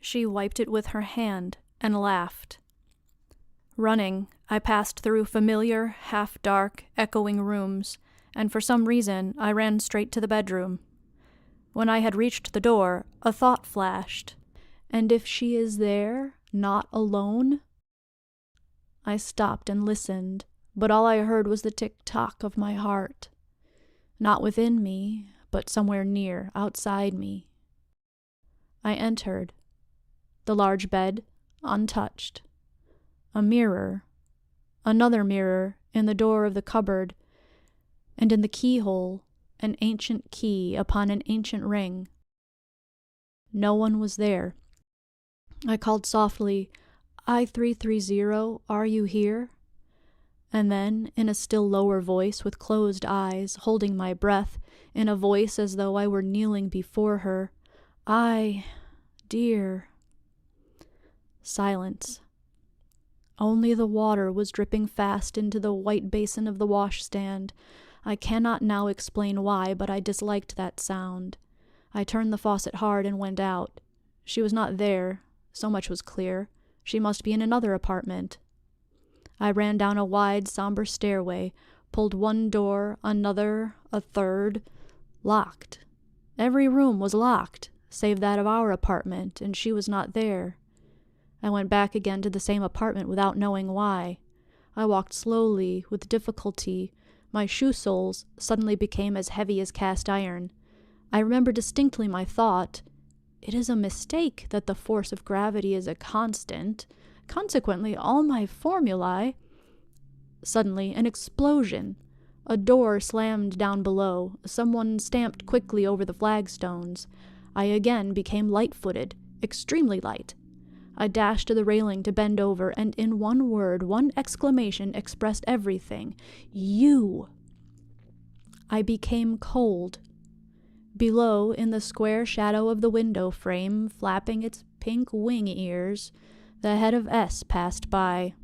She wiped it with her hand and laughed. Running, I passed through familiar, half-dark, echoing rooms, and for some reason I ran straight to the bedroom. When I had reached the door, a thought flashed. And if she is there, not alone? I stopped and listened, but all I heard was the tick-tock of my heart. Not within me, but somewhere near, outside me. I entered. The large bed, untouched. A mirror. Another mirror in the door of the cupboard, and in the keyhole, an ancient key upon an ancient ring. No one was there. I called softly, "I-330, are you here?" And then, in a still lower voice, with closed eyes, holding my breath, in a voice as though I were kneeling before her, "Dear." Silence. Only the water was dripping fast into the white basin of the washstand. I cannot now explain why, but I disliked that sound. I turned the faucet hard and went out. She was not there, so much was clear. She must be in another apartment. I ran down a wide, somber stairway, pulled one door, another, a third. Locked. Every room was locked, save that of our apartment, and she was not there. I went back again to the same apartment without knowing why. I walked slowly, with difficulty. My shoe soles suddenly became as heavy as cast iron. I remember distinctly my thought, "It is a mistake that the force of gravity is a constant. Consequently, all my formulae—" Suddenly, an explosion. A door slammed down below. Someone stamped quickly over the flagstones. I again became light-footed, extremely light. I dashed to the railing to bend over, and in one word, one exclamation expressed everything. "You!" I became cold. Below, in the square shadow of the window frame, flapping its pink wing ears, the head of S passed by.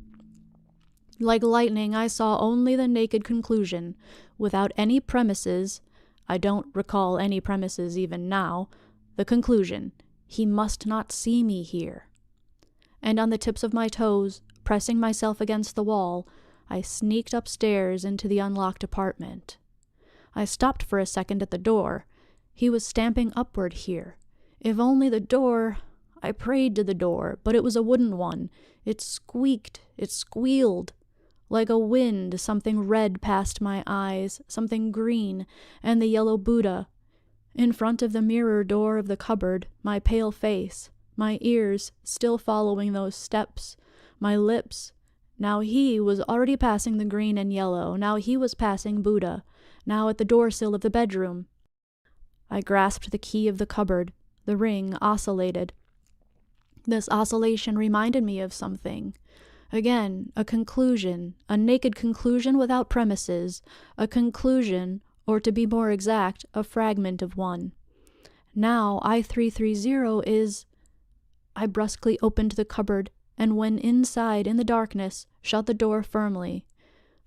Like lightning, I saw only the naked conclusion, without any premises. I don't recall any premises even now. The conclusion, he must not see me here. And on the tips of my toes, pressing myself against the wall, I sneaked upstairs into the unlocked apartment. I stopped for a second at the door. He was stamping upward here. If only the door— I prayed to the door, but it was a wooden one. It squeaked, it squealed. Like a wind, something red passed my eyes, something green, and the yellow Buddha. In front of the mirror door of the cupboard, my pale face, my ears still following those steps, my lips. Now he was already passing the green and yellow, now he was passing Buddha, now at the door-sill of the bedroom. I grasped the key of the cupboard. The ring oscillated. This oscillation reminded me of something. Again, a conclusion, a naked conclusion without premises, a conclusion, or to be more exact, a fragment of one. Now I-330 is— I brusquely opened the cupboard, and when inside in the darkness, shut the door firmly.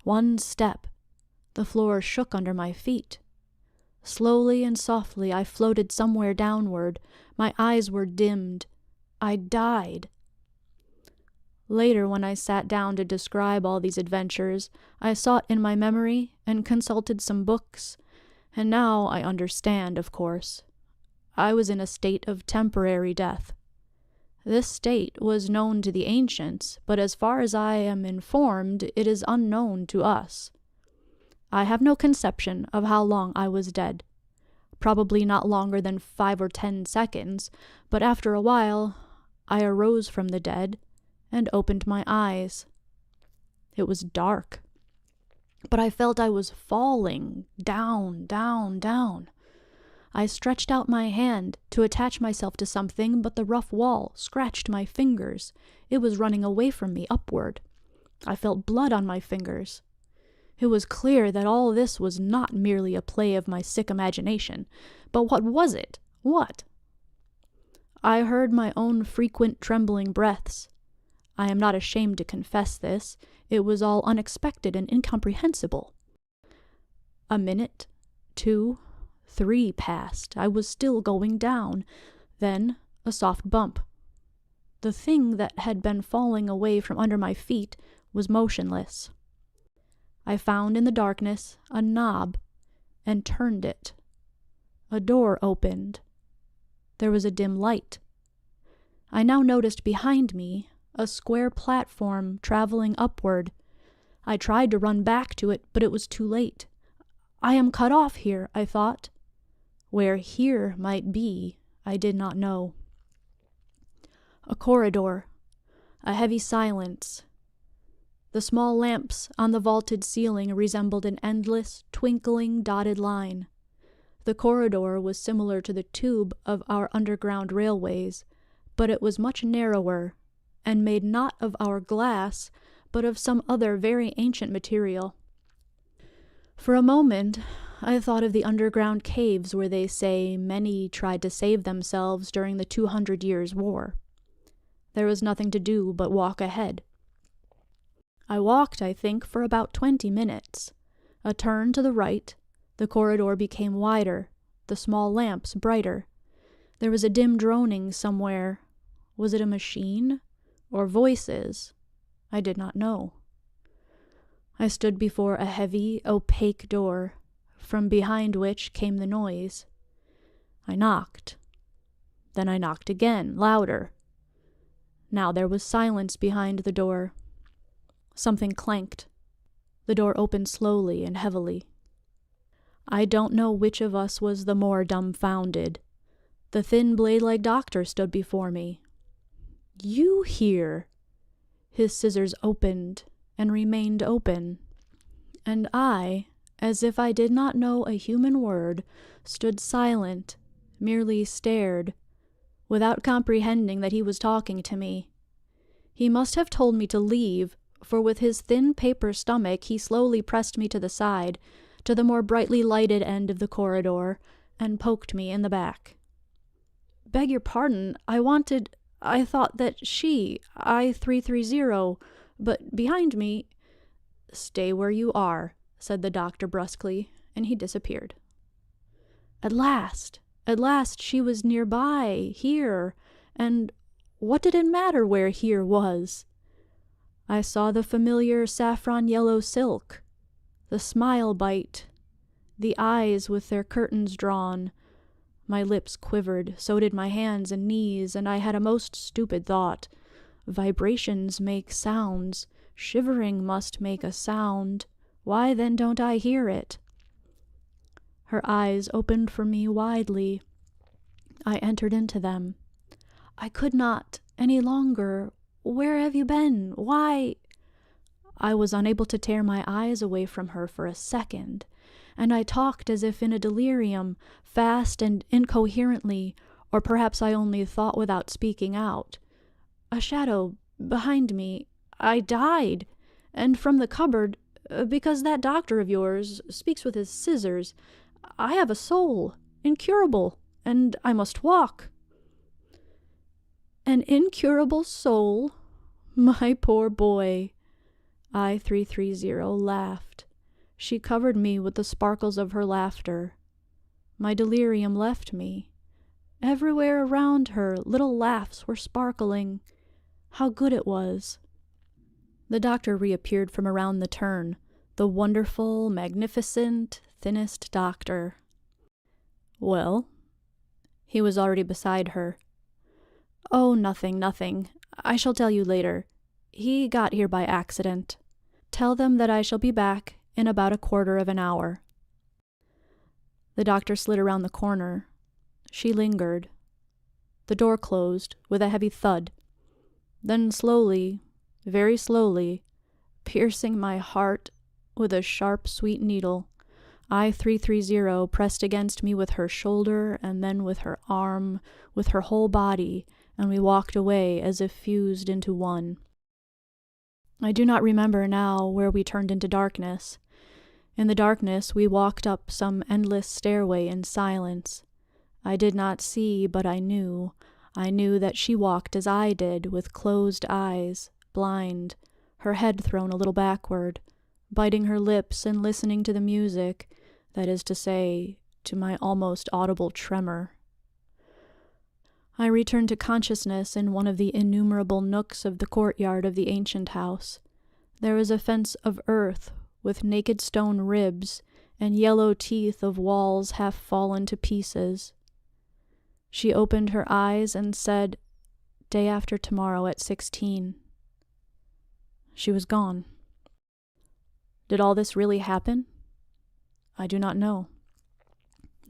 One step. The floor shook under my feet. Slowly and softly I floated somewhere downward. My eyes were dimmed. I died. Later, when I sat down to describe all these adventures, I sought in my memory and consulted some books, and now I understand, of course. I was in a state of temporary death. This state was known to the ancients, but as far as I am informed, it is unknown to us. I have no conception of how long I was dead. Probably not longer than 5 or 10 seconds, but after a while, I arose from the dead and opened my eyes. It was dark, but I felt I was falling down, down, down. I stretched out my hand to attach myself to something, but the rough wall scratched my fingers. It was running away from me upward. I felt blood on my fingers. It was clear that all this was not merely a play of my sick imagination. But what was it? What? I heard my own frequent trembling breaths. I am not ashamed to confess this. It was all unexpected and incomprehensible. A minute, 2, 3 passed. I was still going down. Then a soft bump. The thing that had been falling away from under my feet was motionless. I found in the darkness a knob and turned it. A door opened. There was a dim light. I now noticed behind me a square platform traveling upward. I tried to run back to it, but it was too late. I am cut off here, I thought. Where here might be, I did not know. A corridor. A heavy silence. The small lamps on the vaulted ceiling resembled an endless, twinkling, dotted line. The corridor was similar to the tube of our underground railways, but it was much narrower, and made not of our glass, but of some other very ancient material. For a moment, I thought of the underground caves where they say many tried to save themselves during the 200 Years' War. There was nothing to do but walk ahead. I walked, I think, for about 20 minutes. A turn to the right, the corridor became wider, the small lamps brighter. There was a dim droning somewhere. Was it a machine? Or voices? I did not know. I stood before a heavy, opaque door, from behind which came the noise. I knocked. Then I knocked again, louder. Now there was silence behind the door. Something clanked. The door opened slowly and heavily. I don't know which of us was the more dumbfounded. The thin blade-like doctor stood before me. "You here?" His scissors opened and remained open, and I, as if I did not know a human word, stood silent, merely stared, without comprehending that he was talking to me. He must have told me to leave, for with his thin paper stomach he slowly pressed me to the side, to the more brightly lighted end of the corridor, and poked me in the back. "Beg your pardon, I thought that I-330, but behind me—" "Stay where you are," said the doctor brusquely, and he disappeared. At last she was nearby, here, and what did it matter where here was? I saw the familiar saffron yellow silk, the smile bite, the eyes with their curtains drawn. My lips quivered, so did my hands and knees, and I had a most stupid thought. Vibrations make sounds. Shivering must make a sound. Why then don't I hear it? Her eyes opened for me widely. I entered into them. I could not any longer. "Where have you been? Why—" I was unable to tear my eyes away from her for a second, and I talked as if in a delirium, fast and incoherently, or perhaps I only thought without speaking out. "A shadow behind me. I died. And from the cupboard, because that doctor of yours speaks with his scissors. I have a soul, incurable, and I must walk." "An incurable soul? My poor boy." I-330 laughed. She covered me with the sparkles of her laughter. My delirium left me. Everywhere around her, little laughs were sparkling. How good it was. The doctor reappeared from around the turn, the wonderful, magnificent, thinnest doctor. "Well?" He was already beside her. "Oh, nothing. I shall tell you later. He got here by accident. Tell them that I shall be back in about a quarter of an hour." The doctor slid around the corner. She lingered. The door closed with a heavy thud. Then slowly, very slowly, piercing my heart with a sharp, sweet needle, I-330 pressed against me with her shoulder and then with her arm, with her whole body, and we walked away as if fused into one. I do not remember now where we turned into darkness. In the darkness we walked up some endless stairway in silence. I did not see, but I knew. I knew that she walked as I did, with closed eyes, blind, her head thrown a little backward, biting her lips and listening to the music, that is to say, to my almost audible tremor. I returned to consciousness in one of the innumerable nooks of the courtyard of the ancient house. There was a fence of earth with naked stone ribs and yellow teeth of walls half fallen to pieces. She opened her eyes and said, "Day after tomorrow at 16. She was gone. Did all this really happen? I do not know.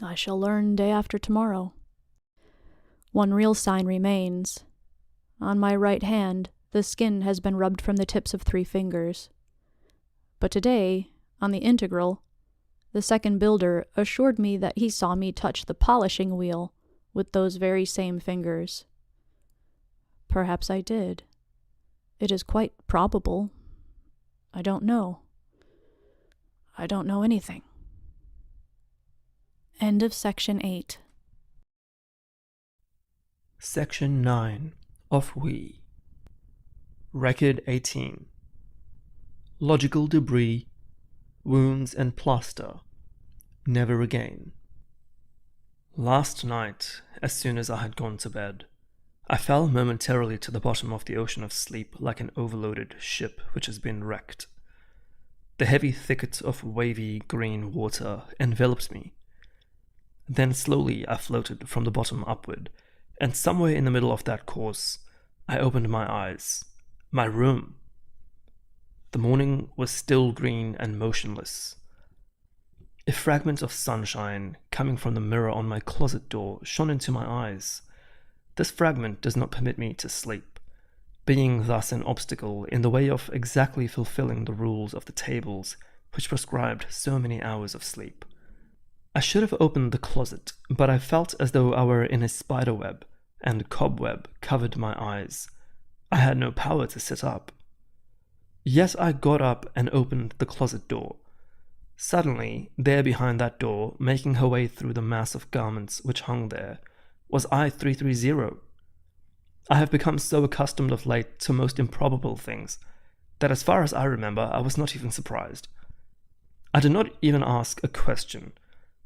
I shall learn day after tomorrow. One real sign remains. On my right hand, the skin has been rubbed from the tips of 3 fingers. But today, on the integral, the second builder assured me that he saw me touch the polishing wheel with those very same fingers. Perhaps I did. It is quite probable. I don't know. I don't know anything." End of Section 8. Section 9 of We. Record 18. Logical debris, wounds and plaster. Never again. Last night, as soon as I had gone to bed, I fell momentarily to the bottom of the ocean of sleep like an overloaded ship which has been wrecked. The heavy thicket of wavy green water enveloped me. Then slowly I floated from the bottom upward, and somewhere in the middle of that course, I opened my eyes. My room. The morning was still green and motionless. A fragment of sunshine coming from the mirror on my closet door shone into my eyes. This fragment does not permit me to sleep, being thus an obstacle in the way of exactly fulfilling the rules of the tables which prescribed so many hours of sleep. I should have opened the closet, but I felt as though I were in a spiderweb, and cobweb covered my eyes. I had no power to sit up. Yet I got up and opened the closet door. Suddenly, there behind that door, making her way through the mass of garments which hung there, was I-330. I have become so accustomed of late to most improbable things that as far as I remember, I was not even surprised. I did not even ask a question.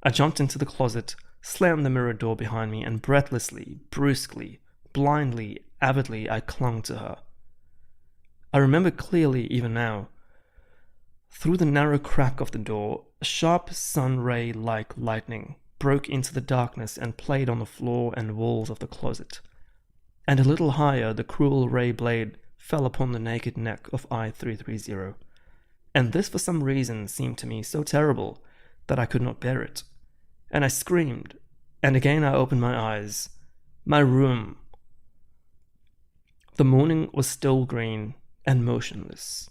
I jumped into the closet, slammed the mirror door behind me, and breathlessly, brusquely, blindly, avidly, I clung to her. I remember clearly even now. Through the narrow crack of the door, a sharp sun ray like lightning broke into the darkness and played on the floor and walls of the closet. And a little higher, the cruel ray blade fell upon the naked neck of I-330. And this for some reason seemed to me so terrible that I could not bear it. And I screamed, and again I opened my eyes. My room. The morning was still green and motionless.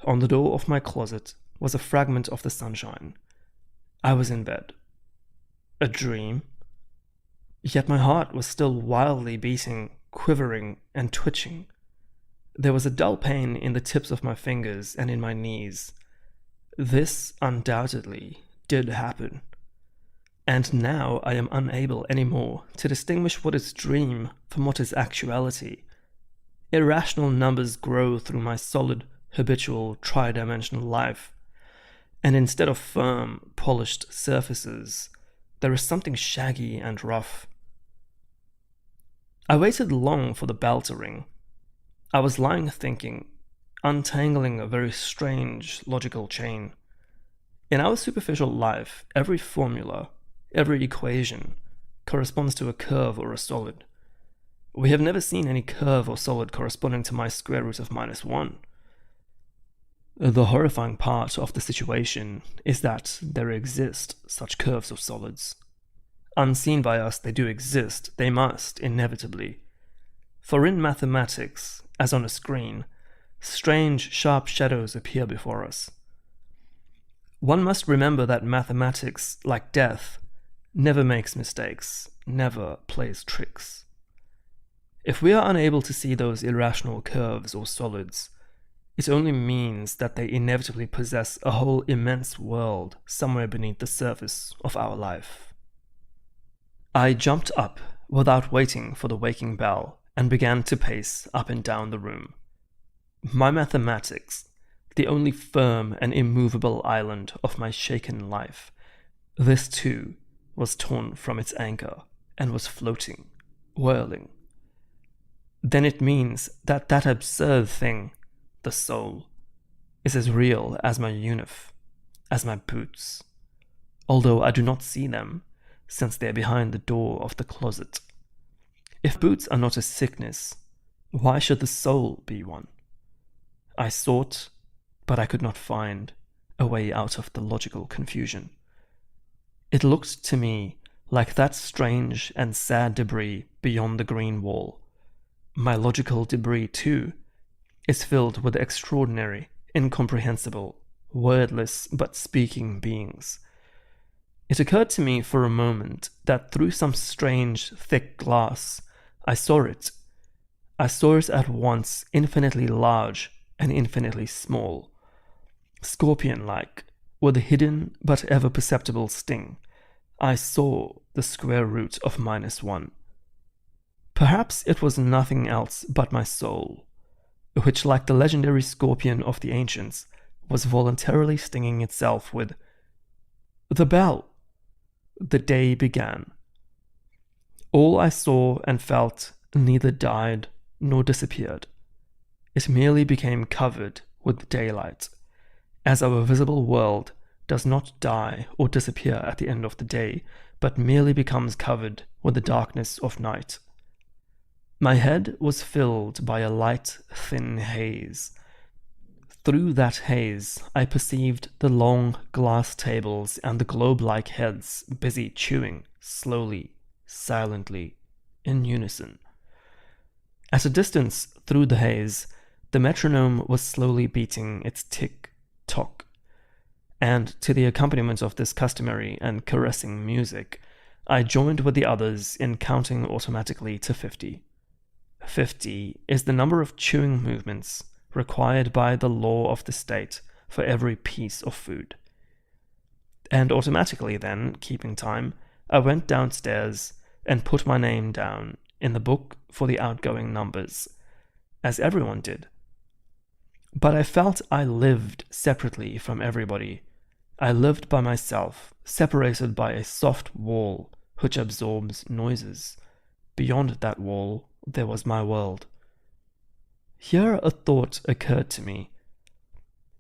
On the door of my closet was a fragment of the sunshine. I was in bed. A dream? Yet my heart was still wildly beating, quivering, and twitching. There was a dull pain in the tips of my fingers and in my knees. This undoubtedly did happen. And now I am unable anymore to distinguish what is dream from what is actuality. Irrational numbers grow through my solid, habitual, tri-dimensional life, and instead of firm, polished surfaces, there is something shaggy and rough. I waited long for the bell to ring. I was lying thinking, untangling a very strange logical chain. In our superficial life, every formula, every equation, corresponds to a curve or a solid. We have never seen any curve or solid corresponding to my square root of -1. The horrifying part of the situation is that there exist such curves or solids. Unseen by us, they do exist, they must, inevitably. For in mathematics, as on a screen, strange, sharp shadows appear before us. One must remember that mathematics, like death, never makes mistakes, never plays tricks. If we are unable to see those irrational curves or solids, it only means that they inevitably possess a whole immense world somewhere beneath the surface of our life. I jumped up without waiting for the waking bell and began to pace up and down the room. My mathematics, the only firm and immovable island of my shaken life, this too was torn from its anchor and was floating, whirling. Then it means that that absurd thing, the soul, is as real as my uniform, as my boots, although I do not see them, since they are behind the door of the closet. If boots are not a sickness, why should the soul be one? I sought, but I could not find a way out of the logical confusion. It looked to me like that strange and sad debris beyond the green wall. My logical debris, too, is filled with extraordinary, incomprehensible, wordless but speaking beings. It occurred to me for a moment that through some strange, thick glass, I saw it. I saw it at once infinitely large and infinitely small, scorpion-like, with a hidden but ever perceptible sting. I saw the square root of -1. Perhaps it was nothing else but my soul, which, like the legendary scorpion of the ancients, was voluntarily stinging itself with the bell. The day began. All I saw and felt neither died nor disappeared. It merely became covered with daylight, as our visible world does not die or disappear at the end of the day, but merely becomes covered with the darkness of night. My head was filled by a light, thin haze. Through that haze, I perceived the long glass tables and the globe-like heads busy chewing, slowly, silently, in unison. At a distance through the haze, the metronome was slowly beating its tick-tock, and to the accompaniment of this customary and caressing music, I joined with the others in counting automatically to 50. 50 is the number of chewing movements required by the law of the state for every piece of food. And automatically then, keeping time, I went downstairs and put my name down in the book for the outgoing numbers, as everyone did. But I felt I lived separately from everybody. I lived by myself, separated by a soft wall which absorbs noises. Beyond that wall, there was my world. Here a thought occurred to me.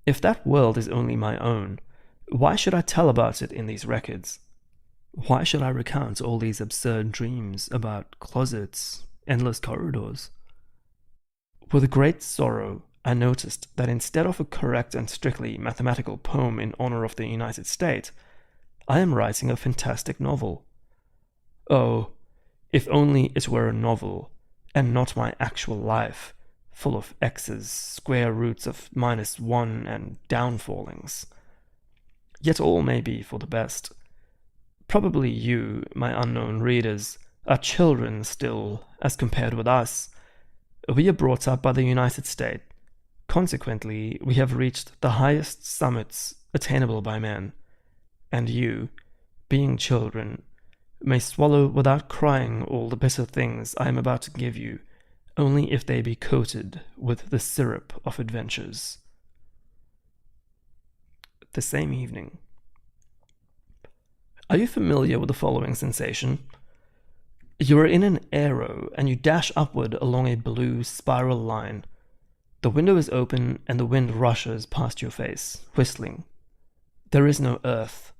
If that world is only my own, why should I tell about it in these records? Why should I recount all these absurd dreams about closets, endless corridors? With great sorrow, I noticed that instead of a correct and strictly mathematical poem in honor of the United States, I am writing a fantastic novel. Oh, if only it were a novel, and not my actual life, full of x's, square roots of -1, and downfallings. Yet all may be for the best. Probably you, my unknown readers, are children still, as compared with us. We are brought up by the United States. Consequently, we have reached the highest summits attainable by man. And you, being children, may swallow without crying all the bitter things I am about to give you, only if they be coated with the syrup of adventures. The same evening. Are you familiar with the following sensation? You are in an aero and you dash upward along a blue spiral line. The window is open and the wind rushes past your face, whistling. There is no earth.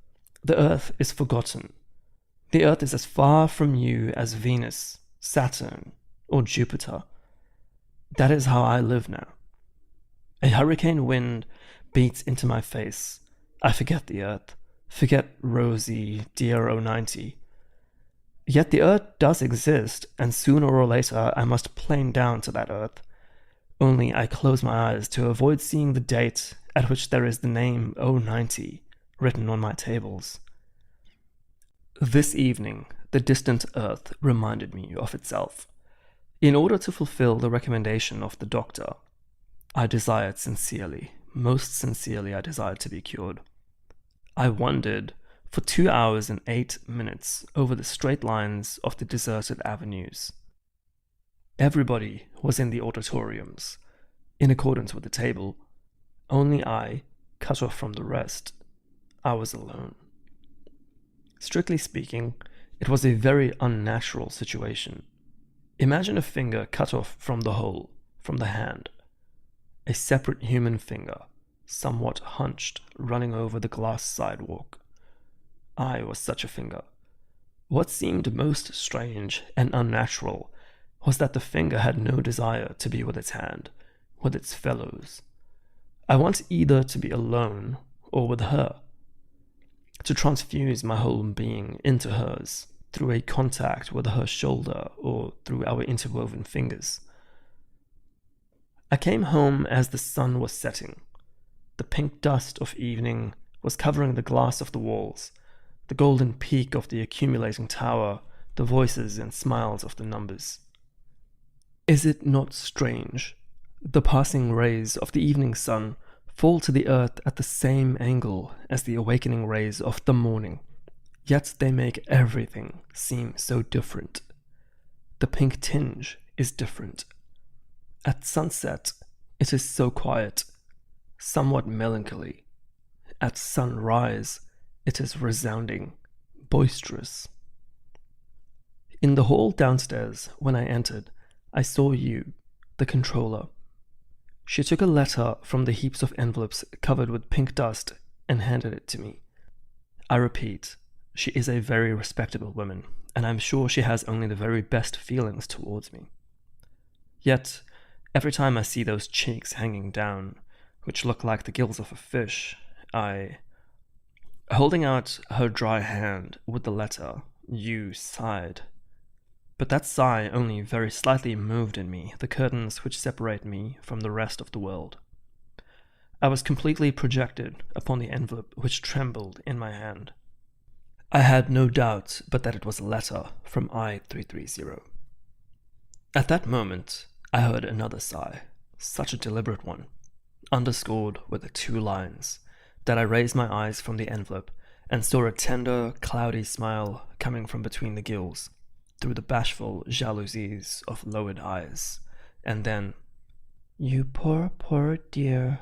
The earth is forgotten. The earth is as far from you as Venus, Saturn, or Jupiter. That is how I live now. A hurricane wind beats into my face. I forget the earth, forget rosy, dear 090. Yet the earth does exist, and sooner or later I must plane down to that earth. Only I close my eyes to avoid seeing the date at which there is the name 090 written on my tables. This evening, the distant earth reminded me of itself. In order to fulfill the recommendation of the doctor, I desired sincerely, most sincerely I desired to be cured. I wandered for 2 hours and 8 minutes over the straight lines of the deserted avenues. Everybody was in the auditoriums, in accordance with the table. Only I, cut off from the rest, I was alone. Strictly speaking, it was a very unnatural situation. Imagine a finger cut off from the whole, from the hand. A separate human finger, somewhat hunched, running over the glass sidewalk. I was such a finger. What seemed most strange and unnatural was that the finger had no desire to be with its hand, with its fellows. I wanted either to be alone or with her, to transfuse my whole being into hers through a contact with her shoulder or through our interwoven fingers. I came home as the sun was setting. The pink dust of evening was covering the glass of the walls, the golden peak of the accumulating tower, the voices and smiles of the numbers. Is it not strange? The passing rays of the evening sun fall to the earth at the same angle as the awakening rays of the morning, yet they make everything seem so different. The pink tinge is different. At sunset, it is so quiet, somewhat melancholy. At sunrise, it is resounding, boisterous. In the hall downstairs, when I entered, I saw you, the controller. She took a letter from the heaps of envelopes covered with pink dust and handed it to me. I repeat, she is a very respectable woman, and I'm sure she has only the very best feelings towards me. Yet, every time I see those cheeks hanging down, which look like the gills of a fish, Holding out her dry hand with the letter, you sighed. But that sigh only very slightly moved in me the curtains which separate me from the rest of the world. I was completely projected upon the envelope which trembled in my hand. I had no doubt but that it was a letter from I-330. At that moment, I heard another sigh, such a deliberate one, underscored with 2 lines, that I raised my eyes from the envelope and saw a tender, cloudy smile coming from between the gills, through the bashful jalousies of lowered eyes, and then, "You poor, poor dear."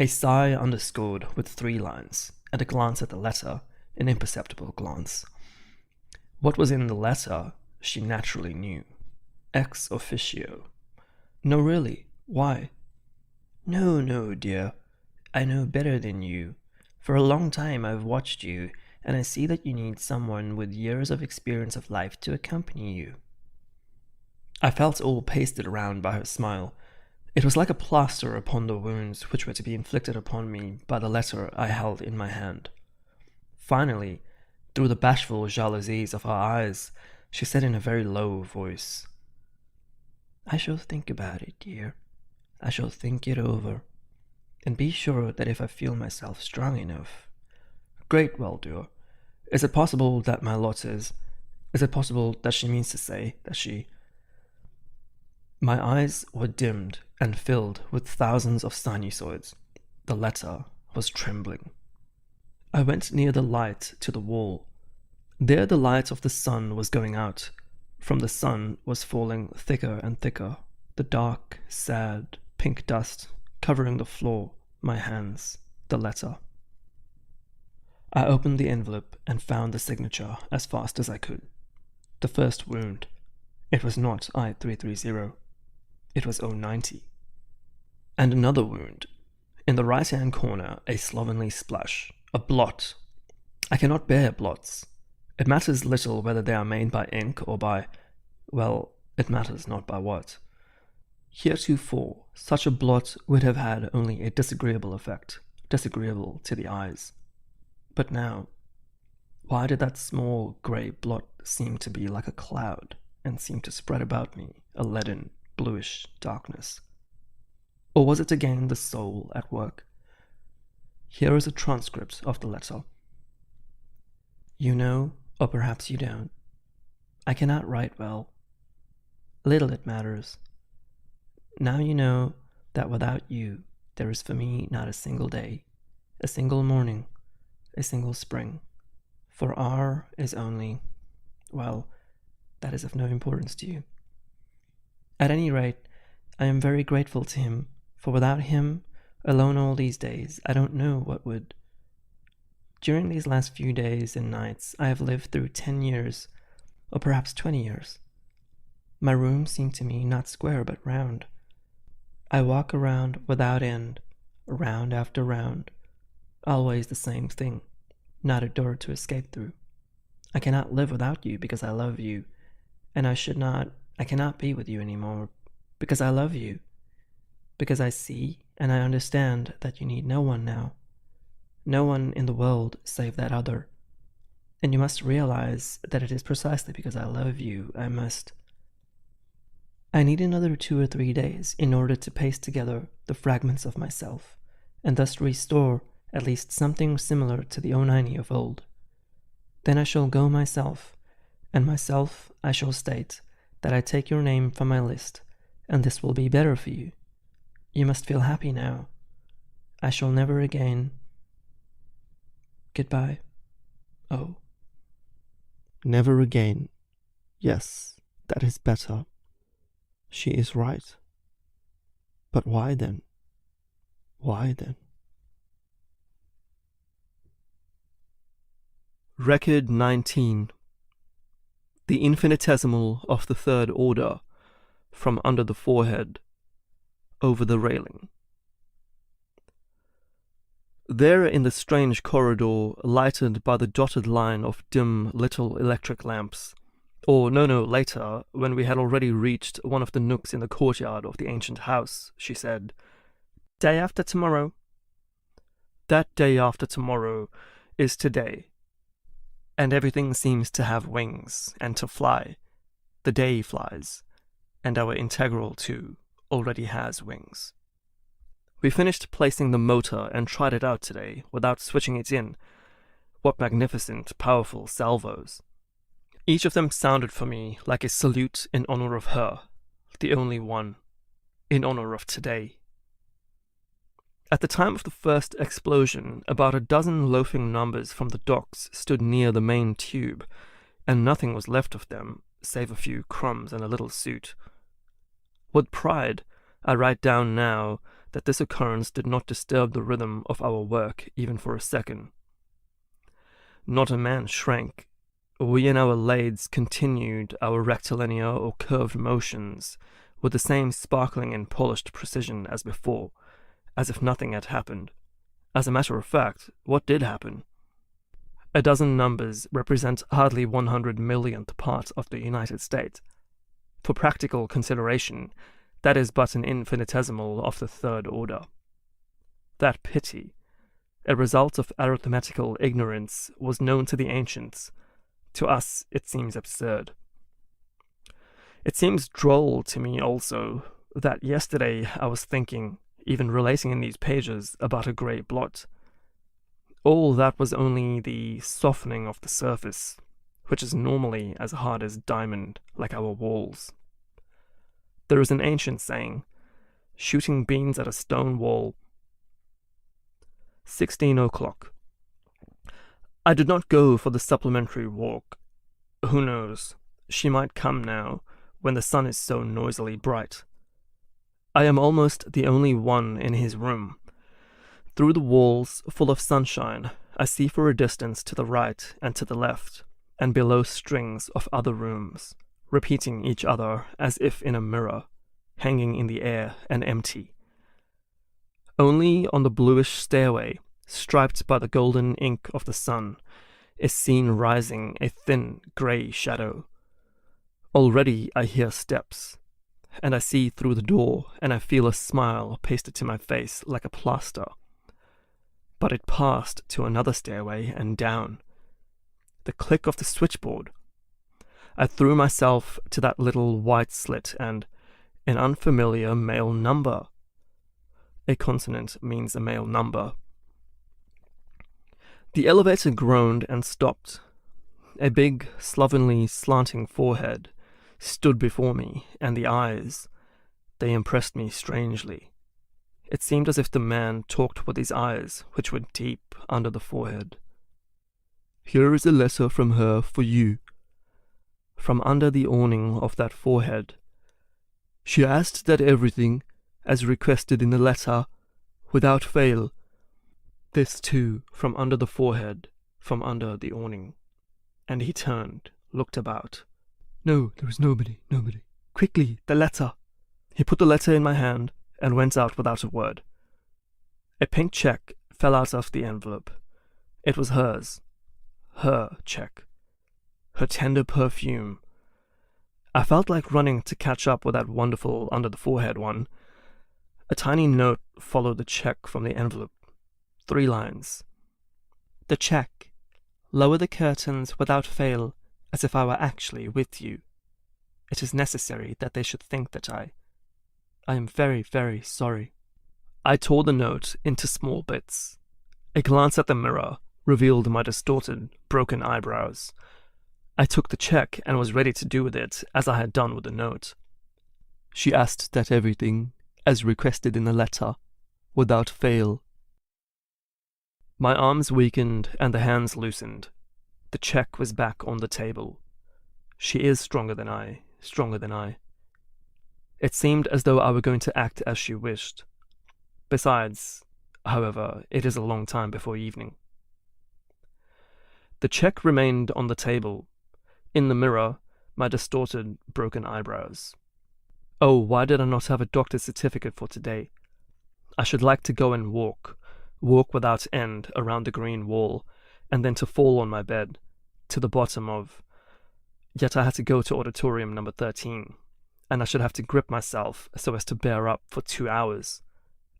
A sigh underscored with 3 lines, and a glance at the letter, an imperceptible glance. What was in the letter, she naturally knew. Ex officio. No, really, why? No, dear. I know better than you. For a long time I've watched you, and I see that you need someone with years of experience of life to accompany you. I felt all pasted around by her smile. It was like a plaster upon the wounds which were to be inflicted upon me by the letter I held in my hand. Finally, through the bashful jalousies of her eyes, she said in a very low voice, "I shall think about it, dear. I shall think it over. And be sure that if I feel myself strong enough..." Great well-doer. Is it possible that my lot is it possible that she means to say that she... My eyes were dimmed and filled with thousands of sinusoids. The letter was trembling. I went near the light to the wall. There the light of the sun was going out. From the sun was falling thicker and thicker, the dark, sad, pink dust covering the floor, my hands, the letter. I opened the envelope and found the signature as fast as I could. The first wound. It was not I-330. It was 090. And another wound. In the right-hand corner, a slovenly splash. A blot. I cannot bear blots. It matters little whether they are made by ink or by... well, it matters not by what. Heretofore, such a blot would have had only a disagreeable effect, disagreeable to the eyes. But now, why did that small grey blot seem to be like a cloud, and seem to spread about me a leaden, bluish darkness? Or was it again the soul at work? Here is a transcript of the letter. You know, or perhaps you don't, I cannot write well. Little it matters. Now you know that without you there is for me not a single day, a single morning, a single spring. For R is only, well, that is of no importance to you. At any rate, I am very grateful to him, for without him, alone all these days, I don't know what would. During these last few days and nights, I have lived through 10 years, or perhaps 20 years. My room seemed to me not square but round. I walk around without end, round after round, always the same thing, not a door to escape through. I cannot live without you because I love you, and I cannot be with you anymore because I love you, because I see and I understand that you need no one now, no one in the world save that other. And you must realize that it is precisely because I love you I need another 2 or 3 days in order to paste together the fragments of myself, and thus restore at least something similar to the Onini of old. Then I shall go myself, and myself I shall state that I take your name from my list, and this will be better for you. You must feel happy now. I shall never again. Goodbye. Oh. Never again. Yes, that is better. She is right. But why then? Why then? Record 19. The infinitesimal of the third order, from under the forehead, over the railing. There in the strange corridor, lighted by the dotted line of dim little electric lamps, or no, later, when we had already reached one of the nooks in the courtyard of the ancient house, she said, "Day after tomorrow." That day after tomorrow is today, and everything seems to have wings and to fly. The day flies, and our integral too already has wings. We finished placing the motor and tried it out today without switching it in. What magnificent, powerful salvos. Each of them sounded for me like a salute in honor of her, the only one, in honor of today. At the time of the first explosion, about a dozen loafing numbers from the docks stood near the main tube, and nothing was left of them save a few crumbs and a little soot. With pride, I write down now that this occurrence did not disturb the rhythm of our work even for a second. Not a man shrank. We in our lathes continued our rectilinear or curved motions with the same sparkling and polished precision as before, as if nothing had happened. As a matter of fact, what did happen? A dozen numbers represent hardly 100 millionth part of the United States. For practical consideration, that is but an infinitesimal of the third order. That pity, a result of arithmetical ignorance, was known to the ancients. To us, it seems absurd. It seems droll to me also that yesterday I was thinking, even relating in these pages, about a grey blot. All that was only the softening of the surface, which is normally as hard as diamond, like our walls. There is an ancient saying, shooting beans at a stone wall. 16 o'clock. I did not go for the supplementary walk. Who knows? She might come now, when the sun is so noisily bright. I am almost the only one in his room. Through the walls, full of sunshine, I see for a distance to the right and to the left, and below strings of other rooms, repeating each other as if in a mirror, hanging in the air and empty. Only on the bluish stairway, striped by the golden ink of the sun, is seen rising a thin grey shadow. Already I hear steps, and I see through the door, and I feel a smile pasted to my face like a plaster. But it passed to another stairway and down. The click of the switchboard. I threw myself to that little white slit, and an unfamiliar male number. A consonant means a male number. The elevator groaned and stopped. A big, slovenly, slanting forehead stood before me, and the eyes, they impressed me strangely. It seemed as if the man talked with his eyes, which were deep under the forehead. "Here is a letter from her for you." From under the awning of that forehead. "She asked that everything, as requested in the letter, without fail." This too, from under the forehead, from under the awning. And he turned, looked about. "No, there is nobody. Quickly, the letter. He put the letter in my hand and went out without a word. A pink check fell out of the envelope. It was hers. Her check. Her tender perfume. I felt like running to catch up with that wonderful under-the-forehead one. A tiny note followed the check from the envelope. 3 lines. The check. Lower the curtains without fail, as if I were actually with you. It is necessary that they should think that I am very, very sorry. I tore the note into small bits. A glance at the mirror revealed my distorted, broken eyebrows. I took the check and was ready to do with it as I had done with the note. She asked that everything, as requested in the letter, without fail. My arms weakened and the hands loosened. The check was back on the table. She is stronger than I. It seemed as though I were going to act as she wished. Besides, however, it is a long time before evening. The check remained on the table. In the mirror, my distorted, broken eyebrows. Oh, why did I not have a doctor's certificate for today? I should like to go and walk without end around the green wall, and then to fall on my bed, to the bottom of... Yet I had to go to auditorium number 13, and I should have to grip myself so as to bear up for 2 hours.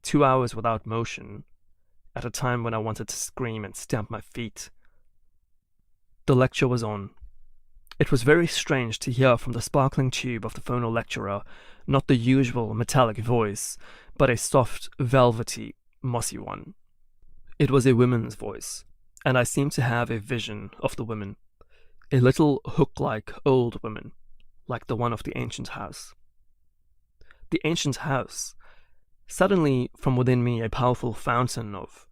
2 hours without motion, at a time when I wanted to scream and stamp my feet. The lecture was on. It was very strange to hear from the sparkling tube of the phono lecturer not the usual metallic voice, but a soft, velvety, mossy one. It was a woman's voice, and I seemed to have a vision of the women. A little hook-like old woman, like the one of the ancient house. The ancient house. Suddenly, from within me, a powerful fountain of...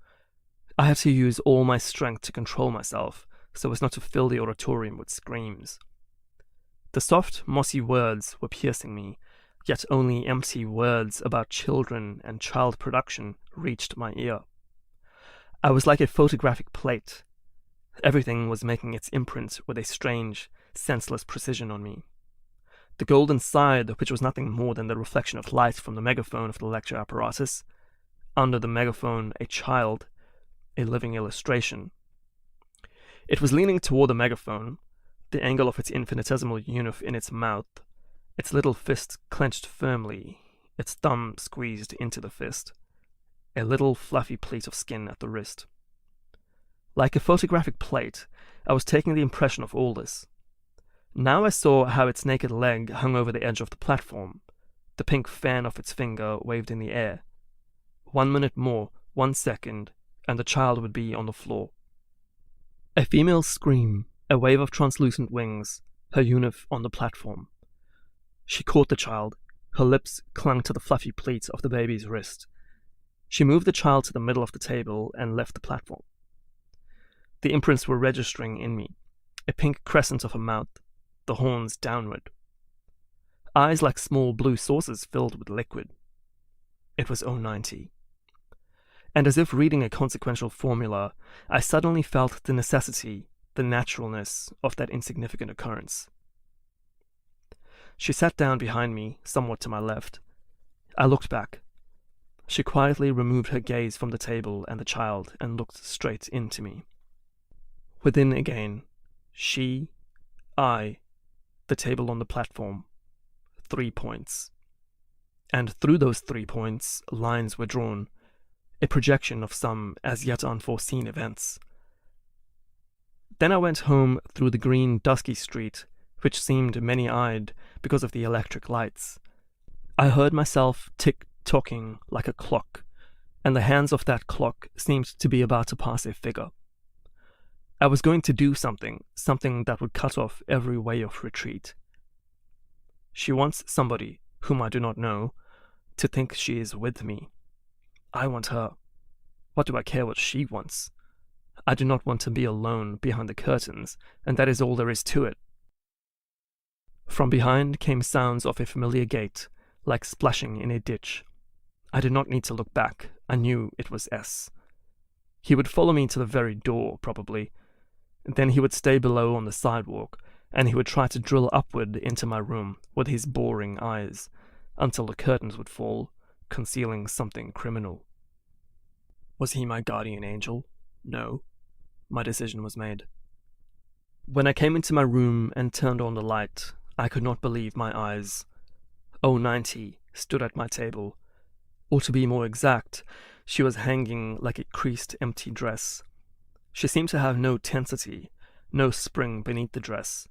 I had to use all my strength to control myself, so as not to fill the auditorium with screams. The soft, mossy words were piercing me, yet only empty words about children and child production reached my ear. I was like a photographic plate. Everything was making its imprint with a strange, senseless precision on me. The golden side, which was nothing more than the reflection of light from the megaphone of the lecture apparatus. Under the megaphone, a child, a living illustration. It was leaning toward the megaphone, the angle of its infinitesimal unit in its mouth, its little fist clenched firmly, its thumb squeezed into the fist, a little fluffy pleat of skin at the wrist. Like a photographic plate, I was taking the impression of all this. Now I saw how its naked leg hung over the edge of the platform. The pink fan of its finger waved in the air. 1 minute more, 1 second, and the child would be on the floor. A female scream, a wave of translucent wings, her unit on the platform. She caught the child. Her lips clung to the fluffy pleat of the baby's wrist. She moved the child to the middle of the table and left the platform. The imprints were registering in me. A pink crescent of a mouth, the horns downward. Eyes like small blue saucers filled with liquid. It was 090. And as if reading a consequential formula, I suddenly felt the necessity, the naturalness of that insignificant occurrence. She sat down behind me, somewhat to my left. I looked back. She quietly removed her gaze from the table and the child and looked straight into me. Within again, she, I, the table on the platform, 3 points. And through those 3 points, lines were drawn, a projection of some as yet unforeseen events. Then I went home through the green, dusky street, which seemed many-eyed because of the electric lights. I heard myself tick-tocking like a clock, and the hands of that clock seemed to be about to pass a figure. I was going to do something that would cut off every way of retreat. She wants somebody, whom I do not know, to think she is with me. I want her. What do I care what she wants? I do not want to be alone behind the curtains, and that is all there is to it. From behind came sounds of a familiar gait, like splashing in a ditch. I did not need to look back. I knew it was S. He would follow me to the very door, probably. Then he would stay below on the sidewalk, and he would try to drill upward into my room with his boring eyes, until the curtains would fall, concealing something criminal. Was he my guardian angel? No. My decision was made. When I came into my room and turned on the light, I could not believe my eyes. 090 stood at my table. Or to be more exact, she was hanging like a creased empty dress. She seemed to have no tensity, no spring beneath the dress.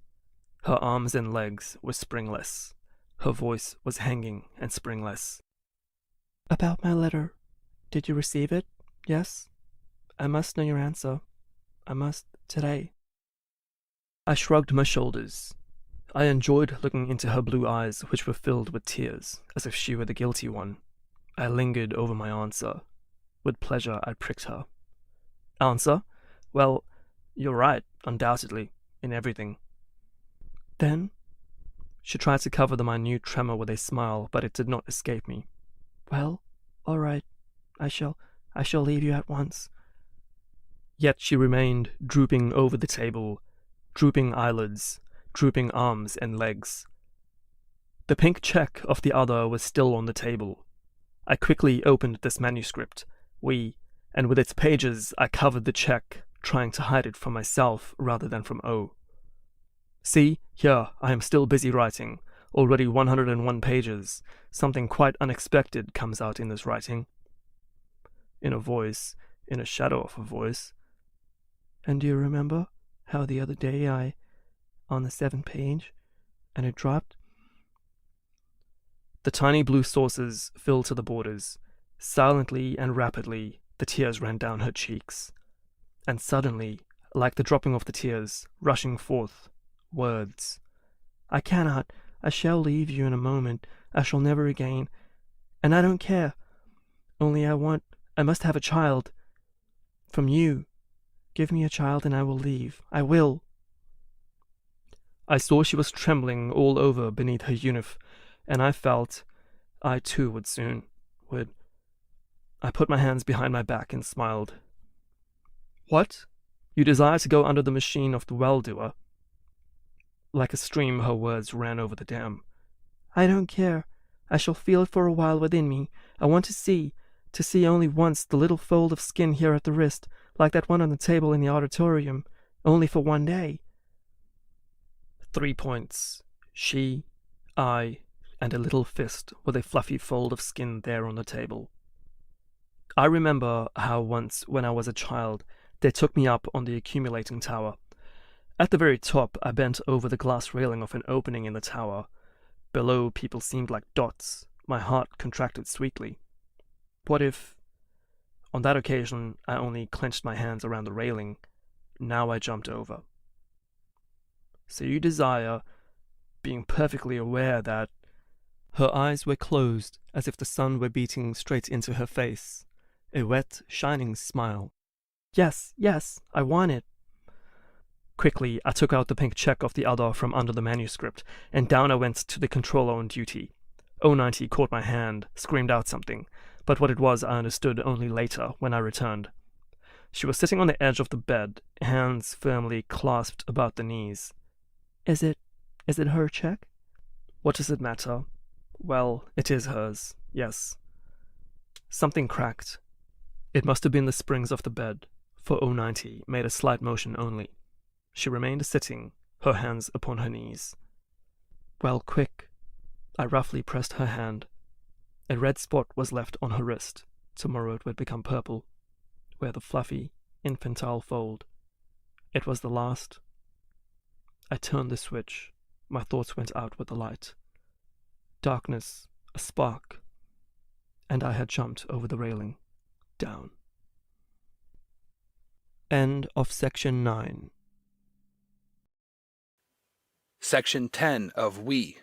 Her arms and legs were springless. Her voice was hanging and springless. About my letter. Did you receive it? Yes? I must know your answer. I must today. I shrugged my shoulders. I enjoyed looking into her blue eyes, which were filled with tears, as if she were the guilty one. I lingered over my answer. With pleasure, I pricked her. Answer? Well, you're right, undoubtedly, in everything. Then? She tried to cover the minute tremor with a smile, but it did not escape me. Well, all right. I shall leave you at once. Yet she remained drooping over the table, drooping eyelids, drooping arms and legs. The pink check of the other was still on the table. I quickly opened this manuscript, and with its pages I covered the check, trying to hide it from myself rather than from O. See, here, I am still busy writing, already 101 pages. Something quite unexpected comes out in this writing. In a shadow of a voice. And do you remember how the other day on the 7th page, and it dropped? The tiny blue sources filled to the borders. Silently and rapidly, the tears ran down her cheeks. And suddenly, like the dropping of the tears, rushing forth, words. I cannot. I shall leave you in a moment. I shall never again. And I don't care. Only I must have a child. From you. Give me a child and I will leave. I will. I saw she was trembling all over beneath her uniform, and I felt I too would. I put my hands behind my back and smiled. What? You desire to go under the machine of the well-doer? Like a stream, her words ran over the dam. I don't care. I shall feel it for a while within me. I want to see only once the little fold of skin here at the wrist, like that one on the table in the auditorium, only for one day. 3 points. She, I, and a little fist with a fluffy fold of skin there on the table. I remember how once, when I was a child, they took me up on the accumulating tower. At the very top, I bent over the glass railing of an opening in the tower. Below, people seemed like dots. My heart contracted sweetly. What if... On that occasion, I only clenched my hands around the railing. Now I jumped over. So you desire, being perfectly aware that... Her eyes were closed, as if the sun were beating straight into her face. A wet, shining smile. Yes, I want it. Quickly, I took out the pink check of the other from under the manuscript, and down I went to the controller on duty. 090 caught my hand, screamed out something, but what it was I understood only later, when I returned. She was sitting on the edge of the bed, hands firmly clasped about the knees. Is it her check? What does it matter? Well, it is hers, yes. Something cracked. It must have been the springs of the bed, for 090 made a slight motion only. She remained sitting, her hands upon her knees. Well, quick. I roughly pressed her hand. A red spot was left on her wrist. Tomorrow it would become purple, where the fluffy, infantile fold. It was the last. I turned the switch. My thoughts went out with the light. Darkness, a spark, and I had jumped over the railing, down. End of section 9. Section 10 of We.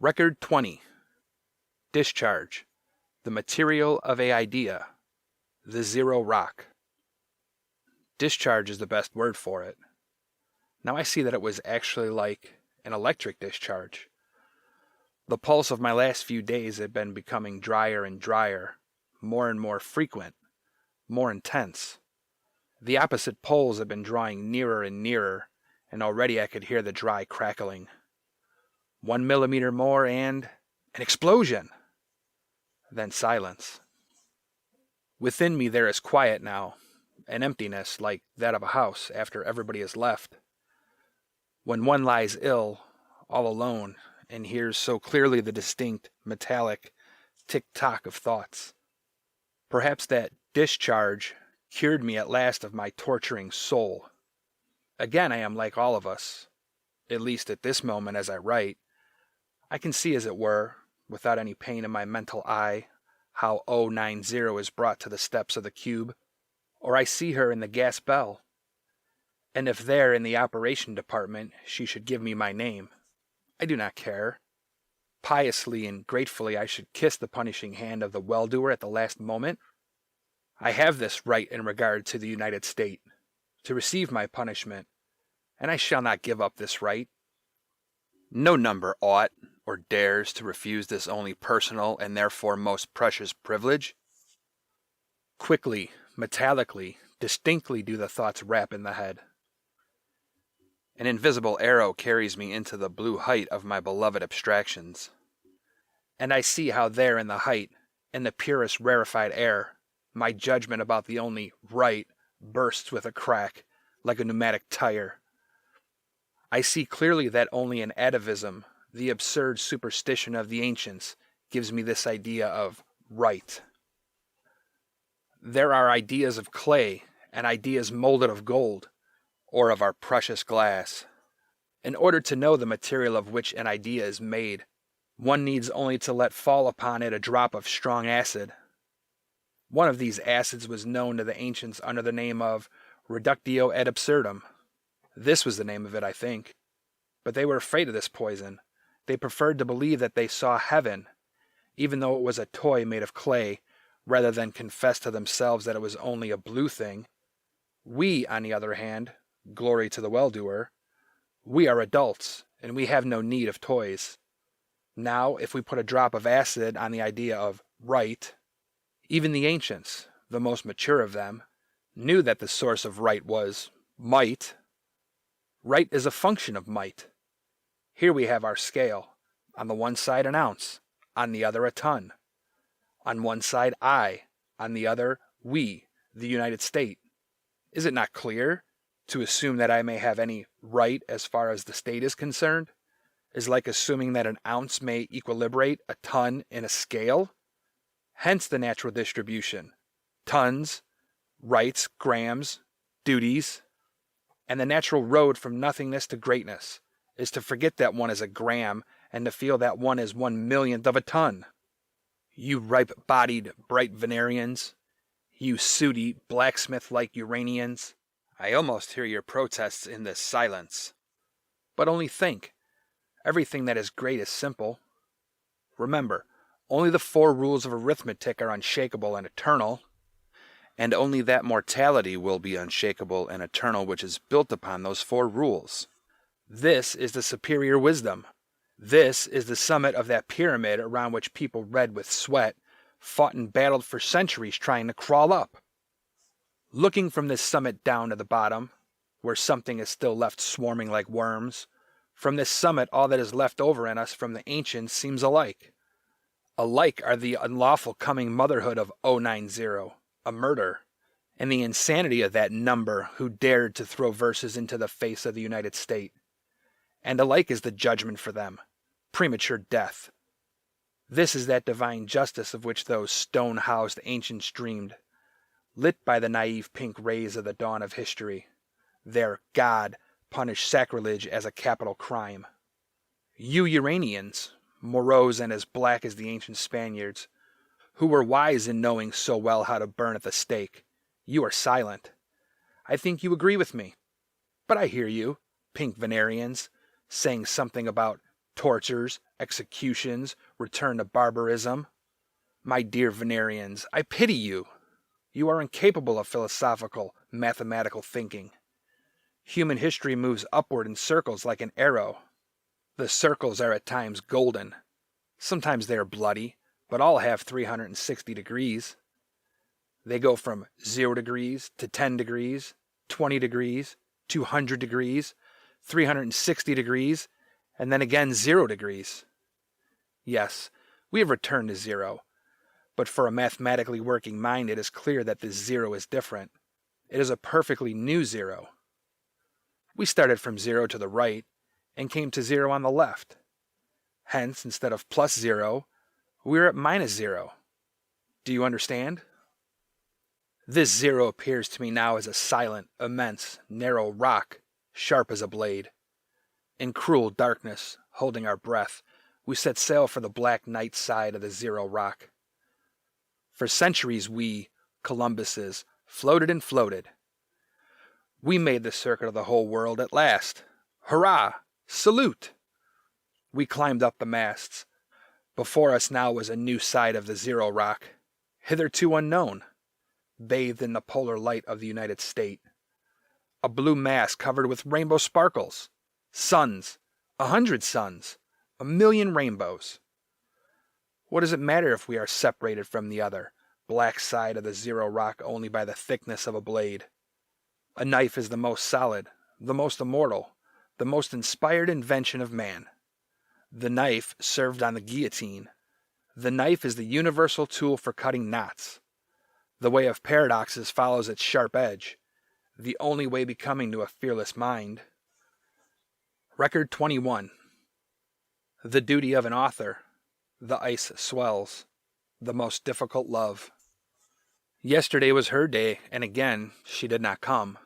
Record 20. Discharge. The material of a idea. The zero rock. Discharge is the best word for it. Now I see that it was actually like an electric discharge. The pulse of my last few days had been becoming drier and drier, more and more frequent, more intense. The opposite poles had been drawing nearer and nearer, and already I could hear the dry crackling. 1 millimeter more and an explosion! Then silence. Within me there is quiet now, an emptiness like that of a house after everybody has left. When one lies ill, all alone, and hears so clearly the distinct, metallic tick-tock of thoughts. Perhaps that discharge cured me at last of my torturing soul. Again I am like all of us, at least at this moment as I write. I can see, as it were, without any pain in my mental eye, how 090 is brought to the steps of the cube, or I see her in the gas bell. And if there in the operation department she should give me my name, I do not care. Piously and gratefully I should kiss the punishing hand of the well-doer at the last moment. I have this right in regard to the United States, to receive my punishment, and I shall not give up this right. No number ought or dares to refuse this only personal and therefore most precious privilege. Quickly, metallically, distinctly do the thoughts rap in the head. An invisible arrow carries me into the blue height of my beloved abstractions. And I see how there in the height, in the purest rarefied air, my judgment about the only right bursts with a crack, like a pneumatic tire. I see clearly that only an atavism, the absurd superstition of the ancients, gives me this idea of right. There are ideas of clay and ideas molded of gold, or of our precious glass. In order to know the material of which an idea is made, one needs only to let fall upon it a drop of strong acid. One of these acids was known to the ancients under the name of reductio ad absurdum. This was the name of it, I think. But they were afraid of this poison. They preferred to believe that they saw heaven, even though it was a toy made of clay, rather than confess to themselves that it was only a blue thing. We, on the other hand, glory to the well-doer, we are adults, and we have no need of toys. Now, if we put a drop of acid on the idea of right, even the ancients, the most mature of them, knew that the source of right was might. Right is a function of might. Here we have our scale. On the one side an ounce, on the other a ton. On one side I, on the other we, the United States. Is it not clear? To assume that I may have any right as far as the state is concerned is like assuming that an ounce may equilibrate a ton in a scale. Hence the natural distribution. Tons, rights, grams, duties. And the natural road from nothingness to greatness is to forget that one is a gram and to feel that one is 1/1,000,000th of a ton. You ripe-bodied, bright Venerians, you sooty, blacksmith-like Uranians, I almost hear your protests in this silence. But only think, everything that is great is simple. Remember, only the 4 rules of arithmetic are unshakable and eternal, and only that mortality will be unshakable and eternal which is built upon those 4 rules. This is the superior wisdom. This is the summit of that pyramid around which people red with sweat, fought and battled for centuries trying to crawl up. Looking from this summit down to the bottom, where something is still left swarming like worms, from this summit all that is left over in us from the ancients seems alike. Alike are the unlawful coming motherhood of 090, a murder, and the insanity of that number who dared to throw verses into the face of the United States. And alike is the judgment for them, premature death. This is that divine justice of which those stone-housed ancients dreamed, lit by the naive pink rays of the dawn of history. Their God punished sacrilege as a capital crime. You Uranians, morose and as black as the ancient Spaniards, who were wise in knowing so well how to burn at the stake, you are silent. I think you agree with me. But I hear you, pink Venerians, saying something about tortures, executions, return to barbarism. My dear Venerians, I pity you. You are incapable of philosophical, mathematical thinking. Human history moves upward in circles like an arrow. The circles are at times golden. Sometimes they are bloody, but all have 360 degrees. They go from 0 degrees to 10 degrees, 20 degrees, 200 degrees, 360 degrees, and then again 0 degrees. Yes, we have returned to 0, but for a mathematically working mind it is clear that this 0 is different. It is a perfectly new 0. We started from 0 to the right, and came to 0 on the left. Hence, instead of plus 0, we are at minus 0. Do you understand? This 0 appears to me now as a silent, immense, narrow rock, sharp as a blade. In cruel darkness, holding our breath, we set sail for the black night side of the 0 rock. For centuries we, Columbuses, floated and floated. We made the circuit of the whole world at last. Hurrah! Salute! We climbed up the masts. Before us now was a new side of the 0 rock, hitherto unknown, bathed in the polar light of the United States. A blue mass covered with rainbow sparkles. Suns, 100 suns, 1,000,000 rainbows. What does it matter if we are separated from the other, black side of the 0 rock only by the thickness of a blade? A knife is the most solid, the most immortal, the most inspired invention of man. The knife served on the guillotine. The knife is the universal tool for cutting knots. The way of paradoxes follows its sharp edge, the only way becoming to a fearless mind. Record 21. The duty of an author. The ice swells. The most difficult love. Yesterday was her day, and again she did not come.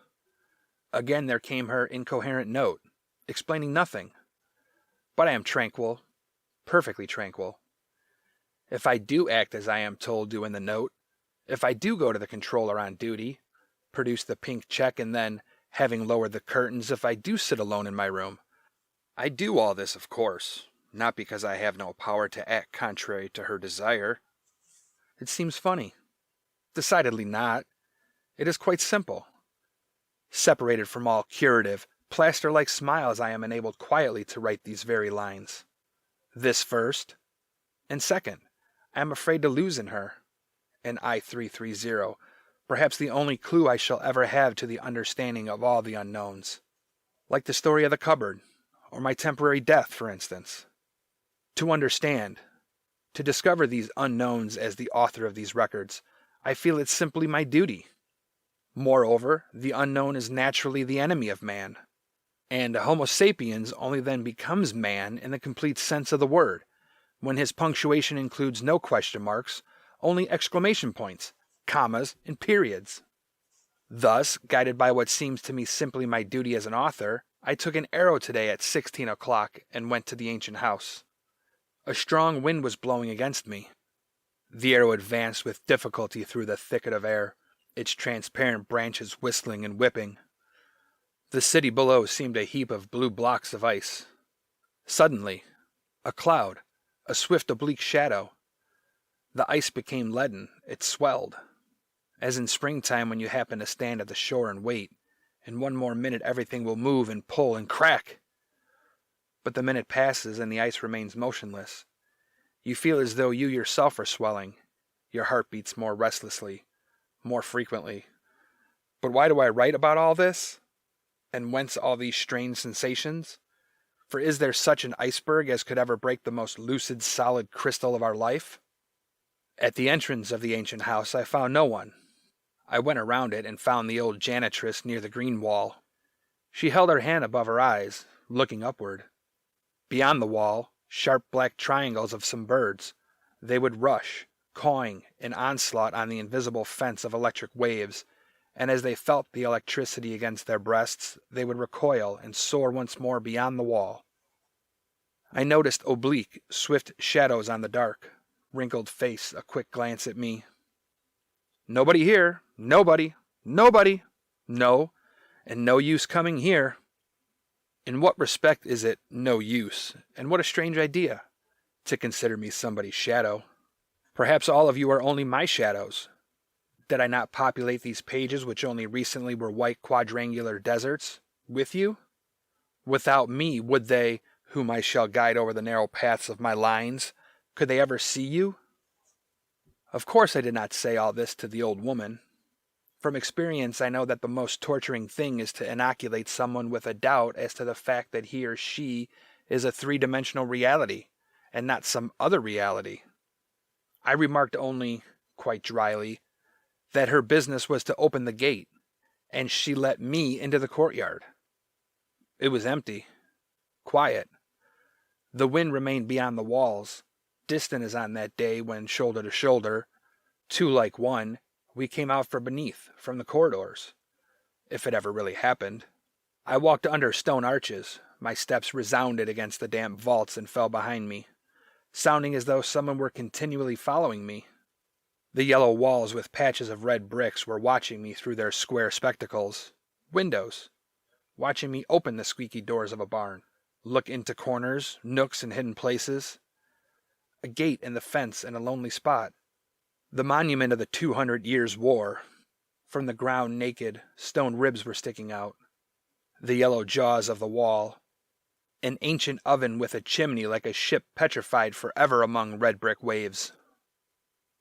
Again there came her incoherent note, explaining nothing. But I am tranquil, perfectly tranquil. If I do act as I am told to in the note, if I do go to the controller on duty, produce the pink check, and then, having lowered the curtains, if I do sit alone in my room, I do all this, of course, not because I have no power to act contrary to her desire. It seems funny. Decidedly not. It is quite simple. Separated from all curative, plaster-like smiles, I am enabled quietly to write these very lines. This first, and second, I am afraid to lose in her. An I-330, perhaps the only clue I shall ever have to the understanding of all the unknowns. Like the story of the cupboard, or my temporary death, for instance. To understand, to discover these unknowns as the author of these records, I feel it simply my duty. Moreover, the unknown is naturally the enemy of man, and Homo sapiens only then becomes man in the complete sense of the word, when his punctuation includes no question marks, only exclamation points, commas, and periods. Thus, guided by what seems to me simply my duty as an author, I took an arrow today at 16 o'clock and went to the ancient house. A strong wind was blowing against me. The arrow advanced with difficulty through the thicket of air, its transparent branches whistling and whipping. The city below seemed a heap of blue blocks of ice. Suddenly, a cloud, a swift oblique shadow. The ice became leaden, it swelled. As in springtime when you happen to stand at the shore and wait, in one more minute everything will move and pull and crack. But the minute passes and the ice remains motionless. You feel as though you yourself are swelling. Your heart beats more restlessly, more frequently. But why do I write about all this? And whence all these strange sensations? For is there such an iceberg as could ever break the most lucid, solid crystal of our life? At the entrance of the ancient house I found no one. I went around it and found the old janitress near the green wall. She held her hand above her eyes, looking upward. Beyond the wall, sharp black triangles of some birds. They would rush, cawing, in onslaught on the invisible fence of electric waves, and as they felt the electricity against their breasts, they would recoil and soar once more beyond the wall. I noticed oblique, swift shadows on the dark, wrinkled face, a quick glance at me. Nobody here, nobody, nobody, no, and no use coming here. In what respect is it no use, and what a strange idea, to consider me somebody's shadow? Perhaps all of you are only my shadows. Did I not populate these pages, which only recently were white quadrangular deserts, with you? Without me, would they, whom I shall guide over the narrow paths of my lines, could they ever see you? Of course I did not say all this to the old woman. From experience, I know that the most torturing thing is to inoculate someone with a doubt as to the fact that he or she is a three-dimensional reality, and not some other reality. I remarked only, quite dryly, that her business was to open the gate, and she let me into the courtyard. It was empty, quiet. The wind remained beyond the walls, distant as on that day when, shoulder to shoulder, two like one, we came out from beneath, from the corridors. If it ever really happened. I walked under stone arches. My steps resounded against the damp vaults and fell behind me, sounding as though someone were continually following me. The yellow walls with patches of red bricks were watching me through their square spectacles. Windows, watching me open the squeaky doors of a barn, look into corners, nooks, and hidden places. A gate in the fence in a lonely spot. The monument of the 200 Years' War. From the ground naked, stone ribs were sticking out. The yellow jaws of the wall. An ancient oven with a chimney like a ship petrified forever among red brick waves.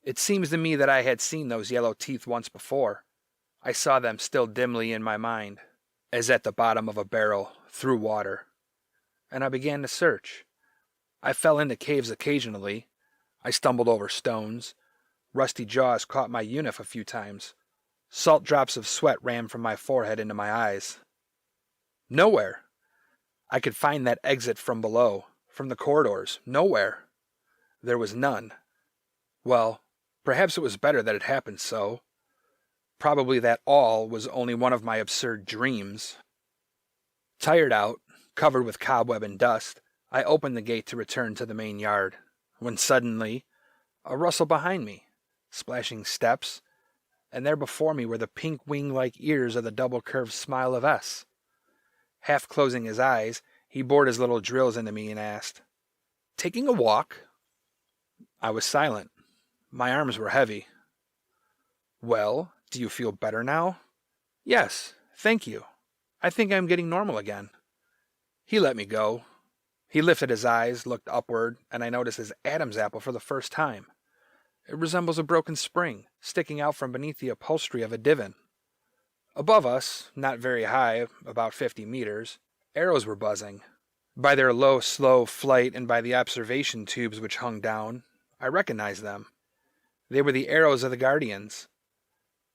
It seems to me that I had seen those yellow teeth once before. I saw them still dimly in my mind, as at the bottom of a barrel, through water. And I began to search. I fell into caves occasionally. I stumbled over stones. Rusty jaws caught my uniform a few times. Salt drops of sweat ran from my forehead into my eyes. Nowhere. I could find that exit from below, from the corridors. Nowhere. There was none. Well, perhaps it was better that it happened so. Probably that all was only one of my absurd dreams. Tired out, covered with cobweb and dust, I opened the gate to return to the main yard, when suddenly, a rustle behind me, splashing steps, and there before me were the pink wing-like ears of the double-curved smile of S. Half closing his eyes, he bored his little drills into me and asked, "Taking a walk?" I was silent. My arms were heavy. "Well, do you feel better now?" "Yes, thank you. I think I'm getting normal again." He let me go. He lifted his eyes, looked upward, and I noticed his Adam's apple for the first time. It resembles a broken spring, sticking out from beneath the upholstery of a divan. Above us, not very high, about 50 meters, arrows were buzzing. By their low, slow flight and by the observation tubes which hung down, I recognized them. They were the arrows of the Guardians.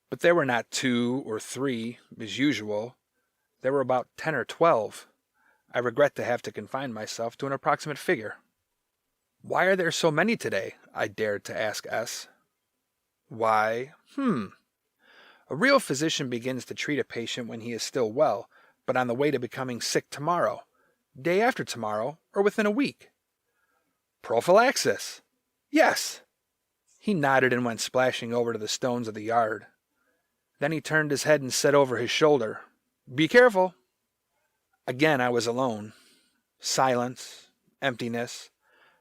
But there were not 2 or 3, as usual. There were about 10 or 12. I regret to have to confine myself to an approximate figure. "Why are there so many today?" I dared to ask S. "Why, A real physician begins to treat a patient when he is still well, but on the way to becoming sick tomorrow, day after tomorrow, or within a week." "Prophylaxis." "Yes." He nodded and went splashing over to the stones of the yard. Then he turned his head and said over his shoulder, "Be careful." Again I was alone. Silence, emptiness,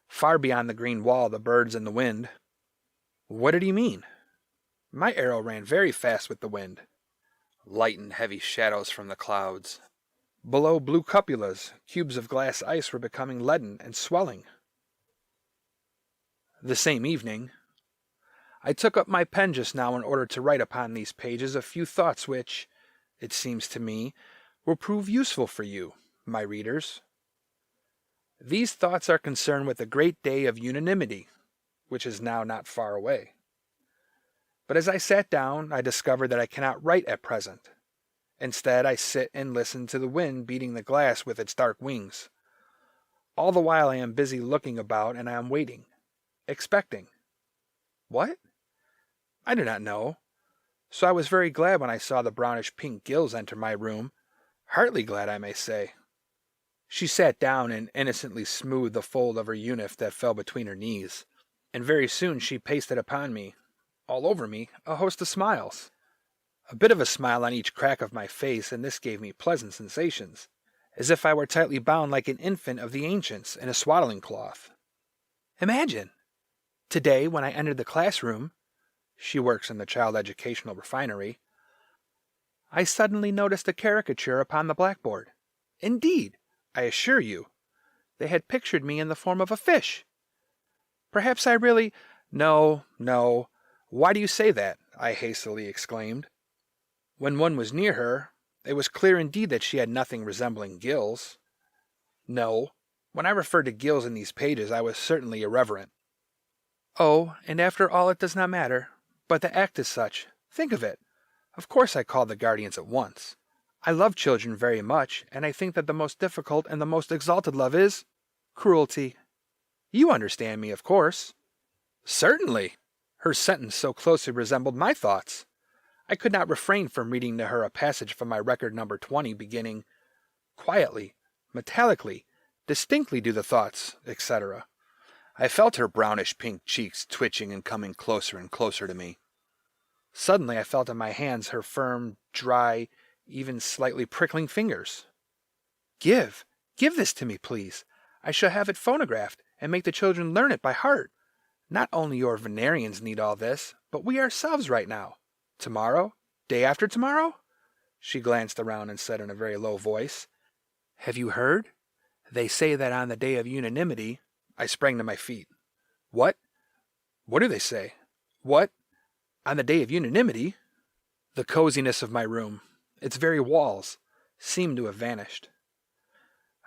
far beyond the green wall, the birds and the wind. What did he mean? My arrow ran very fast with the wind. Light and heavy shadows from the clouds. Below blue cupulas, cubes of glass ice were becoming leaden and swelling. The same evening, I took up my pen just now in order to write upon these pages a few thoughts which, it seems to me, will prove useful for you, my readers. These thoughts are concerned with the great day of unanimity, which is now not far away. But as I sat down, I discovered that I cannot write at present. Instead, I sit and listen to the wind beating the glass with its dark wings. All the while I am busy looking about, and I am waiting, expecting. What? I do not know. So I was very glad when I saw the brownish-pink gills enter my room, heartily glad, I may say. She sat down and innocently smoothed the fold of her uniform that fell between her knees, and very soon she pasted upon me, all over me, a host of smiles. A bit of a smile on each crack of my face, and this gave me pleasant sensations, as if I were tightly bound like an infant of the ancients in a swaddling cloth. Imagine! Today, when I entered the classroom, she works in the child educational refinery, I suddenly noticed a caricature upon the blackboard. Indeed, I assure you, they had pictured me in the form of a fish. Perhaps I really— No. Why do you say that? I hastily exclaimed. When one was near her, it was clear indeed that she had nothing resembling gills. No, when I referred to gills in these pages, I was certainly irreverent. Oh, and after all it does not matter, but the act is such. Think of it. Of course I called the guardians at once. I love children very much, and I think that the most difficult and the most exalted love is cruelty. You understand me, of course. Certainly. Her sentence so closely resembled my thoughts. I could not refrain from reading to her a passage from my record number 20 beginning, "Quietly, metallically, distinctly do the thoughts," etc. I felt her brownish-pink cheeks twitching and coming closer and closer to me. Suddenly I felt in my hands her firm, dry, even slightly prickling fingers. Give this to me, please. I shall have it phonographed and make the children learn it by heart. Not only your Venerians need all this, but we ourselves right now. Tomorrow? Day after tomorrow? She glanced around and said in a very low voice, "Have you heard? They say that on the day of unanimity—" I sprang to my feet. What? What do they say? What? On the day of unanimity? The coziness of my room, its very walls, seemed to have vanished.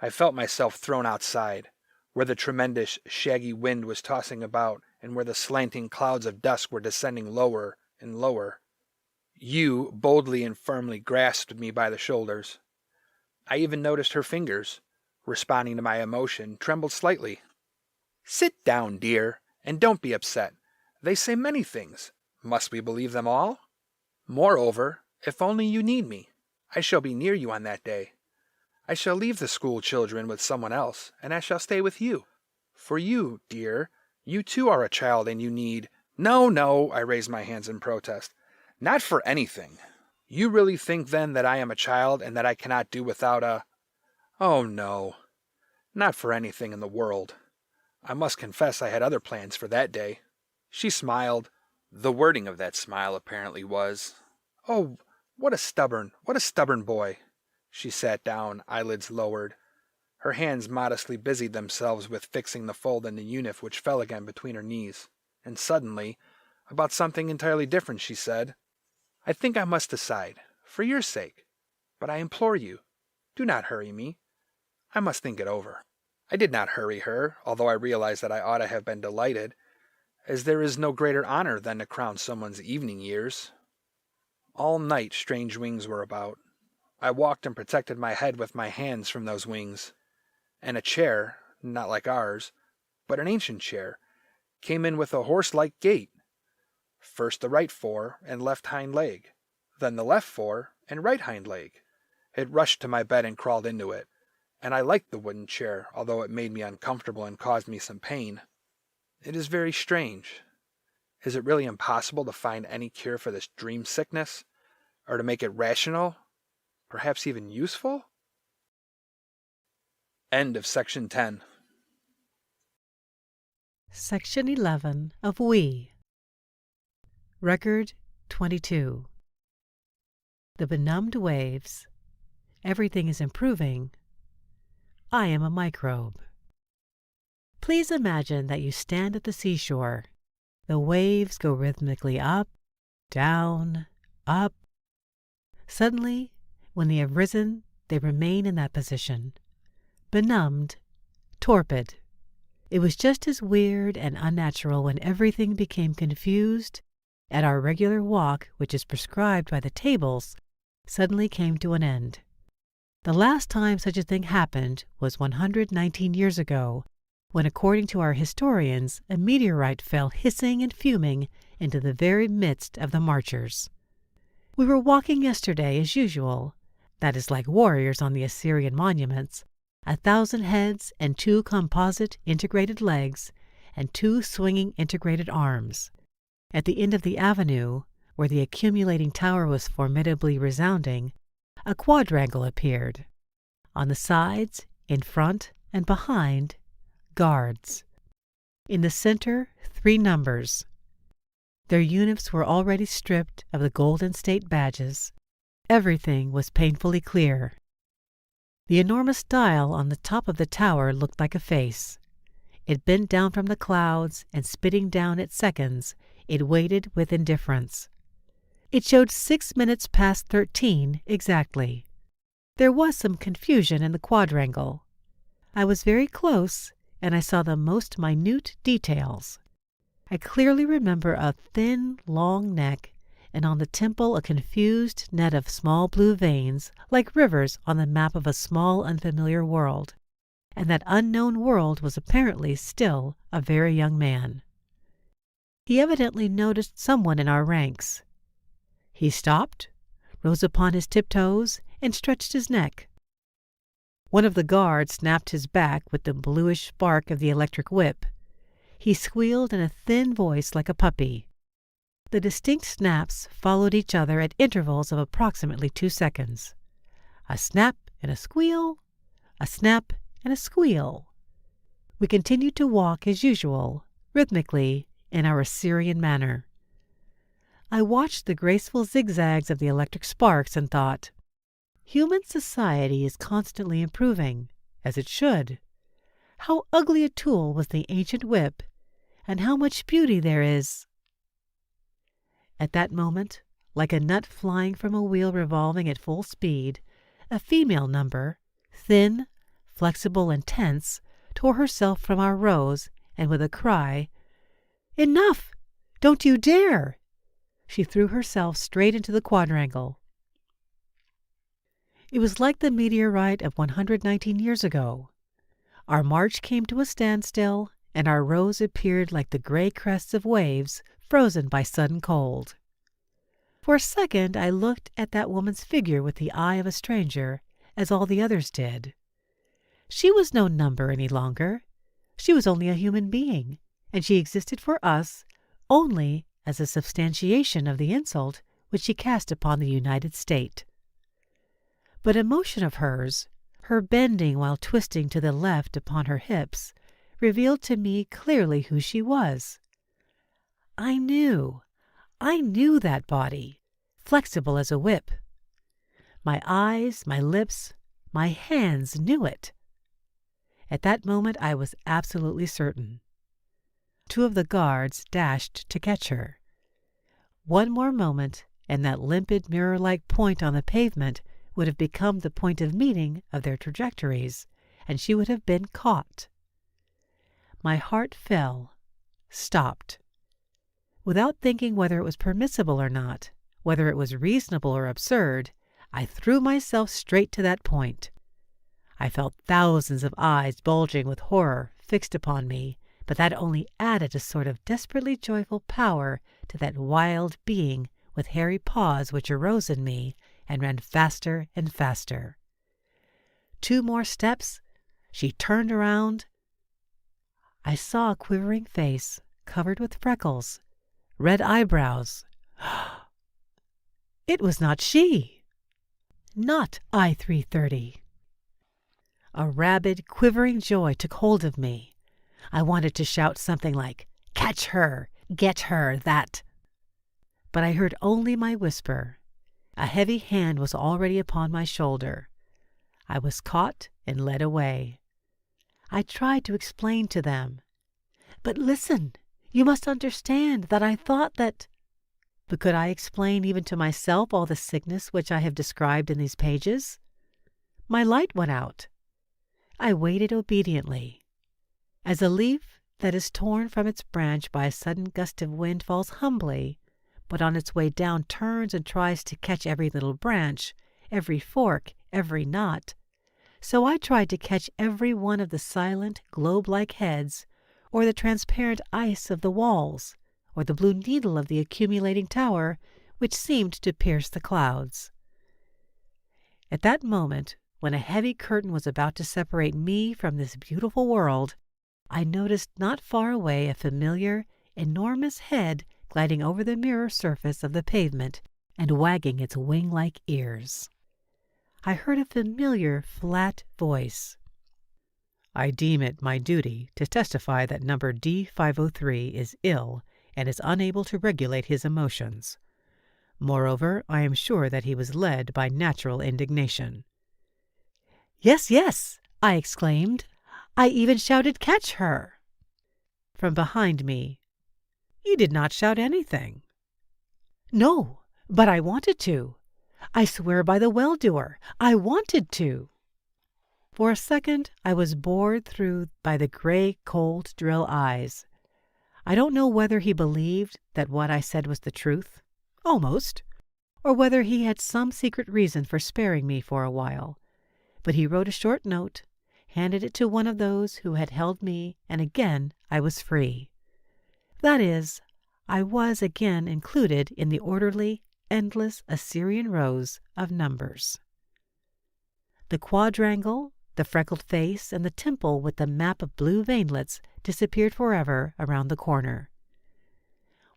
I felt myself thrown outside, where the tremendous, shaggy wind was tossing about, and where the slanting clouds of dusk were descending lower and lower. You boldly and firmly grasped me by the shoulders. I even noticed her fingers, responding to my emotion, trembled slightly. Sit down, dear, and don't be upset. They say many things. Must we believe them all? Moreover, if only you need me, I shall be near you on that day. I shall leave the school children with someone else, and I shall stay with you. For you, dear, you too are a child and you need— No, I raised my hands in protest. Not for anything. You really think then that I am a child and that I cannot do without a— Oh no, not for anything in the world. I must confess I had other plans for that day. She smiled. The wording of that smile apparently was, "Oh, what a stubborn boy." She sat down, eyelids lowered. Her hands modestly busied themselves with fixing the fold in the uniform which fell again between her knees. And suddenly, about something entirely different, she said, "I think I must decide, for your sake. But I implore you, do not hurry me. I must think it over." I did not hurry her, although I realized that I ought to have been delighted, as there is no greater honor than to crown someone's evening years. All night strange wings were about. I walked and protected my head with my hands from those wings, and a chair, not like ours, but an ancient chair, came in with a horse-like gait. First the right fore and left hind leg, then the left fore and right hind leg. It rushed to my bed and crawled into it, and I liked the wooden chair, although it made me uncomfortable and caused me some pain. It is very strange. Is it really impossible to find any cure for this dream sickness, or to make it rational, perhaps even useful? End of Section 10. Section 11 of We. Record 22. The benumbed waves. Everything is improving. I am a microbe. Please imagine that you stand at the seashore. The waves go rhythmically up, down, up. Suddenly, when they have risen, they remain in that position. Benumbed, torpid. It was just as weird and unnatural when everything became confused, and our regular walk, which is prescribed by the tables, suddenly came to an end. The last time such a thing happened was 119 years ago, when, according to our historians, a meteorite fell hissing and fuming into the very midst of the marchers. We were walking yesterday as usual, that is like warriors on the Assyrian monuments, 1,000 heads and 2 composite integrated legs and 2 swinging integrated arms. At the end of the avenue, where the accumulating tower was formidably resounding, a quadrangle appeared. On the sides, in front, and behind, guards. In the center, 3 numbers. Their uniforms were already stripped of the golden state badges. Everything was painfully clear. The enormous dial on the top of the tower looked like a face. It bent down from the clouds, and spitting down its seconds, it waited with indifference. It showed 6 minutes past 13 exactly. There was some confusion in the quadrangle. I was very close, and I saw the most minute details. I clearly remember a thin, long neck, and on the temple a confused net of small blue veins, like rivers on the map of a small, unfamiliar world. And that unknown world was apparently still a very young man. He evidently noticed someone in our ranks. He stopped, rose upon his tiptoes, and stretched his neck. One of the guards snapped his back with the bluish spark of the electric whip. He squealed in a thin voice like a puppy. The distinct snaps followed each other at intervals of approximately 2 seconds. A snap and a squeal, a snap and a squeal. We continued to walk as usual, rhythmically, in our Assyrian manner. I watched the graceful zigzags of the electric sparks and thought, human society is constantly improving, as it should. How ugly a tool was the ancient whip, and how much beauty there is. At that moment, like a nut flying from a wheel revolving at full speed, a female number, thin, flexible, and tense, tore herself from our rows, and with a cry, "Enough! Don't you dare!" she threw herself straight into the quadrangle. It was like the meteorite of 119 years ago. Our march came to a standstill, and our rows appeared like the gray crests of waves frozen by sudden cold. For a second I looked at that woman's figure with the eye of a stranger, as all the others did. She was no number any longer. She was only a human being, and she existed for us only as a substantiation of the insult which she cast upon the United States. But a motion of hers, her bending while twisting to the left upon her hips, revealed to me clearly who she was. I knew that body, flexible as a whip. My eyes, my lips, my hands knew it. At that moment I was absolutely certain. 2 of the guards dashed to catch her. One more moment, and that limpid mirror-like point on the pavement would have become the point of meeting of their trajectories, and she would have been caught. My heart fell, stopped. Without thinking whether it was permissible or not, whether it was reasonable or absurd, I threw myself straight to that point. I felt thousands of eyes bulging with horror fixed upon me, but that only added a sort of desperately joyful power to that wild being with hairy paws which arose in me and ran faster and faster. 2 more steps, she turned around. I saw a quivering face covered with freckles, red eyebrows. It was not she. Not I-330. A rabid, quivering joy took hold of me. I wanted to shout something like, "Catch her! Get her! That!" But I heard only my whisper. A heavy hand was already upon my shoulder. I was caught and led away. I tried to explain to them. "But listen, you must understand that I thought that—" But could I explain even to myself all the sickness which I have described in these pages? My light went out. I waited obediently. As a leaf that is torn from its branch by a sudden gust of wind falls humbly, but on its way down turns and tries to catch every little branch, every fork, every knot, so I tried to catch every one of the silent, globe-like heads, or the transparent ice of the walls, or the blue needle of the accumulating tower, which seemed to pierce the clouds. At that moment, when a heavy curtain was about to separate me from this beautiful world, I noticed not far away a familiar, enormous head gliding over the mirror surface of the pavement and wagging its wing-like ears. I heard a familiar, flat voice. "I deem it my duty to testify that number D503 is ill and is unable to regulate his emotions. Moreover, I am sure that he was led by natural indignation." "Yes, yes," I exclaimed. "I even shouted, 'Catch her!'" From behind me, "You did not shout anything." "No, But I wanted to. I swear by the well-doer, I wanted to. For a second, I was bored through by the gray, cold drill eyes. I don't know whether he believed that what I said was the truth, almost, or whether he had some secret reason for sparing me for a while. But he wrote a short note, handed it to one of those who had held me, and again I was free. That is, I was again included in the orderly, endless Assyrian rows of numbers. The quadrangle, the freckled face, and the temple with the map of blue veinlets disappeared forever around the corner.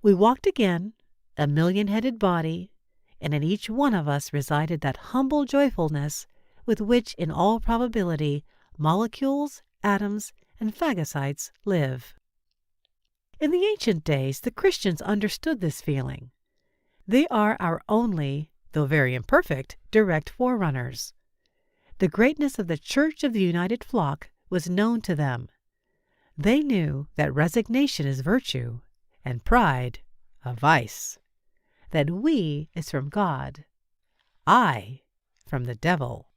We walked again, a million-headed body, and in each one of us resided that humble joyfulness with which, in all probability, molecules, atoms, and phagocytes live. In the ancient days, the Christians understood this feeling. They are our only, though very imperfect, direct forerunners. The greatness of the Church of the United Flock was known to them. They knew that resignation is virtue, and pride a vice, that we is from God, I from the devil.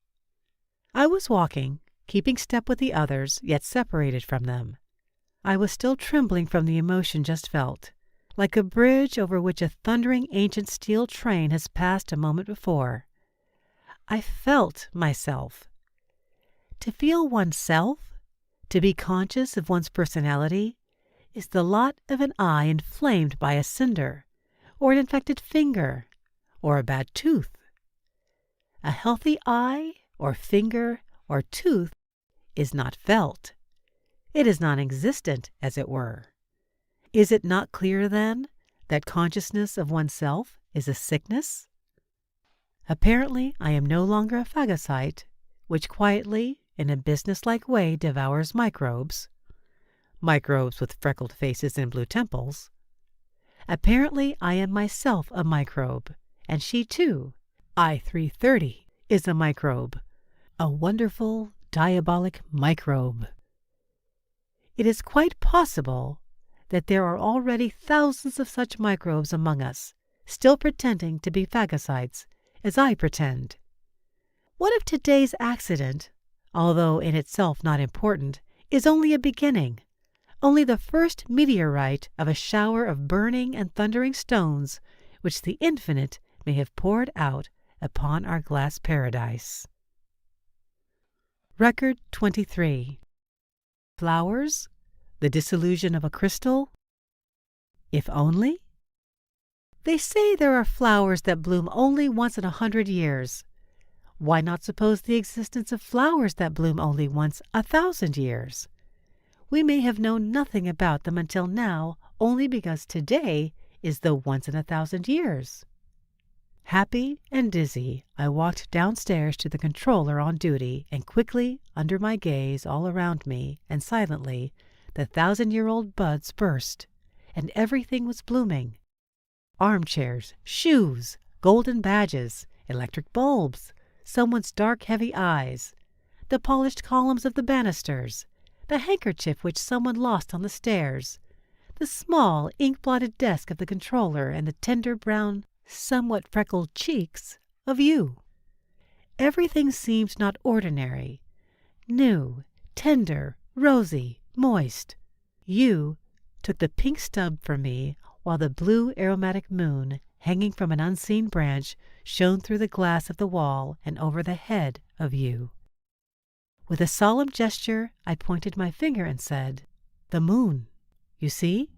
I was walking, keeping step with the others, yet separated from them. I was still trembling from the emotion just felt, like a bridge over which a thundering ancient steel train has passed a moment before. I felt myself. To feel oneself, to be conscious of one's personality, is the lot of an eye inflamed by a cinder, or an infected finger, or a bad tooth. A healthy eye, or finger, or tooth is not felt. It is non-existent, as it were. Is it not clear, then, that consciousness of oneself is a sickness? Apparently, I am no longer a phagocyte, which quietly, in a business-like way, devours microbes with freckled faces and blue temples. Apparently, I am myself a microbe, and she too, I-330, is a microbe, a wonderful, diabolic microbe. It is quite possible that there are already thousands of such microbes among us, still pretending to be phagocytes, as I pretend. What if today's accident, although in itself not important, is only a beginning, only the first meteorite of a shower of burning and thundering stones which the infinite may have poured out upon our glass paradise? Record 23. Flowers? The disillusion of a crystal? If only? They say there are flowers that bloom only once in 100 years. Why not suppose the existence of flowers that bloom only once 1,000 years? We may have known nothing about them until now only because today is the once in 1,000 years. Happy and dizzy, I walked downstairs to the controller on duty, and quickly, under my gaze all around me, and silently, the 1,000-year-old buds burst, and everything was blooming. Armchairs, shoes, golden badges, electric bulbs, someone's dark, heavy eyes, the polished columns of the banisters, the handkerchief which someone lost on the stairs, the small, ink-blotted desk of the controller, and the tender brown, somewhat freckled cheeks of you. Everything seemed not ordinary, new, tender, rosy, moist. You took the pink stub from me, while the blue aromatic moon, hanging from an unseen branch, shone through the glass of the wall and over the head of you. With a solemn gesture, I pointed my finger and said, "The moon, you see?"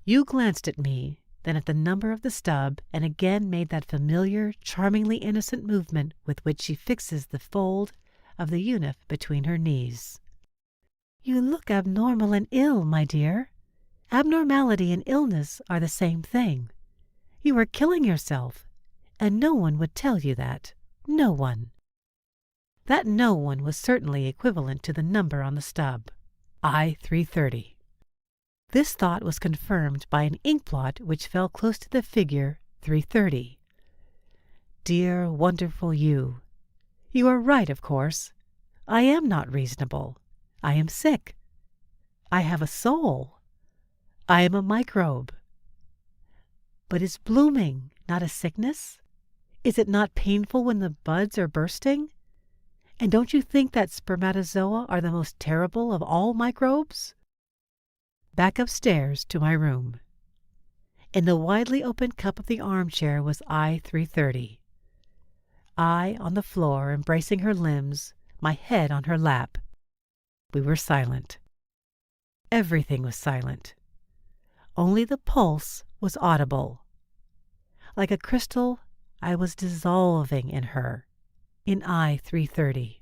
You glanced at me, then at the number of the stub, and again made that familiar, charmingly innocent movement with which she fixes the fold of the unif between her knees. "You look abnormal and ill, my dear. Abnormality and illness are the same thing. You are killing yourself, and no one would tell you that. No one." That no one was certainly equivalent to the number on the stub, I-330. This thought was confirmed by an inkblot which fell close to the figure 330. Dear, wonderful you. You are right, of course. I am not reasonable. I am sick. I have a soul. I am a microbe. But is blooming not a sickness? Is it not painful when the buds are bursting? And don't you think that spermatozoa are the most terrible of all microbes? Back upstairs to my room. In the widely open cup of the armchair was I-330. I on the floor, embracing her limbs, my head on her lap. We were silent. Everything was silent. Only the pulse was audible. Like a crystal, I was dissolving in her, in I-330.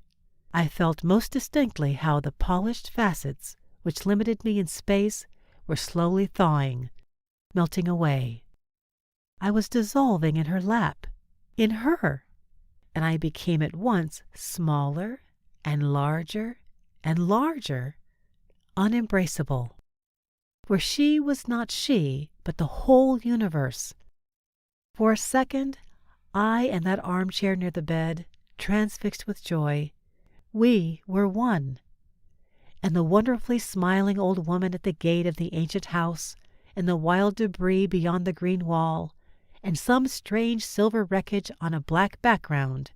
I felt most distinctly how the polished facets which limited me in space were slowly thawing, melting away. I was dissolving in her lap, in her, and I became at once smaller and larger, unembraceable. Where she was not she, but the whole universe. For a second, I and that armchair near the bed, transfixed with joy, we were one. And the wonderfully smiling old woman at the gate of the ancient house, and the wild debris beyond the green wall, and some strange silver wreckage on a black background,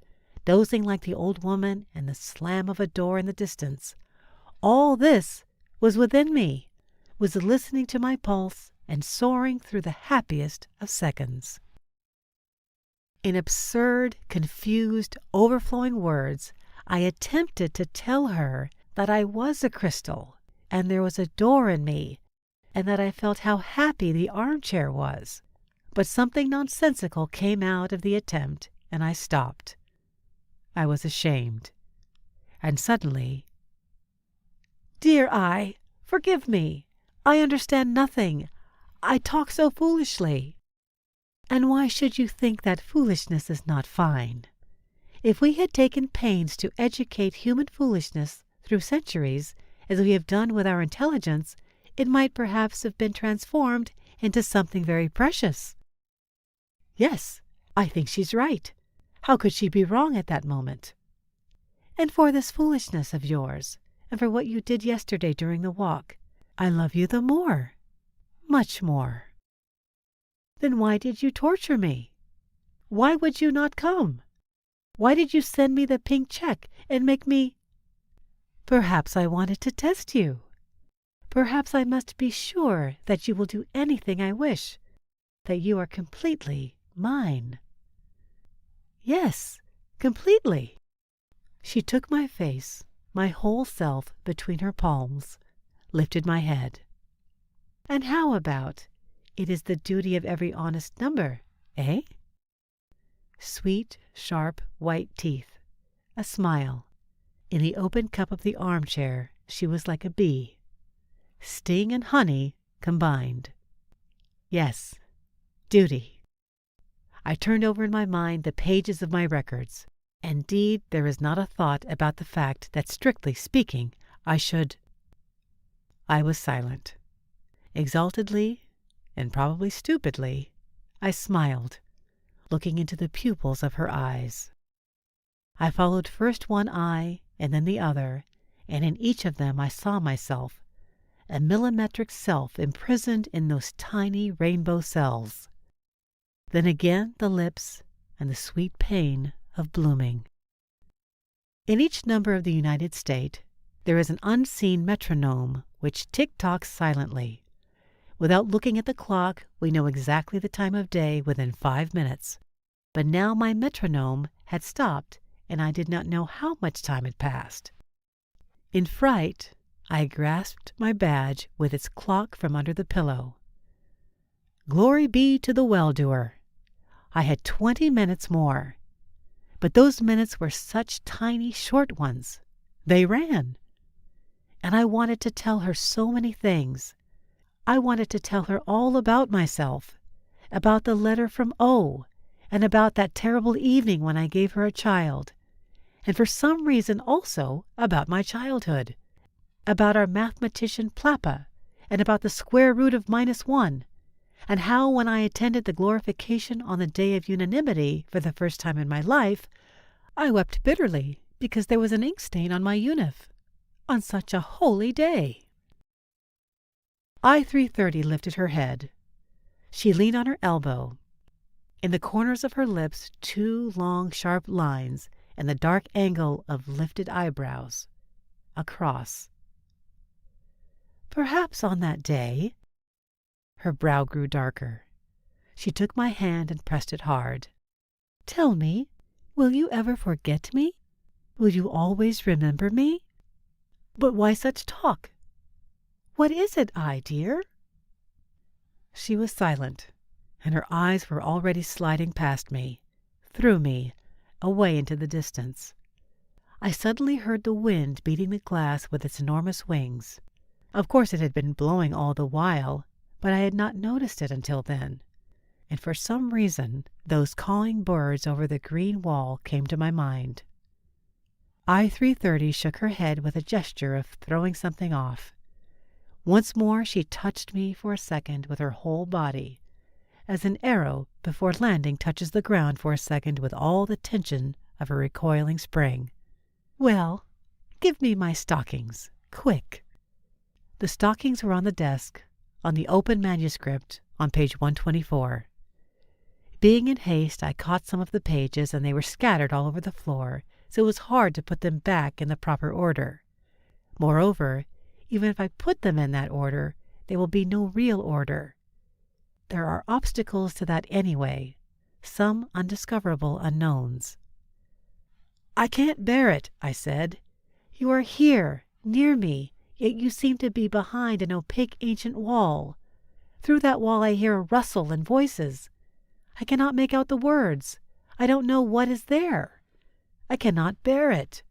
dozing like the old woman and the slam of a door in the distance. All this was within me, was listening to my pulse and soaring through the happiest of seconds. In absurd, confused, overflowing words, I attempted to tell her that I was a crystal, and there was a door in me, and that I felt how happy the armchair was. But something nonsensical came out of the attempt, and I stopped. I was ashamed. And suddenly, "Dear I, forgive me. I understand nothing. I talk so foolishly." And why should you think that foolishness is not fine? If we had taken pains to educate human foolishness through centuries, as we have done with our intelligence, it might perhaps have been transformed into something very precious. Yes, I think she's right. How could she be wrong at that moment? And for this foolishness of yours, and for what you did yesterday during the walk, I love you the more, much more. Then why did you torture me? Why would you not come? Why did you send me the pink check and make me... Perhaps I wanted to test you. Perhaps I must be sure that you will do anything I wish, that you are completely mine. Yes, completely. She took my face, my whole self between her palms, lifted my head. And how about, it is the duty of every honest number, eh? Sweet, sharp, white teeth, a smile. In the open cup of the armchair, she was like a bee. Sting and honey combined. Yes, duty. I turned over in my mind the pages of my records. Indeed, there is not a thought about the fact that, strictly speaking, I should... I was silent. Exaltedly, and probably stupidly, I smiled, looking into the pupils of her eyes. I followed first one eye and then the other, and in each of them I saw myself, a millimetric self imprisoned in those tiny rainbow cells. Then again the lips and the sweet pain of blooming. In each number of the United States, there is an unseen metronome which tick-tocks silently. Without looking at the clock, we know exactly the time of day within 5 minutes. But now my metronome had stopped, and I did not know how much time had passed. In fright, I grasped my badge with its clock from under the pillow. Glory be to the well-doer. I had 20 minutes more. But those minutes were such tiny, short ones. They ran. And I wanted to tell her so many things. I wanted to tell her all about myself, about the letter from O, and about that terrible evening when I gave her a child, and for some reason also about my childhood, about our mathematician Plappa, and about the square root of -1, and how when I attended the glorification on the day of unanimity for the first time in my life, I wept bitterly because there was an ink stain on my unif, on such a holy day. I-330 lifted her head. She leaned on her elbow. In the corners of her lips, 2 long, sharp lines, and the dark angle of lifted eyebrows. A cross. Perhaps on that day. Her brow grew darker. She took my hand and pressed it hard. Tell me, will you ever forget me? Will you always remember me? But why such talk? What is it, dear? She was silent, and her eyes were already sliding past me, through me, away into the distance. I suddenly heard the wind beating the glass with its enormous wings. Of course it had been blowing all the while, but I had not noticed it until then. And for some reason, those cawing birds over the green wall came to my mind. I-330 shook her head with a gesture of throwing something off. Once more she touched me for a second with her whole body, as an arrow before landing touches the ground for a second with all the tension of a recoiling spring. Well, give me my stockings, quick. The stockings were on the desk, on the open manuscript, on page 124. Being in haste, I caught some of the pages, and they were scattered all over the floor, so it was hard to put them back in the proper order. Moreover, even if I put them in that order, there will be no real order. There are obstacles to that anyway, some undiscoverable unknowns. I can't bear it, I said. You are here, near me, yet you seem to be behind an opaque ancient wall. Through that wall I hear a rustle and voices. I cannot make out the words. I don't know what is there. I cannot bear it.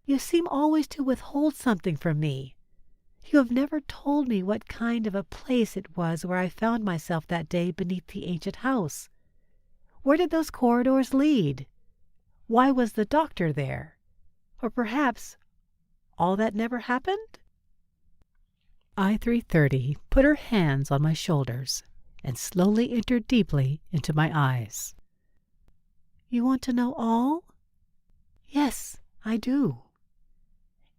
You seem always to withhold something from me. You have never told me what kind of a place it was where I found myself that day beneath the ancient house. Where did those corridors lead? Why was the doctor there? Or perhaps all that never happened? I-330 put her hands on my shoulders and slowly entered deeply into my eyes. You want to know all? Yes, I do.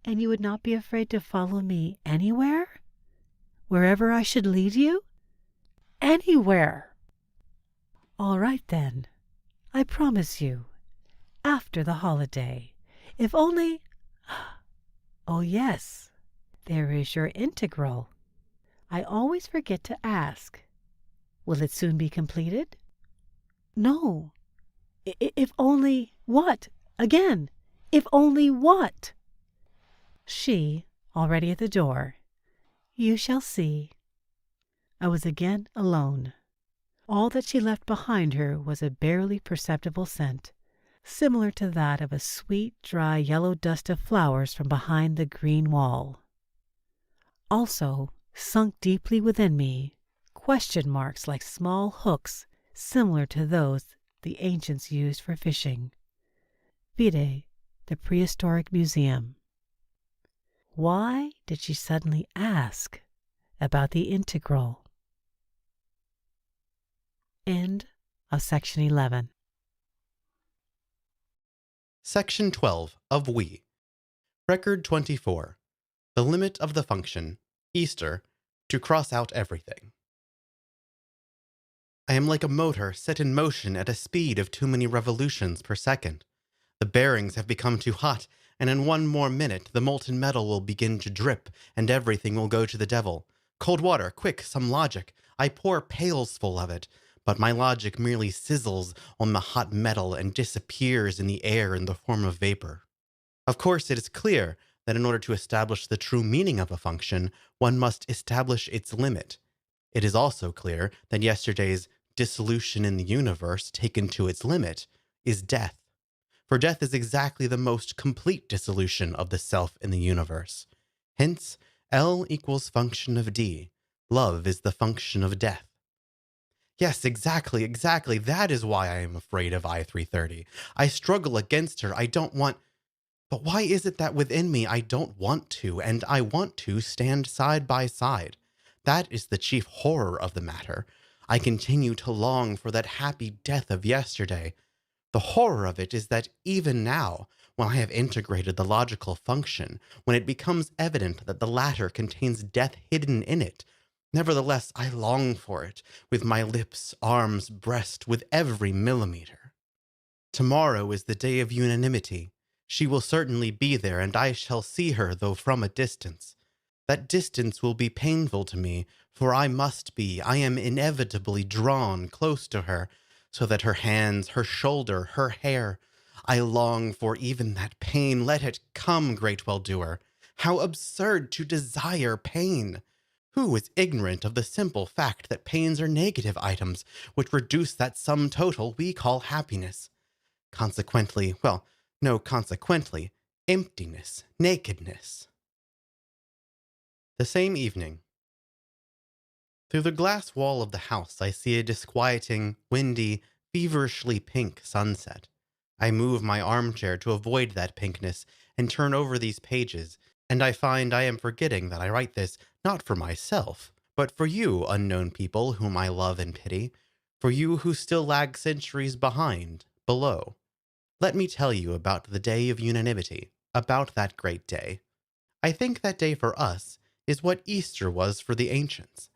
And you would not be afraid to follow me anywhere? Wherever I should lead you? Anywhere! All right, then. I promise you. After the holiday. If only... Oh, yes. There is your integral. I always forget to ask. Will it soon be completed? No. If only what? Again. If only what? She, already at the door. You shall see. I was again alone. All that she left behind her was a barely perceptible scent, similar to that of a sweet, dry yellow dust of flowers from behind the green wall. Also, sunk deeply within me, question marks like small hooks similar to those the ancients used for fishing. Vide the Prehistoric Museum. Why did she suddenly ask about the integral? End of section 11. Section 12 of We. Record 24. The limit of the function, Easter, to cross out everything. I am like a motor set in motion at a speed of too many revolutions per second. The bearings have become too hot, and in one more minute the molten metal will begin to drip, and everything will go to the devil. Cold water, quick, some logic. I pour pails full of it, but my logic merely sizzles on the hot metal and disappears in the air in the form of vapor. Of course, it is clear that in order to establish the true meaning of a function, one must establish its limit. It is also clear that yesterday's dissolution in the universe, taken to its limit, is death. For death is exactly the most complete dissolution of the self in the universe. Hence, L equals function of D. Love is the function of death. Yes, exactly. That is why I am afraid of I-330. I struggle against her. I don't want... But why is it that within me I don't want to, and I want to stand side by side? That is the chief horror of the matter. I continue to long for that happy death of yesterday. The horror of it is that even now, when I have integrated the logical function, when it becomes evident that the latter contains death hidden in it, Nevertheless, I long for it, with my lips, arms, breast, with every millimeter. Tomorrow is the day of unanimity. She will certainly be there, and I shall see her, though from a distance. That distance will be painful to me, for I am inevitably drawn close to her, so that her hands, her shoulder, her hair. I long for even that pain. Let it come, great well-doer. How absurd to desire pain! Who is ignorant of the simple fact that pains are negative items, which reduce that sum total we call happiness? Consequently, emptiness, nakedness. The same evening. Through the glass wall of the house, I see a disquieting, windy, feverishly pink sunset. I move my armchair to avoid that pinkness and turn over these pages, and I find I am forgetting that I write this not for myself, but for you, unknown people whom I love and pity, for you who still lag centuries behind, below. Let me tell you about the day of unanimity, about that great day. I think that day for us is what Easter was for the ancients.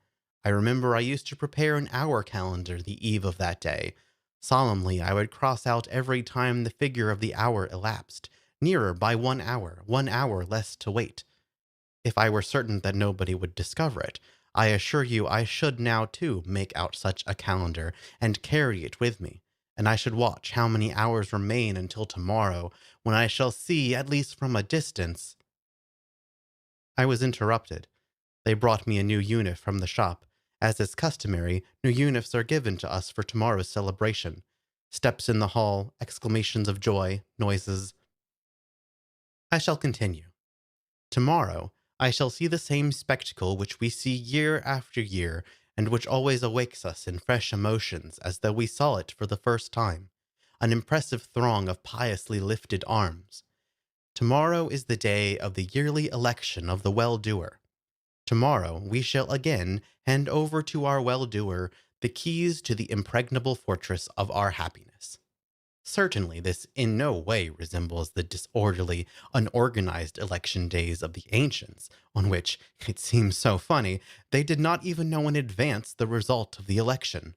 I remember I used to prepare an hour calendar the eve of that day. Solemnly, I would cross out every time the figure of the hour elapsed, nearer by 1 hour less to wait. If I were certain that nobody would discover it, I assure you I should now too make out such a calendar and carry it with me, and I should watch how many hours remain until tomorrow, when I shall see, at least from a distance. I was interrupted. They brought me a new unif from the shop. As is customary, new unifs are given to us for tomorrow's celebration. Steps in the hall, exclamations of joy, noises. I shall continue. Tomorrow, I shall see the same spectacle which we see year after year, and which always awakes us in fresh emotions as though we saw it for the first time, an impressive throng of piously lifted arms. Tomorrow is the day of the yearly election of the well-doer. Tomorrow we shall again hand over to our well-doer the keys to the impregnable fortress of our happiness. Certainly this in no way resembles the disorderly, unorganized election days of the ancients, on which, it seems so funny, they did not even know in advance the result of the election.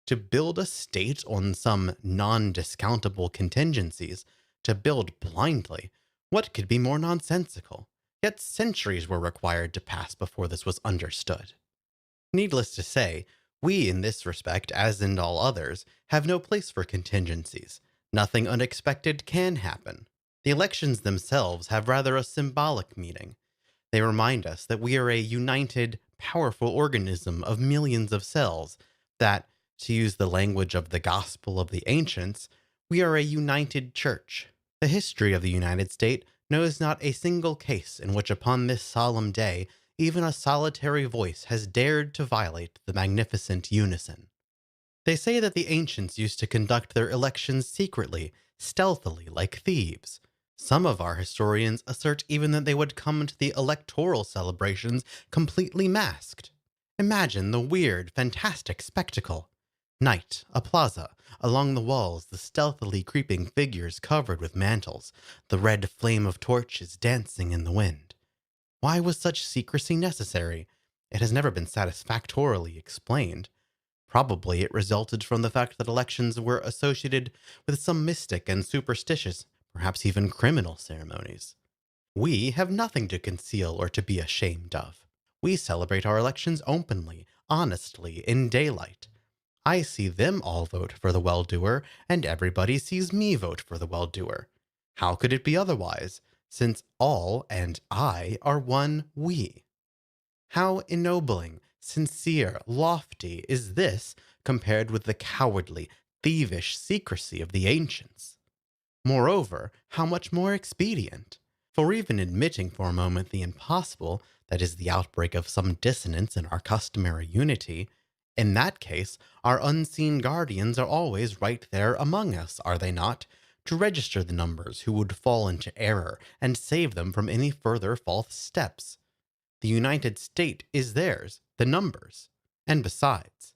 To build a state on some non-discountable contingencies, to build blindly, what could be more nonsensical? Yet centuries were required to pass before this was understood. Needless to say, we in this respect, as in all others, have no place for contingencies. Nothing unexpected can happen. The elections themselves have rather a symbolic meaning. They remind us that we are a united, powerful organism of millions of cells, that, to use the language of the gospel of the ancients, we are a united church. The history of the United States knows not a single case in which upon this solemn day even a solitary voice has dared to violate the magnificent unison. They say that the ancients used to conduct their elections secretly, stealthily, like thieves. Some of our historians assert even that they would come to the electoral celebrations completely masked. Imagine the weird, fantastic spectacle. Night, a plaza, along the walls the stealthily creeping figures covered with mantles, the red flame of torches dancing in the wind. Why was such secrecy necessary? It has never been satisfactorily explained. Probably it resulted from the fact that elections were associated with some mystic and superstitious, perhaps even criminal ceremonies. We have nothing to conceal or to be ashamed of. We celebrate our elections openly, honestly, in daylight. I see them all vote for the well-doer, and everybody sees me vote for the well-doer. How could it be otherwise, since all and I are one we? How ennobling, sincere, lofty is this compared with the cowardly, thievish secrecy of the ancients? Moreover, how much more expedient? For even admitting for a moment the impossible, that is, the outbreak of some dissonance in our customary unity, in that case, our unseen guardians are always right there among us, are they not, to register the numbers who would fall into error and save them from any further false steps. The United State is theirs, the numbers. And besides,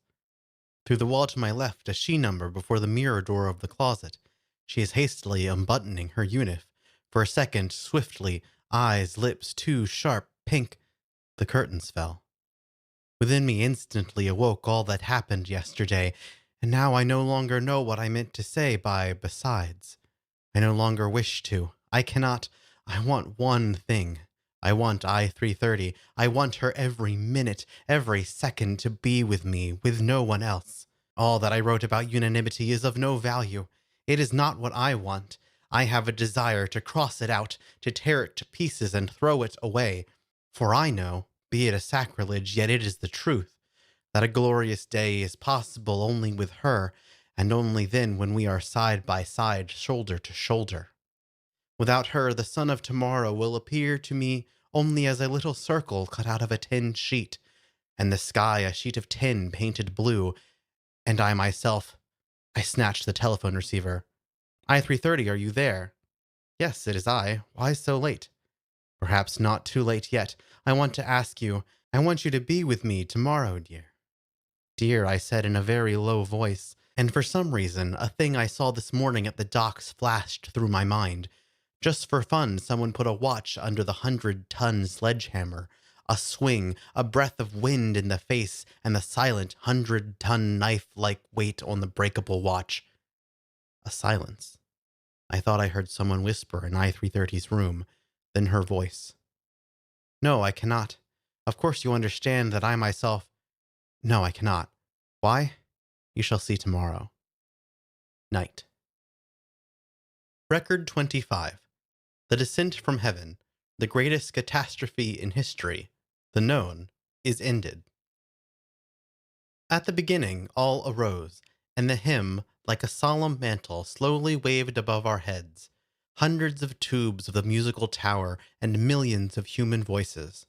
through the wall to my left, a she-number before the mirror door of the closet. She is hastily unbuttoning her unif. For a second, swiftly, eyes, lips, too sharp, pink. The curtains fell. Within me instantly awoke all that happened yesterday, and now I no longer know what I meant to say by besides. I no longer wish to. I cannot. I want one thing. I want I-330. I want her every minute, every second to be with me, with no one else. All that I wrote about unanimity is of no value. It is not what I want. I have a desire to cross it out, to tear it to pieces and throw it away. For I know, be it a sacrilege, yet it is the truth, that a glorious day is possible only with her, and only then when we are side by side, shoulder to shoulder. Without her, the sun of tomorrow will appear to me only as a little circle cut out of a tin sheet, and the sky a sheet of tin painted blue, and I myself. I snatched the telephone receiver. I-330, are you there? Yes, it is I. Why so late? Perhaps not too late yet. I want to ask you. I want you to be with me tomorrow, dear. Dear, I said in a very low voice, and for some reason, a thing I saw this morning at the docks flashed through my mind. Just for fun, someone put a watch under the 100-ton sledgehammer. A swing, a breath of wind in the face, and the silent 100-ton knife-like weight on the breakable watch. A silence. I thought I heard someone whisper in I-330's room, then her voice. No, I cannot. Of course you understand that I myself... No, I cannot. Why? You shall see tomorrow. Night. Record 25. The Descent from Heaven, the greatest catastrophe in history, the known, is ended. At the beginning, all arose, and the hymn, like a solemn mantle, slowly waved above our heads. Hundreds of tubes of the musical tower and millions of human voices.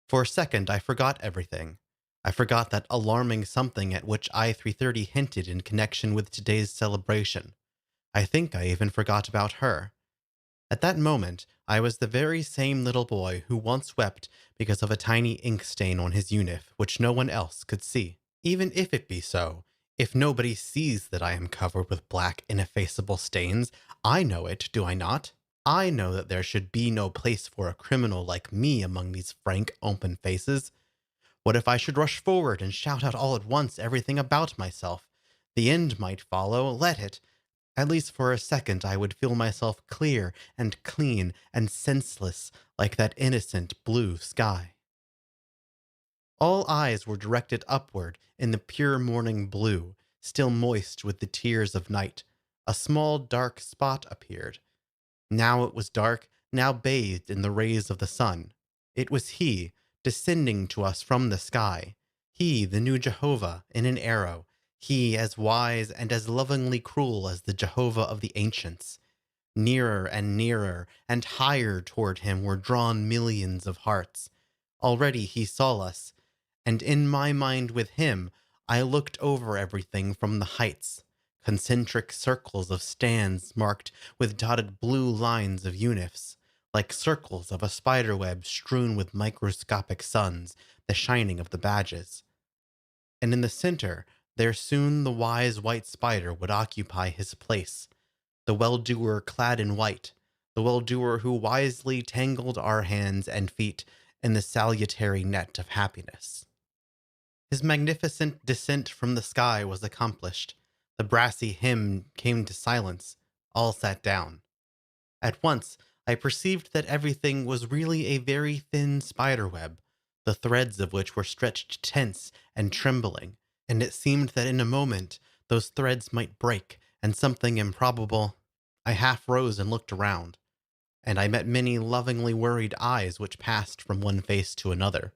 For a second, I forgot everything. I forgot that alarming something at which I-330 hinted in connection with today's celebration. I think I even forgot about her. At that moment, I was the very same little boy who once wept because of a tiny ink stain on his unif which no one else could see. Even if it be so, if nobody sees that I am covered with black, ineffaceable stains, I know it, do I not? I know that there should be no place for a criminal like me among these frank, open faces. What if I should rush forward and shout out all at once everything about myself? The end might follow, let it. At least for a second I would feel myself clear and clean and senseless like that innocent blue sky. All eyes were directed upward in the pure morning blue, still moist with the tears of night. A small dark spot appeared. Now it was dark, now bathed in the rays of the sun. It was he, descending to us from the sky. He, the new Jehovah, in an arrow. He, as wise and as lovingly cruel as the Jehovah of the ancients. Nearer and higher toward him were drawn millions of hearts. Already he saw us, and in my mind with him, I looked over everything from the heights. Concentric circles of stands marked with dotted blue lines of unifs, like circles of a spiderweb strewn with microscopic suns, the shining of the badges. And in the center, there soon the wise white spider would occupy his place, the well-doer clad in white, the well-doer who wisely tangled our hands and feet in the salutary net of happiness. His magnificent descent from the sky was accomplished. The brassy hymn came to silence. All sat down. At once, I perceived that everything was really a very thin spiderweb, the threads of which were stretched tense and trembling, and it seemed that in a moment those threads might break, and something improbable. I half rose and looked around, and I met many lovingly worried eyes which passed from one face to another.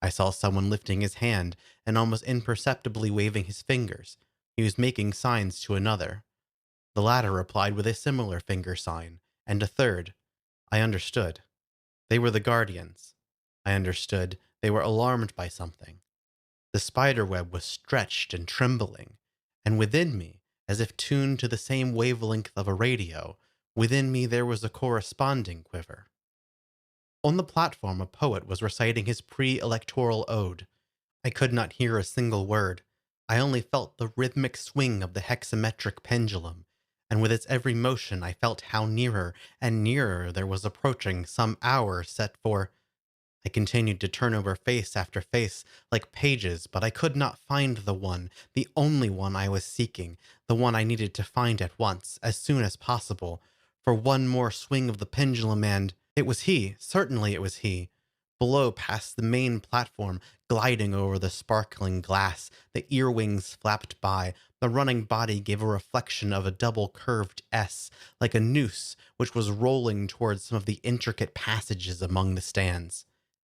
I saw someone lifting his hand and almost imperceptibly waving his fingers. He was making signs to another. The latter replied with a similar finger sign, and a third. I understood. They were the guardians. I understood. They were alarmed by something. The spiderweb was stretched and trembling, and within me, as if tuned to the same wavelength of a radio, within me there was a corresponding quiver. On the platform, a poet was reciting his pre-electoral ode. I could not hear a single word. I only felt the rhythmic swing of the hexametric pendulum, and with its every motion I felt how nearer and nearer there was approaching some hour set for... I continued to turn over face after face like pages, but I could not find the only one I was seeking, the one I needed to find at once, as soon as possible, for one more swing of the pendulum and it was he, certainly it was he. Below, past the main platform, gliding over the sparkling glass, the earwings flapped by, the running body gave a reflection of a double-curved S, like a noose, which was rolling towards some of the intricate passages among the stands.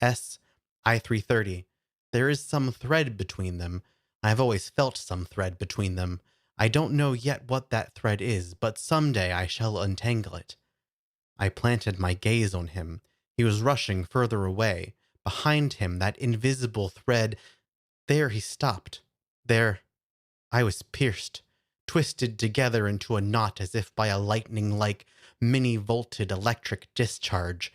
S, I-330. There is some thread between them. I have always felt some thread between them. I don't know yet what that thread is, but someday I shall untangle it. I planted my gaze on him. He was rushing further away. Behind him, that invisible thread. There he stopped. There, I was pierced, twisted together into a knot as if by a lightning-like, mini-volted electric discharge.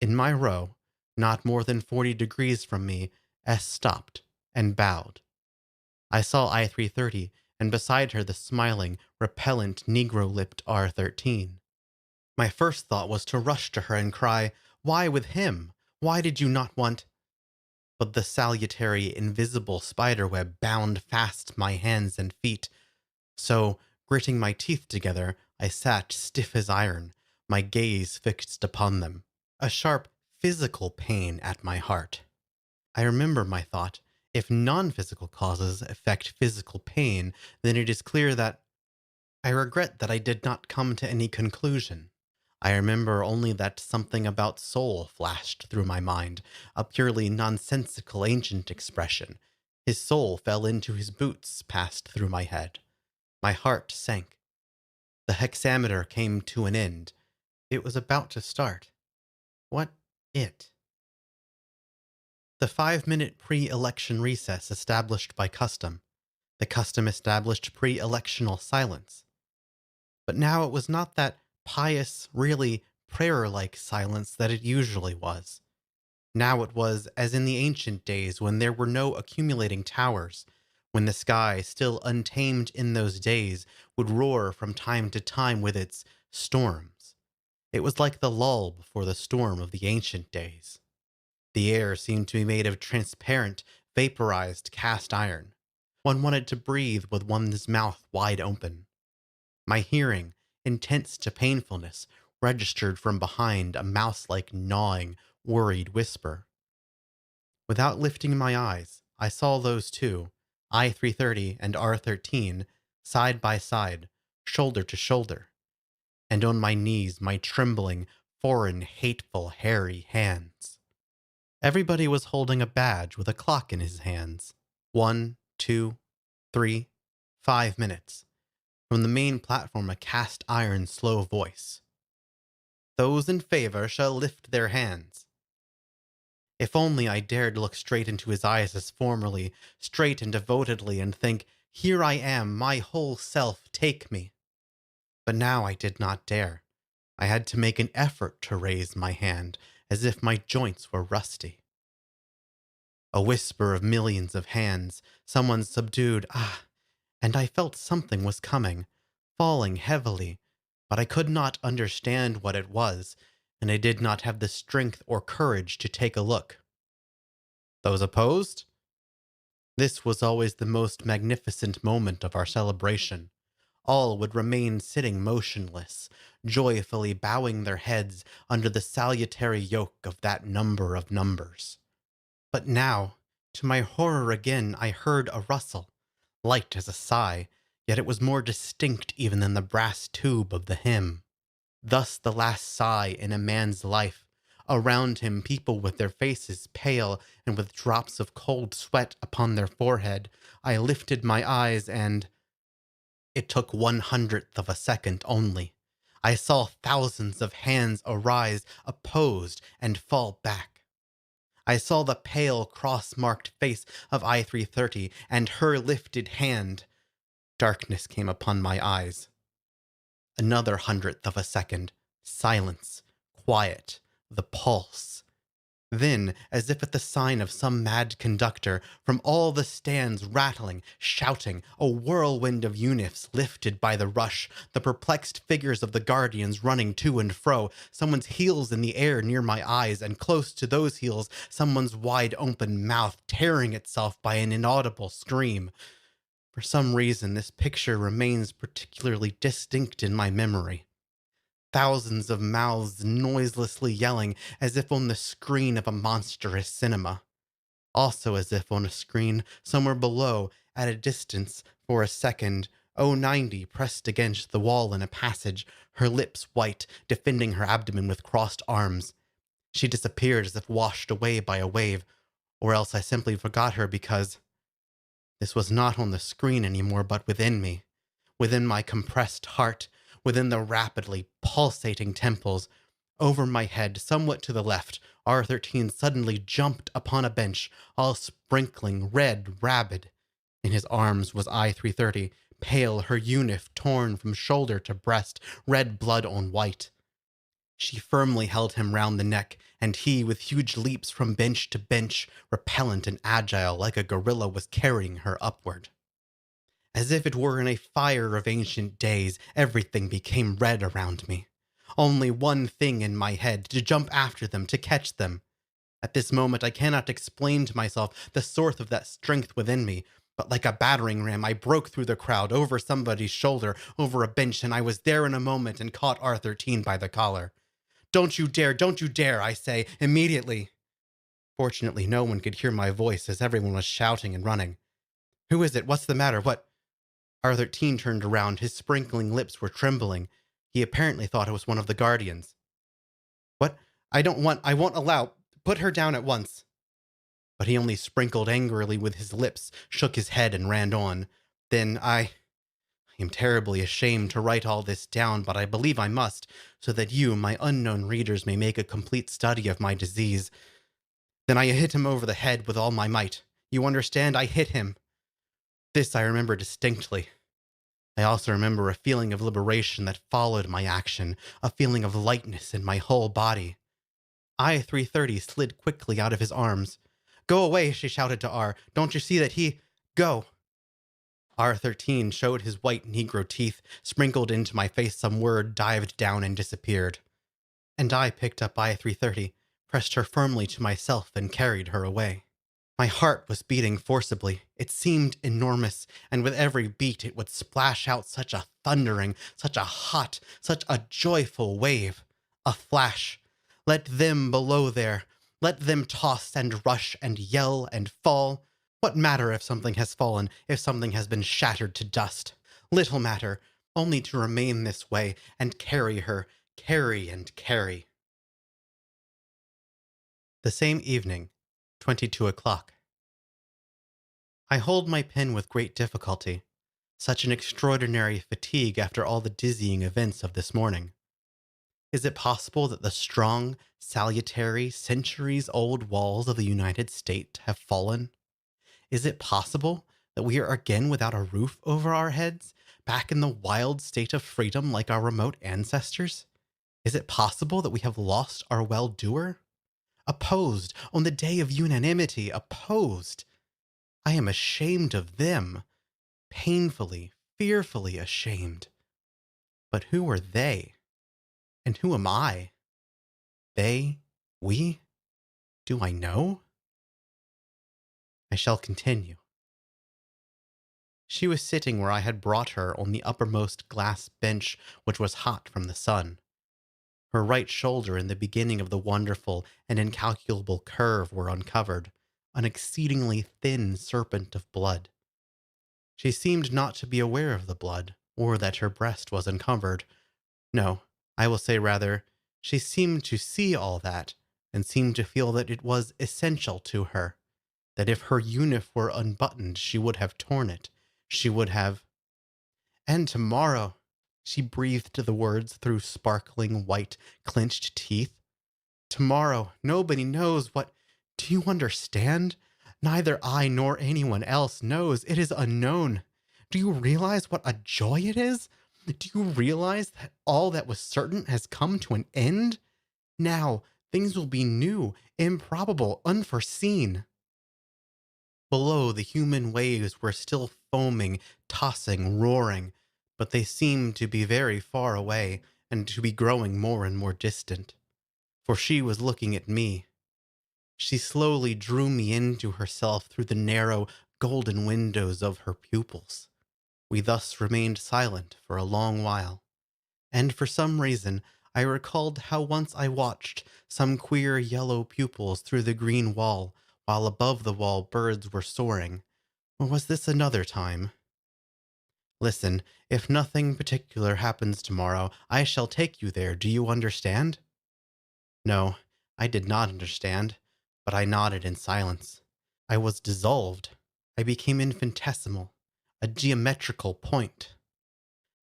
In my row, not more than 40 degrees from me, S stopped and bowed. I saw I-330, and beside her the smiling, repellent, negro-lipped R-13. My first thought was to rush to her and cry, "Why with him? Why did you not want—" But the salutary, invisible spiderweb bound fast my hands and feet. So, gritting my teeth together, I sat stiff as iron, my gaze fixed upon them. A sharp, physical pain at my heart. I remember my thought, if non-physical causes affect physical pain, then it is clear that... I regret that I did not come to any conclusion. I remember only that something about soul flashed through my mind, a purely nonsensical ancient expression. His soul fell into his boots, passed through my head. My heart sank. The hexameter came to an end. It was about to start. What it? The 5-minute pre-election recess established by custom. The custom established pre-electional silence. But now it was not that pious, really prayer-like silence that it usually was. Now it was as in the ancient days when there were no accumulating towers, when the sky, still untamed in those days, would roar from time to time with its storms. It was like the lull before the storm of the ancient days. The air seemed to be made of transparent, vaporized cast iron. One wanted to breathe with one's mouth wide open. My hearing, intense to painfulness, registered from behind a mouse-like gnawing, worried whisper. Without lifting my eyes, I saw those two, I-330 and R-13, side by side, shoulder to shoulder. And on my knees, my trembling, foreign, hateful, hairy hands. Everybody was holding a badge with a clock in his hands. 1, 2, 3, 5 minutes. From the main platform, a cast iron slow voice. Those in favor shall lift their hands. If only I dared look straight into his eyes as formerly, straight and devotedly, and think, here I am, my whole self, take me. But now I did not dare. I had to make an effort to raise my hand, as if my joints were rusty. A whisper of millions of hands, someone's subdued ah, and I felt something was coming, falling heavily, but I could not understand what it was, and I did not have the strength or courage to take a look. Those opposed? This was always the most magnificent moment of our celebration. All would remain sitting motionless, joyfully bowing their heads under the salutary yoke of that number of numbers. But now, to my horror again, I heard a rustle, light as a sigh, yet it was more distinct even than the brass tube of the hymn. Thus the last sigh in a man's life. Around him, people with their faces pale and with drops of cold sweat upon their forehead. I lifted my eyes and... It took 1/100th of a second only. I saw thousands of hands arise, opposed, and fall back. I saw the pale, cross-marked face of I-330 and her lifted hand. Darkness came upon my eyes. Another 100th of a second. Silence. Quiet. The pulse. Then, as if at the sign of some mad conductor, from all the stands rattling, shouting, a whirlwind of eunuchs lifted by the rush, the perplexed figures of the guardians running to and fro, someone's heels in the air near my eyes, and close to those heels, someone's wide-open mouth tearing itself by an inaudible scream. For some reason, this picture remains particularly distinct in my memory. Thousands of mouths noiselessly yelling as if on the screen of a monstrous cinema. Also as if on a screen somewhere below, at a distance, for a second, 090 pressed against the wall in a passage, her lips white, defending her abdomen with crossed arms. She disappeared as if washed away by a wave, or else I simply forgot her because this was not on the screen anymore, but within me, within my compressed heart, within the rapidly pulsating temples. Over my head, somewhat to the left, R13 suddenly jumped upon a bench, all sprinkling red rabid. In his arms was I-330, pale, her unif torn from shoulder to breast, red blood on white. She firmly held him round the neck, and he, with huge leaps from bench to bench, repellent and agile like a gorilla, was carrying her upward. As if it were in a fire of ancient days, everything became red around me. Only one thing in my head, to jump after them, to catch them. At this moment I cannot explain to myself the source of that strength within me, but like a battering ram I broke through the crowd, over somebody's shoulder, over a bench, and I was there in a moment and caught R13 by the collar. Don't you dare, I say, immediately. Fortunately, no one could hear my voice as everyone was shouting and running. Who is it? What's the matter? What? R13 turned around. His sprinkling lips were trembling. He apparently thought it was one of the guardians. What? I won't allow. Put her down at once. But he only sprinkled angrily with his lips, shook his head, and ran on. Then I am terribly ashamed to write all this down, but I believe I must, so that you, my unknown readers, may make a complete study of my disease. Then I hit him over the head with all my might. You understand? I hit him. This I remember distinctly. I also remember a feeling of liberation that followed my action, a feeling of lightness in my whole body. I-330 slid quickly out of his arms. Go away, she shouted to R. Don't you see that he... Go. R13 showed his white Negro teeth, sprinkled into my face some word, dived down, and disappeared. And I picked up I-330, pressed her firmly to myself, and carried her away. My heart was beating forcibly. It seemed enormous, and with every beat it would splash out such a thundering, such a hot, such a joyful wave. A flash. Let them below there. Let them toss and rush and yell and fall. What matter if something has fallen, if something has been shattered to dust? Little matter, only to remain this way and carry her, carry and carry. The same evening, 22 o'clock. I hold my pen with great difficulty. Such an extraordinary fatigue after all the dizzying events of this morning. Is it possible that the strong, salutary, centuries-old walls of the United States have fallen? Is it possible that we are again without a roof over our heads, back in the wild state of freedom like our remote ancestors? Is it possible that we have lost our well-doer? Opposed, on the day of unanimity, opposed. I am ashamed of them, painfully, fearfully ashamed. But who are they? And who am I? They? We? Do I know? I shall continue. She was sitting where I had brought her on the uppermost glass bench, which was hot from the sun. Her right shoulder and the beginning of the wonderful and incalculable curve were uncovered, an exceedingly thin serpent of blood. She seemed not to be aware of the blood, or that her breast was uncovered. No, I will say rather, she seemed to see all that, and seemed to feel that it was essential to her, that if her uniform were unbuttoned she would have torn it, she would have... And tomorrow, she breathed the words through sparkling white, clenched teeth. Tomorrow, nobody knows what... Do you understand? Neither I nor anyone else knows. It is unknown. Do you realize what a joy it is? Do you realize that all that was certain has come to an end? Now, Things will be new, improbable, unforeseen. Below, the human waves were still foaming, tossing, roaring, but they seemed to be very far away and to be growing more and more distant. For she was looking at me. She slowly drew me into herself through the narrow, golden windows of her pupils. We thus remained silent for a long while. And for some reason, I recalled how once I watched some queer yellow pupils through the green wall, while above the wall birds were soaring. Or was this another time? Listen, if nothing particular happens tomorrow, I shall take you there. Do you understand? No, I did not understand, but I nodded in silence. I was dissolved. I became infinitesimal, a geometrical point.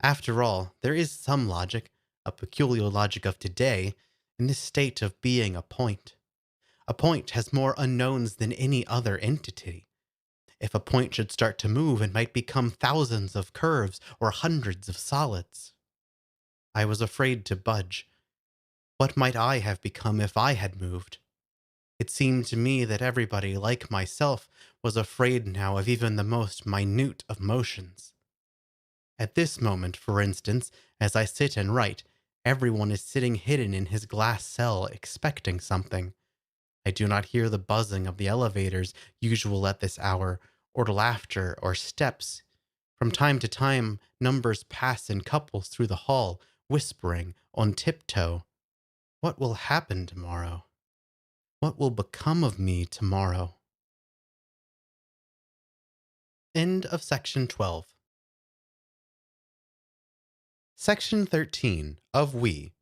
After all, there is some logic, a peculiar logic of today, in this state of being a point. A point has more unknowns than any other entity. If a point should start to move, it might become thousands of curves or hundreds of solids. I was afraid to budge. What might I have become if I had moved? It seemed to me that everybody, like myself, was afraid now of even the most minute of motions. At this moment, for instance, as I sit and write, everyone is sitting hidden in his glass cell, expecting something. I do not hear the buzzing of the elevators usual at this hour, or laughter, or steps. From time to time, numbers pass in couples through the hall, whispering, on tiptoe. What will happen tomorrow? What will become of me tomorrow? End of section 12. Section 13 of We.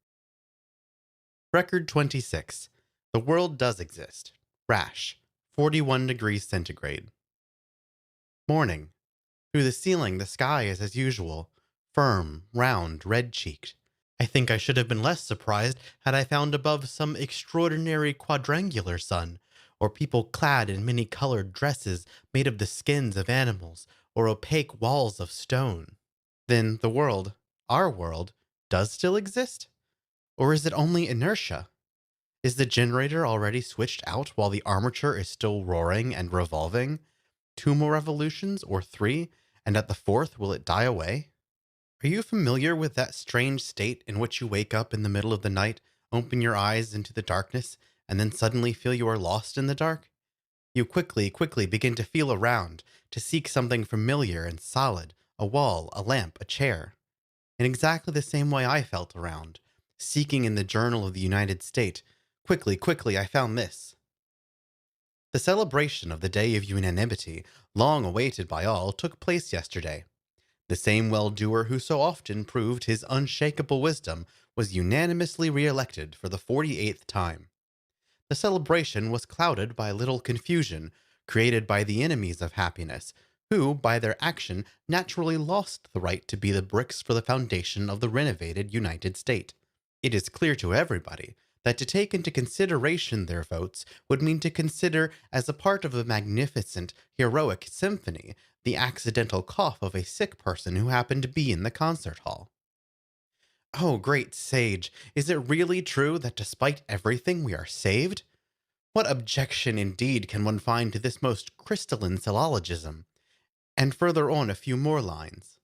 Record 26. The world does exist. Rash. 41 degrees centigrade. Morning. Through the ceiling, the sky is as usual. Firm, round, red-cheeked. I think I should have been less surprised had I found above some extraordinary quadrangular sun, or people clad in many-colored dresses made of the skins of animals, or opaque walls of stone. Then the world, our world, does still exist? Or is it only inertia? Is the generator already switched out while the armature is still roaring and revolving? 2 more revolutions, or 3, and at the 4th will it die away? Are you familiar with that strange state in which you wake up in the middle of the night, open your eyes into the darkness, and then suddenly feel you are lost in the dark? You quickly begin to feel around, to seek something familiar and solid, a wall, a lamp, a chair. In exactly the same way I felt around, seeking in the Journal of the United States. Quickly, I found this. The celebration of the Day of Unanimity, long awaited by all, took place yesterday. The same well-doer who so often proved his unshakable wisdom was unanimously re-elected for the 48th time. The celebration was clouded by a little confusion created by the enemies of happiness, who, by their action, naturally lost the right to be the bricks for the foundation of the renovated United States. It is clear to everybody that to take into consideration their votes would mean to consider, as a part of a magnificent, heroic symphony, the accidental cough of a sick person who happened to be in the concert hall. Oh, great sage, is it really true that despite everything we are saved? What objection indeed can one find to this most crystalline syllogism? And further on a few more lines.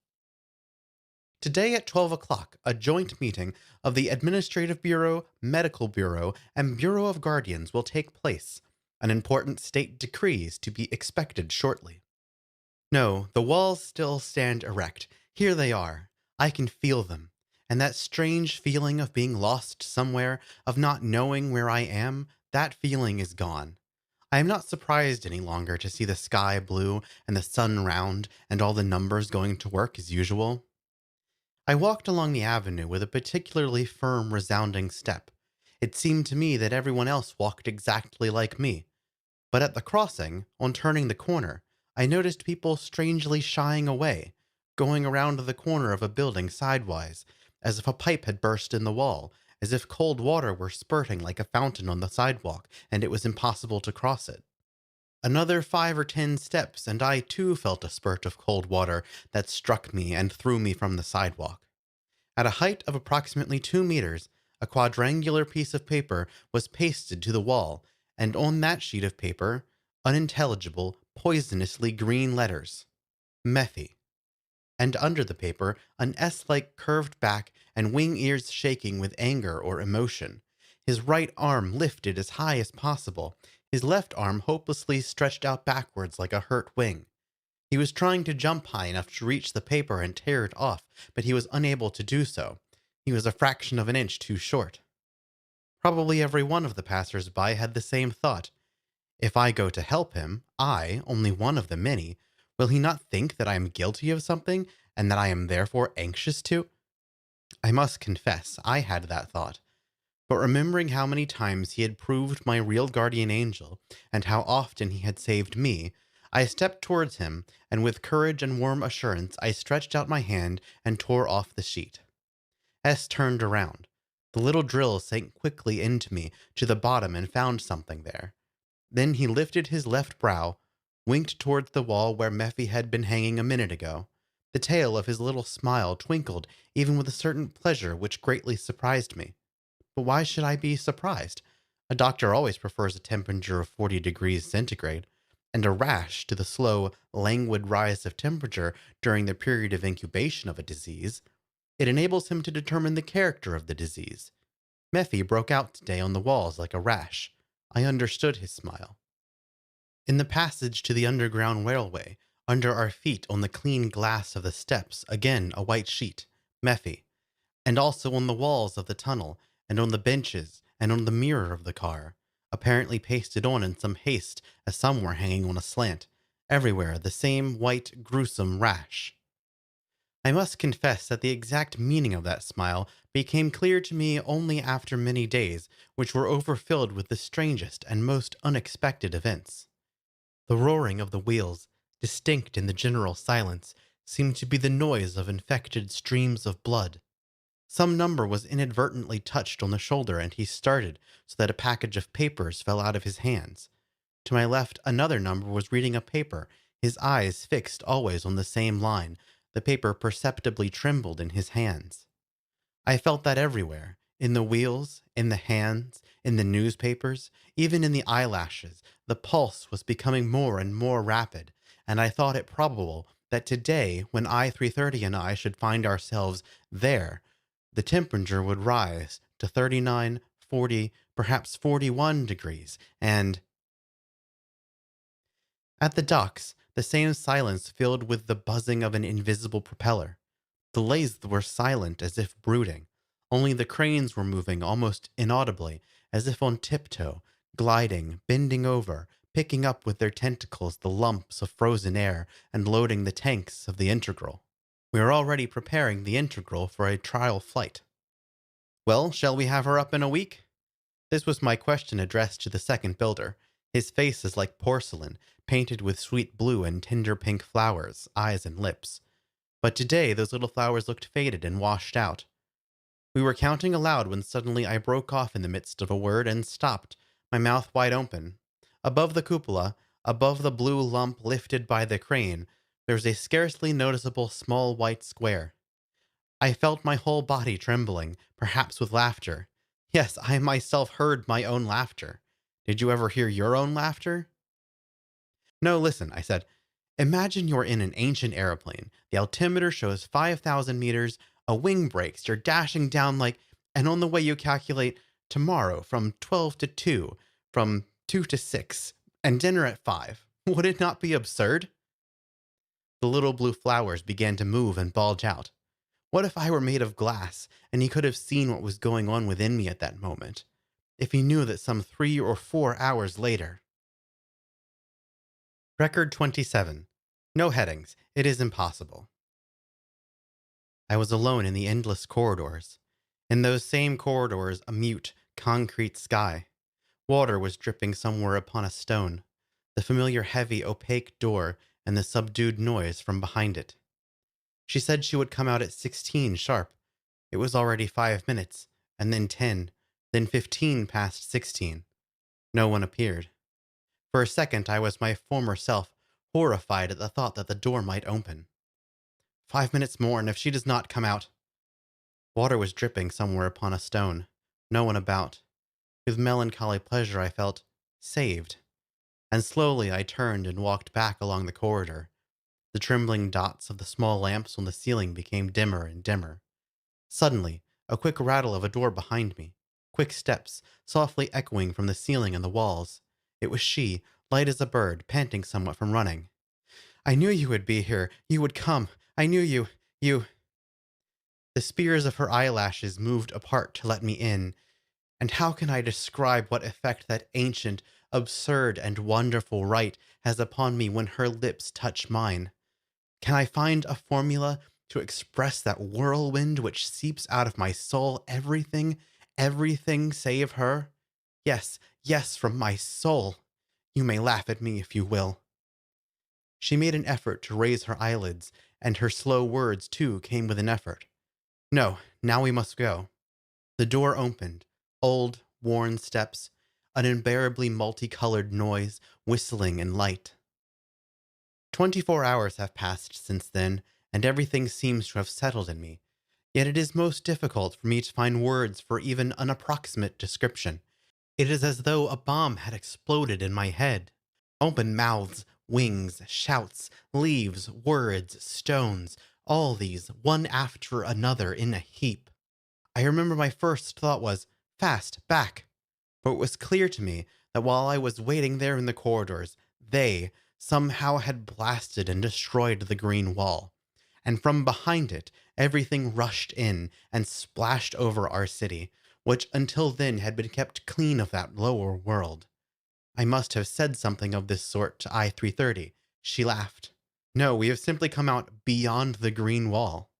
Today at 12 o'clock, a joint meeting of the Administrative Bureau, Medical Bureau, and Bureau of Guardians will take place. An important state decree is to be expected shortly. No, the walls still stand erect. Here they are. I can feel them. And that strange feeling of being lost somewhere, of not knowing where I am, that feeling is gone. I am not surprised any longer to see the sky blue and the sun round and all the numbers going to work as usual. I walked along the avenue with a particularly firm, resounding step. It seemed to me that everyone else walked exactly like me. But at the crossing, on turning the corner, I noticed people strangely shying away, going around the corner of a building sidewise, as if a pipe had burst in the wall, as if cold water were spurting like a fountain on the sidewalk, and it was impossible to cross it. Another 5 or 10 steps, and I too felt a spurt of cold water that struck me and threw me from the sidewalk. At a height of approximately 2 meters, a quadrangular piece of paper was pasted to the wall, and on that sheet of paper, unintelligible, poisonously green letters. Mephi. And under the paper, an S-like curved back and wing ears shaking with anger or emotion. His right arm lifted as high as possible, his left arm hopelessly stretched out backwards like a hurt wing. He was trying to jump high enough to reach the paper and tear it off, but he was unable to do so. He was a fraction of an inch too short. Probably every one of the passers-by had the same thought. If I go to help him, I, only one of the many, will he not think that I am guilty of something, and that I am therefore anxious to? I must confess, I had that thought. But remembering how many times he had proved my real guardian angel, and how often he had saved me, I stepped towards him, and with courage and warm assurance I stretched out my hand and tore off the sheet. S turned around. The little drill sank quickly into me to the bottom and found something there. Then he lifted his left brow, winked towards the wall where Mephi had been hanging a minute ago. The tail of his little smile twinkled even with a certain pleasure which greatly surprised me. But why should I be surprised? A doctor always prefers a temperature of 40 degrees centigrade, and a rash to the slow, languid rise of temperature during the period of incubation of a disease. It enables him to determine the character of the disease. Mephi broke out today on the walls like a rash. I understood his smile. In the passage to the underground railway, under our feet on the clean glass of the steps, again a white sheet, Mephi, and also on the walls of the tunnel, and on the benches, and on the mirror of the car, apparently pasted on in some haste as some were hanging on a slant, everywhere the same white, gruesome rash. I must confess that the exact meaning of that smile became clear to me only after many days, which were overfilled with the strangest and most unexpected events. The roaring of the wheels, distinct in the general silence, seemed to be the noise of infected streams of blood. Some number was inadvertently touched on the shoulder, and he started so that a package of papers fell out of his hands. To my left, another number was reading a paper, his eyes fixed always on the same line. The paper perceptibly trembled in his hands. I felt that everywhere, in the wheels, in the hands, in the newspapers, even in the eyelashes, the pulse was becoming more and more rapid, and I thought it probable that today, when I-330 and I should find ourselves there, the temperature would rise to 39, 40, perhaps 41 degrees, and... At the docks, the same silence filled with the buzzing of an invisible propeller. The lathes were silent as if brooding. Only the cranes were moving almost inaudibly, as if on tiptoe, gliding, bending over, picking up with their tentacles the lumps of frozen air and loading the tanks of the integral. We are already preparing the integral for a trial flight. Well, shall we have her up in a week? This was my question addressed to the second builder. His face is like porcelain, painted with sweet blue and tender pink flowers, eyes and lips. But today those little flowers looked faded and washed out. We were counting aloud when suddenly I broke off in the midst of a word and stopped, my mouth wide open. Above the cupola, above the blue lump lifted by the crane, there was a scarcely noticeable small white square. I felt my whole body trembling, perhaps with laughter. Yes, I myself heard my own laughter. Did you ever hear your own laughter? No, listen, I said. Imagine you're in an ancient airplane. The altimeter shows 5,000 meters, a wing breaks, you're dashing down and on the way you calculate tomorrow from 12 to 2, from 2 to 6, and dinner at 5. Would it not be absurd? The little blue flowers began to move and bulge out. What if I were made of glass, and he could have seen what was going on within me at that moment? If he knew that some 3 or 4 hours later... Record 27. No headings. It is impossible. I was alone in the endless corridors. In those same corridors, a mute, concrete sky. Water was dripping somewhere upon a stone. The familiar heavy, opaque door, and the subdued noise from behind it. She said she would come out at 16 sharp. It was already 5 minutes, and then 10, then 15 past 16. No one appeared. For a second I was my former self, horrified at the thought that the door might open. 5 minutes more, and if she does not come out... Water was dripping somewhere upon a stone. No one about. With melancholy pleasure I felt saved. And slowly I turned and walked back along the corridor. The trembling dots of the small lamps on the ceiling became dimmer and dimmer. Suddenly, a quick rattle of a door behind me. Quick steps, softly echoing from the ceiling and the walls. It was she, light as a bird, panting somewhat from running. "I knew you would be here. You would come. I knew you." The spears of her eyelashes moved apart to let me in. And how can I describe what effect that ancient, absurd, and wonderful rite has upon me when her lips touch mine? Can I find a formula to express that whirlwind which seeps out of my soul everything save her? Yes, yes, from my soul. You may laugh at me if you will. She made an effort to raise her eyelids, and her slow words, too, came with an effort. No, now we must go. The door opened. Old, worn steps, an unbearably multicolored noise, whistling and light. 24 hours have passed since then, and everything seems to have settled in me. Yet it is most difficult for me to find words for even an approximate description. It is as though a bomb had exploded in my head. Open mouths, wings, shouts, leaves, words, stones, all these, one after another in a heap. I remember my first thought was, "Fast, back." For it was clear to me that while I was waiting there in the corridors, they somehow had blasted and destroyed the green wall. And from behind it, everything rushed in and splashed over our city, which until then had been kept clean of that lower world. I must have said something of this sort to I-330. She laughed. "No, we have simply come out beyond the green wall."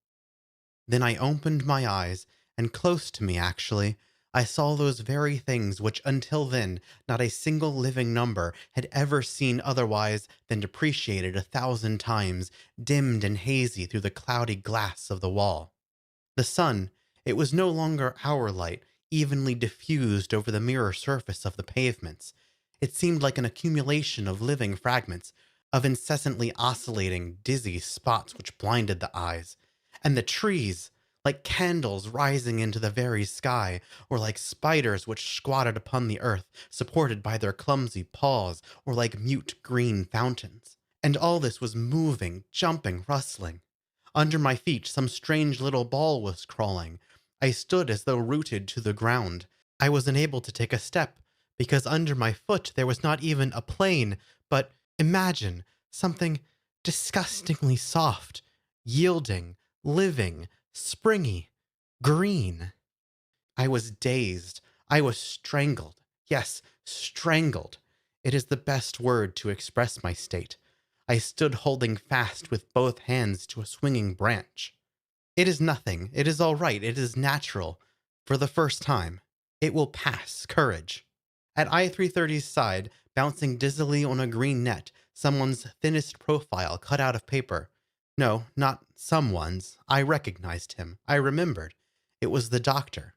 Then I opened my eyes, and close to me, actually, I saw those very things which until then not a single living number had ever seen otherwise than depreciated 1,000 times, dimmed and hazy through the cloudy glass of the wall. The sun, it was no longer our light, evenly diffused over the mirror surface of the pavements. It seemed like an accumulation of living fragments, of incessantly oscillating, dizzy spots which blinded the eyes. And the trees, like candles rising into the very sky, or like spiders which squatted upon the earth, supported by their clumsy paws, or like mute green fountains. And all this was moving, jumping, rustling. Under my feet some strange little ball was crawling. I stood as though rooted to the ground. I was unable to take a step, because under my foot there was not even a plane, but imagine something disgustingly soft, yielding, living, springy, green. I was dazed. I was strangled. Yes, strangled. It is the best word to express my state. I stood holding fast with both hands to a swinging branch. It is nothing. It is all right. It is natural. For the first time. It will pass. Courage. At I-330's side, bouncing dizzily on a green net, someone's thinnest profile cut out of paper. No, not someone's. I recognized him. I remembered. It was the doctor.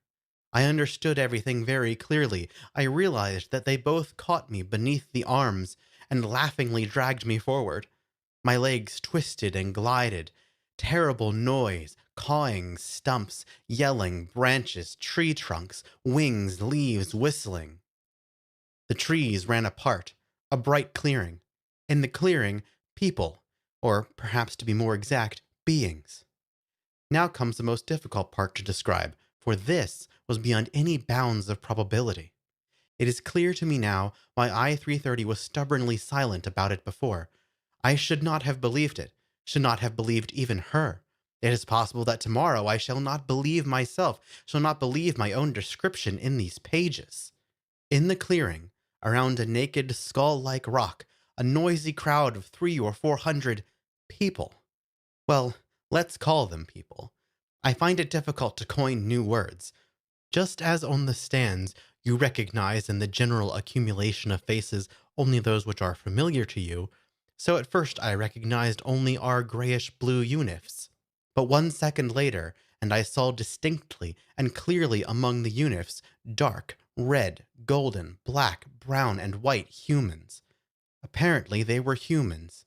I understood everything very clearly. I realized that they both caught me beneath the arms and laughingly dragged me forward. My legs twisted and glided. Terrible noise, cawing, stumps, yelling, branches, tree trunks, wings, leaves, whistling. The trees ran apart, a bright clearing. In the clearing, people. Or, perhaps to be more exact, beings. Now comes the most difficult part to describe, for this was beyond any bounds of probability. It is clear to me now why I-330 was stubbornly silent about it before. I should not have believed it, should not have believed even her. It is possible that tomorrow I shall not believe myself, shall not believe my own description in these pages. In the clearing, around a naked, skull-like rock, a noisy crowd of 300 or 400 people. Well, let's call them people. I find it difficult to coin new words. Just as on the stands, you recognize in the general accumulation of faces only those which are familiar to you, so at first I recognized only our grayish-blue unifs. But 1 second later, and I saw distinctly and clearly among the unifs dark, red, golden, black, brown, and white humans. Apparently they were humans.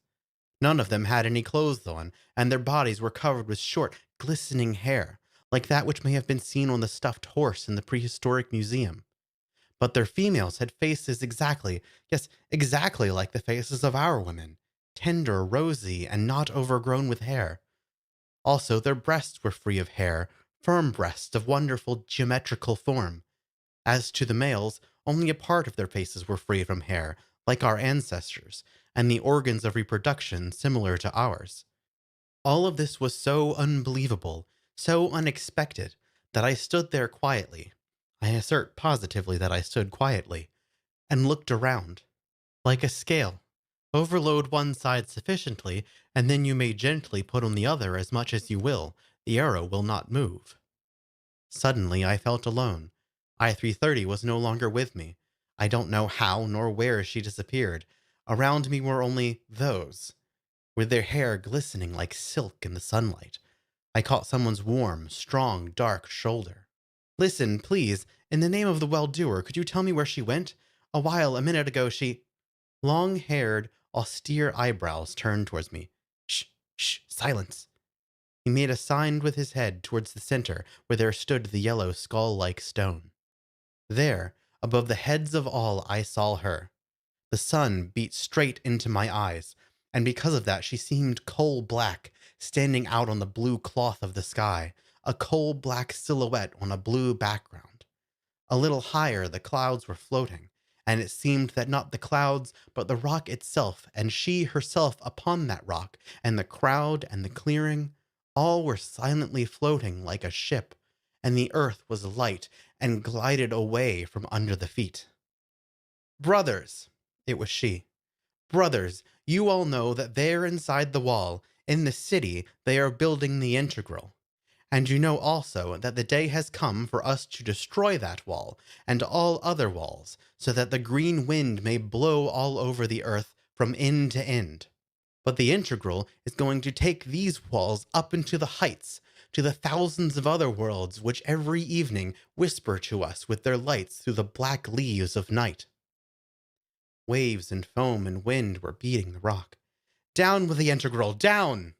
None of them had any clothes on, and their bodies were covered with short, glistening hair, like that which may have been seen on the stuffed horse in the prehistoric museum. But their females had faces exactly, yes, exactly like the faces of our women, tender, rosy, and not overgrown with hair. Also, their breasts were free of hair, firm breasts of wonderful geometrical form. As to the males, only a part of their faces were free from hair, like our ancestors, and the organs of reproduction similar to ours. All of this was so unbelievable, so unexpected, that I stood there quietly. I assert positively that I stood quietly, and looked around. Like a scale. Overload one side sufficiently, and then you may gently put on the other as much as you will. The arrow will not move. Suddenly I felt alone. I-330 was no longer with me. I don't know how nor where she disappeared. Around me were only those, with their hair glistening like silk in the sunlight. I caught someone's warm, strong, dark shoulder. Listen, please, in the name of the well-doer, could you tell me where she went? A minute ago, she... Long-haired, austere eyebrows turned towards me. Shh, silence. He made a sign with his head towards the center, where there stood the yellow skull-like stone. There, above the heads of all, I saw her. The sun beat straight into my eyes, and because of that she seemed coal-black, standing out on the blue cloth of the sky, a coal-black silhouette on a blue background. A little higher the clouds were floating, and it seemed that not the clouds, but the rock itself, and she herself upon that rock, and the crowd and the clearing, all were silently floating like a ship, and the earth was light and glided away from under the feet. Brothers, it was she. Brothers, you all know that there inside the wall, in the city, they are building the integral. And you know also that the day has come for us to destroy that wall and all other walls, so that the green wind may blow all over the earth from end to end. But the integral is going to take these walls up into the heights, to the thousands of other worlds which every evening whisper to us with their lights through the black leaves of night. Waves and foam and wind were beating the rock. Down with the integral, down!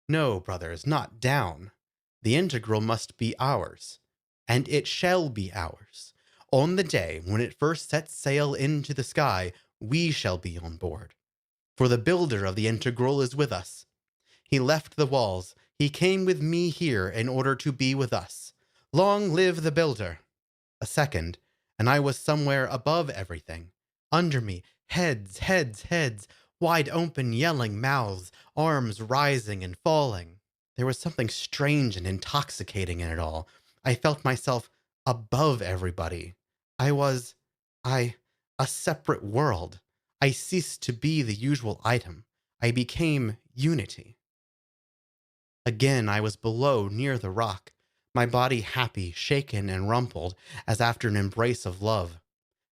No, brothers, not down. The integral must be ours, and it shall be ours. On the day when it first sets sail into the sky, we shall be on board. For the builder of the integral is with us. He left the walls. He came with me here in order to be with us. Long live the builder! A second, and I was somewhere above everything. Under me, heads, wide open, yelling mouths, arms rising and falling. There was something strange and intoxicating in it all. I felt myself above everybody. A separate world. I ceased to be the usual item. I became unity. Again I was below, near the rock, my body happy, shaken and rumpled, as after an embrace of love.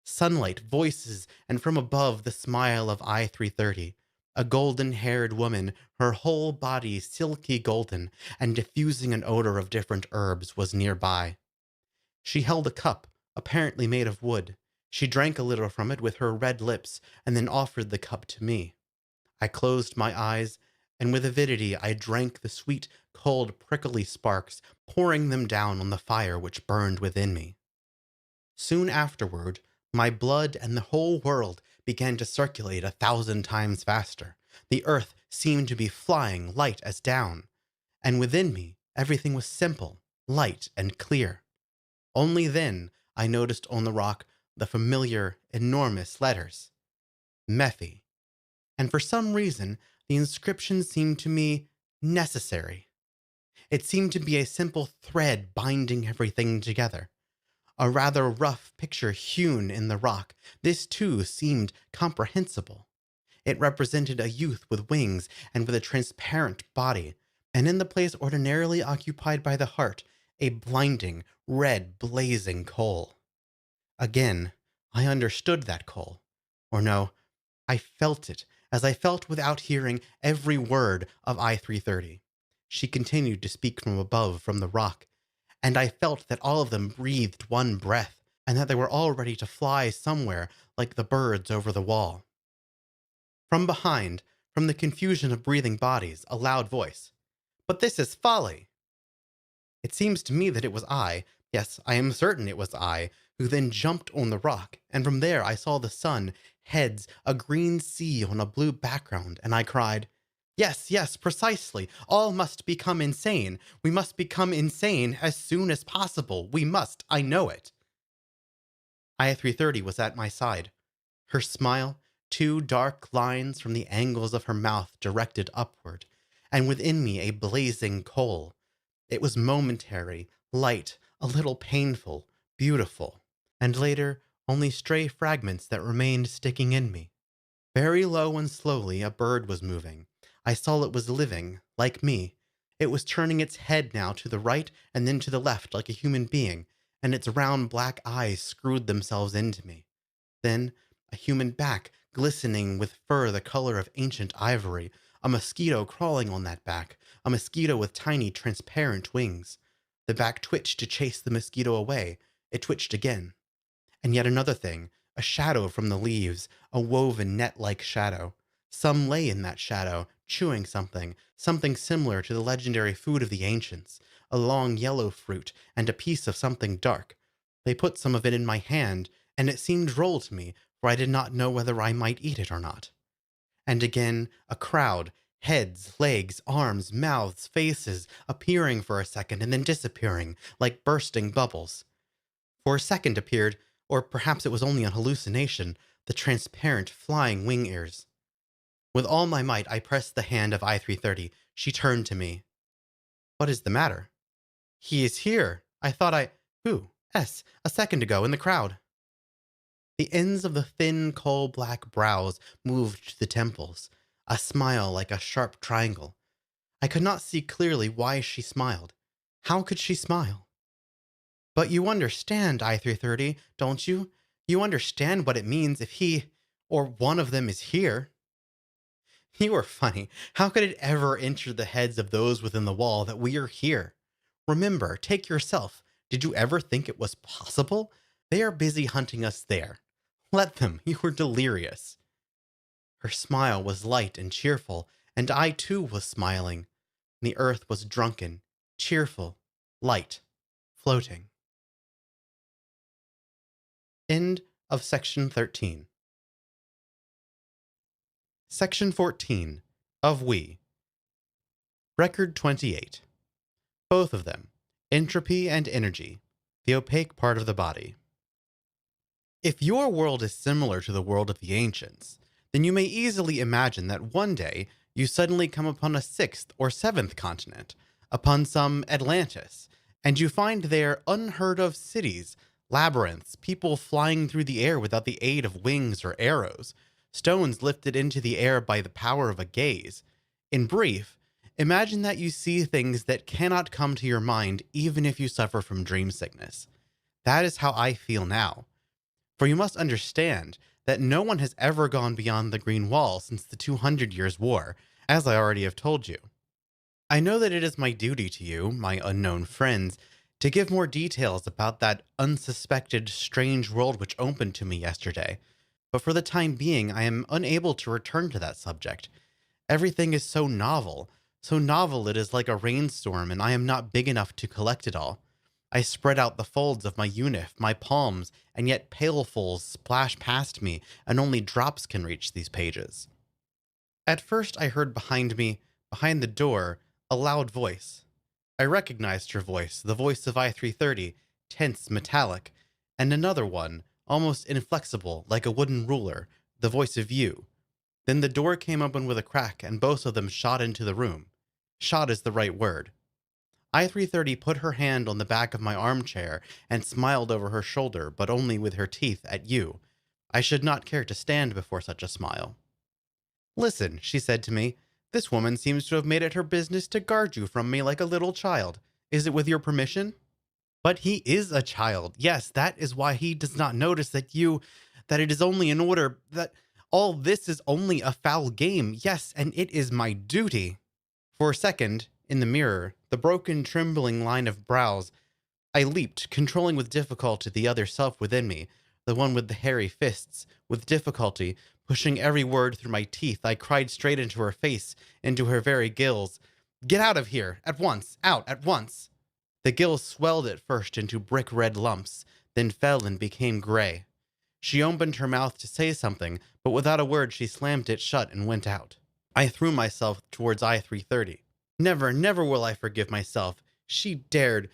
Sunlight, voices, and from above the smile of I-330, a golden-haired woman, her whole body silky golden, and diffusing an odor of different herbs, was nearby. She held a cup, apparently made of wood. She drank a little from it with her red lips, and then offered the cup to me. I closed my eyes, and with avidity I drank the sweet, cold, prickly sparks, pouring them down on the fire which burned within me. Soon afterward, my blood and the whole world began to circulate 1,000 times faster. The earth seemed to be flying light as down, and within me everything was simple, light, and clear. Only then I noticed on the rock the familiar, enormous letters, Mephi, and for some reason the inscription seemed to me necessary. It seemed to be a simple thread binding everything together. A rather rough picture hewn in the rock, this too seemed comprehensible. It represented a youth with wings and with a transparent body, and in the place ordinarily occupied by the heart, a blinding, red, blazing coal. Again, I understood that coal. Or no, I felt it, as I felt without hearing every word of I-330. She continued to speak from above, from the rock, and I felt that all of them breathed one breath, and that they were all ready to fly somewhere like the birds over the wall. From behind, from the confusion of breathing bodies, a loud voice. But this is folly! It seems to me that it was I, yes, I am certain it was I, who then jumped on the rock, and from there I saw the sun, heads, a green sea on a blue background, and I cried, "Yes, yes, precisely. All must become insane. We must become insane as soon as possible. We must. I know it." I-330 was at my side. Her smile, two dark lines from the angles of her mouth directed upward, and within me a blazing coal. It was momentary, light, a little painful, beautiful, and later only stray fragments that remained sticking in me. Very low and slowly a bird was moving. I saw it was living, like me. It was turning its head now to the right and then to the left like a human being, and its round black eyes screwed themselves into me. Then a human back, glistening with fur the color of ancient ivory, a mosquito crawling on that back, a mosquito with tiny transparent wings. The back twitched to chase the mosquito away. It twitched again. And yet another thing, a shadow from the leaves, a woven net-like shadow. Some lay in that shadow, chewing something, something similar to the legendary food of the ancients, a long yellow fruit, and a piece of something dark. They put some of it in my hand, and it seemed droll to me, for I did not know whether I might eat it or not. And again, a crowd, heads, legs, arms, mouths, faces, appearing for a second and then disappearing, like bursting bubbles. For a second appeared, or perhaps it was only an hallucination, the transparent, flying wing ears. With all my might, I pressed the hand of I-330. She turned to me. "What is the matter?" "He is here. I thought Who? S. A second ago, in the crowd." The ends of the thin, coal-black brows moved to the temples, a smile like a sharp triangle. I could not see clearly why she smiled. How could she smile? "But you understand, I-330, don't you? You understand what it means if he, or one of them, is here." "You are funny. How could it ever enter the heads of those within the wall that we are here? Remember, take yourself. Did you ever think it was possible? They are busy hunting us there. Let them. You are delirious." Her smile was light and cheerful, and I too was smiling. The earth was drunken, cheerful, light, floating. End of Section 13. Section 14 of We. Record 28. Both of them, entropy and energy, the opaque part of the body. If your world is similar to the world of the ancients, then you may easily imagine that one day you suddenly come upon a sixth or seventh continent, upon some Atlantis, and you find there unheard of cities, labyrinths, people flying through the air without the aid of wings or arrows, stones lifted into the air by the power of a gaze. In brief, imagine that you see things that cannot come to your mind even if you suffer from dream sickness. That is how I feel now. For you must understand that no one has ever gone beyond the Green Wall since the 200 Years' War, as I already have told you. I know that it is my duty to you, my unknown friends, to give more details about that unsuspected, strange world which opened to me yesterday, but for the time being I am unable to return to that subject. Everything is so novel it is like a rainstorm, and I am not big enough to collect it all. I spread out the folds of my unif, my palms, and yet pailfuls splash past me, and only drops can reach these pages. At first I heard behind me, behind the door, a loud voice. I recognized her voice, the voice of I-330, tense, metallic, and another one, almost inflexible, like a wooden ruler, the voice of you. Then the door came open with a crack, and both of them shot into the room. Shot is the right word. I-330 put her hand on the back of my armchair and smiled over her shoulder, but only with her teeth, at you. I should not care to stand before such a smile. "Listen," she said to me, "this woman seems to have made it her business to guard you from me like a little child. Is it with your permission?" "But he is a child. Yes, that is why he does not notice that it is only in order, that all this is only a foul game. Yes, and it is my duty." For a second, in the mirror, the broken, trembling line of brows, I leaped, controlling with difficulty the other self within me, the one with the hairy fists. With difficulty, pushing every word through my teeth, I cried straight into her face, into her very gills, "Get out of here! At once! Out! At once!" The gills swelled at first into brick-red lumps, then fell and became gray. She opened her mouth to say something, but without a word she slammed it shut and went out. I threw myself towards I-330. Never, never will I forgive myself. She dared.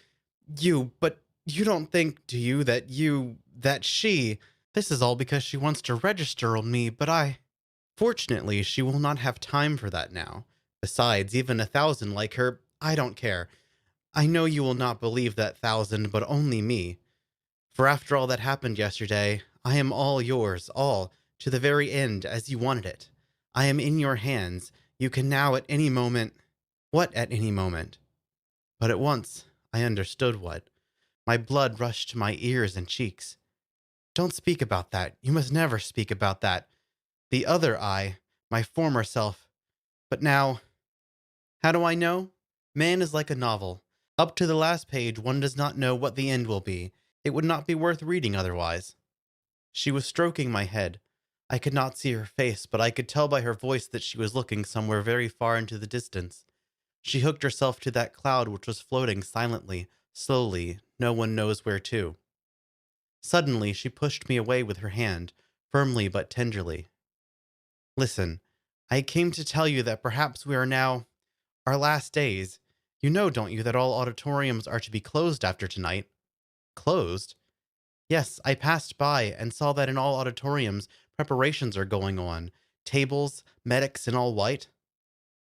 But you don't think, do you, that she... This is all because she wants to register on me, but I... Fortunately, she will not have time for that now. Besides, even 1,000 like her, I don't care. I know you will not believe that 1,000, but only me. For after all that happened yesterday, I am all yours, all, to the very end, as you wanted it. I am in your hands. You can now at any moment... What at any moment? But at once, I understood what. My blood rushed to my ears and cheeks. Don't speak about that. You must never speak about that. The other I, my former self. But now... How do I know? Man is like a novel. Up to the last page, one does not know what the end will be. It would not be worth reading otherwise. She was stroking my head. I could not see her face, but I could tell by her voice that she was looking somewhere very far into the distance. She hooked herself to that cloud which was floating silently, slowly, no one knows where to. Suddenly, she pushed me away with her hand, firmly but tenderly. Listen, I came to tell you that perhaps we are now... our last days. You know, don't you, that all auditoriums are to be closed after tonight? Closed? Yes, I passed by and saw that in all auditoriums preparations are going on. Tables, medics in all white.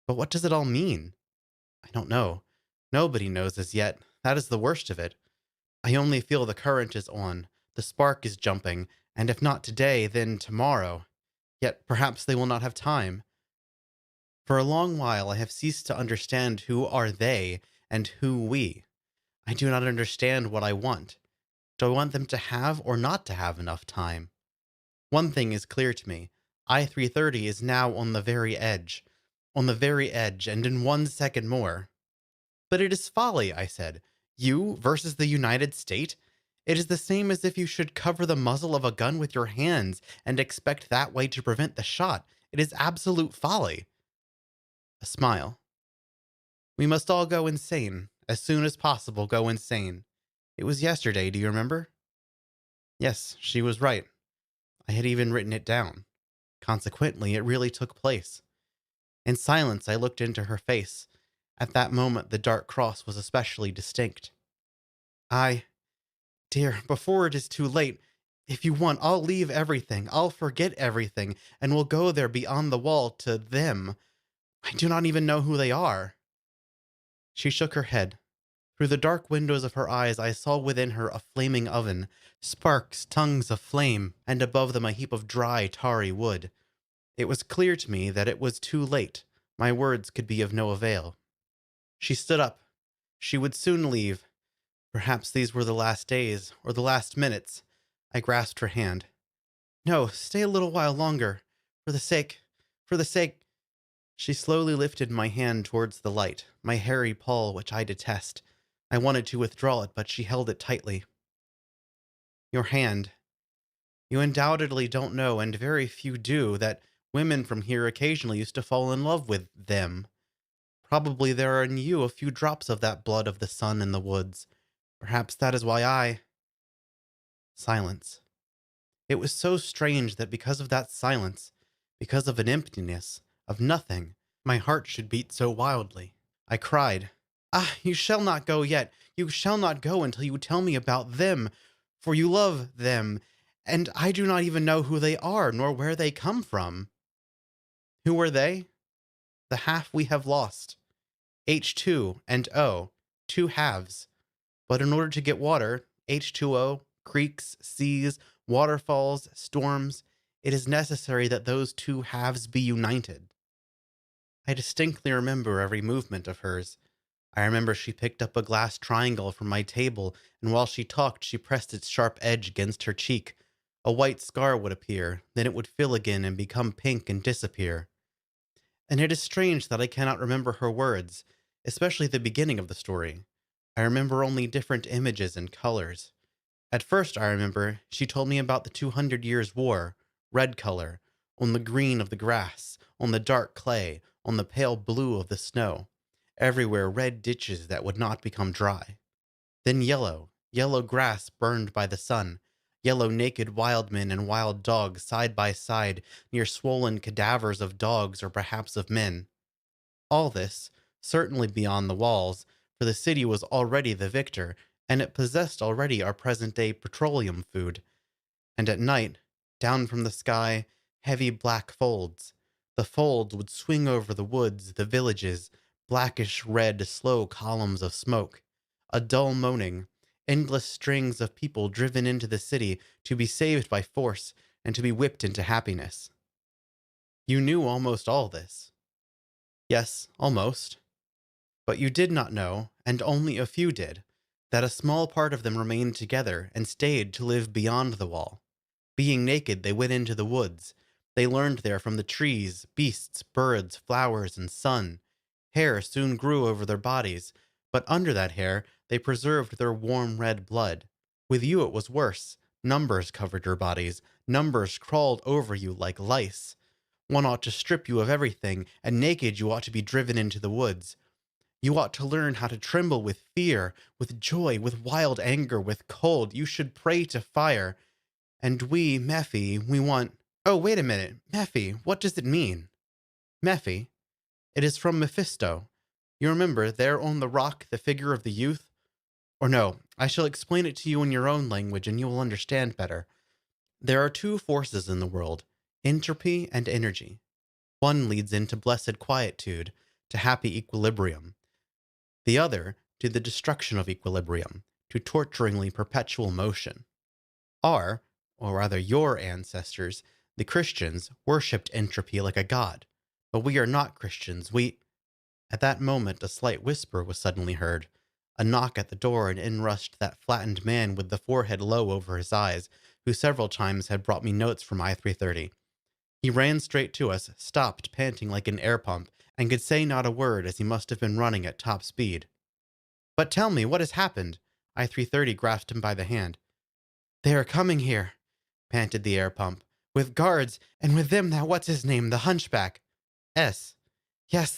But what does it all mean? I don't know. Nobody knows as yet. That is the worst of it. I only feel the current is on. The spark is jumping, and if not today, then tomorrow. Yet perhaps they will not have time. For a long while I have ceased to understand who are they and who we. I do not understand what I want. Do I want them to have or not to have enough time? One thing is clear to me. I-330 is now on the very edge, and in 1 second more. But it is folly, I said. You versus the United States? It is the same as if you should cover the muzzle of a gun with your hands and expect that way to prevent the shot. It is absolute folly. A smile. We must all go insane. As soon as possible, go insane. It was yesterday, do you remember? Yes, she was right. I had even written it down. Consequently, it really took place. In silence, I looked into her face. At that moment, the dark cross was especially distinct. Dear, before it is too late, if you want, I'll leave everything. I'll forget everything, and we'll go there beyond the wall to them. I do not even know who they are. She shook her head. Through the dark windows of her eyes, I saw within her a flaming oven, sparks, tongues of flame, and above them a heap of dry, tarry wood. It was clear to me that it was too late. My words could be of no avail. She stood up. She would soon leave. Perhaps these were the last days, or the last minutes. I grasped her hand. No, stay a little while longer. For the sake... She slowly lifted my hand towards the light, my hairy paw which I detest. I wanted to withdraw it, but she held it tightly. Your hand. You undoubtedly don't know, and very few do, that women from here occasionally used to fall in love with them. Probably there are in you a few drops of that blood of the sun in the woods. Perhaps that is why I... Silence. It was so strange that because of that silence, because of an emptiness, of nothing, my heart should beat so wildly. I cried, you shall not go yet. You shall not go until you tell me about them, for you love them, and I do not even know who they are, nor where they come from. Who are they? The half we have lost. H2 and O, 2 halves. But in order to get water, H2O, creeks, seas, waterfalls, storms, it is necessary that those 2 halves be united. I distinctly remember every movement of hers. I remember she picked up a glass triangle from my table, and while she talked, she pressed its sharp edge against her cheek. A white scar would appear, then it would fill again and become pink and disappear. And it is strange that I cannot remember her words, especially the beginning of the story. I remember only different images and colors. At first, I remember, she told me about the 200 Years' War, red color, on the green of the grass, on the dark clay, on the pale blue of the snow. Everywhere red ditches that would not become dry. Then yellow, yellow grass burned by the sun, yellow naked wild men and wild dogs side by side near swollen cadavers of dogs or perhaps of men. All this, certainly beyond the walls, for the city was already the victor, and it possessed already our present-day petroleum food. And at night, down from the sky, heavy black folds. The folds would swing over the woods, the villages, blackish red, slow columns of smoke. A dull moaning, endless strings of people driven into the city to be saved by force and to be whipped into happiness. You knew almost all this. Yes, almost. But you did not know, and only a few did, that a small part of them remained together and stayed to live beyond the wall. Being naked, they went into the woods. They learned there from the trees, beasts, birds, flowers, and sun. Hair soon grew over their bodies, but under that hair they preserved their warm red blood. With you it was worse. Numbers covered your bodies. Numbers crawled over you like lice. One ought to strip you of everything, and naked you ought to be driven into the woods. You ought to learn how to tremble with fear, with joy, with wild anger, with cold. You should pray to fire. And we, Mephi, we want... Oh, wait a minute. Mephi, what does it mean? Mephi? It is from Mephisto. You remember, there on the rock, the figure of the youth? Or no, I shall explain it to you in your own language, and you will understand better. There are two forces in the world, entropy and energy. One leads into blessed quietude, to happy equilibrium. The other, to the destruction of equilibrium, to torturingly perpetual motion. Our, or rather your ancestors, the Christians, worshipped entropy like a god. But we are not Christians, we... At that moment a slight whisper was suddenly heard. A knock at the door, and in rushed that flattened man with the forehead low over his eyes, who several times had brought me notes from I-330. He ran straight to us, stopped, panting like an air pump, and could say not a word, as he must have been running at top speed. But tell me, what has happened? I-330 grasped him by the hand. They are coming here, panted the air pump, with guards, and with them that what's-his-name, the hunchback. Yes,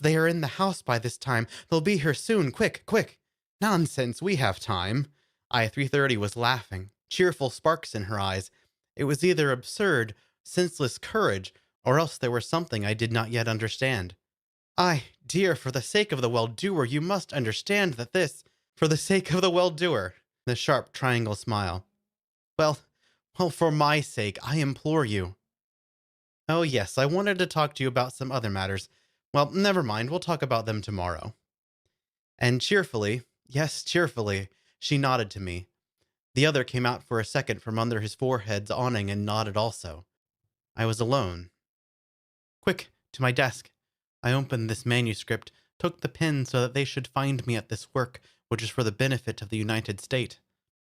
they are in the house by this time. They'll be here soon. Quick, quick. Nonsense, we have time. I-330 was laughing, cheerful sparks in her eyes. It was either absurd, senseless courage, or else there was something I did not yet understand. Ay, dear, for the sake of the well-doer, you must understand that this... For the sake of the well-doer, the sharp triangle smile. Well, for my sake, I implore you. Oh yes, I wanted to talk to you about some other matters. Well, never mind, we'll talk about them tomorrow. And cheerfully, yes, cheerfully, she nodded to me. The other came out for a second from under his forehead's awning and nodded also. I was alone. Quick, to my desk. I opened this manuscript, took the pen so that they should find me at this work, which is for the benefit of the United States.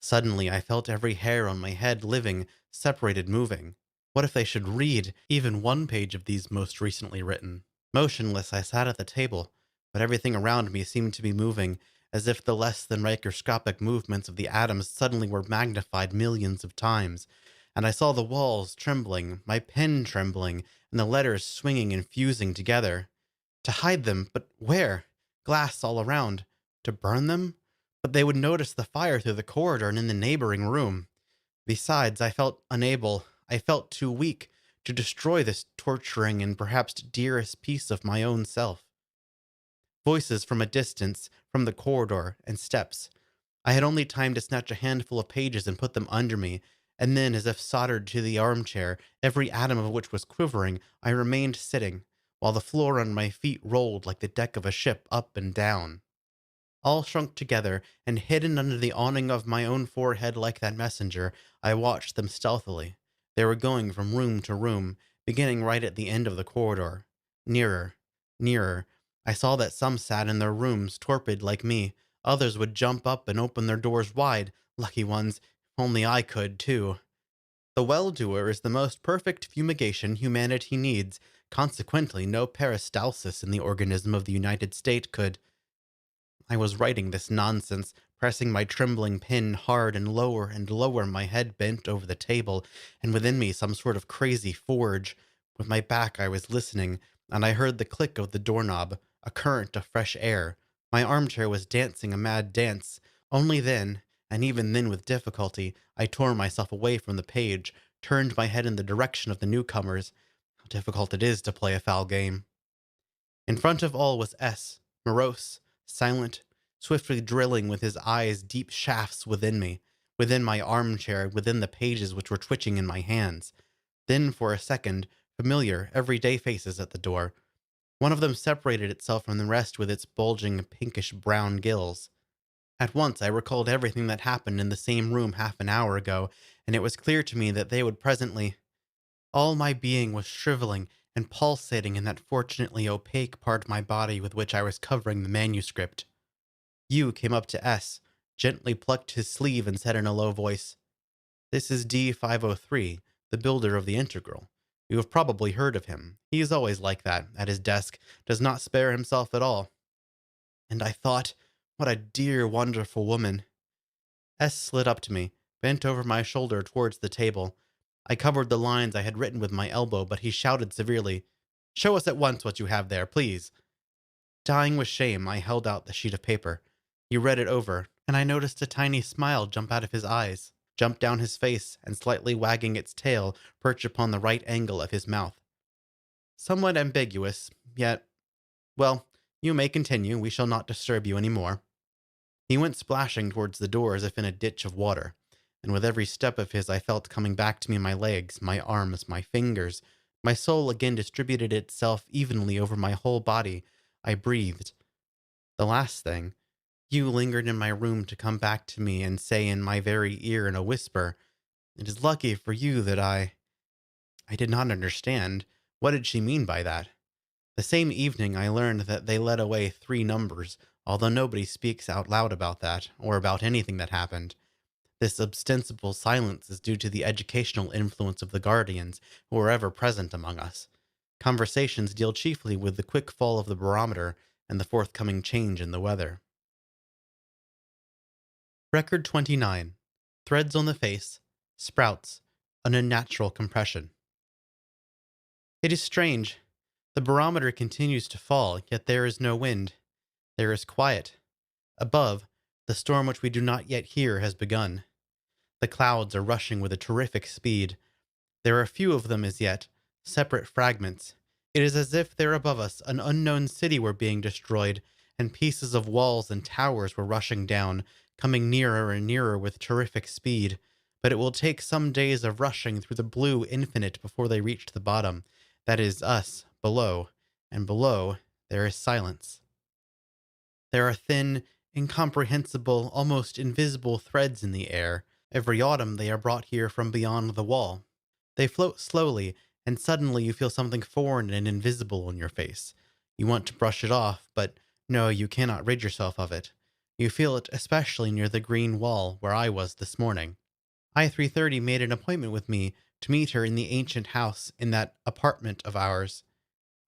Suddenly I felt every hair on my head living, separated, moving. What if they should read even one page of these most recently written? Motionless I sat at the table, but everything around me seemed to be moving, as if the less than microscopic movements of the atoms suddenly were magnified millions of times, and I saw the walls trembling, my pen trembling, and the letters swinging and fusing together. To hide them, but where? Glass all around. To burn them? But they would notice the fire through the corridor and in the neighboring room. Besides, I felt unable, I felt too weak, to destroy this torturing and perhaps dearest piece of my own self. Voices from a distance, from the corridor, and steps. I had only time to snatch a handful of pages and put them under me, and then, as if soldered to the armchair, every atom of which was quivering, I remained sitting, while the floor under my feet rolled like the deck of a ship up and down. All shrunk together, and hidden under the awning of my own forehead like that messenger, I watched them stealthily. They were going from room to room, beginning right at the end of the corridor. Nearer, nearer. I saw that some sat in their rooms, torpid like me. Others would jump up and open their doors wide. Lucky ones. If only I could, too. The well-doer is the most perfect fumigation humanity needs. Consequently, no peristalsis in the organism of the United States could... I was writing this nonsense, pressing my trembling pen hard and lower, my head bent over the table, and within me some sort of crazy forge. With my back I was listening, and I heard the click of the doorknob, a current of fresh air. My armchair was dancing a mad dance. Only then, and even then with difficulty, I tore myself away from the page, turned my head in the direction of the newcomers. How difficult it is to play a foul game. In front of all was S, morose, silent, swiftly drilling with his eyes deep shafts within me, within my armchair, within the pages which were twitching in my hands. Then, for a second, familiar, everyday faces at the door. One of them separated itself from the rest with its bulging pinkish-brown gills. At once I recalled everything that happened in the same room half an hour ago, and it was clear to me that they would presently... All my being was shriveling and pulsating in that fortunately opaque part of my body with which I was covering the manuscript. U came up to S, gently plucked his sleeve and said in a low voice, "This is D503, the builder of the integral. You have probably heard of him. He is always like that, at his desk, does not spare himself at all." And I thought, what a dear, wonderful woman. S slid up to me, bent over my shoulder towards the table. I covered the lines I had written with my elbow, but he shouted severely, "Show us at once what you have there, please." Dying with shame, I held out the sheet of paper. He read it over, and I noticed a tiny smile jump out of his eyes, jump down his face, and slightly wagging its tail, perch upon the right angle of his mouth. Somewhat ambiguous, yet... Well, you may continue. We shall not disturb you any more. He went splashing towards the door as if in a ditch of water, and with every step of his I felt coming back to me my legs, my arms, my fingers. My soul again distributed itself evenly over my whole body. I breathed. The last thing, you lingered in my room to come back to me and say in my very ear in a whisper, "It is lucky for you that I did not understand. What did she mean by that? The same evening I learned that they led away 3 numbers, although nobody speaks out loud about that, or about anything that happened. This ostensible silence is due to the educational influence of the guardians who are ever present among us. Conversations deal chiefly with the quick fall of the barometer and the forthcoming change in the weather. Record 29. Threads on the face. Sprouts. An unnatural compression. It is strange. The barometer continues to fall, yet there is no wind. There is quiet. Above, the storm which we do not yet hear has begun. The clouds are rushing with a terrific speed. There are few of them as yet, separate fragments. It is as if there above us an unknown city were being destroyed, and pieces of walls and towers were rushing down, coming nearer and nearer with terrific speed. But it will take some days of rushing through the blue infinite before they reach the bottom. That is us, below, and below there is silence. There are thin, incomprehensible, almost invisible threads in the air. Every autumn they are brought here from beyond the wall. They float slowly, and suddenly you feel something foreign and invisible on your face. You want to brush it off, but no, you cannot rid yourself of it. You feel it especially near the green wall where I was this morning. I-330 made an appointment with me to meet her in the ancient house in that apartment of ours.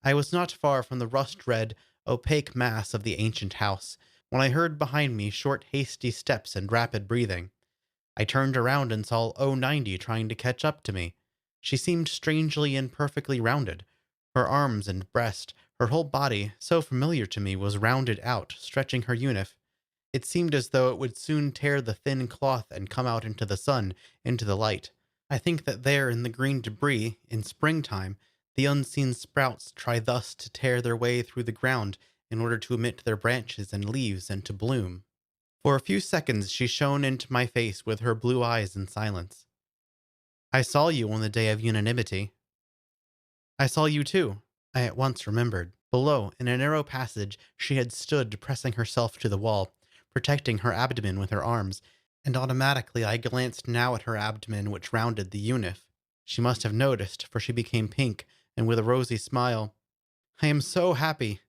I was not far from the rust-red, opaque mass of the ancient house when I heard behind me short, hasty steps and rapid breathing. I turned around and saw 090 trying to catch up to me. She seemed strangely and perfectly rounded. Her arms and breast, her whole body, so familiar to me, was rounded out, stretching her unif. It seemed as though it would soon tear the thin cloth and come out into the sun, into the light. I think that there in the green debris, in springtime, the unseen sprouts try thus to tear their way through the ground in order to emit their branches and leaves and to bloom. For a few seconds she shone into my face with her blue eyes in silence. "I saw you on the day of unanimity." "I saw you too," I at once remembered. Below, in a narrow passage, she had stood pressing herself to the wall, protecting her abdomen with her arms, and automatically I glanced now at her abdomen which rounded the unif. She must have noticed, for she became pink, and with a rosy smile, "I am so happy,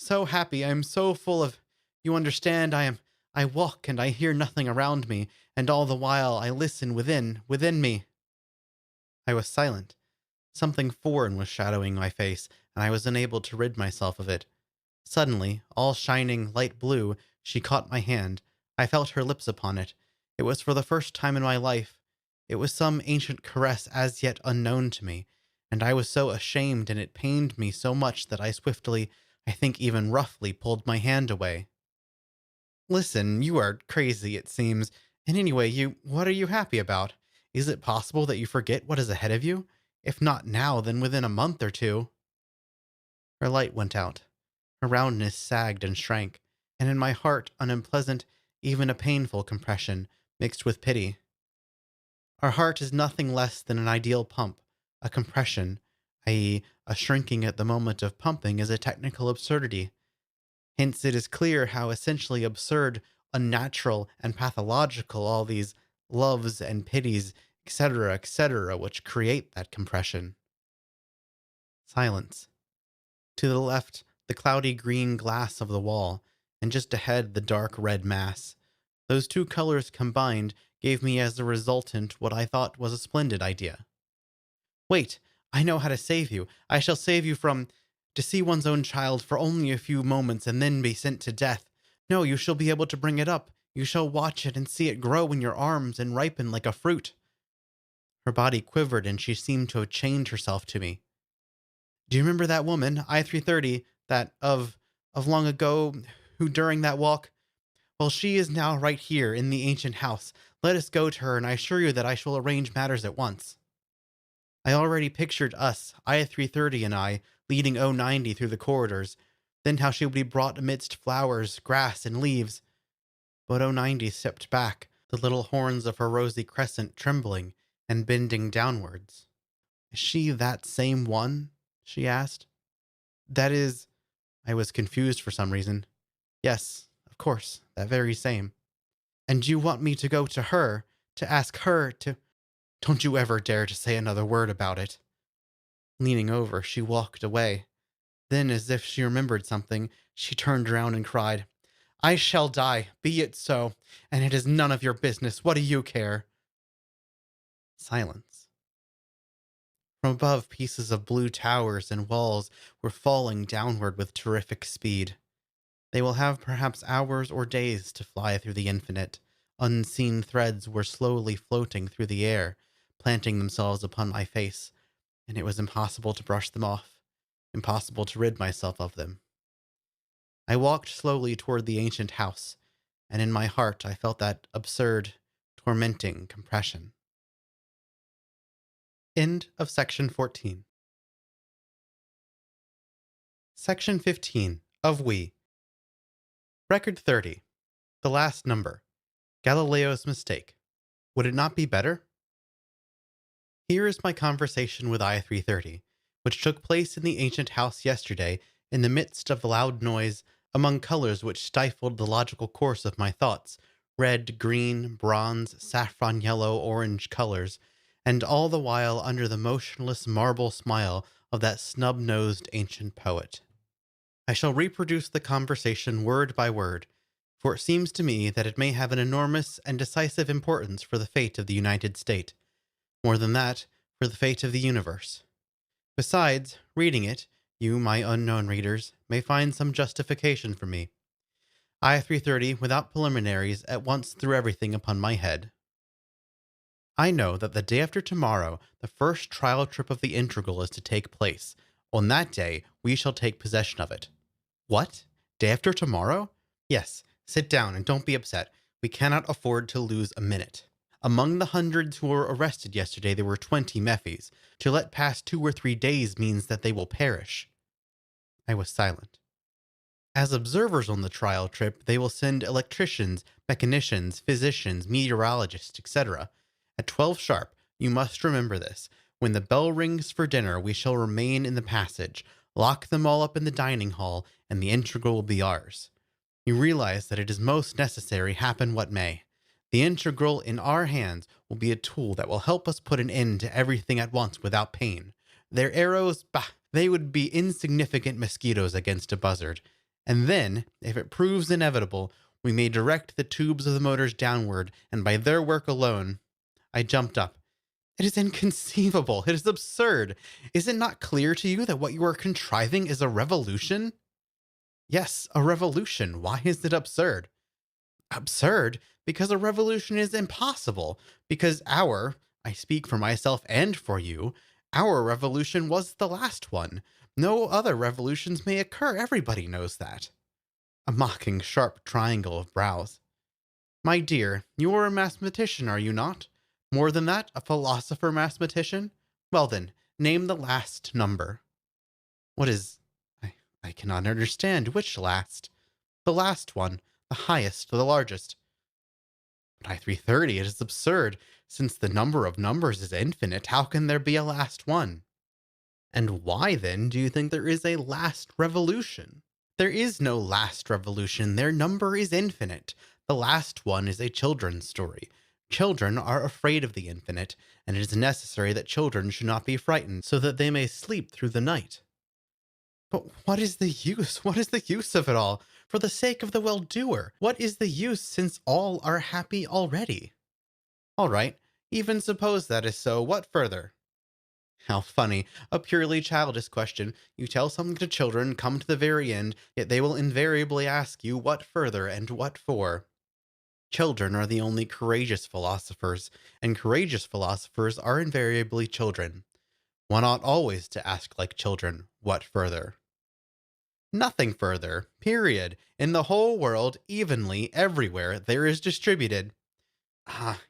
I am so full of... You understand, I walk and I hear nothing around me, and all the while I listen within me." I was silent. Something foreign was shadowing my face, and I was unable to rid myself of it. Suddenly, all shining light blue, she caught my hand. I felt her lips upon it. It was for the first time in my life. It was some ancient caress as yet unknown to me, and I was so ashamed and it pained me so much that I swiftly, I think even roughly, pulled my hand away. "Listen, you are crazy, it seems. And anyway, what are you happy about? Is it possible that you forget what is ahead of you? If not now, then within a month or two. Her light went out. Her roundness sagged and shrank, and in my heart an unpleasant, even a painful compression, mixed with pity. Our heart is nothing less than an ideal pump. A compression, i.e., a shrinking at the moment of pumping, is a technical absurdity. Hence it is clear how essentially absurd, unnatural, and pathological all these loves and pities, etc., which create that compression. Silence. To the left, the cloudy green glass of the wall, and just ahead the dark red mass. Those two colors combined gave me as a resultant what I thought was a splendid idea. Wait, I know how to save you. I shall save you from... To see one's own child for only a few moments and then be sent to death. No, you shall be able to bring it up. You shall watch it and see it grow in your arms and ripen like a fruit. Her body quivered and she seemed to have chained herself to me. Do you remember that woman, I-330, that of long ago, who during that walk? Well, she is now right here in the ancient house. Let us go to her, and I assure you that I shall arrange matters at once. I already pictured us, I-330 and I, leading O90 through the corridors, then how she would be brought amidst flowers, grass, and leaves. But O90 stepped back, the little horns of her rosy crescent trembling and bending downwards. Is she that same one? She asked. That is... I was confused for some reason. Yes, of course, that very same. And you want me to go to her, to ask her to... Don't you ever dare to say another word about it. Leaning over, she walked away. Then, as if she remembered something, she turned around and cried, I shall die, be it so, and it is none of your business. What do you care? Silence. From above, pieces of blue towers and walls were falling downward with terrific speed. They will have perhaps hours or days to fly through the infinite. Unseen threads were slowly floating through the air, planting themselves upon my face, and it was impossible to brush them off, impossible to rid myself of them. I walked slowly toward the ancient house, and in my heart I felt that absurd, tormenting compression. End of section 14. Section 15 of We. Record 30. The last number. Galileo's mistake. Would it not be better? Here is my conversation with I-330, which took place in the ancient house yesterday in the midst of the loud noise, among colors which stifled the logical course of my thoughts, red, green, bronze, saffron yellow, orange colors, and all the while under the motionless marble smile of that snub-nosed ancient poet. I shall reproduce the conversation word by word, for it seems to me that it may have an enormous and decisive importance for the fate of the United States. More than that, for the fate of the universe. Besides, reading it, you, my unknown readers, may find some justification for me. I-330, without preliminaries, at once threw everything upon my head. I know that the day after tomorrow, the first trial trip of the integral is to take place. On that day, we shall take possession of it. What? Day after tomorrow? Yes, sit down and don't be upset. We cannot afford to lose a minute. Among the hundreds who were arrested yesterday, there were 20 Mephies. To let pass 2 or 3 days means that they will perish. I was silent. As observers on the trial trip, they will send electricians, mechanicians, physicians, meteorologists, etc. At 12 sharp, you must remember this. When the bell rings for dinner, we shall remain in the passage, lock them all up in the dining hall, and the integral will be ours. You realize that it is most necessary, happen what may. The integral in our hands will be a tool that will help us put an end to everything at once without pain. Their arrows, bah, they would be insignificant mosquitoes against a buzzard. And then, if it proves inevitable, we may direct the tubes of the motors downward, and by their work alone... I jumped up. It is inconceivable. It is absurd. Is it not clear to you that what you are contriving is a revolution? Yes, a revolution. Why is it absurd? Absurd? Because a revolution is impossible. Because I speak for myself and for you, our revolution was the last one. No other revolutions may occur. Everybody knows that. A mocking, sharp triangle of brows. My dear, you are a mathematician, are you not? More than that, a philosopher-mathematician? Well then, name the last number. What is... I cannot understand. Which last? The last one. The highest, the largest. But I-330, it is absurd. Since the number of numbers is infinite, how can there be a last one? And why, then, do you think there is a last revolution? There is no last revolution. Their number is infinite. The last one is a children's story. Children are afraid of the infinite, and it is necessary that children should not be frightened, so that they may sleep through the night. But what is the use? What is the use of it all? For the sake of the well-doer, what is the use, since all are happy already? All right, even suppose that is so, what further? How funny. A purely childish question. You tell something to children, come to the very end, yet they will invariably ask you what further and what for. Children are the only courageous philosophers, and courageous philosophers are invariably children. One ought always to ask like children, what further? Nothing further, period. In the whole world, evenly, everywhere, there is distributed.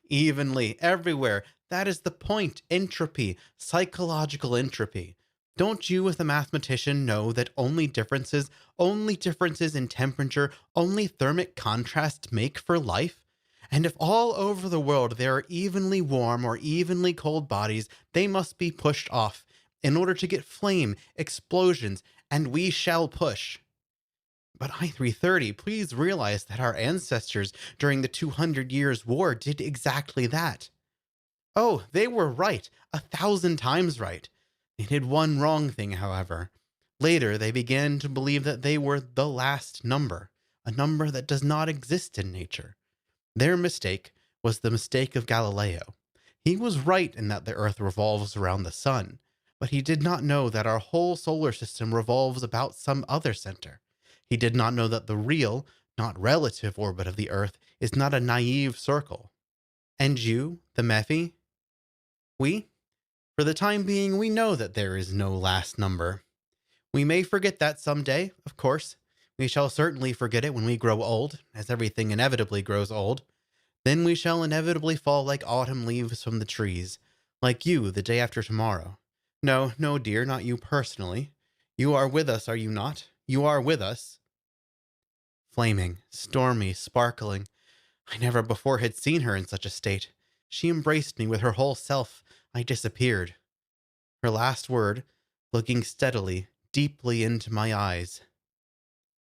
Evenly, everywhere. That is the point. Entropy, psychological entropy. Don't you, as a mathematician, know that only differences in temperature, only thermic contrasts make for life? And if all over the world there are evenly warm or evenly cold bodies, they must be pushed off in order to get flame, explosions, and we shall push. But I-330, please realize that our ancestors during the 200 Years' War did exactly that. Oh, they were right, 1,000 times right. They did one wrong thing, however. Later, they began to believe that they were the last number, a number that does not exist in nature. Their mistake was the mistake of Galileo. He was right in that the Earth revolves around the sun, but he did not know that our whole solar system revolves about some other center. He did not know that the real, not relative orbit of the Earth is not a naive circle. And you, the Mephi? For the time being, we know that there is no last number. We may forget that someday, of course. We shall certainly forget it when we grow old, as everything inevitably grows old. Then we shall inevitably fall like autumn leaves from the trees, like you the day after tomorrow. No, no, dear, not you personally. You are with us, are you not? You are with us. Flaming, stormy, sparkling. I never before had seen her in such a state. She embraced me with her whole self. I disappeared. Her last word, looking steadily, deeply into my eyes.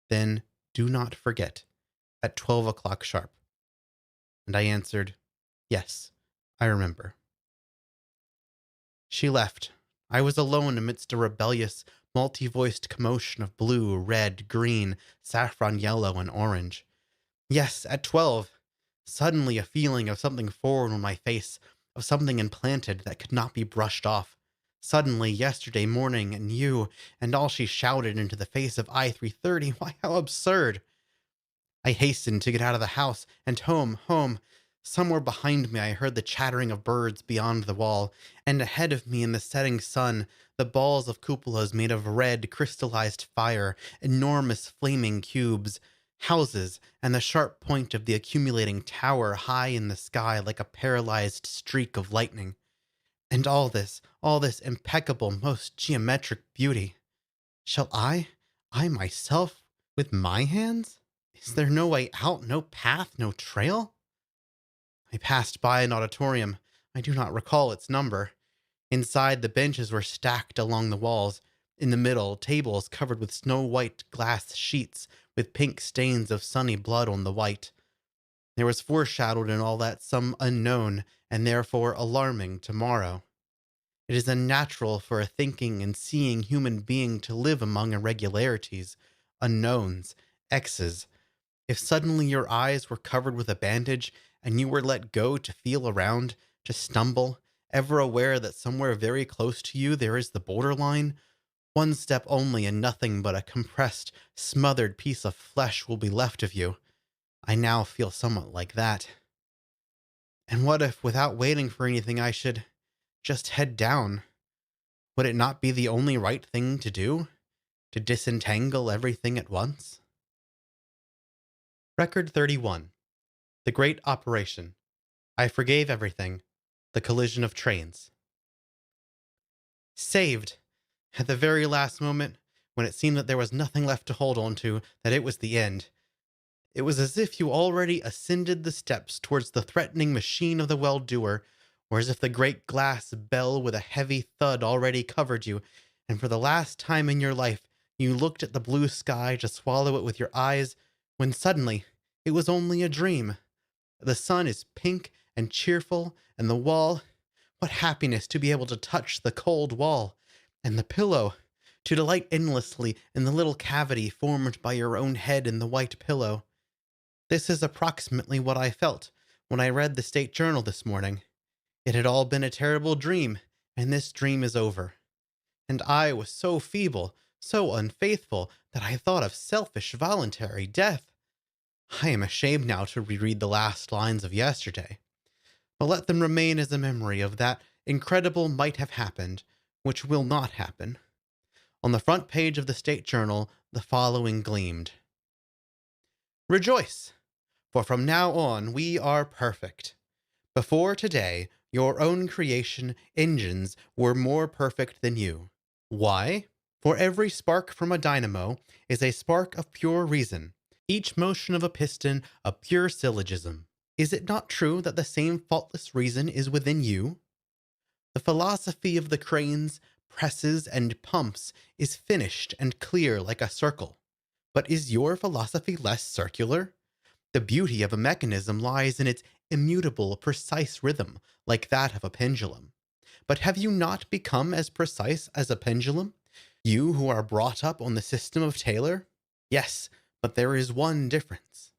Then do not forget, at 12 o'clock sharp. And I answered, yes, I remember. She left. I was alone amidst a rebellious, multi-voiced commotion of blue, red, green, saffron yellow, and orange. Yes, at 12. Suddenly a feeling of something foreign on my face, of something implanted that could not be brushed off. Suddenly, yesterday morning, and you, and all she shouted into the face of I-330, why, how absurd! I hastened to get out of the house, and home. Somewhere behind me I heard the chattering of birds beyond the wall, and ahead of me in the setting sun, the balls of cupolas made of red, crystallized fire, enormous flaming cubes, houses, and the sharp point of the accumulating tower high in the sky like a paralyzed streak of lightning. And all this impeccable, most geometric beauty. Shall I myself, with my hands? Is there no way out, no path, no trail? I passed by an auditorium. I do not recall its number. Inside, the benches were stacked along the walls. In the middle, tables covered with snow-white glass sheets with pink stains of sunny blood on the white. There was foreshadowed in all that some unknown, and therefore alarming, tomorrow. It is unnatural for a thinking and seeing human being to live among irregularities, unknowns, X's. If suddenly your eyes were covered with a bandage, and you were let go to feel around, to stumble, ever aware that somewhere very close to you there is the borderline, one step only and nothing but a compressed, smothered piece of flesh will be left of you. I now feel somewhat like that. And what if, without waiting for anything, I should just head down? Would it not be the only right thing to do? To disentangle everything at once? Record 31. The great operation. I forgave everything. The collision of trains. Saved. At the very last moment, when it seemed that there was nothing left to hold on to, that it was the end. It was as if you already ascended the steps towards the threatening machine of the well-doer, or as if the great glass bell with a heavy thud already covered you, and for the last time in your life, you looked at the blue sky to swallow it with your eyes, when suddenly, it was only a dream. The sun is pink and cheerful, and the wall, what happiness to be able to touch the cold wall, and the pillow, to delight endlessly in the little cavity formed by your own head in the white pillow. This is approximately what I felt when I read the State Journal this morning. It had all been a terrible dream, and this dream is over. And I was so feeble, so unfaithful, that I thought of selfish, voluntary death. I am ashamed now to reread the last lines of yesterday. But let them remain as a memory of that incredible might have happened, which will not happen. On the front page of the State Journal, the following gleamed. Rejoice, for from now on we are perfect. Before today, your own creation engines were more perfect than you. Why? For every spark from a dynamo is a spark of pure reason, each motion of a piston a pure syllogism. Is it not true that the same faultless reason is within you? The philosophy of the cranes, presses, and pumps is finished and clear like a circle. But is your philosophy less circular? The beauty of a mechanism lies in its immutable, precise rhythm, like that of a pendulum. But have you not become as precise as a pendulum? You who are brought up on the system of Taylor? Yes, but there is one difference.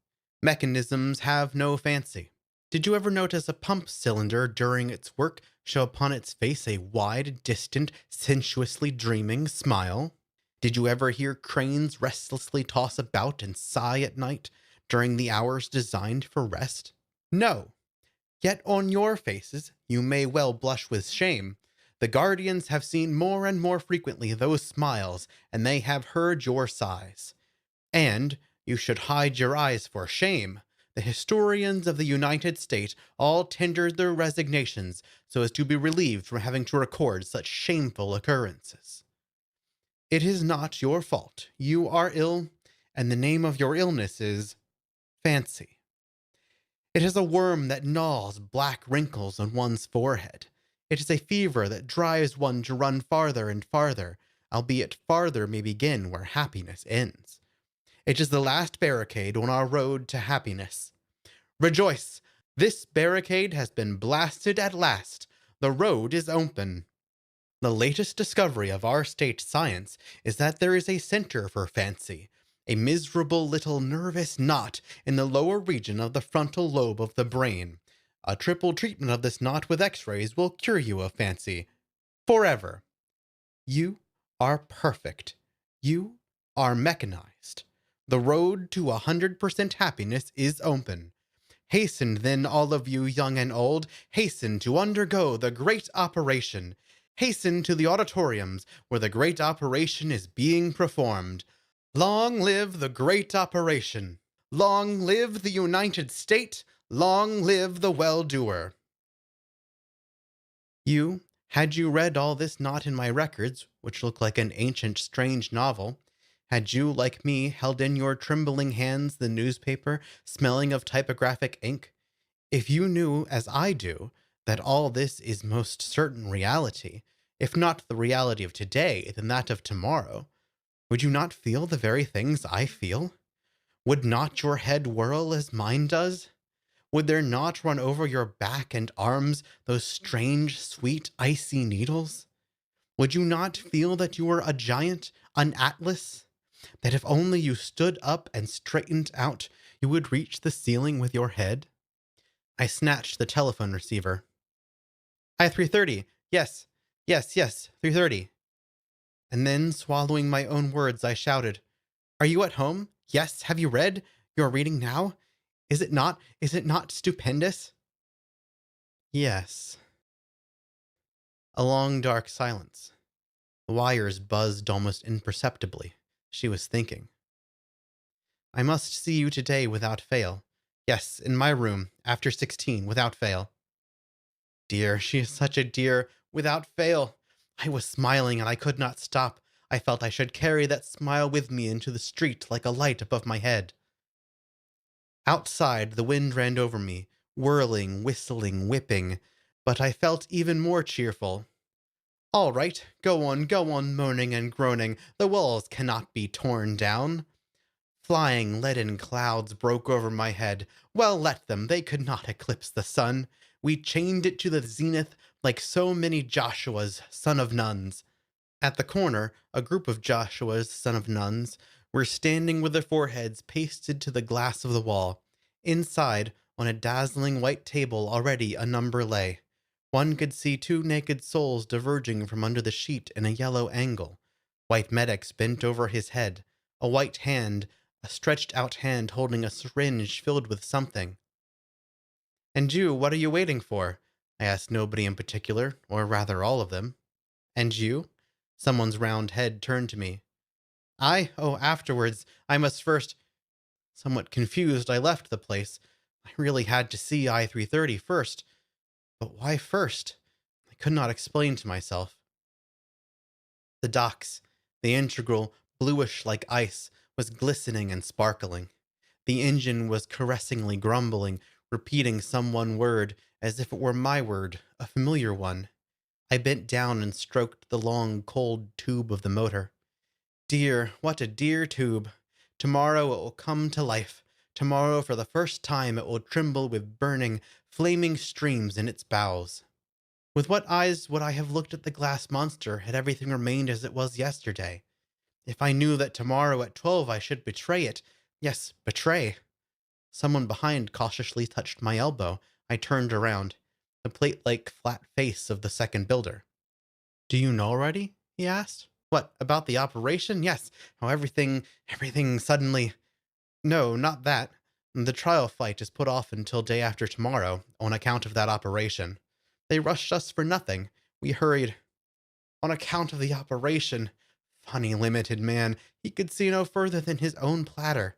Mechanisms have no fancy. Did you ever notice a pump cylinder during its work show upon its face a wide, distant, sensuously dreaming smile? Did you ever hear cranes restlessly toss about and sigh at night during the hours designed for rest? No. Yet on your faces, you may well blush with shame. The guardians have seen more and more frequently those smiles, and they have heard your sighs. And you should hide your eyes for shame. The historians of the United States all tendered their resignations so as to be relieved from having to record such shameful occurrences. It is not your fault. You are ill, and the name of your illness is fancy. It is a worm that gnaws black wrinkles on one's forehead. It is a fever that drives one to run farther and farther, albeit farther may begin where happiness ends. It is the last barricade on our road to happiness. Rejoice! This barricade has been blasted at last. The road is open. The latest discovery of our state science is that there is a center for fancy, a miserable little nervous knot in the lower region of the frontal lobe of the brain. A triple treatment of this knot with x-rays will cure you of fancy. Forever. You are perfect. You are mechanized. The road to 100% happiness is open. Hasten then, all of you young and old, hasten to undergo the great operation. Hasten to the auditoriums where the great operation is being performed. Long live the great operation. Long live the United States. Long live the well-doer. You, had you read all this not in my records, which look like an ancient strange novel, had you, like me, held in your trembling hands the newspaper, smelling of typographic ink, if you knew, as I do, that all this is most certain reality, if not the reality of today, then that of tomorrow, would you not feel the very things I feel? Would not your head whirl as mine does? Would there not run over your back and arms those strange, sweet, icy needles? Would you not feel that you were a giant, an atlas? That if only you stood up and straightened out, you would reach the ceiling with your head? I snatched the telephone receiver. Hi, 3:30. Yes, 3:30. And then, swallowing my own words, I shouted, Are you at home? Yes, have you read? You're reading now? Is it not stupendous? Yes. A long, dark silence. The wires buzzed almost imperceptibly. She was thinking. I must see you today without fail. Yes, in my room, after 16, without fail. Dear, she is such a dear, without fail. I was smiling and I could not stop. I felt I should carry that smile with me into the street like a light above my head. Outside, the wind ran over me, whirling, whistling, whipping, but I felt even more cheerful. All right, go on, moaning and groaning. The walls cannot be torn down. Flying leaden clouds broke over my head. Well, let them, they could not eclipse the sun. We chained it to the zenith like so many Joshuas, son of nuns. At the corner, a group of Joshuas, son of nuns, were standing with their foreheads pasted to the glass of the wall. Inside, on a dazzling white table already a number lay. One could see 2 naked souls diverging from under the sheet in a yellow angle. White medics bent over his head, a white hand, a stretched-out hand holding a syringe filled with something. And you, what are you waiting for? I asked nobody in particular, or rather all of them. And you? Someone's round head turned to me. I? Oh, afterwards. I must first... Somewhat confused, I left the place. I really had to see I-330 first. But why first? I could not explain to myself. The docks, the integral, bluish like ice, was glistening and sparkling. The engine was caressingly grumbling, repeating some one word, as if it were my word, a familiar one. I bent down and stroked the long, cold tube of the motor. Dear, what a dear tube! Tomorrow it will come to life. Tomorrow, for the first time, it will tremble with burning, flaming streams in its bowels. With what eyes would I have looked at the glass monster had everything remained as it was yesterday? If I knew that tomorrow at 12 I should betray it. Yes, betray. Someone behind cautiously touched my elbow. I turned around. The plate-like flat face of the second builder. Do you know already? He asked. What, about the operation? Yes. How everything suddenly... No, not that. The trial fight is put off until day after tomorrow, on account of that operation. They rushed us for nothing. We hurried. On account of the operation. Funny limited man. He could see no further than his own platter.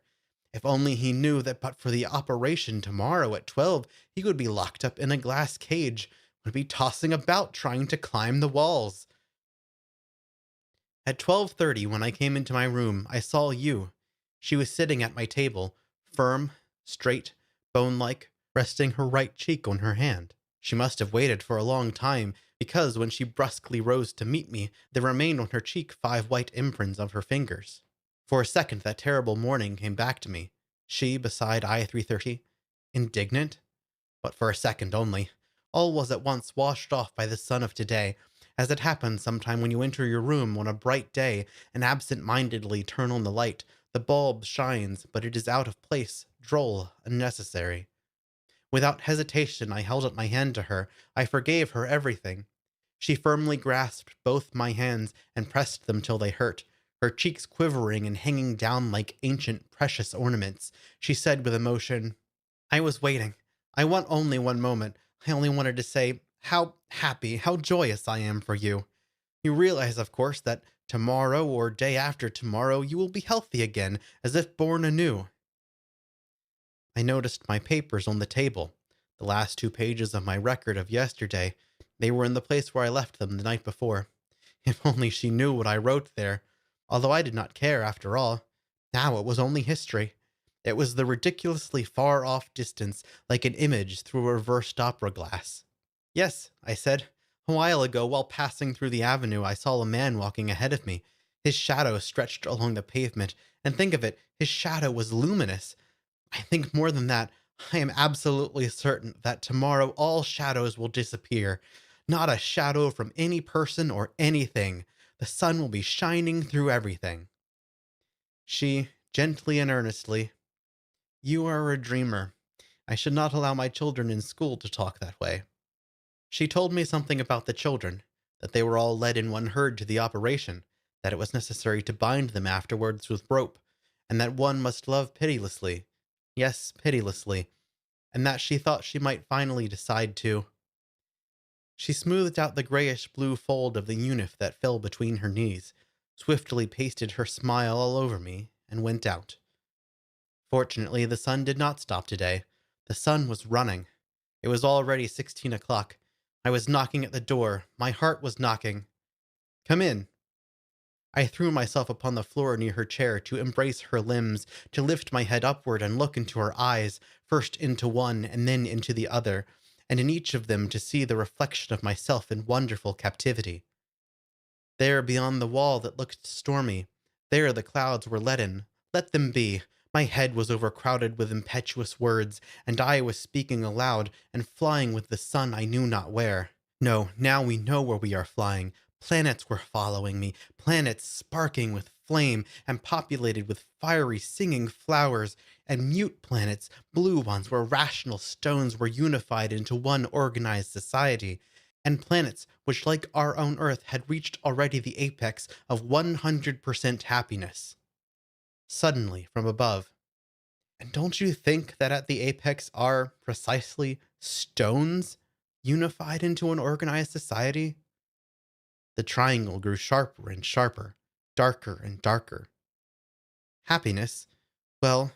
If only he knew that but for the operation tomorrow at 12, he would be locked up in a glass cage, would be tossing about trying to climb the walls. At 12:30, when I came into my room, I saw you. She was sitting at my table, firm, straight, bone-like, resting her right cheek on her hand. She must have waited for a long time, because when she brusquely rose to meet me, there remained on her cheek 5 white imprints of her fingers. For a second, that terrible morning came back to me. She beside I-330, indignant, but for a second only. All was at once washed off by the sun of today, as it happens sometime when you enter your room on a bright day and absent-mindedly turn on the light. The bulb shines, but it is out of place, droll, unnecessary. Without hesitation, I held up my hand to her. I forgave her everything. She firmly grasped both my hands and pressed them till they hurt. Her cheeks quivering and hanging down like ancient, precious ornaments. She said with emotion, I was waiting. I want only one moment. I only wanted to say how happy, how joyous I am for you. You realize, of course, that tomorrow or day after tomorrow you will be healthy again, as if born anew. I noticed my papers on the table, the last 2 pages of my record of yesterday. They were in the place where I left them the night before. If only she knew what I wrote there. Although I did not care, after all. Now it was only history. It was the ridiculously far-off distance, like an image through a reversed opera glass. Yes, I said. A while ago, while passing through the avenue, I saw a man walking ahead of me. His shadow stretched along the pavement, and think of it, his shadow was luminous. I think more than that, I am absolutely certain that tomorrow all shadows will disappear. Not a shadow from any person or anything. The sun will be shining through everything. She, gently and earnestly, You are a dreamer. I should not allow my children in school to talk that way. She told me something about the children, that they were all led in one herd to the operation, that it was necessary to bind them afterwards with rope, and that one must love pitilessly. Yes, pitilessly. And that she thought she might finally decide to... She smoothed out the grayish-blue fold of the uniform that fell between her knees, swiftly pasted her smile all over me, and went out. Fortunately, the sun did not stop today. The sun was running. It was already 16 o'clock. I was knocking at the door. My heart was knocking. "Come in." I threw myself upon the floor near her chair to embrace her limbs, to lift my head upward and look into her eyes, first into one and then into the other, and in each of them to see the reflection of myself in wonderful captivity. There beyond the wall that looked stormy, there the clouds were leaden. Let them be. My head was overcrowded with impetuous words, and I was speaking aloud and flying with the sun I knew not where. No, now we know where we are flying. Planets were following me, planets sparking with flame and populated with fiery singing flowers, and mute planets, blue ones where rational stones were unified into one organized society, and planets which, like our own Earth, had reached already the apex of 100% happiness. Suddenly, from above, "And don't you think that at the apex are, precisely, stones unified into an organized society?" The triangle grew sharper and sharper, darker and darker. Happiness? Well,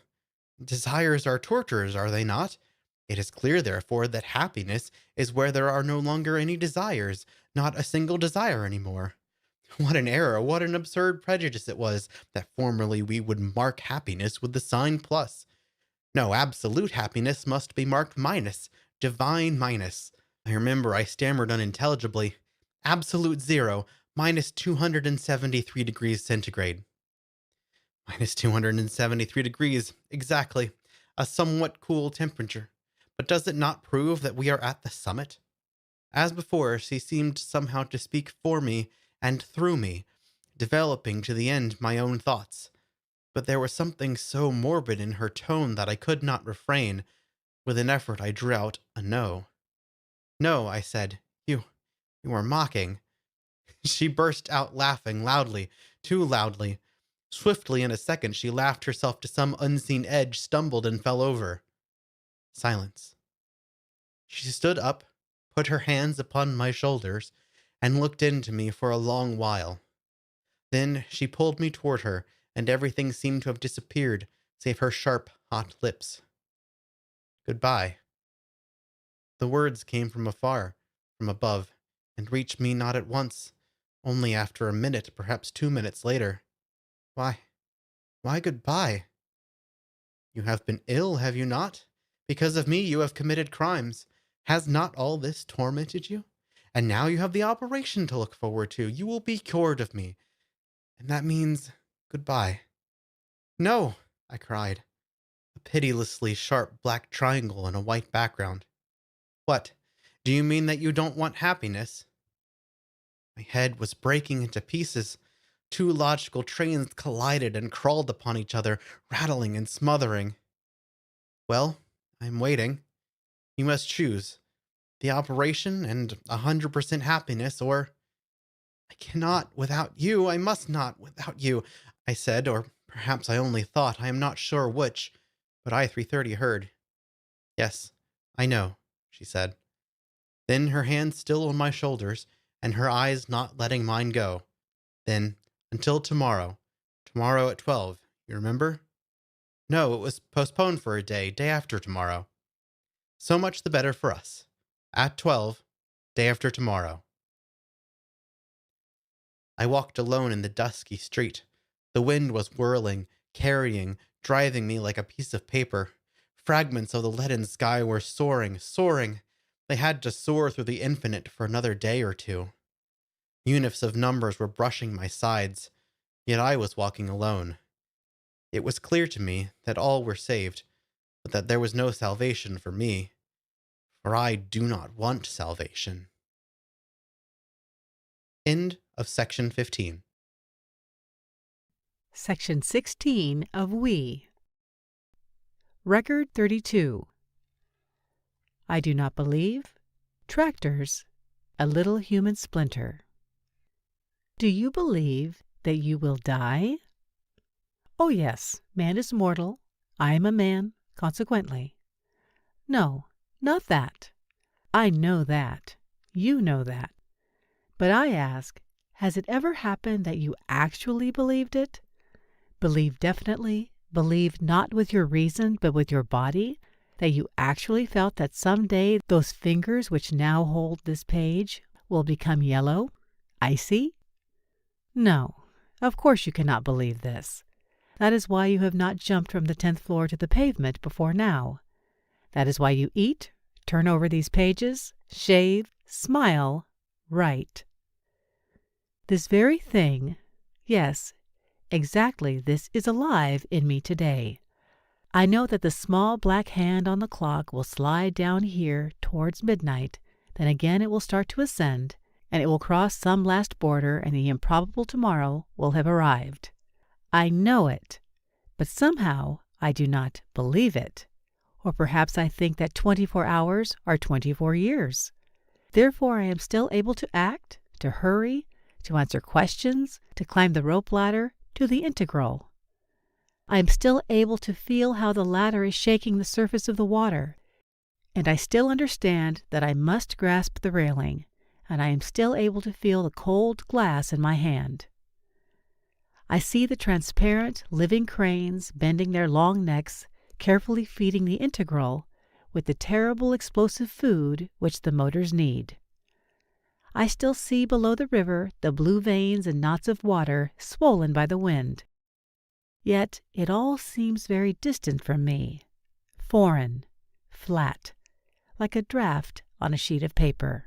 desires are tortures, are they not? It is clear, therefore, that happiness is where there are no longer any desires, not a single desire any more. What an error, what an absurd prejudice it was, that formerly we would mark happiness with the sign plus. No, absolute happiness must be marked minus, divine minus. I remember I stammered unintelligibly. Absolute zero, minus 273 degrees centigrade. Minus 273 degrees, exactly. A somewhat cool temperature. But does it not prove that we are at the summit? As before, she seemed somehow to speak for me and through me, developing to the end my own thoughts. But there was something so morbid in her tone that I could not refrain. With an effort I drew out a no. "No," I said. You are mocking." She burst out laughing loudly, too loudly. Swiftly in a second she laughed herself to some unseen edge, stumbled, and fell over. Silence. She stood up, put her hands upon my shoulders, and looked into me for a long while. Then she pulled me toward her, and everything seemed to have disappeared, save her sharp, hot lips. "Goodbye." The words came from afar, from above, and reached me not at once, only after a minute, perhaps 2 minutes later. Why goodbye?" "You have been ill, have you not? Because of me you have committed crimes. Has not all this tormented you? And now you have the operation to look forward to. You will be cured of me. And that means goodbye." "No," I cried, a pitilessly sharp black triangle on a white background. "What? Do you mean that you don't want happiness?" My head was breaking into pieces. Two logical trains collided and crawled upon each other, rattling and smothering. "Well, I'm waiting. You must choose. The operation and 100% happiness, or—" "I cannot without you. I must not without you," I said, or perhaps I only thought, I am not sure which, but I-330 heard. "Yes, I know," she said. Then, her hands still on my shoulders, and her eyes not letting mine go. Then, "Until tomorrow. Tomorrow at 12, you remember?" "No, it was postponed for a day after tomorrow." "So much the better for us. At 12, day after tomorrow." I walked alone in the dusky street. The wind was whirling, carrying, driving me like a piece of paper. Fragments of the leaden sky were soaring, soaring. They had to soar through the infinite for another day or two. Units of numbers were brushing my sides, yet I was walking alone. It was clear to me that all were saved, but that there was no salvation for me, for I do not want salvation. End of section 15. Section 16 of We. Record 32. I do not believe. Tractors. A little human splinter. Do you believe that you will die? Oh yes, man is mortal. I am a man, consequently. No, not that. I know that. You know that. But I ask, has it ever happened that you actually believed it? Believed definitely, believed not with your reason but with your body, that you actually felt that someday those fingers which now hold this page will become yellow, icy? No, of course you cannot believe this. That is why you have not jumped from the 10th floor to the pavement before now. That is why you eat, turn over these pages, shave, smile, write. This very thing, yes, exactly this is alive in me today. I know that the small black hand on the clock will slide down here towards midnight, then again it will start to ascend, and it will cross some last border, and the improbable tomorrow will have arrived. I know it, but somehow I do not believe it. Or perhaps I think that 24 hours are 24 years. Therefore I am still able to act, to hurry, to answer questions, to climb the rope ladder to the integral. I am still able to feel how the ladder is shaking the surface of the water, and I still understand that I must grasp the railing, and I am still able to feel the cold glass in my hand. I see the transparent, living cranes bending their long necks, carefully feeding the integral with the terrible explosive food which the motors need. I still see below the river the blue veins and knots of water swollen by the wind. Yet it all seems very distant from me, foreign, flat, like a draft on a sheet of paper.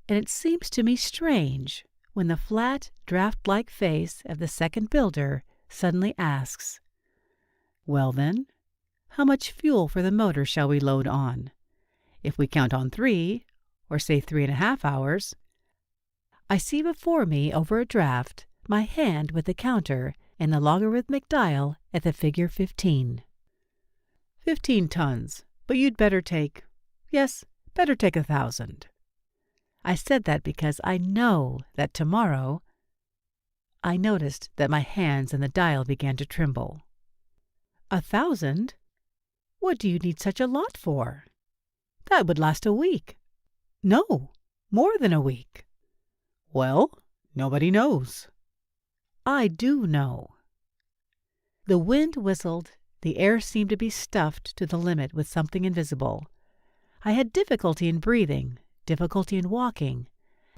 And it seems to me strange when the flat, draft-like face of the second builder suddenly asks, "Well then, how much fuel for the motor shall we load on? If we count on 3, or say 3.5 hours, I see before me over a draft my hand with the counter and the logarithmic dial at the figure 15. 15 tons, but you'd better take, yes, better take 1,000. I said that because I know that tomorrow. I noticed that my hands and the dial began to tremble. 1,000? What do you need such a lot for? That would last a week. No, more than a week. Well, nobody knows. I do know. The wind whistled. The air seemed to be stuffed to the limit with something invisible. I had difficulty in breathing, difficulty in walking,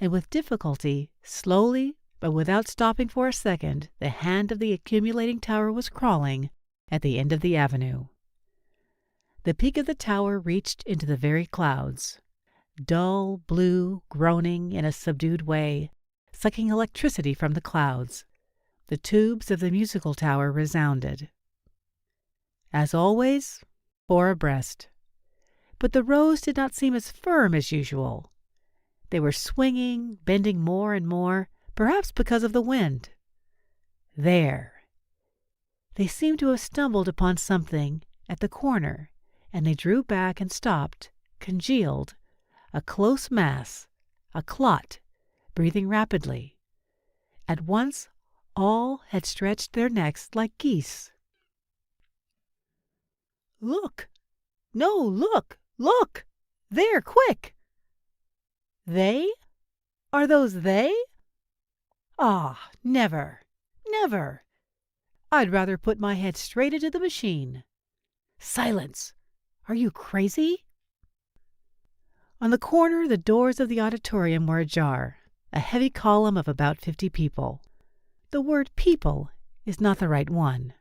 and with difficulty, slowly, but without stopping for a second, the hand of the accumulating tower was crawling at the end of the avenue. The peak of the tower reached into the very clouds, dull, blue, groaning in a subdued way, sucking electricity from the clouds. The tubes of the musical tower resounded. As always, 4 abreast. But the rows did not seem as firm as usual. They were swinging, bending more and more, perhaps because of the wind. There. They seemed to have stumbled upon something at the corner, and they drew back and stopped, congealed, a close mass, a clot, breathing rapidly. At once all had stretched their necks like geese. Look! No, look! Look! There, quick! They? Are those they? Ah, never, never! I'd rather put my head straight into the machine. Silence! Are you crazy? On the corner, the doors of the auditorium were ajar, a heavy column of about 50 people. The word people is not the right one.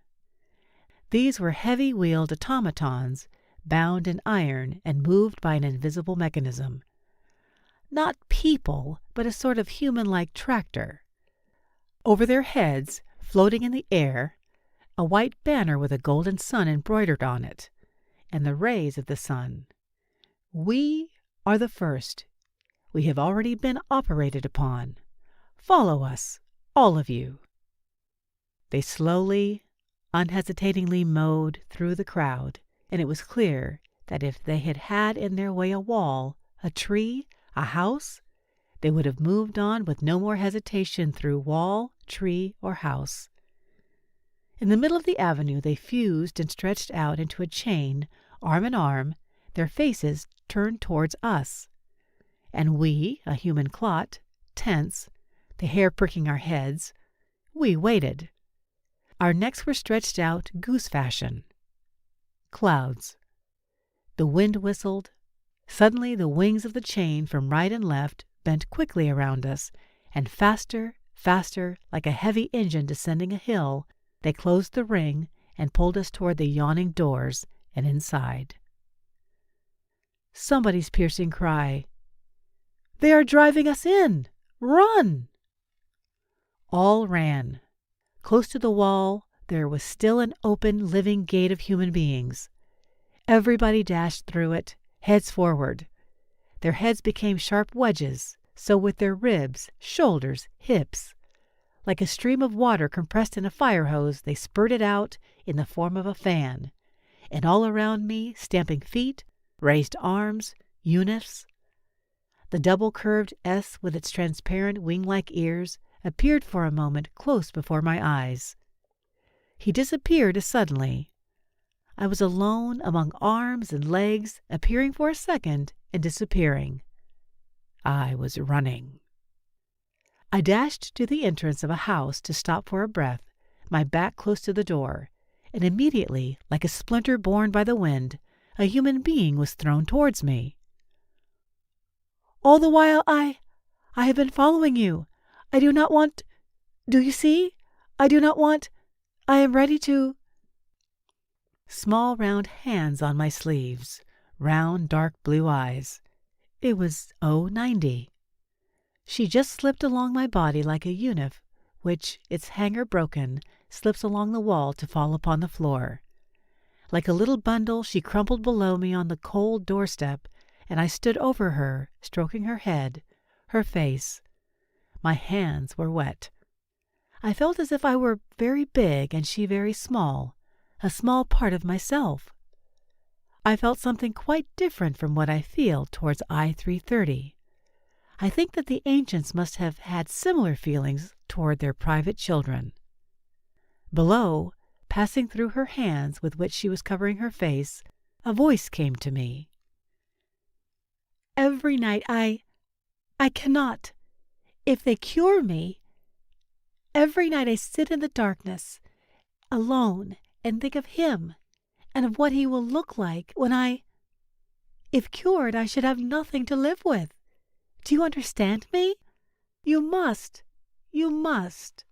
These were heavy-wheeled automatons, bound in iron and moved by an invisible mechanism. Not people, but a sort of human-like tractor. Over their heads, floating in the air, a white banner with a golden sun embroidered on it, and the rays of the sun. We are the first. We have already been operated upon. Follow us, all of you. They slowly, unhesitatingly mowed through the crowd, and it was clear that if they had had in their way a wall, a tree, a house, they would have moved on with no more hesitation through wall, tree, or house. In the middle of the avenue they fused and stretched out into a chain, arm in arm, their faces turned towards us. And we, a human clot, tense, the hair pricking our heads, we waited. Our necks were stretched out goose fashion. Clouds. The wind whistled. Suddenly the wings of the chain from right and left bent quickly around us, and faster, faster, like a heavy engine descending a hill, they closed the ring and pulled us toward the yawning doors and inside. Somebody's piercing cry. "They are driving us in! Run!" All ran. Close to the wall, there was still an open, living gate of human beings. Everybody dashed through it, heads forward. Their heads became sharp wedges, so with their ribs, shoulders, hips. Like a stream of water compressed in a fire hose, they spurted out in the form of a fan. And all around me, stamping feet, raised arms, unifs. The double-curved S with its transparent wing-like ears appeared for a moment close before my eyes. He disappeared as suddenly. I was alone among arms and legs, appearing for a second and disappearing. I was running. I dashed to the entrance of a house to stop for a breath, my back close to the door, and immediately, like a splinter borne by the wind, a human being was thrown towards me. "All the while I have been following you. I do not want... Do you see? I do not want... I am ready to..." Small round hands on my sleeves, round dark blue eyes. It was 090. She just slipped along my body like a unif, which, its hanger broken, slips along the wall to fall upon the floor. Like a little bundle, she crumpled below me on the cold doorstep, and I stood over her, stroking her head, her face. My hands were wet. I felt as if I were very big and she very small, a small part of myself. I felt something quite different from what I feel towards I-330. I think that the ancients must have had similar feelings toward their private children. Below, passing through her hands with which she was covering her face, a voice came to me. "Every night I cannot. If they cure me, every night I sit in the darkness, alone, and think of him, and of what he will look like when if cured, I should have nothing to live with. Do you understand me? You must. You must."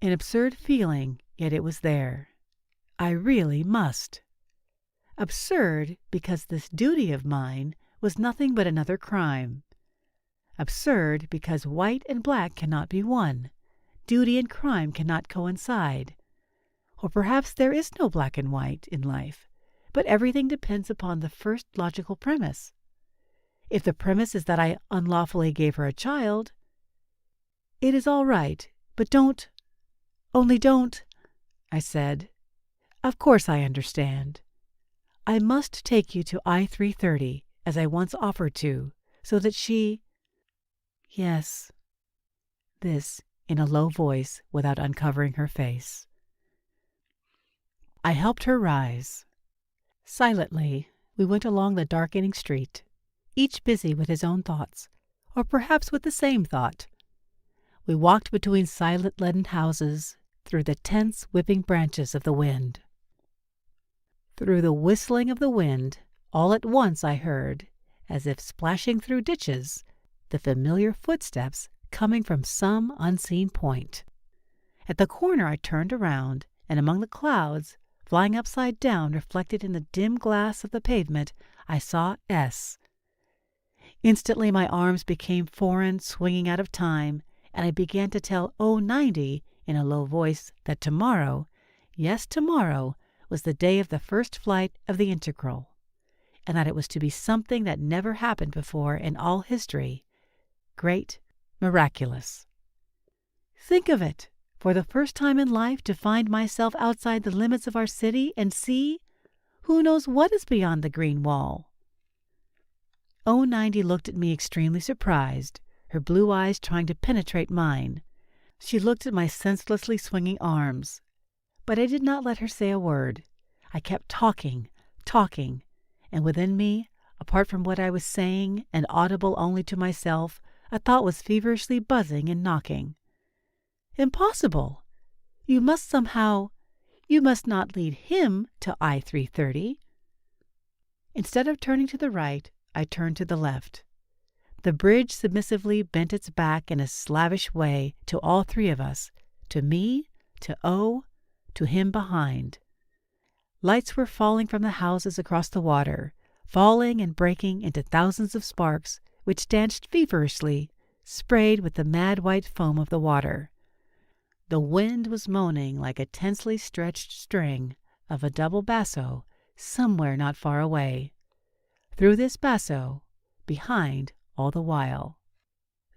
An absurd feeling, yet it was there. I really must. Absurd because this duty of mine was nothing but another crime. Absurd because white and black cannot be one. Duty and crime cannot coincide. Or perhaps there is no black and white in life, but everything depends upon the first logical premise. If the premise is that I unlawfully gave her a child, it is all right, but only don't, I said. Of course I understand. I must take you to I-330, as I once offered to, so that she... Yes. This in a low voice without uncovering her face. I helped her rise. Silently, we went along the darkening street, each busy with his own thoughts, or perhaps with the same thought. We walked between silent leaden houses, through the tense whipping branches of the wind. Through the whistling of the wind, all at once I heard, as if splashing through ditches, the familiar footsteps coming from some unseen point. At the corner I turned around, and among the clouds, flying upside down reflected in the dim glass of the pavement, I saw S. Instantly my arms became foreign, swinging out of time, and I began to tell 090 in a low voice that tomorrow, yes, tomorrow, was the day of the first flight of the integral, and that it was to be something that never happened before in all history, great, miraculous. Think of it! For the first time in life to find myself outside the limits of our city and see, who knows what is beyond the green wall. 090 looked at me extremely surprised, her blue eyes trying to penetrate mine. She looked at my senselessly swinging arms. But I did not let her say a word. I kept talking, and within me, apart from what I was saying and audible only to myself, a thought was feverishly buzzing and knocking. Impossible! You must not lead him to I-330. Instead of turning to the right, I turned to the left. The bridge submissively bent its back in a slavish way to all three of us, to me, to O, to him behind. Lights were falling from the houses across the water, falling and breaking into thousands of sparks, which danced feverishly, sprayed with the mad white foam of the water. The wind was moaning like a tensely stretched string of a double basso somewhere not far away. Through this basso, behind all the while,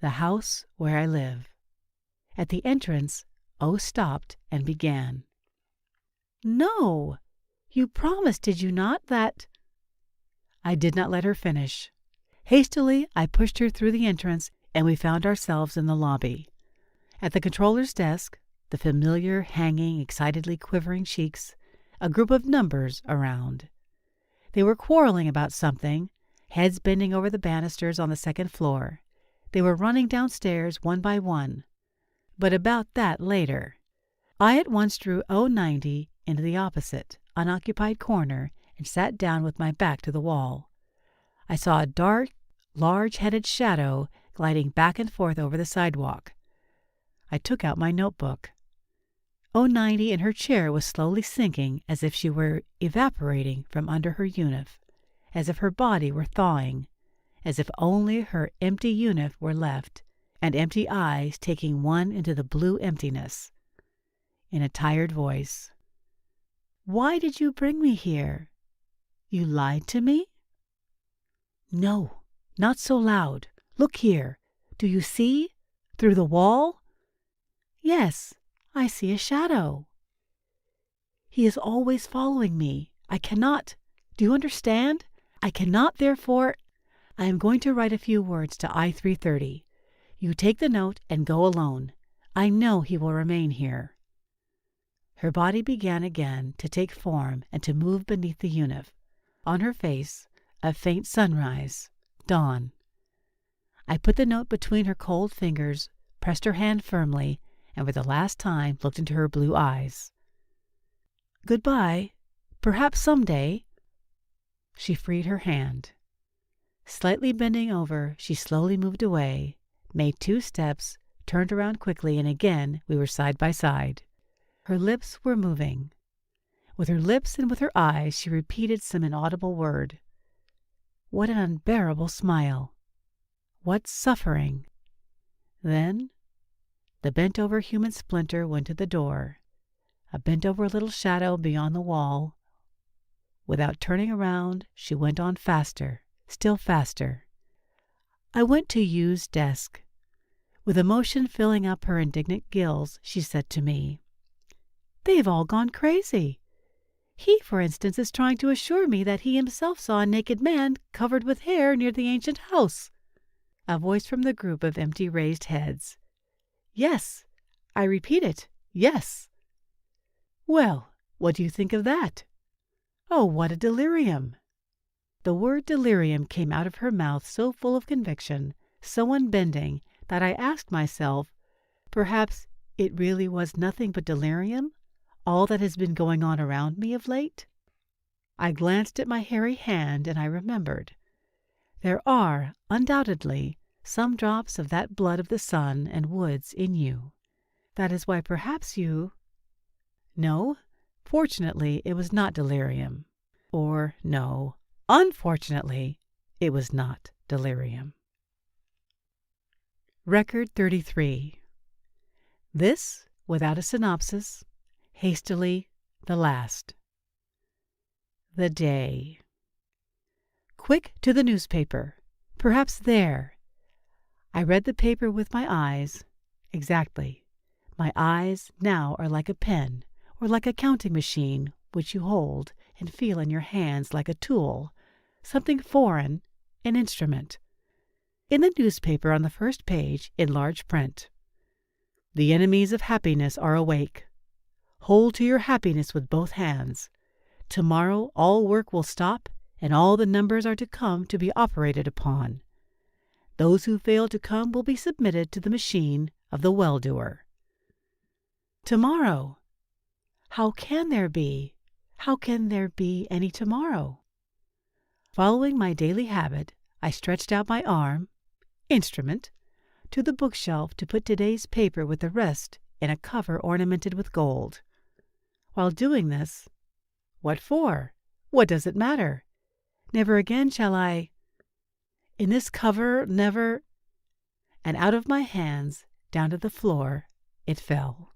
the house where I live. At the entrance, O stopped and began. "No! You promised, did you not, that—" I did not let her finish. Hastily, I pushed her through the entrance, and we found ourselves in the lobby. At the controller's desk, the familiar, hanging, excitedly quivering cheeks, a group of numbers around. They were quarreling about something, heads bending over the banisters on the second floor. They were running downstairs one by one. But about that later. I at once drew 090 into the opposite, unoccupied corner and sat down with my back to the wall. I saw a dark, large-headed shadow gliding back and forth over the sidewalk. I took out my notebook. 090 in her chair was slowly sinking as if she were evaporating from under her unif, as if her body were thawing, as if only her empty unif were left, and empty eyes taking one into the blue emptiness. In a tired voice, "Why did you bring me here? You lied to me?" "No, not so loud. Look here. Do you see? Through the wall?" "Yes, I see a shadow." "He is always following me. I cannot. Do you understand? I cannot, therefore. I am going to write a few words to I-330. You take the note and go alone. I know he will remain here." Her body began again to take form and to move beneath the unif. On her face, a faint sunrise, dawn. I put the note between her cold fingers, pressed her hand firmly, and for the last time looked into her blue eyes. "Goodbye. Perhaps some day." She freed her hand. Slightly bending over, she slowly moved away, made 2 steps, turned around quickly, and again we were side by side. Her lips were moving. With her lips and with her eyes she repeated some inaudible word. What an unbearable smile! What suffering! Then the bent-over human splinter went to the door, a bent-over little shadow beyond the wall. Without turning around, she went on faster, still faster. I went to Yu's desk. With emotion filling up her indignant gills, she said to me, "They've all gone crazy. He, for instance, is trying to assure me that he himself saw a naked man covered with hair near the ancient house." A voice from the group of empty raised heads. "Yes, I repeat it, yes." "Well, what do you think of that?" "Oh, what a delirium!" The word delirium came out of her mouth so full of conviction, so unbending, that I asked myself, perhaps it really was nothing but delirium, all that has been going on around me of late? I glanced at my hairy hand, and I remembered. There are, undoubtedly, some drops of that blood of the sun and woods in you. That is why perhaps you— No, fortunately it was not delirium. Or, no, unfortunately it was not delirium. Record 33. This, without a synopsis, hastily, the last. The day. Quick to the newspaper. Perhaps there. I read the paper with my eyes. Exactly. My eyes now are like a pen, or like a counting machine, which you hold and feel in your hands like a tool, something foreign, an instrument. In the newspaper on the first page, in large print, "The enemies of happiness are awake. Hold to your happiness with both hands. Tomorrow all work will stop, and all the numbers are to come to be operated upon. Those who fail to come will be submitted to the machine of the well-doer." Tomorrow! How can there be any tomorrow? Following my daily habit, I stretched out my arm, instrument, to the bookshelf to put today's paper with the rest in a cover ornamented with gold. While doing this, what for? What does it matter? Never again shall I. In this cover, never. And out of my hands, down to the floor, it fell.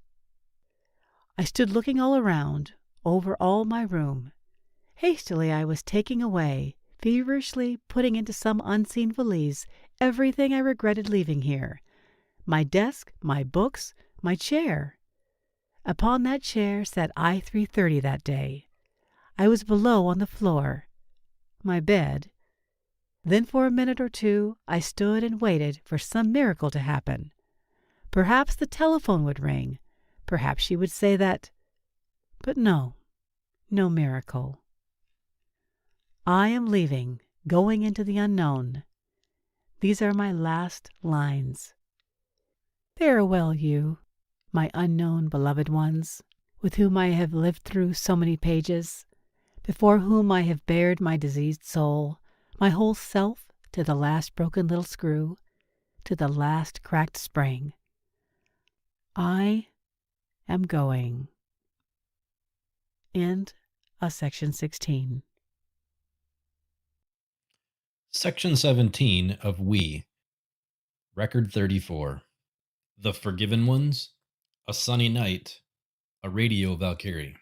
I stood looking all around, over all my room. Hastily I was taking away, feverishly putting into some unseen valise everything I regretted leaving here. My desk, my books, my chair. Upon that chair sat I-330 that day. I was below on the floor. My bed. Then for a minute or two I stood and waited for some miracle to happen. Perhaps the telephone would ring. Perhaps she would say that. But no miracle. I am leaving, going into the unknown. These are my last lines. Farewell, you, my unknown beloved ones, with whom I have lived through so many pages, before whom I have bared my diseased soul, my whole self, to the last broken little screw, to the last cracked spring. I am going. End of section 16. Section 17 of We. Record 34. The Forgiven Ones. A Sunny Night. A Radio Valkyrie.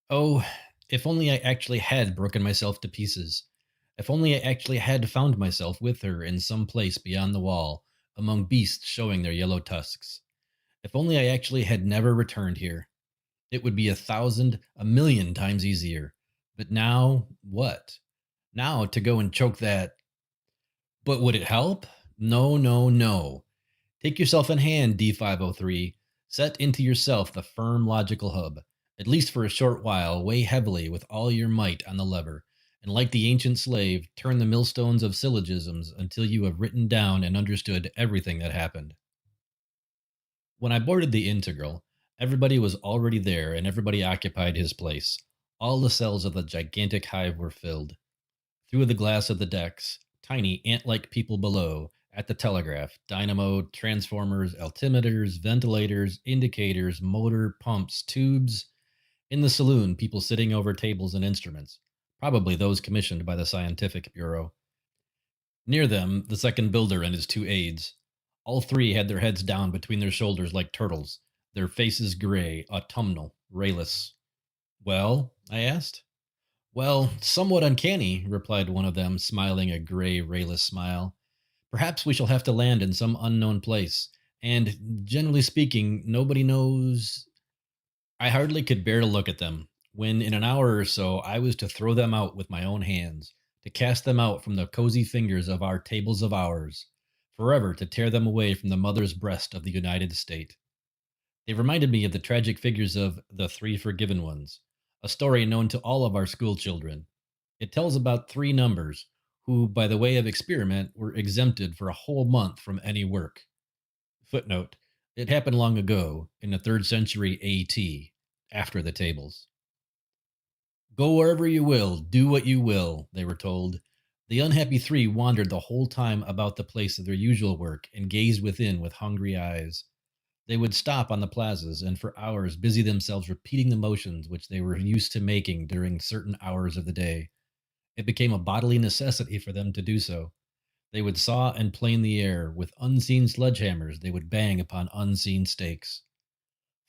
Oh, if only I actually had broken myself to pieces. If only I actually had found myself with her in some place beyond the wall, among beasts showing their yellow tusks. If only I actually had never returned here. It would be 1,000, 1,000,000 times easier. But now, what? Now to go and choke that. But would it help? No. Take yourself in hand, D503. Set into yourself the firm logical hub. At least for a short while, weigh heavily with all your might on the lever, and like the ancient slave, turn the millstones of syllogisms until you have written down and understood everything that happened. When I boarded the Integral, everybody was already there and everybody occupied his place. All the cells of the gigantic hive were filled. Through the glass of the decks, tiny ant-like people below, at the telegraph, dynamo, transformers, altimeters, ventilators, indicators, motor, pumps, tubes. In the saloon, people sitting over tables and instruments, probably those commissioned by the Scientific Bureau. Near them, the second builder and his two aides. All three had their heads down between their shoulders like turtles, their faces gray, autumnal, rayless. Well? I asked. Well, somewhat uncanny, replied one of them, smiling a gray, rayless smile. Perhaps we shall have to land in some unknown place, and, generally speaking, nobody knows. I hardly could bear to look at them, when in an hour or so I was to throw them out with my own hands, to cast them out from the cozy fingers of our tables of hours, forever to tear them away from the mother's breast of the United States. They reminded me of the tragic figures of The Three Forgiven Ones, a story known to all of our school children. It tells about three numbers, who, by the way of experiment, were exempted for a whole month from any work. Footnote, it happened long ago, in the 3rd century A.T., after the tables. Go wherever you will, do what you will, they were told. The unhappy three wandered the whole time about the place of their usual work and gazed within with hungry eyes. They would stop on the plazas and for hours busy themselves repeating the motions which they were used to making during certain hours of the day. It became a bodily necessity for them to do so. They would saw and plane the air. With unseen sledgehammers, they would bang upon unseen stakes.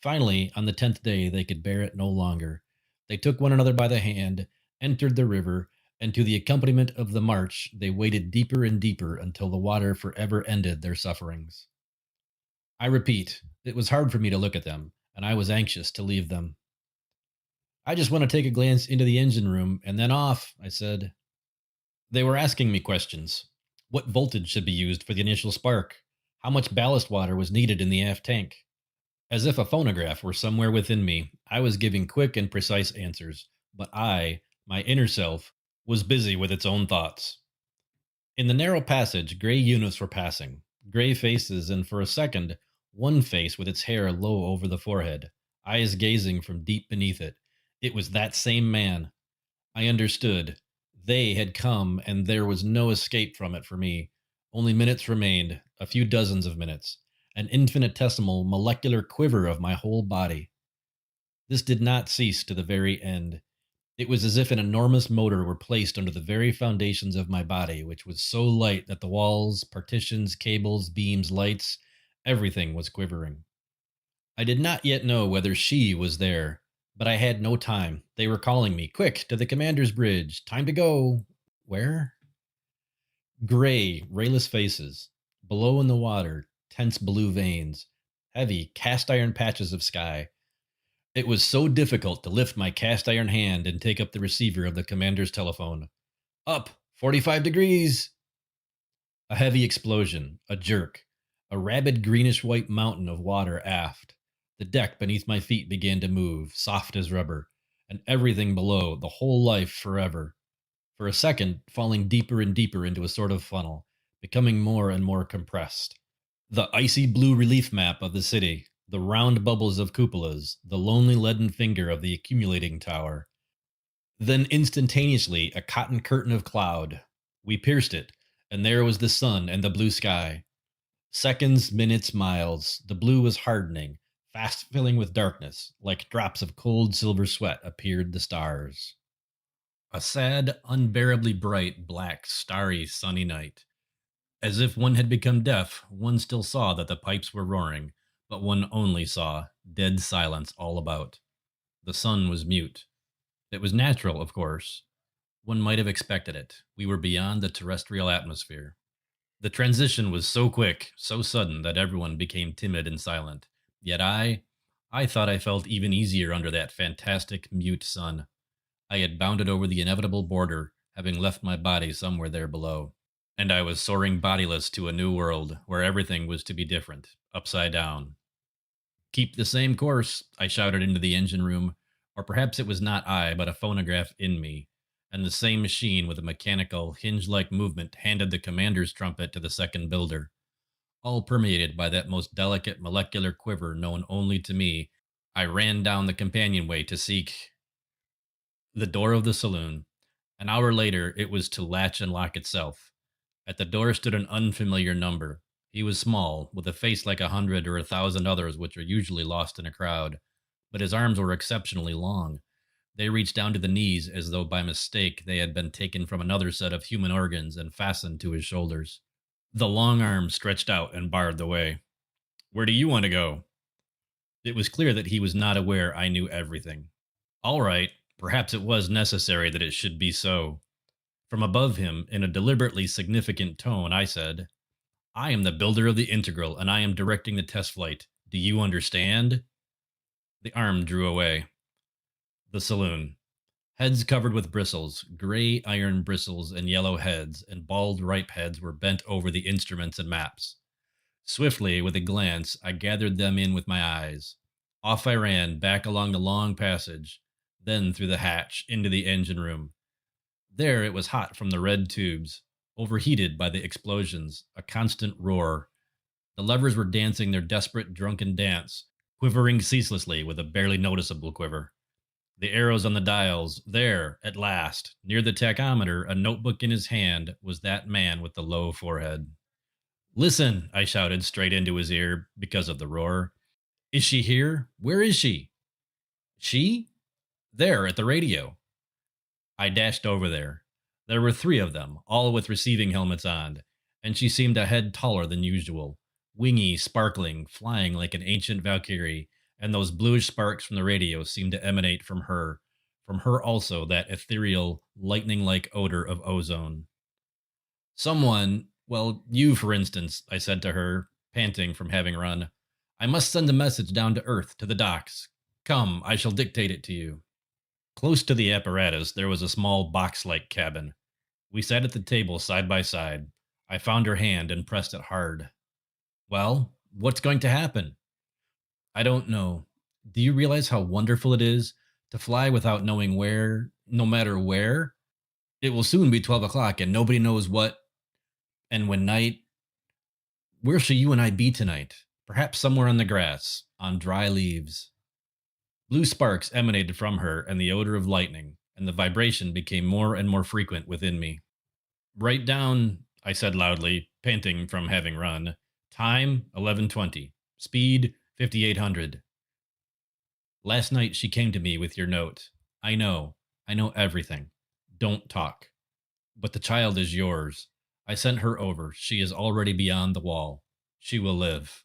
Finally, on the 10th day, they could bear it no longer. They took one another by the hand, entered the river, and to the accompaniment of the march, they waded deeper and deeper until the water forever ended their sufferings. I repeat, it was hard for me to look at them, and I was anxious to leave them. I just want to take a glance into the engine room, and then off, I said. They were asking me questions. What voltage should be used for the initial spark? How much ballast water was needed in the aft tank? As if a phonograph were somewhere within me, I was giving quick and precise answers, but I, my inner self, was busy with its own thoughts. In the narrow passage, gray units were passing, gray faces, and for a second, one face with its hair low over the forehead, eyes gazing from deep beneath it. It was that same man. I understood. They had come, and there was no escape from it for me. Only minutes remained, a few dozens of minutes, an infinitesimal molecular quiver of my whole body. This did not cease to the very end. It was as if an enormous motor were placed under the very foundations of my body, which was so light that the walls, partitions, cables, beams, lights, everything was quivering. I did not yet know whether she was there, but I had no time. They were calling me, "Quick, to the commander's bridge. Time to go." Where? Gray, rayless faces. Below in the water, tense blue veins. Heavy, cast iron patches of sky. It was so difficult to lift my cast iron hand and take up the receiver of the commander's telephone. "Up, 45 degrees." A heavy explosion, a jerk, a rabid greenish white mountain of water aft. The deck beneath my feet began to move, soft as rubber, and everything below, the whole life forever. For a second, falling deeper and deeper into a sort of funnel, becoming more and more compressed. The icy blue relief map of the city, the round bubbles of cupolas, the lonely leaden finger of the accumulating tower. Then instantaneously, a cotton curtain of cloud. We pierced it, and there was the sun and the blue sky. Seconds, minutes, miles, the blue was hardening, fast filling with darkness. Like drops of cold silver sweat appeared the stars. A sad, unbearably bright, black, starry, sunny night. As if one had become deaf, one still saw that the pipes were roaring, but one only saw dead silence all about. The sun was mute. It was natural, of course. One might have expected it. We were beyond the terrestrial atmosphere. The transition was so quick, so sudden, that everyone became timid and silent. Yet I thought I felt even easier under that fantastic, mute sun. I had bounded over the inevitable border, having left my body somewhere there below. And I was soaring bodiless to a new world, where everything was to be different, upside down. "Keep the same course," I shouted into the engine room, or perhaps it was not I, but a phonograph in me, and the same machine with a mechanical, hinge-like movement handed the commander's trumpet to the second builder. All permeated by that most delicate molecular quiver known only to me, I ran down the companionway to seek the door of the saloon. An hour later, it was to latch and lock itself. At the door stood an unfamiliar number. He was small, with a face like 100 or 1,000 others which are usually lost in a crowd, but his arms were exceptionally long. They reached down to the knees as though by mistake they had been taken from another set of human organs and fastened to his shoulders. The long arms stretched out and barred the way. "Where do you want to go?" It was clear that he was not aware I knew everything. All right, perhaps it was necessary that it should be so. From above him, in a deliberately significant tone, I said, "I am the builder of the integral, and I am directing the test flight. Do you understand?" The arm drew away. The saloon. Heads covered with bristles, gray iron bristles and yellow heads, and bald ripe heads were bent over the instruments and maps. Swiftly, with a glance, I gathered them in with my eyes. Off I ran, back along the long passage, then through the hatch, into the engine room. There it was hot from the red tubes, overheated by the explosions, a constant roar. The levers were dancing their desperate drunken dance, quivering ceaselessly with a barely noticeable quiver. The arrows on the dials, there, at last, near the tachometer, a notebook in his hand, was that man with the low forehead. "Listen," I shouted straight into his ear because of the roar. "Is she here? Where is she?" "She? There, at the radio." I dashed over there. There were 3 of them, all with receiving helmets on, and she seemed a head taller than usual, wingy, sparkling, flying like an ancient Valkyrie, and those bluish sparks from the radio seemed to emanate from her also that ethereal, lightning-like odor of ozone. "Someone, well, you, for instance," I said to her, panting from having run. "I must send a message down to Earth, to the docks. Come, I shall dictate it to you." Close to the apparatus, there was a small box-like cabin. We sat at the table side by side. I found her hand and pressed it hard. "Well, what's going to happen?" "I don't know. Do you realize how wonderful it is to fly without knowing where, no matter where? It will soon be 12 o'clock and nobody knows what. And when night, where shall you and I be tonight? Perhaps somewhere on the grass, on dry leaves." Blue sparks emanated from her and the odor of lightning, and the vibration became more and more frequent within me. "Write down," I said loudly, panting from having run. "Time, 11:20. Speed, 5,800. Last night she came to me with your note. I know everything. Don't talk. But the child is yours. I sent her over. She is already beyond the wall. She will live."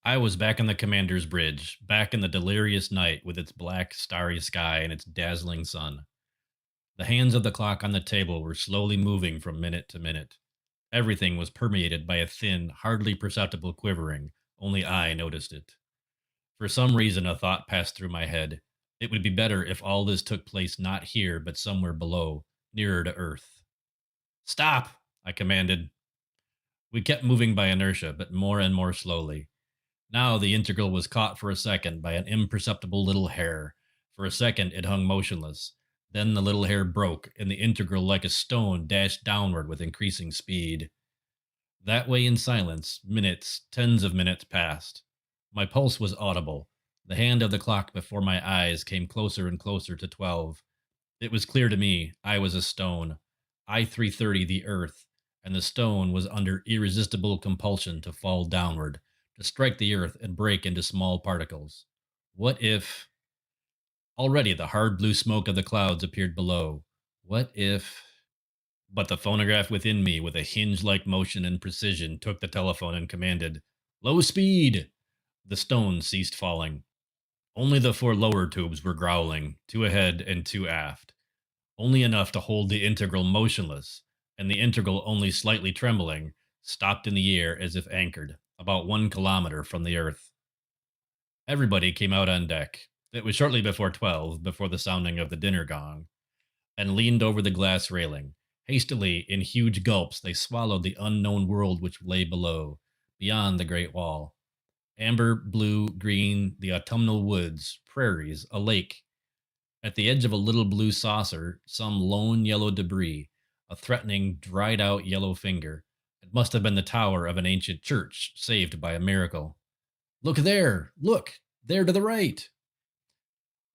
I was back on the commander's bridge, back in the delirious night with its black, starry sky and its dazzling sun. The hands of the clock on the table were slowly moving from minute to minute. Everything was permeated by a thin, hardly perceptible quivering. Only I noticed it. For some reason, a thought passed through my head. It would be better if all this took place not here, but somewhere below, nearer to Earth. "Stop!" I commanded. We kept moving by inertia, but more and more slowly. Now the integral was caught for a second by an imperceptible little hair. For a second it hung motionless. Then the little hair broke, and the integral, like a stone, dashed downward with increasing speed. That way, in silence, minutes, tens of minutes passed. My pulse was audible. The hand of the clock before my eyes came closer and closer to 12. It was clear to me I was a stone. I-330 the Earth, and the stone was under irresistible compulsion to fall downward, to strike the Earth and break into small particles. What if... Already the hard blue smoke of the clouds appeared below. What if... But the phonograph within me, with a hinge-like motion and precision, took the telephone and commanded, "Low speed!" The stone ceased falling. Only the 4 lower tubes were growling, 2 ahead and 2 aft. Only enough to hold the integral motionless, and the integral only slightly trembling, stopped in the air as if anchored, about 1 kilometer from the Earth. Everybody came out on deck. It was shortly before 12, before the sounding of the dinner gong, and leaned over the glass railing. Hastily, in huge gulps, they swallowed the unknown world which lay below, beyond the Great Wall. Amber, blue, green, the autumnal woods, prairies, a lake. At the edge of a little blue saucer, some lone yellow debris, a threatening, dried-out yellow finger. It must have been the tower of an ancient church, saved by a miracle. "Look there! Look! There to the right!"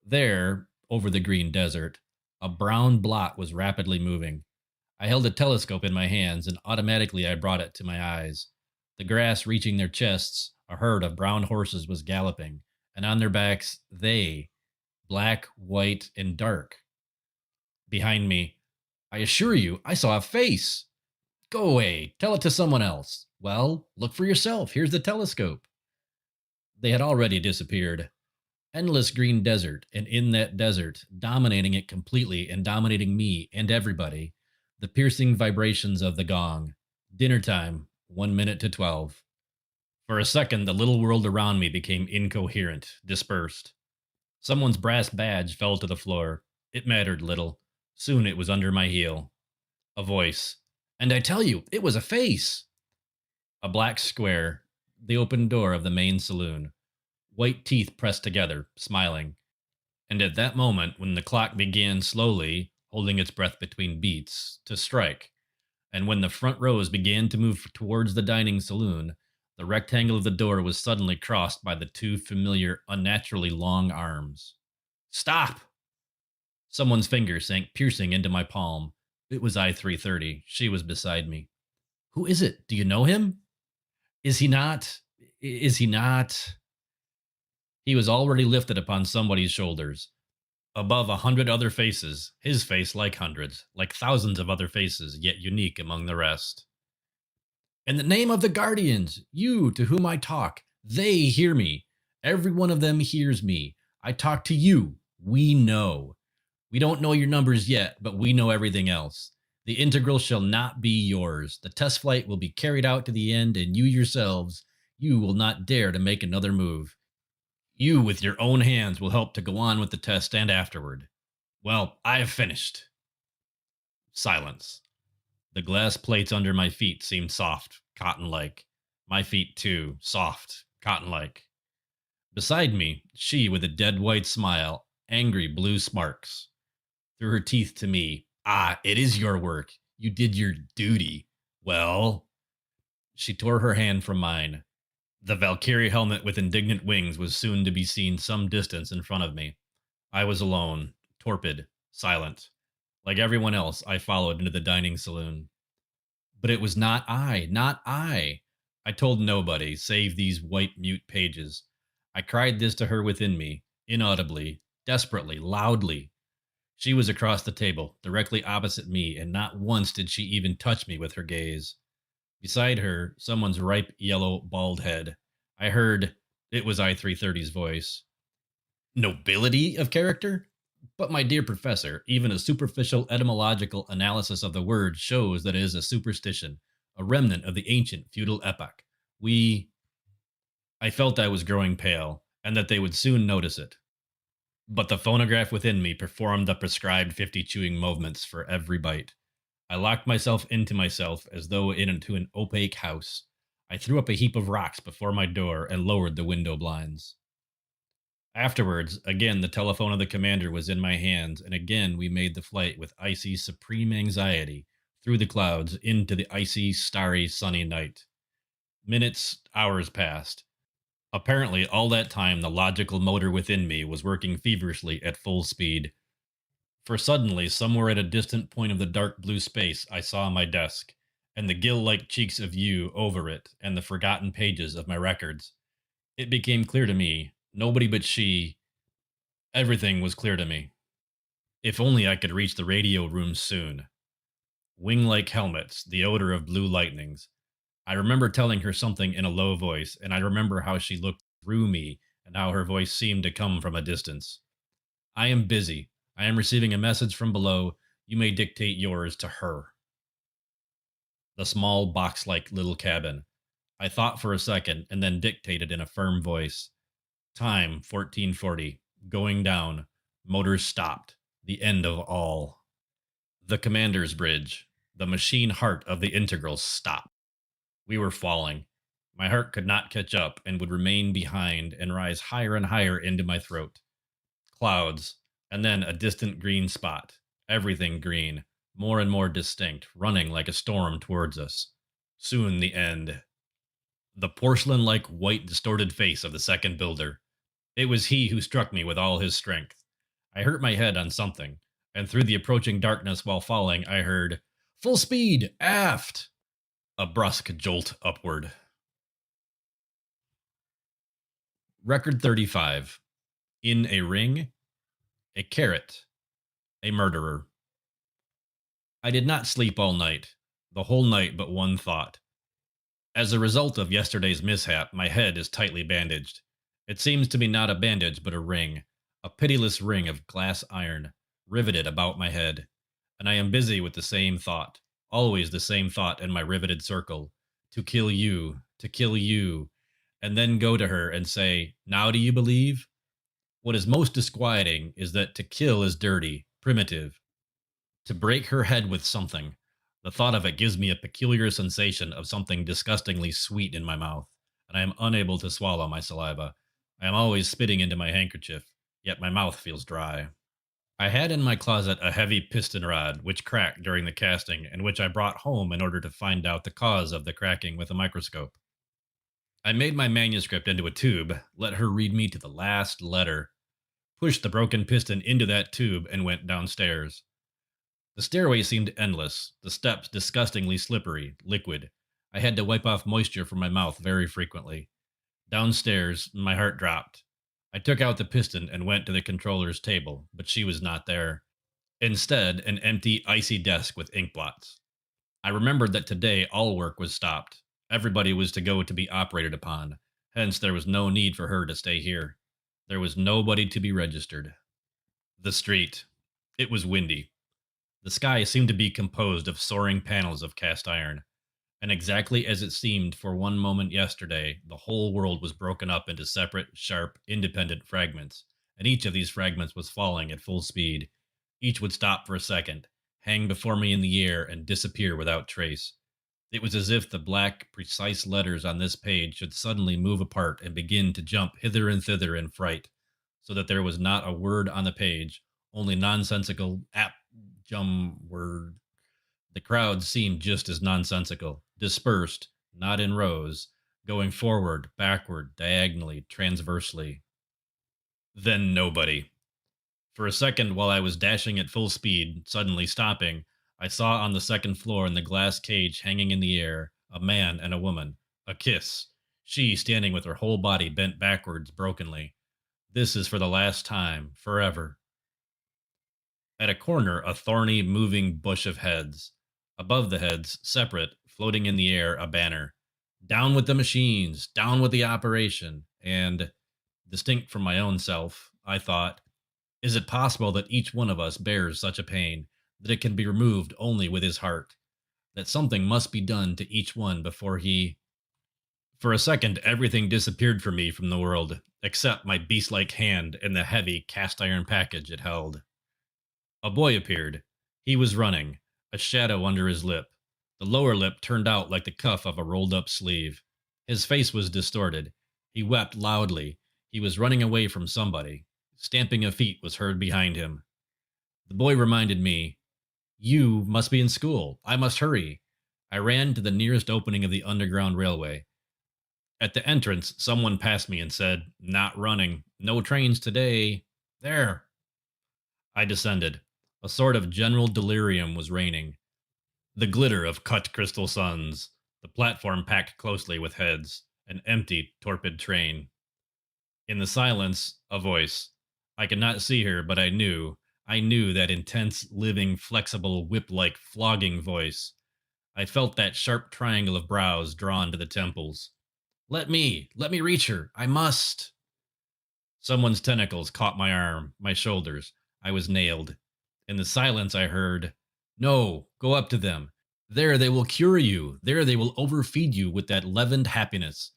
There, over the green desert, a brown blot was rapidly moving. I held a telescope in my hands, and automatically I brought it to my eyes. The grass reaching their chests, a herd of brown horses was galloping, and on their backs they, black, white, and dark. Behind me, "I assure you, I saw a face." "Go away, tell it to someone else." "Well, look for yourself, here's the telescope." They had already disappeared. Endless green desert, and in that desert, dominating it completely and dominating me and everybody, the piercing vibrations of the gong. Dinner time, 1 minute to 12. For a second, the little world around me became incoherent, dispersed. Someone's brass badge fell to the floor. It mattered little. Soon it was under my heel. A voice. "And I tell you, it was a face!" A black square. The open door of the main saloon. White teeth pressed together, smiling. And at that moment, when the clock began slowly, holding its breath between beats, to strike, and when the front rows began to move towards the dining saloon, the rectangle of the door was suddenly crossed by the 2 familiar, unnaturally long arms. "Stop!" Someone's finger sank piercing into my palm. It was I-330. She was beside me. "Who is it? Do you know him?" Is he not... He was already lifted upon somebody's shoulders. Above 100 other faces, his face like hundreds, like thousands of other faces, yet unique among the rest. "In the name of the Guardians, you to whom I talk, they hear me. Every one of them hears me. I talk to you. We know. We don't know your numbers yet, but we know everything else. The integral shall not be yours. The test flight will be carried out to the end, and you yourselves, you will not dare to make another move. You, with your own hands, will help to go on with the test and afterward. Well, I have finished." Silence. The glass plates under my feet seemed soft, cotton-like. My feet, too, soft, cotton-like. Beside me, she, with a dead white smile, angry blue sparks. Through her teeth to me, "Ah, it is your work. You did your duty. Well?" She tore her hand from mine. The Valkyrie helmet with indignant wings was soon to be seen some distance in front of me. I was alone, torpid, Silent. Like everyone else, I followed into the dining saloon. But it was not I, not I. I told nobody, save these white mute pages. I cried this to her within me, inaudibly, desperately, loudly. She was across the table, directly opposite me, and not once did she even touch me with her gaze. Beside her, someone's ripe yellow bald head. I heard it was I-330's voice. Nobility of character? But my dear professor, even a superficial etymological analysis of the word shows that it is a superstition, a remnant of the ancient feudal epoch. I felt I was growing pale, and that they would soon notice it. But the phonograph within me performed the prescribed 50 chewing movements for every bite. I locked myself into myself as though into an opaque house. I threw up a heap of rocks before my door and lowered the window blinds. Afterwards, again the telephone of the commander was in my hands, and again we made the flight with icy, supreme anxiety through the clouds into the icy, starry, sunny night. Minutes, hours passed. Apparently, all that time the logical motor within me was working feverishly at full speed. For suddenly, somewhere at a distant point of the dark blue space, I saw my desk, and the gill-like cheeks of you over it, and the forgotten pages of my records. It became clear to me, nobody but she, everything was clear to me. If only I could reach the radio room soon. Wing-like helmets, the odor of blue lightnings. I remember telling her something in a low voice, and I remember how she looked through me, and how her voice seemed to come from a distance. I am busy. I am receiving a message from below. You may dictate yours to her. The small box-like little cabin. I thought for a second, and then dictated in a firm voice. Time, 1440. Going down. Motors stopped. The end of all. The commander's bridge. The machine heart of the integrals stopped. We were falling. My heart could not catch up and would remain behind and rise higher and higher into my throat. Clouds, and then a distant green spot. Everything green, more and more distinct, running like a storm towards us. Soon the end. The porcelain-like white distorted face of the second builder. It was he who struck me with all his strength. I hurt my head on something, and through the approaching darkness while falling, I heard, "Full speed, aft!" A brusque jolt upward. Record 35. In a ring, a carrot, a murderer. I did not sleep all night, the whole night but one thought. As a result of yesterday's mishap, my head is tightly bandaged. It seems to be not a bandage but a ring, a pitiless ring of glass iron, riveted about my head, and I am busy with the same thought, always the same thought in my riveted circle, to kill you, and then go to her and say, "Now do you believe?" What is most disquieting is that to kill is dirty, primitive. To break her head with something, the thought of it gives me a peculiar sensation of something disgustingly sweet in my mouth, and I am unable to swallow my saliva. I am always spitting into my handkerchief, yet my mouth feels dry. I had in my closet a heavy piston rod, which cracked during the casting, and which I brought home in order to find out the cause of the cracking with a microscope. I made my manuscript into a tube, let her read me to the last letter, pushed the broken piston into that tube, and went downstairs. The stairway seemed endless, the steps disgustingly slippery, liquid. I had to wipe off moisture from my mouth very frequently. Downstairs, my heart dropped. I took out the piston and went to the controller's table, but she was not there. Instead, an empty, icy desk with ink blots. I remembered that today all work was stopped. Everybody was to go to be operated upon. Hence, there was no need for her to stay here. There was nobody to be registered. The street. It was windy. The sky seemed to be composed of soaring panels of cast iron. And exactly as it seemed for one moment yesterday, the whole world was broken up into separate, sharp, independent fragments, and each of these fragments was falling at full speed. Each would stop for a second, hang before me in the air, and disappear without trace. It was as if the black, precise letters on this page should suddenly move apart and begin to jump hither and thither in fright, so that there was not a word on the page, only nonsensical word. The crowd seemed just as nonsensical, dispersed, not in rows, going forward, backward, diagonally, transversely. Then nobody. For a second, while I was dashing at full speed, suddenly stopping, I saw on the second floor in the glass cage hanging in the air a man and a woman. A kiss. She standing with her whole body bent backwards brokenly. This is for the last time, forever. At a corner, a thorny, moving bush of heads. Above the heads, separate, floating in the air, a banner. Down with the machines, down with the operation. And, distinct from my own self, I thought, is it possible that each one of us bears such a pain, that it can be removed only with his heart? That something must be done to each one before he... For a second, everything disappeared from me from the world, except my beast-like hand and the heavy cast-iron package it held. A boy appeared. He was running, a shadow under his lip. The lower lip turned out like the cuff of a rolled-up sleeve. His face was distorted. He wept loudly. He was running away from somebody. Stamping of feet was heard behind him. The boy reminded me, "You must be in school. I must hurry." I ran to the nearest opening of the underground railway. At the entrance, someone passed me and said, "Not running. No trains today. There." I descended. A sort of general delirium was reigning. The glitter of cut crystal suns, the platform packed closely with heads, an empty, torpid train. In the silence, a voice. I could not see her, but I knew that intense, living, flexible, whip-like, flogging voice. I felt that sharp triangle of brows drawn to the temples. Let me reach her. I must." Someone's tentacles caught my arm, my shoulders. I was nailed. In the silence, I heard, "No, go up to them. There they will cure you. There they will overfeed you with that leavened happiness.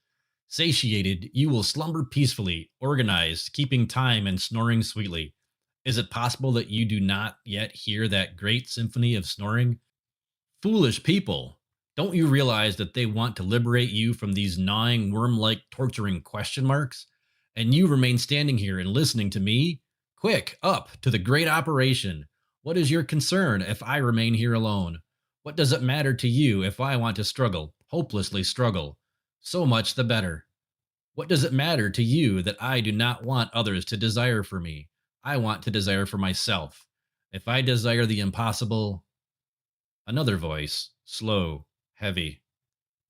Satiated, you will slumber peacefully, organized, keeping time and snoring sweetly. Is it possible that you do not yet hear that great symphony of snoring? Foolish people! Don't you realize that they want to liberate you from these gnawing, worm-like, torturing question marks? And you remain standing here and listening to me? Quick, up, to the great operation. What is your concern if I remain here alone? What does it matter to you if I want to struggle, hopelessly struggle? So much the better. What does it matter to you that I do not want others to desire for me? I want to desire for myself. If I desire the impossible..." Another voice, slow, heavy.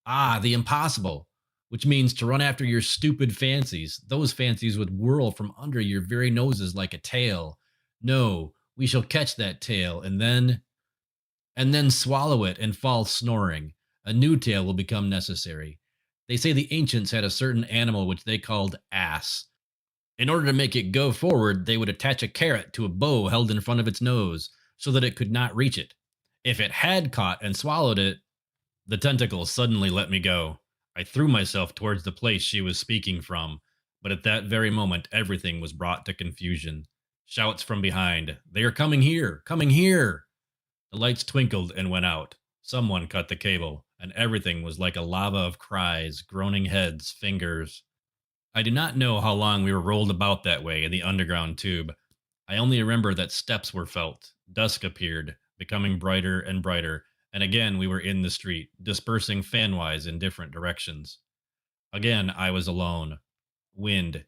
"Ah, the impossible, which means to run after your stupid fancies. Those fancies would whirl from under your very noses like a tail. No, we shall catch that tail, and then swallow it and fall snoring. A new tail will become necessary. They say the ancients had a certain animal which they called ass. In order to make it go forward, they would attach a carrot to a bow held in front of its nose, so that it could not reach it. If it had caught and swallowed it..." The tentacles suddenly let me go. I threw myself towards the place she was speaking from, but at that very moment everything was brought to confusion. Shouts from behind, "They are coming here! Coming here!" The lights twinkled and went out. Someone cut the cable, and everything was like a lava of cries, groaning heads, fingers. I do not know how long we were rolled about that way in the underground tube. I only remember that steps were felt, dusk appeared, becoming brighter and brighter, and again we were in the street, dispersing fanwise in different directions. Again I was alone. Wind.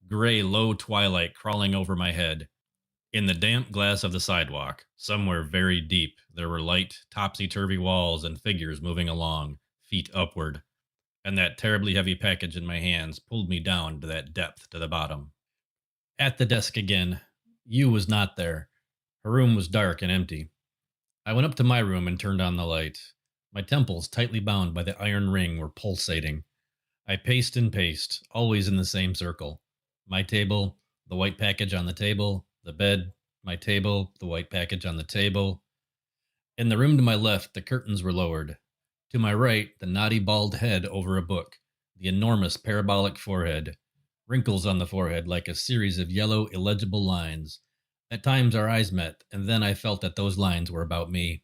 Gray, low twilight crawling over my head. In the damp glass of the sidewalk, somewhere very deep, there were light, topsy-turvy walls and figures moving along, feet upward. And that terribly heavy package in my hands pulled me down to that depth to the bottom. At the desk again. You was not there. Her room was dark and empty. I went up to my room and turned on the light. My temples, tightly bound by the iron ring, were pulsating. I paced and paced, always in the same circle. My table, the white package on the table, the bed, my table, the white package on the table. In the room to my left, the curtains were lowered. To my right, the knotty bald head over a book, the enormous parabolic forehead, wrinkles on the forehead like a series of yellow, illegible lines. At times our eyes met, and then I felt that those lines were about me.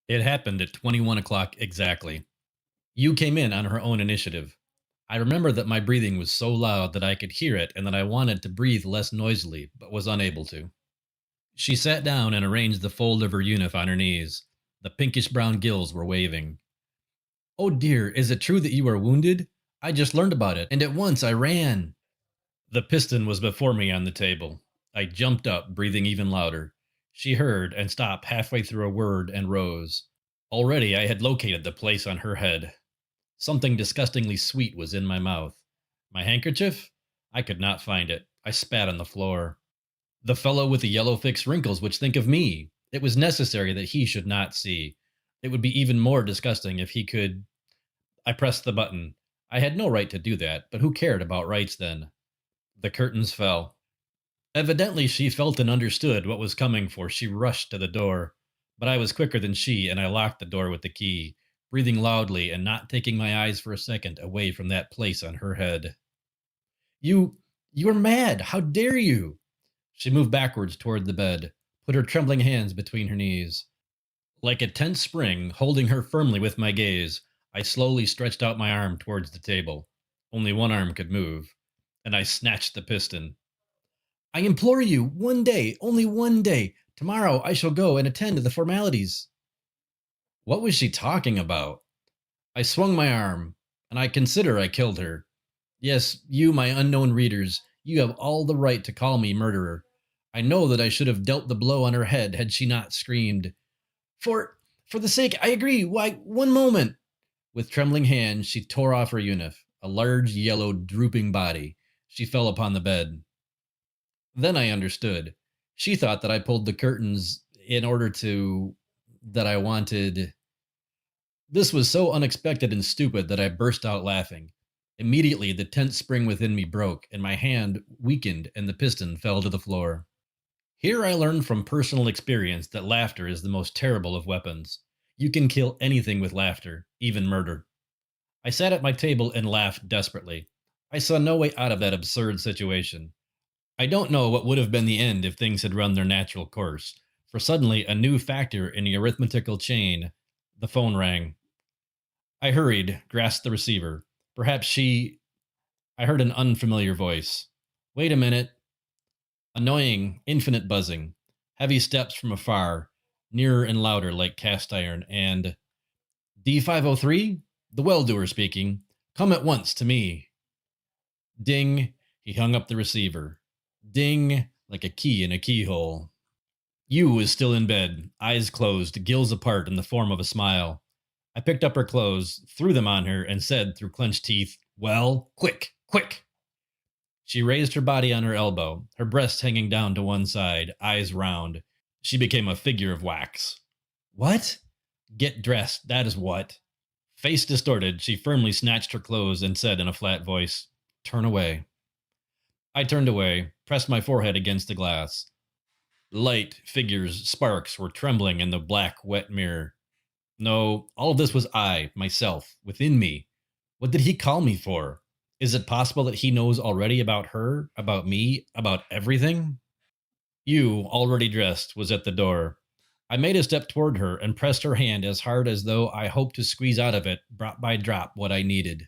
It happened at 21 o'clock exactly. You came in on her own initiative. I remember that my breathing was so loud that I could hear it and that I wanted to breathe less noisily, but was unable to. She sat down and arranged the fold of her uniform on her knees. The pinkish-brown gills were waving. "Oh dear, is it true that you are wounded? I just learned about it, and at once I ran." The piston was before me on the table. I jumped up, breathing even louder. She heard and stopped halfway through a word and rose. Already I had located the place on her head. Something disgustingly sweet was in my mouth. My handkerchief? I could not find it. I spat on the floor. The fellow with the yellow fixed wrinkles would think of me. It was necessary that he should not see. It would be even more disgusting if he could. I pressed the button. I had no right to do that, but who cared about rights then? The curtains fell. Evidently, she felt and understood what was coming, for she rushed to the door. But I was quicker than she, and I locked the door with the key, breathing loudly and not taking my eyes for a second away from that place on her head. You're mad! How dare you! She moved backwards toward the bed, put her trembling hands between her knees. Like a tense spring, holding her firmly with my gaze, I slowly stretched out my arm towards the table. Only one arm could move, and I snatched the piston. I implore you, one day, only one day. Tomorrow I shall go and attend to the formalities. What was she talking about? I swung my arm, and I consider I killed her. Yes, you, my unknown readers, you have all the right to call me murderer. I know that I should have dealt the blow on her head had she not screamed. For the sake, I agree. Why, one moment. With trembling hands, she tore off her uniform, a large, yellow, drooping body. She fell upon the bed. Then I understood. She thought that I pulled the curtains in order to... that I wanted... This was so unexpected and stupid that I burst out laughing. Immediately, the tense spring within me broke, and my hand weakened, and the piston fell to the floor. Here I learned from personal experience that laughter is the most terrible of weapons. You can kill anything with laughter, even murder. I sat at my table and laughed desperately. I saw no way out of that absurd situation. I don't know what would have been the end if things had run their natural course, for suddenly a new factor in the arithmetical chain. The phone rang. I hurried, grasped the receiver. Perhaps she... I heard an unfamiliar voice. Wait a minute. Annoying, infinite buzzing. Heavy steps from afar, nearer and louder like cast iron, and... D503? The well-doer speaking. Come at once to me. Ding. He hung up the receiver. Ding, like a key in a keyhole. Yu was still in bed, eyes closed, gills apart in the form of a smile. I picked up her clothes, threw them on her, and said through clenched teeth, Well, quick, quick! She raised her body on her elbow, her breasts hanging down to one side, eyes round. She became a figure of wax. What? Get dressed, that is what. Face distorted, she firmly snatched her clothes and said in a flat voice, Turn away. I turned away, pressed my forehead against the glass. Light, figures, sparks were trembling in the black, wet mirror. No, all of this was I, myself, within me. What did he call me for? Is it possible that he knows already about her, about me, about everything? Yu, already dressed, was at the door. I made a step toward her and pressed her hand as hard as though I hoped to squeeze out of it, drop by drop, what I needed.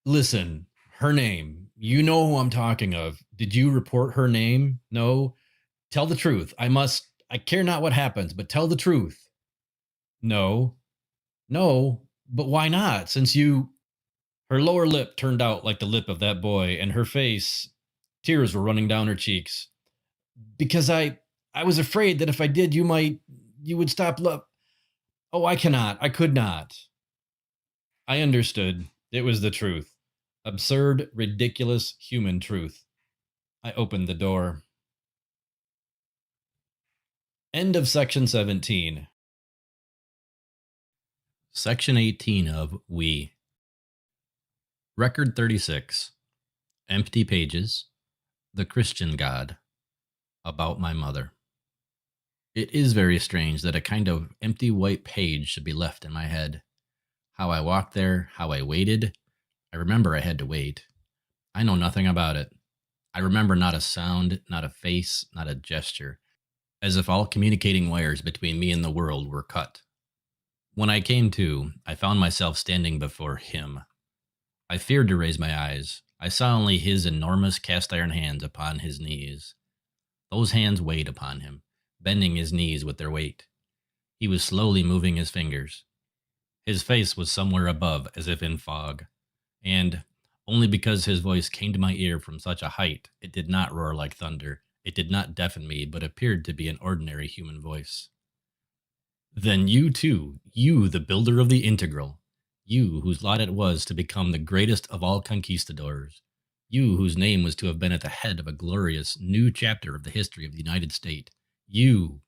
Listen, her name. You know who I'm talking of. Did you report her name? No? Tell the truth. I care not what happens, but tell the truth. No. No, but why not, since you... Her lower lip turned out like the lip of that boy, and her face... Tears were running down her cheeks. Because I was afraid that if I did, you would stop love... Oh, I could not. I understood. It was the truth. Absurd, ridiculous, human truth. I opened the door. End of section 17. Section 18 of We. Record 36. Empty Pages. The Christian God. About my mother. It is very strange that a kind of empty white page should be left in my head. How I walked there, how I waited. I remember I had to wait. I know nothing about it. I remember not a sound, not a face, not a gesture, as if all communicating wires between me and the world were cut. When I came to, I found myself standing before him. I feared to raise my eyes. I saw only his enormous cast-iron hands upon his knees. Those hands weighed upon him, bending his knees with their weight. He was slowly moving his fingers. His face was somewhere above, as if in fog, and, only because his voice came to my ear from such a height, it did not roar like thunder, It did not deafen me, but appeared to be an ordinary human voice. Then you too, you, the builder of the integral, you whose lot it was to become the greatest of all conquistadors, you whose name was to have been at the head of a glorious new chapter of the history of the United States, you.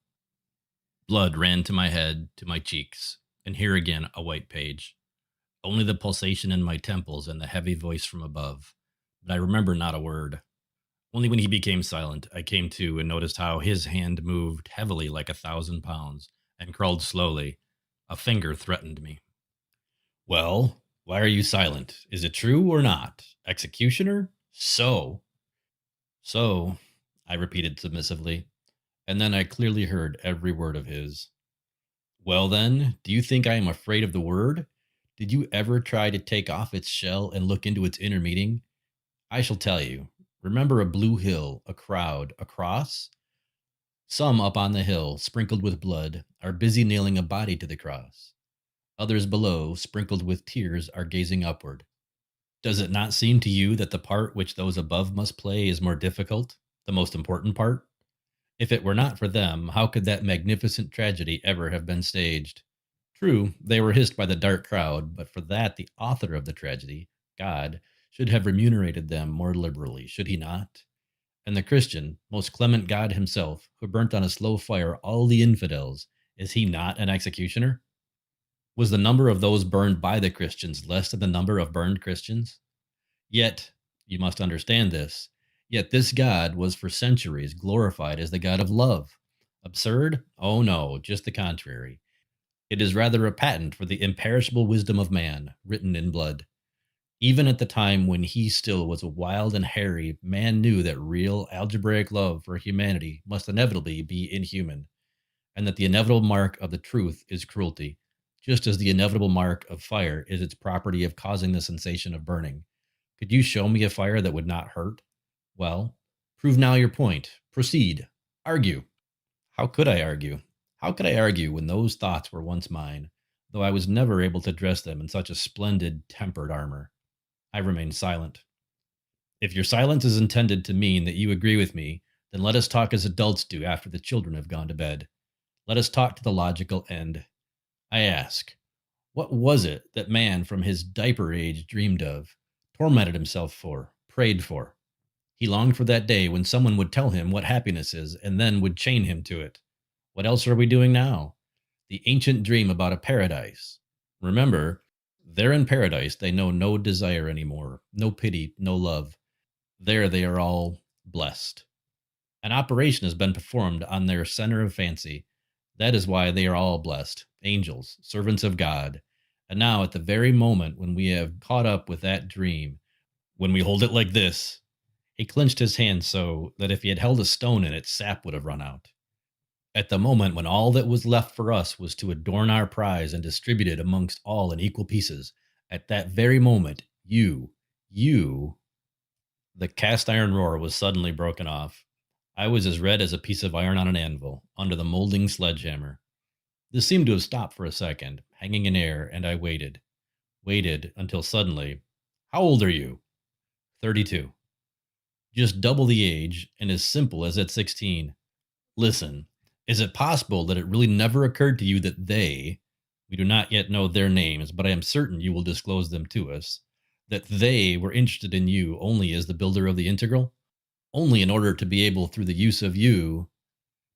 Blood ran to my head, to my cheeks, and here again a white page. Only the pulsation in my temples and the heavy voice from above. But I remember not a word. Only when he became silent, I came to and noticed how his hand moved heavily like 1,000 pounds and crawled slowly. A finger threatened me. Well, why are you silent? Is it true or not? Executioner? So, I repeated submissively, and then I clearly heard every word of his. Well then, do you think I am afraid of the word? Did you ever try to take off its shell and look into its inner meaning? I shall tell you. Remember a blue hill, a crowd, a cross? Some up on the hill, sprinkled with blood, are busy nailing a body to the cross. Others below, sprinkled with tears, are gazing upward. Does it not seem to you that the part which those above must play is more difficult, the most important part? If it were not for them, how could that magnificent tragedy ever have been staged? True, they were hissed by the dark crowd, but for that the author of the tragedy, God, should have remunerated them more liberally, should he not? And the Christian, most clement God himself, who burnt on a slow fire all the infidels, is he not an executioner? Was the number of those burned by the Christians less than the number of burned Christians? Yet, you must understand this, yet this God was for centuries glorified as the God of love. Absurd? Oh no, just the contrary. It is rather a patent for the imperishable wisdom of man, written in blood. Even at the time when he still was a wild and hairy, man knew that real algebraic love for humanity must inevitably be inhuman, and that the inevitable mark of the truth is cruelty, just as the inevitable mark of fire is its property of causing the sensation of burning. Could you show me a fire that would not hurt? Well, prove now your point. Proceed. Argue. How could I argue? How could I argue when those thoughts were once mine, though I was never able to dress them in such a splendid, tempered armor? I remained silent. If your silence is intended to mean that you agree with me, then let us talk as adults do after the children have gone to bed. Let us talk to the logical end. I ask, what was it that man from his diaper age dreamed of, tormented himself for, prayed for? He longed for that day when someone would tell him what happiness is and then would chain him to it. What else are we doing now? The ancient dream about a paradise. Remember, there in paradise they know no desire anymore, no pity, no love. There they are all blessed. An operation has been performed on their center of fancy. That is why they are all blessed, angels, servants of God. And now, at the very moment when we have caught up with that dream, when we hold it like this, he clenched his hand so that if he had held a stone in it, sap would have run out. At the moment when all that was left for us was to adorn our prize and distribute it amongst all in equal pieces, at that very moment, you, the cast iron roar was suddenly broken off. I was as red as a piece of iron on an anvil, under the molding sledgehammer. This seemed to have stopped for a second, hanging in air, and I waited until suddenly, how old are you? 32. Just double the age, and as simple as at 16. Listen, is it possible that it really never occurred to you that we do not yet know their names, but I am certain you will disclose them to us, that they were interested in you only as the builder of the integral? Only in order to be able, through the use of you.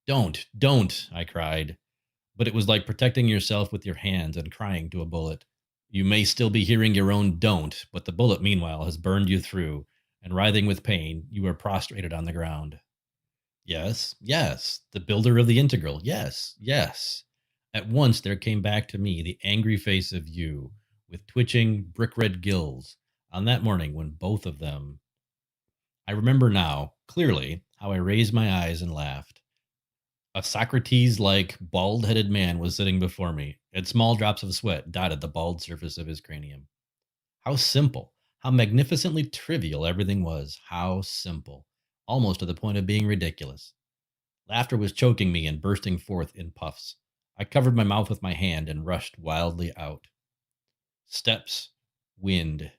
Don't, I cried. But it was like protecting yourself with your hands and crying to a bullet. You may still be hearing your own don't, but the bullet meanwhile has burned you through, and writhing with pain, you are prostrated on the ground. Yes, the builder of the integral, yes. At once there came back to me the angry face of you, with twitching, brick-red gills, on that morning when both of them... I remember now, clearly, how I raised my eyes and laughed. A Socrates-like, bald-headed man was sitting before me, and small drops of sweat dotted the bald surface of his cranium. How simple, how magnificently trivial everything was, how simple, almost to the point of being ridiculous. Laughter was choking me and bursting forth in puffs. I covered my mouth with my hand and rushed wildly out. Steps, wind,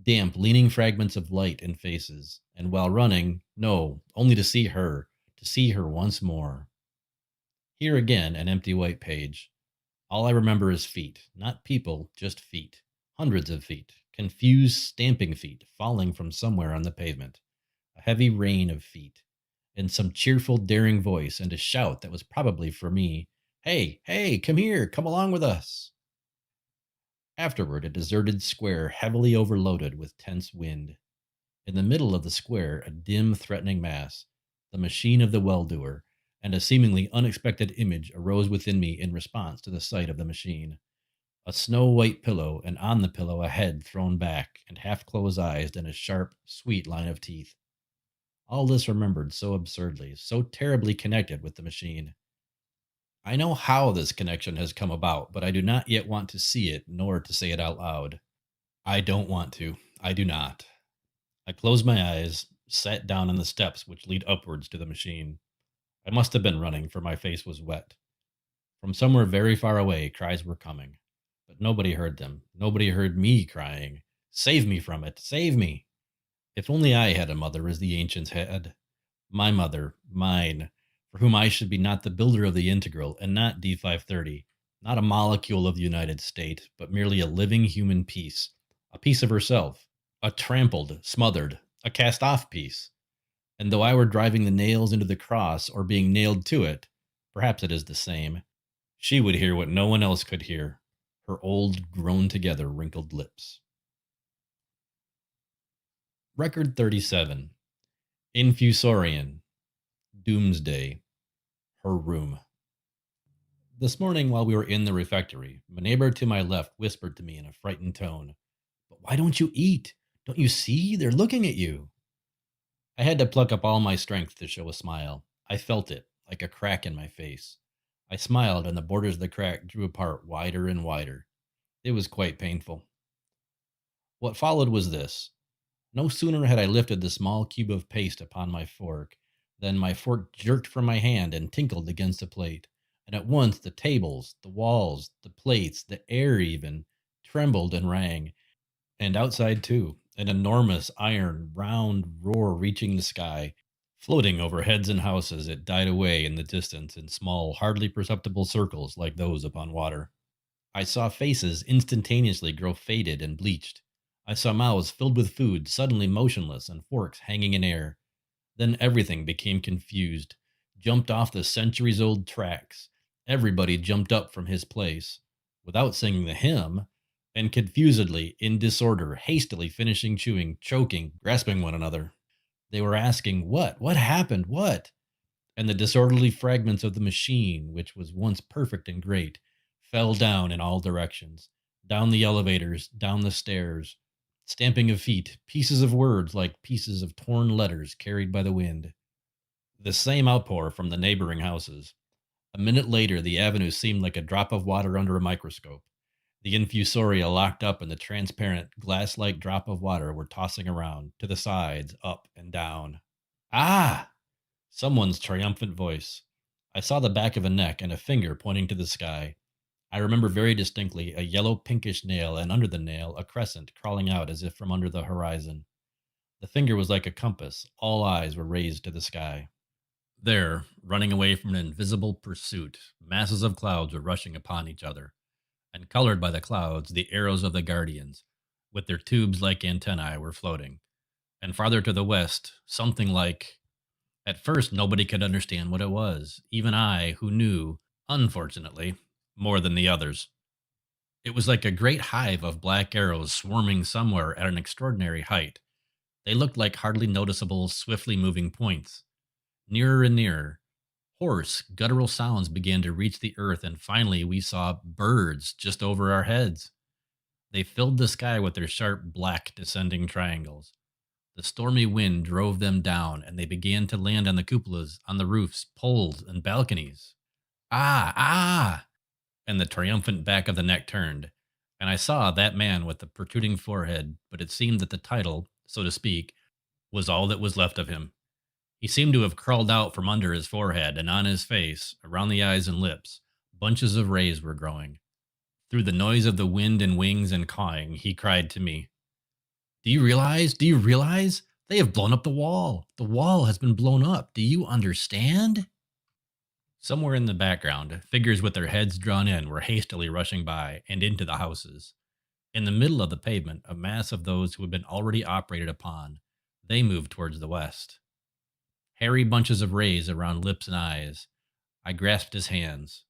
damp, leaning fragments of light and faces, and while running, no, only to see her, to see her once more. Here again, an empty white page. All I remember is feet, not people, just feet. Hundreds of feet, confused stamping feet falling from somewhere on the pavement. A heavy rain of feet, and some cheerful, daring voice, and a shout that was probably for me. Hey, hey, come here, come along with us. Afterward, a deserted square heavily overloaded with tense wind. In the middle of the square, a dim, threatening mass, the machine of the well-doer, and a seemingly unexpected image arose within me in response to the sight of the machine. A snow-white pillow, and on the pillow a head thrown back, and half-closed eyes, and a sharp, sweet line of teeth. All this remembered so absurdly, so terribly connected with the machine. I know how this connection has come about, but I do not yet want to see it, nor to say it out loud. I don't want to. I do not. I closed my eyes, sat down on the steps which lead upwards to the machine. I must have been running, for my face was wet. From somewhere very far away, cries were coming. But nobody heard them. Nobody heard me crying. Save me from it. Save me. If only I had a mother as the ancients had. My mother, mine, for whom I should be not the builder of the integral, and not D530, not a molecule of the United State, but merely a living human piece, a piece of herself, a trampled, smothered, a cast-off piece. And though I were driving the nails into the cross or being nailed to it, perhaps it is the same, she would hear what no one else could hear, her old, grown-together, wrinkled lips. Record 37. Infusorian. Doomsday. Her room. This morning, while we were in the refectory, my neighbor to my left whispered to me in a frightened tone, "But why don't you eat? Don't you see? They're looking at you." I had to pluck up all my strength to show a smile. I felt it, like a crack in my face. I smiled, and the borders of the crack drew apart wider and wider. It was quite painful. What followed was this. No sooner had I lifted the small cube of paste upon my fork than my fork jerked from my hand and tinkled against the plate, and at once the tables, the walls, the plates, the air even, trembled and rang, and outside too, an enormous iron, round roar reaching the sky. Floating over heads and houses, it died away in the distance in small, hardly perceptible circles like those upon water. I saw faces instantaneously grow faded and bleached. I saw mouths filled with food suddenly motionless and forks hanging in air. Then everything became confused, jumped off the centuries-old tracks. Everybody jumped up from his place, without singing the hymn, and confusedly, in disorder, hastily finishing chewing, choking, grasping one another. They were asking, "What? What happened? What?" And the disorderly fragments of the machine, which was once perfect and great, fell down in all directions, down the elevators, down the stairs, stamping of feet, pieces of words like pieces of torn letters carried by the wind. The same outpour from the neighboring houses. A minute later, the avenue seemed like a drop of water under a microscope. The infusoria locked up in the transparent, glass-like drop of water were tossing around, to the sides, up and down. Ah! Someone's triumphant voice. I saw the back of a neck and a finger pointing to the sky. I remember very distinctly a yellow pinkish nail, and under the nail a crescent crawling out as if from under the horizon. The finger was like a compass. All eyes were raised to the sky. There, running away from an invisible pursuit, masses of clouds were rushing upon each other, and colored by the clouds, the arrows of the guardians, with their tubes like antennae, were floating. And farther to the west, something like... At first, nobody could understand what it was, even I, who knew, unfortunately, more than the others. It was like a great hive of black arrows swarming somewhere at an extraordinary height. They looked like hardly noticeable, swiftly moving points. Nearer and nearer. Hoarse, guttural sounds began to reach the earth, and finally we saw birds just over our heads. They filled the sky with their sharp, black, descending triangles. The stormy wind drove them down, and they began to land on the cupolas, on the roofs, poles, and balconies. Ah! Ah! And the triumphant back of the neck turned, and I saw that man with the protruding forehead, but it seemed that the title, so to speak, was all that was left of him. He seemed to have crawled out from under his forehead, and on his face, around the eyes and lips, bunches of rays were growing. Through the noise of the wind and wings and cawing, he cried to me, Do you realize? They have blown up the wall. The wall has been blown up. Do you understand? Somewhere in the background, figures with their heads drawn in were hastily rushing by and into the houses. In the middle of the pavement, a mass of those who had been already operated upon, they moved towards the west. Hairy bunches of rays around lips and eyes. I grasped his hands.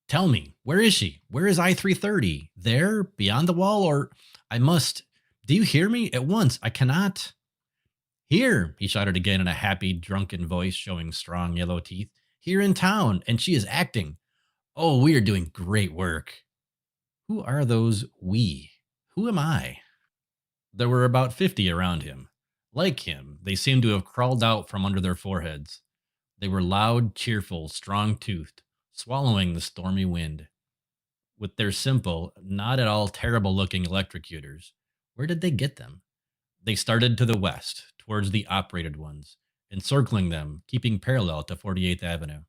Tell me, where is she? Where is I-330? There, beyond the wall, or I must... Do you hear me? At once, I cannot... Here, he shouted again in a happy, drunken voice showing strong yellow teeth. Here in town, and she is acting. Oh, we are doing great work. Who are those we? Who am I? There were about 50 around him. Like him, they seemed to have crawled out from under their foreheads. They were loud, cheerful, strong-toothed, swallowing the stormy wind. With their simple, not at all terrible-looking electrocutors, where did they get them? They started to the west, towards the operated ones, encircling them, keeping parallel to 48th Avenue.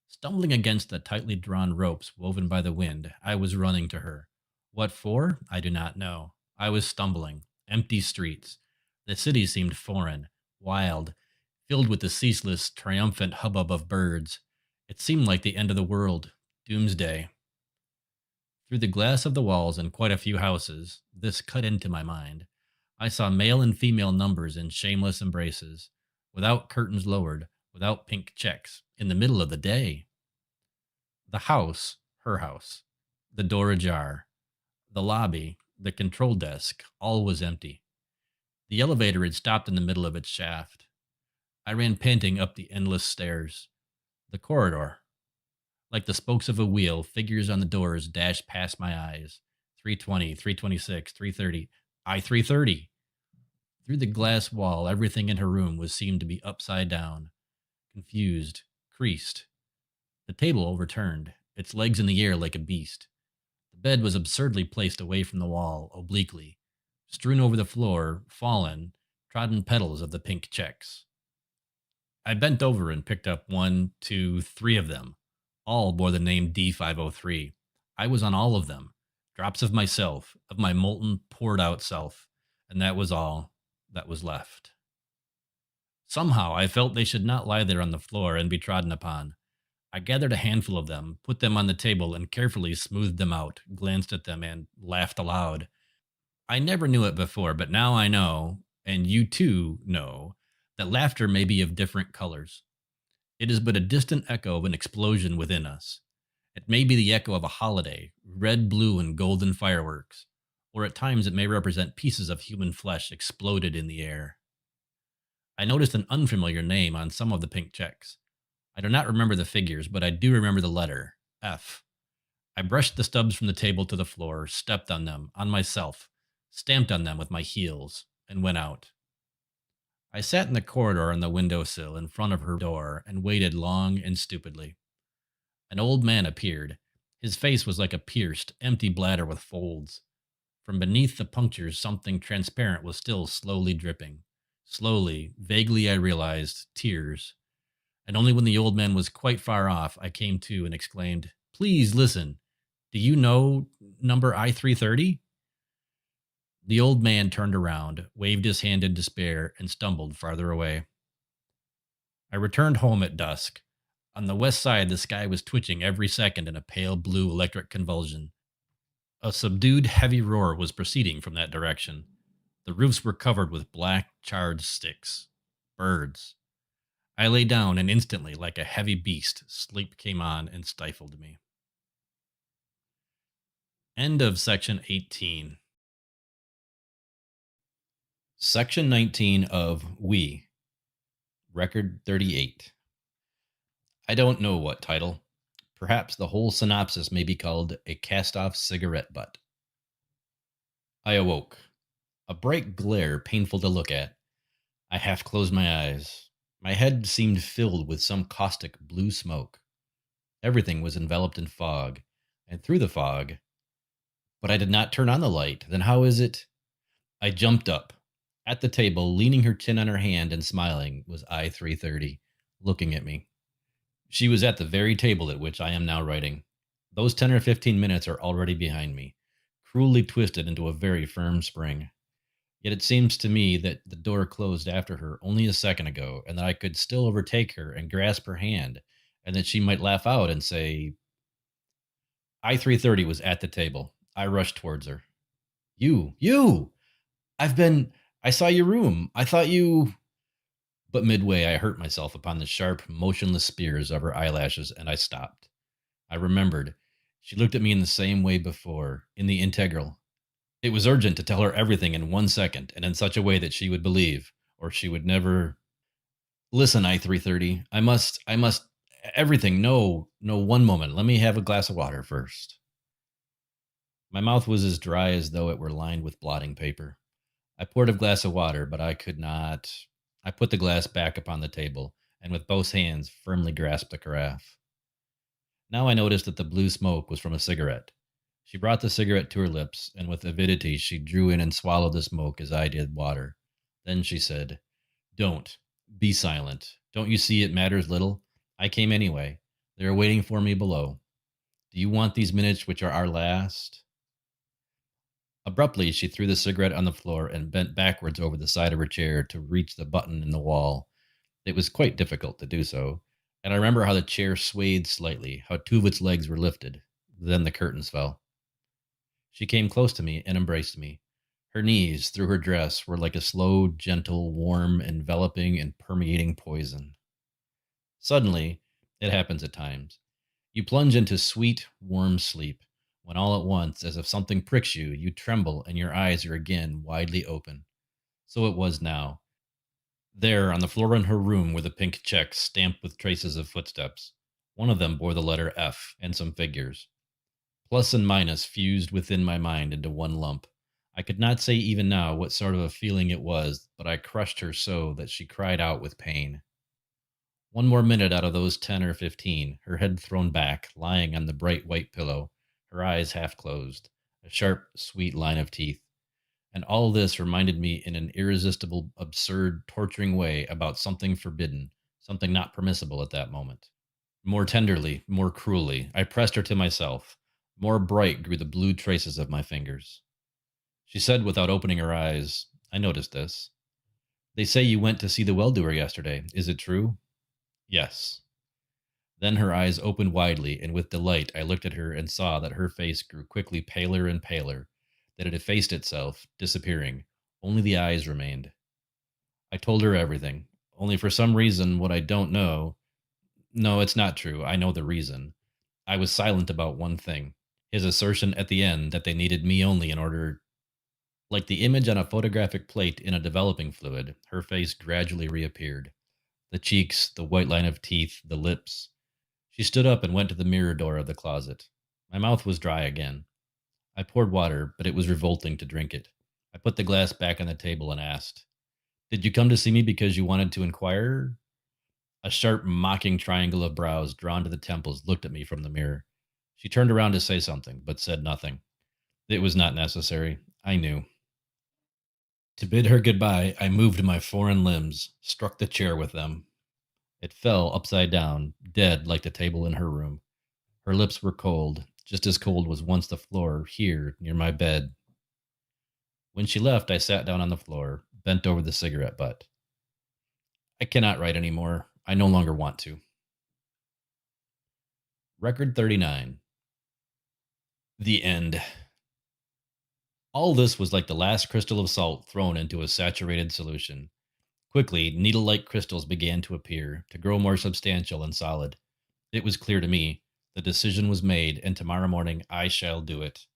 Stumbling against the tightly drawn ropes woven by the wind, I was running to her. What for? I do not know. I was stumbling. Empty streets. The city seemed foreign, wild, filled with the ceaseless, triumphant hubbub of birds. It seemed like the end of the world. Doomsday. Through the glass of the walls and quite a few houses, this cut into my mind. I saw male and female numbers in shameless embraces, without curtains lowered, without pink checks, in the middle of the day. The house, her house, the door ajar, the lobby, the control desk, all was empty. The elevator had stopped in the middle of its shaft. I ran panting up the endless stairs. The corridor. Like the spokes of a wheel, figures on the doors dashed past my eyes. 320, 326, 330. I-330. Through the glass wall, everything in her room was seemed to be upside down, confused, creased. The table overturned, its legs in the air like a beast. The bed was absurdly placed away from the wall, obliquely. Strewn over the floor, fallen, trodden petals of the pink checks. I bent over and picked up 1, 2, 3 of them. All bore the name D503. I was on all of them. Drops of myself, of my molten, poured-out self. And that was all that was left. Somehow I felt they should not lie there on the floor and be trodden upon. I gathered a handful of them, put them on the table, and carefully smoothed them out, glanced at them, and laughed aloud. I never knew it before, but now I know, and you too know, that laughter may be of different colors. It is but a distant echo of an explosion within us. It may be the echo of a holiday, red, blue, and golden fireworks, or at times it may represent pieces of human flesh exploded in the air. I noticed an unfamiliar name on some of the pink checks. I do not remember the figures, but I do remember the letter, F. I brushed the stubs from the table to the floor, stepped on them, on myself, stamped on them with my heels, and went out. I sat in the corridor on the windowsill in front of her door and waited long and stupidly. An old man appeared. His face was like a pierced, empty bladder with folds. From beneath the punctures, something transparent was still slowly dripping. Slowly, vaguely, I realized tears. And only when the old man was quite far off, I came to and exclaimed, "Please listen. Do you know number I-330? The old man turned around, waved his hand in despair, and stumbled farther away. I returned home at dusk. On the west side, the sky was twitching every second in a pale blue electric convulsion. A subdued, heavy roar was proceeding from that direction. The roofs were covered with black, charred sticks. Birds. I lay down, and instantly, like a heavy beast, sleep came on and stifled me. End of section 18. Section 19 of We. Record 38. I don't know what title. Perhaps the whole synopsis may be called A Cast-Off Cigarette Butt. I awoke. A bright glare painful to look at. I half closed my eyes. My head seemed filled with some caustic blue smoke. Everything was enveloped in fog, and through the fog... But I did not turn on the light. Then how is it? I jumped up. At the table, leaning her chin on her hand and smiling, was I-330, looking at me. She was at the very table at which I am now writing. Those 10 or 15 minutes are already behind me, cruelly twisted into a very firm spring. Yet it seems to me that the door closed after her only a second ago, and that I could still overtake her and grasp her hand, and that she might laugh out and say, I-330 was at the table. I rushed towards her. You! I saw your room. I thought you. But midway, I hurt myself upon the sharp, motionless spears of her eyelashes, and I stopped. I remembered. She looked at me in the same way before, in the integral. It was urgent to tell her everything in 1 second, and in such a way that she would believe, or she would never. Listen, I-330, I must, everything. No, 1 moment. Let me have a glass of water first. My mouth was as dry as though it were lined with blotting paper. I poured a glass of water, but I could not. I put the glass back upon the table, and with both hands firmly grasped the carafe. Now I noticed that the blue smoke was from a cigarette. She brought the cigarette to her lips, and with avidity she drew in and swallowed the smoke as I did water. Then she said, Don't. Be silent. Don't you see it matters little? I came anyway. They are waiting for me below. Do you want these minutes which are our last? Abruptly, she threw the cigarette on the floor and bent backwards over the side of her chair to reach the button in the wall. It was quite difficult to do so, and I remember how the chair swayed slightly, how two of its legs were lifted. Then the curtains fell. She came close to me and embraced me. Her knees, through her dress, were like a slow, gentle, warm, enveloping, and permeating poison. Suddenly, it happens at times, you plunge into sweet, warm sleep, when all at once, as if something pricks you, you tremble and your eyes are again widely open. So it was now. There, on the floor in her room, were the pink checks stamped with traces of footsteps. One of them bore the letter F and some figures. Plus and minus fused within my mind into one lump. I could not say even now what sort of a feeling it was, but I crushed her so that she cried out with pain. 1 more minute out of those 10 or 15, her head thrown back, lying on the bright white pillow, her eyes half closed, a sharp, sweet line of teeth. And all this reminded me in an irresistible, absurd, torturing way about something forbidden, something not permissible at that moment. More tenderly, more cruelly, I pressed her to myself. More bright grew the blue traces of my fingers. She said without opening her eyes, I noticed this. They say you went to see the well-doer yesterday. Is it true? Yes. Then her eyes opened widely, and with delight I looked at her and saw that her face grew quickly paler and paler, that it effaced itself, disappearing. Only the eyes remained. I told her everything, only for some reason what I don't know. No, it's not true. I know the reason. I was silent about one thing, his assertion at the end that they needed me only in order. Like the image on a photographic plate in a developing fluid, her face gradually reappeared. The cheeks, the white line of teeth, the lips. She stood up and went to the mirror door of the closet. My mouth was dry again. I poured water, but it was revolting to drink it. I put the glass back on the table and asked, Did you come to see me because you wanted to inquire? A sharp, mocking triangle of brows drawn to the temples looked at me from the mirror. She turned around to say something, but said nothing. It was not necessary. I knew. To bid her goodbye, I moved my foreign limbs, struck the chair with them. It fell upside down, dead like the table in her room. Her lips were cold, just as cold was once the floor here near my bed. When she left, I sat down on the floor, bent over the cigarette butt. I cannot write any more. I no longer want to. Record 39. The end. All this was like the last crystal of salt thrown into a saturated solution. Quickly, needle-like crystals began to appear, to grow more substantial and solid. It was clear to me. The decision was made, and tomorrow morning I shall do it.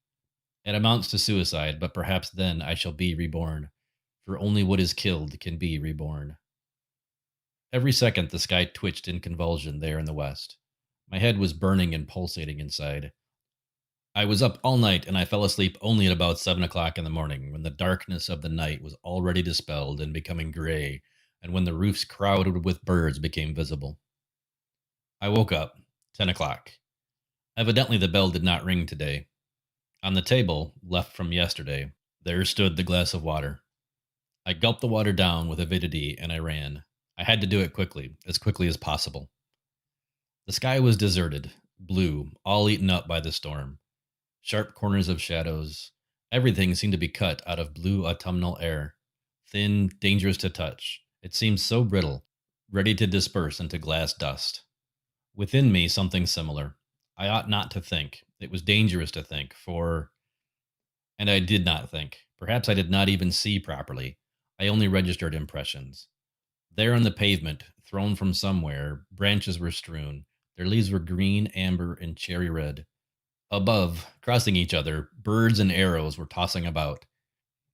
It amounts to suicide, but perhaps then I shall be reborn, for only what is killed can be reborn. Every second the sky twitched in convulsion there in the west. My head was burning and pulsating inside. I was up all night, and I fell asleep only at about 7 o'clock in the morning, when the darkness of the night was already dispelled and becoming gray, and when the roofs crowded with birds became visible. I woke up, 10 o'clock. Evidently the bell did not ring today. On the table, left from yesterday, there stood the glass of water. I gulped the water down with avidity, and I ran. I had to do it quickly as possible. The sky was deserted, blue, all eaten up by the storm. Sharp corners of shadows. Everything seemed to be cut out of blue autumnal air. thin, dangerous to touch. It seemed so brittle, ready to disperse into glass dust. Within me, something similar. I ought not to think. It was dangerous to think, and I did not think. Perhaps I did not even see properly. I only registered impressions. There on the pavement, thrown from somewhere, branches were strewn. Their leaves were green, amber, and cherry red. Above, crossing each other, birds and arrows were tossing about.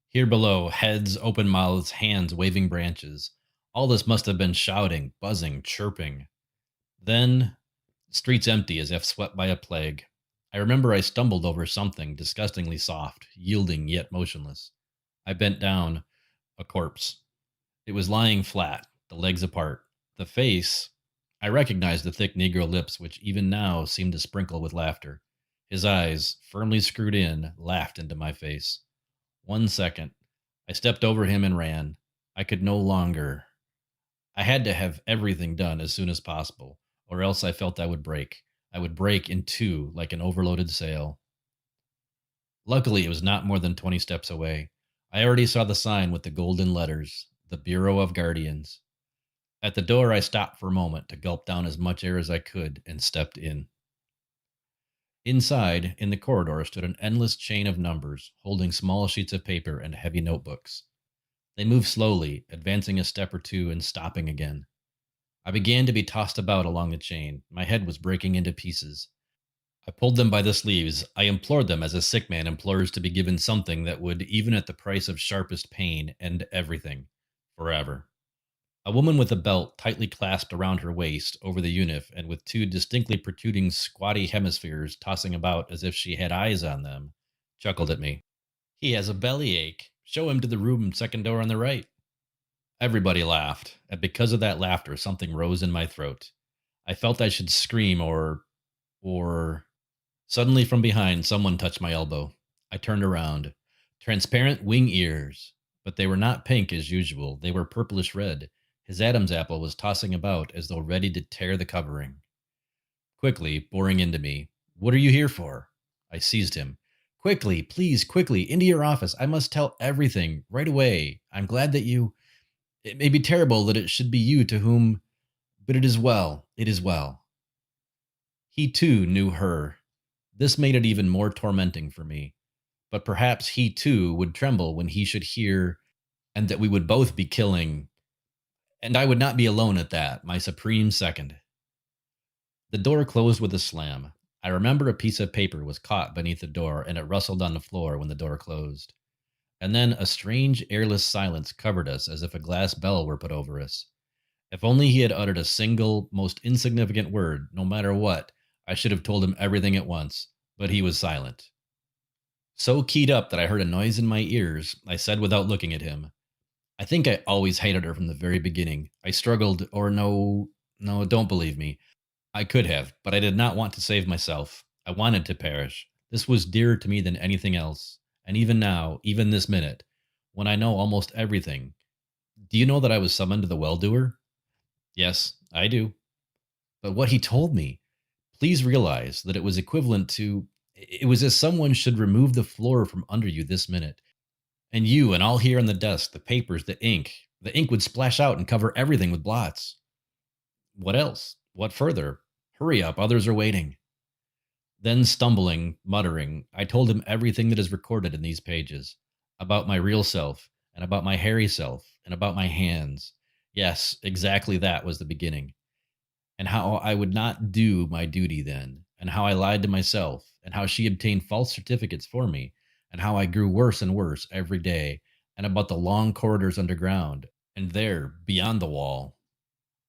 Here below, heads, open mouths, hands waving branches. All this must have been shouting, buzzing, chirping. Then, streets empty as if swept by a plague. I remember I stumbled over something disgustingly soft, yielding yet motionless. I bent down. A corpse. It was lying flat, the legs apart. The face. I recognized the thick Negro lips, which even now seemed to sprinkle with laughter. His eyes, firmly screwed in, laughed into my face. 1 second. I stepped over him and ran. I could no longer. I had to have everything done as soon as possible, or else I felt I would break. I would break in two like an overloaded sail. Luckily, it was not more than 20 steps away. I already saw the sign with the golden letters, the Bureau of Guardians. At the door, I stopped for a moment to gulp down as much air as I could and stepped in. Inside, in the corridor, stood an endless chain of numbers, holding small sheets of paper and heavy notebooks. They moved slowly, advancing a step or two and stopping again. I began to be tossed about along the chain. My head was breaking into pieces. I pulled them by the sleeves. I implored them as a sick man implores to be given something that would, even at the price of sharpest pain, end everything. Forever. A woman with a belt tightly clasped around her waist over the unif and with two distinctly protruding squatty hemispheres tossing about as if she had eyes on them, chuckled at me. "He has a bellyache. Show him to the room second door on the right." Everybody laughed, and because of that laughter, something rose in my throat. I felt I should scream or... Suddenly from behind, someone touched my elbow. I turned around. Transparent wing ears. But they were not pink as usual. They were purplish red. His Adam's apple was tossing about as though ready to tear the covering. Quickly, boring into me. "What are you here for?" I seized him. "Quickly, please, quickly, into your office. I must tell everything, right away. I'm glad that you... It may be terrible that it should be you to whom... But it is well. It is well." He, too, knew her. This made it even more tormenting for me. But perhaps he, too, would tremble when he should hear, and that we would both be killing... And I would not be alone at that, my supreme second. The door closed with a slam. I remember a piece of paper was caught beneath the door, and it rustled on the floor when the door closed. And then a strange, airless silence covered us as if a glass bell were put over us. If only he had uttered a single, most insignificant word, no matter what, I should have told him everything at once, but he was silent. So keyed up that I heard a noise in my ears, I said without looking at him, "I think I always hated her from the very beginning. I struggled, or no, don't believe me. I could have, but I did not want to save myself. I wanted to perish. This was dearer to me than anything else. And even now, even this minute, when I know almost everything, do you know that I was summoned to the well-doer?" "Yes, I do." "But what he told me, please realize that it was equivalent to... It was as someone should remove the floor from under you this minute. And you and all here on the desk, the papers, the ink would splash out and cover everything with blots." "What else? What further? Hurry up, others are waiting." Then stumbling, muttering, I told him everything that is recorded in these pages. About my real self, and about my hairy self, and about my hands. Yes, exactly that was the beginning. And how I would not do my duty then, and how I lied to myself, and how she obtained false certificates for me, and how I grew worse and worse every day, and about the long corridors underground, and there, beyond the wall.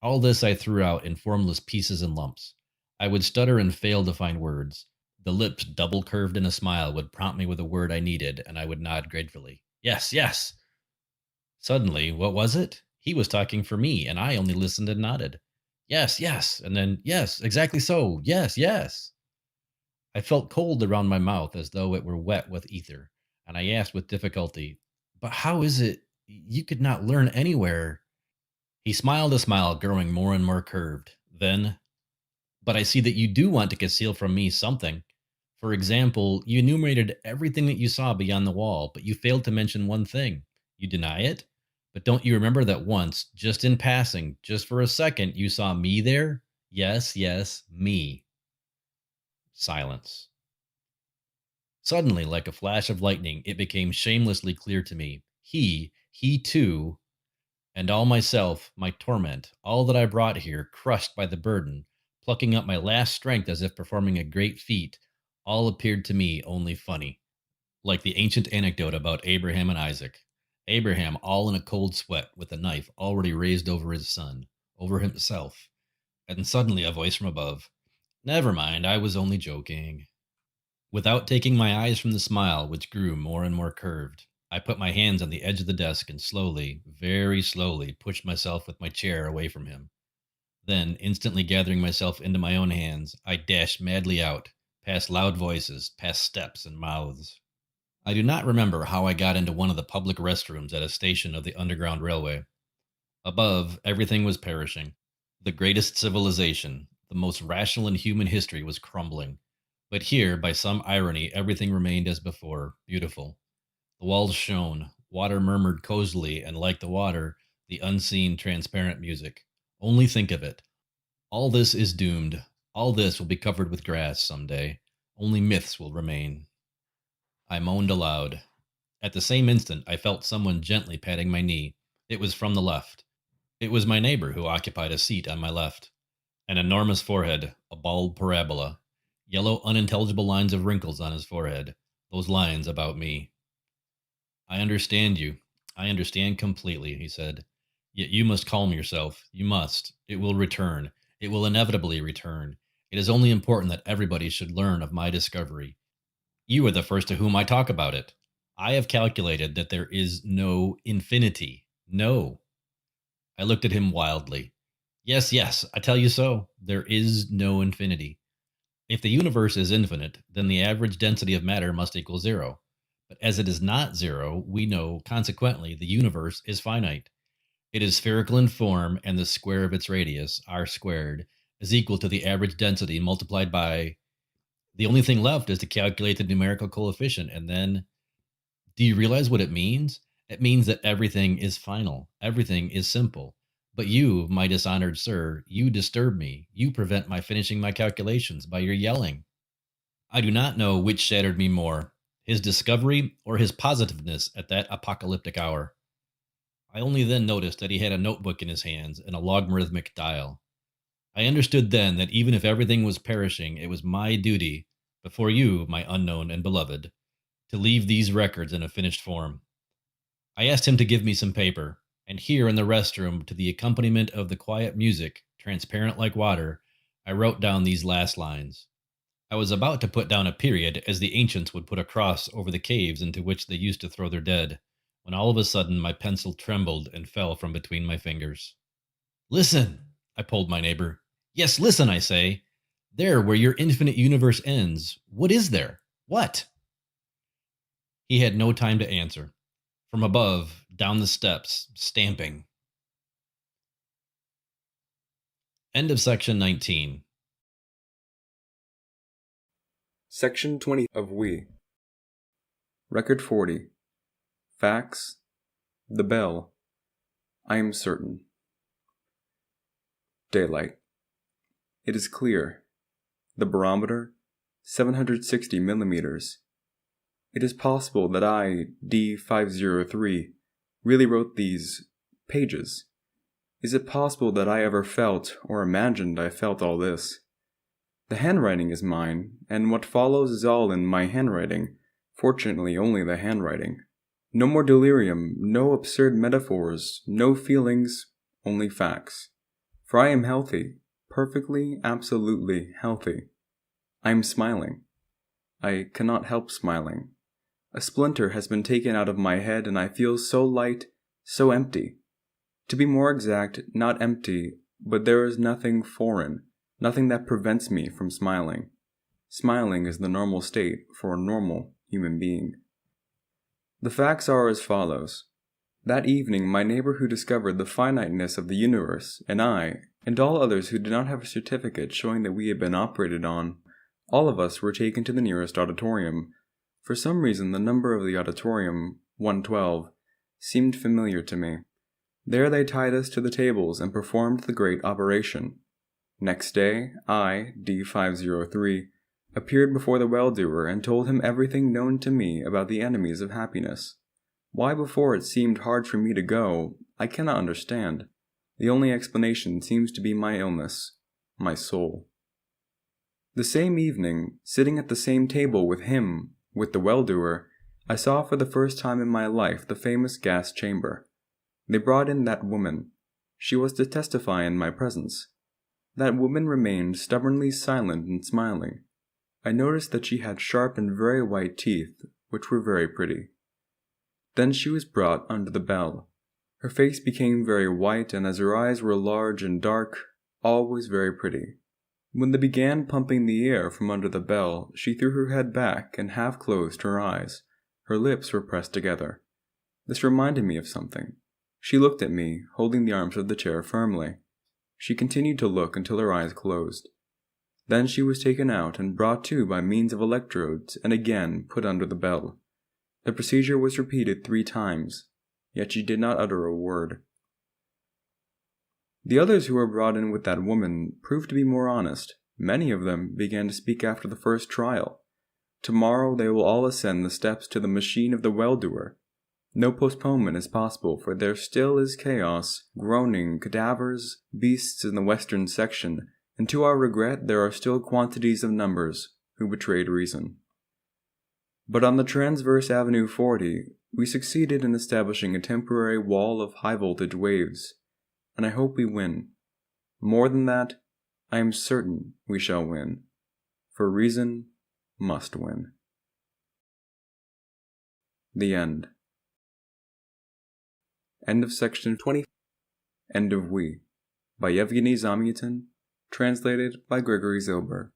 All this I threw out in formless pieces and lumps. I would stutter and fail to find words. The lips, double curved in a smile, would prompt me with a word I needed, and I would nod gratefully. "Yes, yes." Suddenly, what was it? He was talking for me, and I only listened and nodded. "Yes, yes," and then, "Yes, exactly so. Yes, yes." I felt cold around my mouth as though it were wet with ether, and I asked with difficulty, "But how is it you could not learn anywhere?" He smiled a smile growing more and more curved. Then, "But I see that you do want to conceal from me something. For example, you enumerated everything that you saw beyond the wall, but you failed to mention one thing. You deny it?" But don't you remember that once, just in passing, just for a second, you saw me there? Yes, yes, me. Silence. Suddenly, like a flash of lightning, it became shamelessly clear to me. He too, and all myself, my torment, all that I brought here, crushed by the burden, plucking up my last strength as if performing a great feat, all appeared to me only funny. Like the ancient anecdote about Abraham and Isaac. Abraham all in a cold sweat, with a knife already raised over his son, over himself, and suddenly a voice from above. Never mind, I was only joking. Without taking my eyes from the smile, which grew more and more curved, I put my hands on the edge of the desk and slowly, very slowly, pushed myself with my chair away from him. Then, instantly gathering myself into my own hands, I dashed madly out, past loud voices, past steps and mouths. I do not remember how I got into one of the public restrooms at a station of the Underground Railway. Above, everything was perishing. The greatest civilization, the most rational in human history, was crumbling. But here, by some irony, everything remained as before, beautiful. The walls shone, water murmured cozily, and like the water, the unseen, transparent music. Only think of it. All this is doomed. All this will be covered with grass some day. Only myths will remain. I moaned aloud. At the same instant, I felt someone gently patting my knee. It was from the left. It was my neighbor who occupied a seat on my left. An enormous forehead, a bald parabola. Yellow, unintelligible lines of wrinkles on his forehead. Those lines about me. I understand you. I understand completely, he said. Yet you must calm yourself. You must. It will return. It will inevitably return. It is only important that everybody should learn of my discovery. You are the first to whom I talk about it. I have calculated that there is no infinity. No. I looked at him wildly. Yes, yes, I tell you so. There is no infinity. If the universe is infinite, then the average density of matter must equal zero. But as it is not zero, we know, consequently, the universe is finite. It is spherical in form, and the square of its radius, r squared, is equal to the average density multiplied by... The only thing left is to calculate the numerical coefficient, and then... Do you realize what it means? It means that everything is final. Everything is simple. But you, my dishonored sir, you disturb me. You prevent my finishing my calculations by your yelling. I do not know which shattered me more, his discovery or his positiveness at that apocalyptic hour. I only then noticed that he had a notebook in his hands and a logarithmic dial. I understood then that even if everything was perishing, it was my duty, before you, my unknown and beloved, to leave these records in a finished form. I asked him to give me some paper, and here in the restroom, to the accompaniment of the quiet music, transparent like water, I wrote down these last lines. I was about to put down a period, as the ancients would put a cross over the caves into which they used to throw their dead, when all of a sudden my pencil trembled and fell from between my fingers. Listen, I pulled my neighbor. Yes, listen, I say. There, where your infinite universe ends, what is there? What? He had no time to answer. From above, down the steps, stamping. End of section 19. Section 20 of We. Record 40. Facts. The bell. I am certain. Daylight. It is clear. The barometer, 760 millimeters. It is possible that I, D503, really wrote these pages. Is it possible that I ever felt or imagined I felt all this? The handwriting is mine, and what follows is all in my handwriting, fortunately only the handwriting. No more delirium, no absurd metaphors, no feelings, only facts. For I am healthy, perfectly, absolutely healthy. I am smiling. I cannot help smiling. A splinter has been taken out of my head, and I feel so light, so empty. To be more exact, not empty, but there is nothing foreign, nothing that prevents me from smiling. Smiling is the normal state for a normal human being. The facts are as follows. That evening, my neighbor who discovered the finiteness of the universe, and I, and all others who did not have a certificate showing that we had been operated on, all of us were taken to the nearest auditorium. For some reason, the number of the auditorium, 112, seemed familiar to me. There they tied us to the tables and performed the great operation. Next day, I, D503, appeared before the well-doer and told him everything known to me about the enemies of happiness. Why before it seemed hard for me to go, I cannot understand. The only explanation seems to be my illness, my soul. The same evening, sitting at the same table with him, with the well-doer, I saw for the first time in my life the famous gas chamber. They brought in that woman. She was to testify in my presence. That woman remained stubbornly silent and smiling. I noticed that she had sharp and very white teeth, which were very pretty. Then she was brought under the bell. Her face became very white, and as her eyes were large and dark, all was very pretty. When they began pumping the air from under the bell, she threw her head back and half closed her eyes. Her lips were pressed together. This reminded me of something. She looked at me, holding the arms of the chair firmly. She continued to look until her eyes closed. Then she was taken out and brought to by means of electrodes and again put under the bell. The procedure was repeated 3 times, yet she did not utter a word. The others who were brought in with that woman proved to be more honest. Many of them began to speak after the first trial. Tomorrow they will all ascend the steps to the machine of the well-doer. No postponement is possible, for there still is chaos, groaning, cadavers, beasts in the western section, and to our regret there are still quantities of numbers who betrayed reason. But on the transverse Avenue 40, we succeeded in establishing a temporary wall of high-voltage waves, and I hope we win. More than that, I am certain we shall win, for reason must win. The End. End of section 20. End of We, by Yevgeny Zamyatin, translated by Gregory Zilber.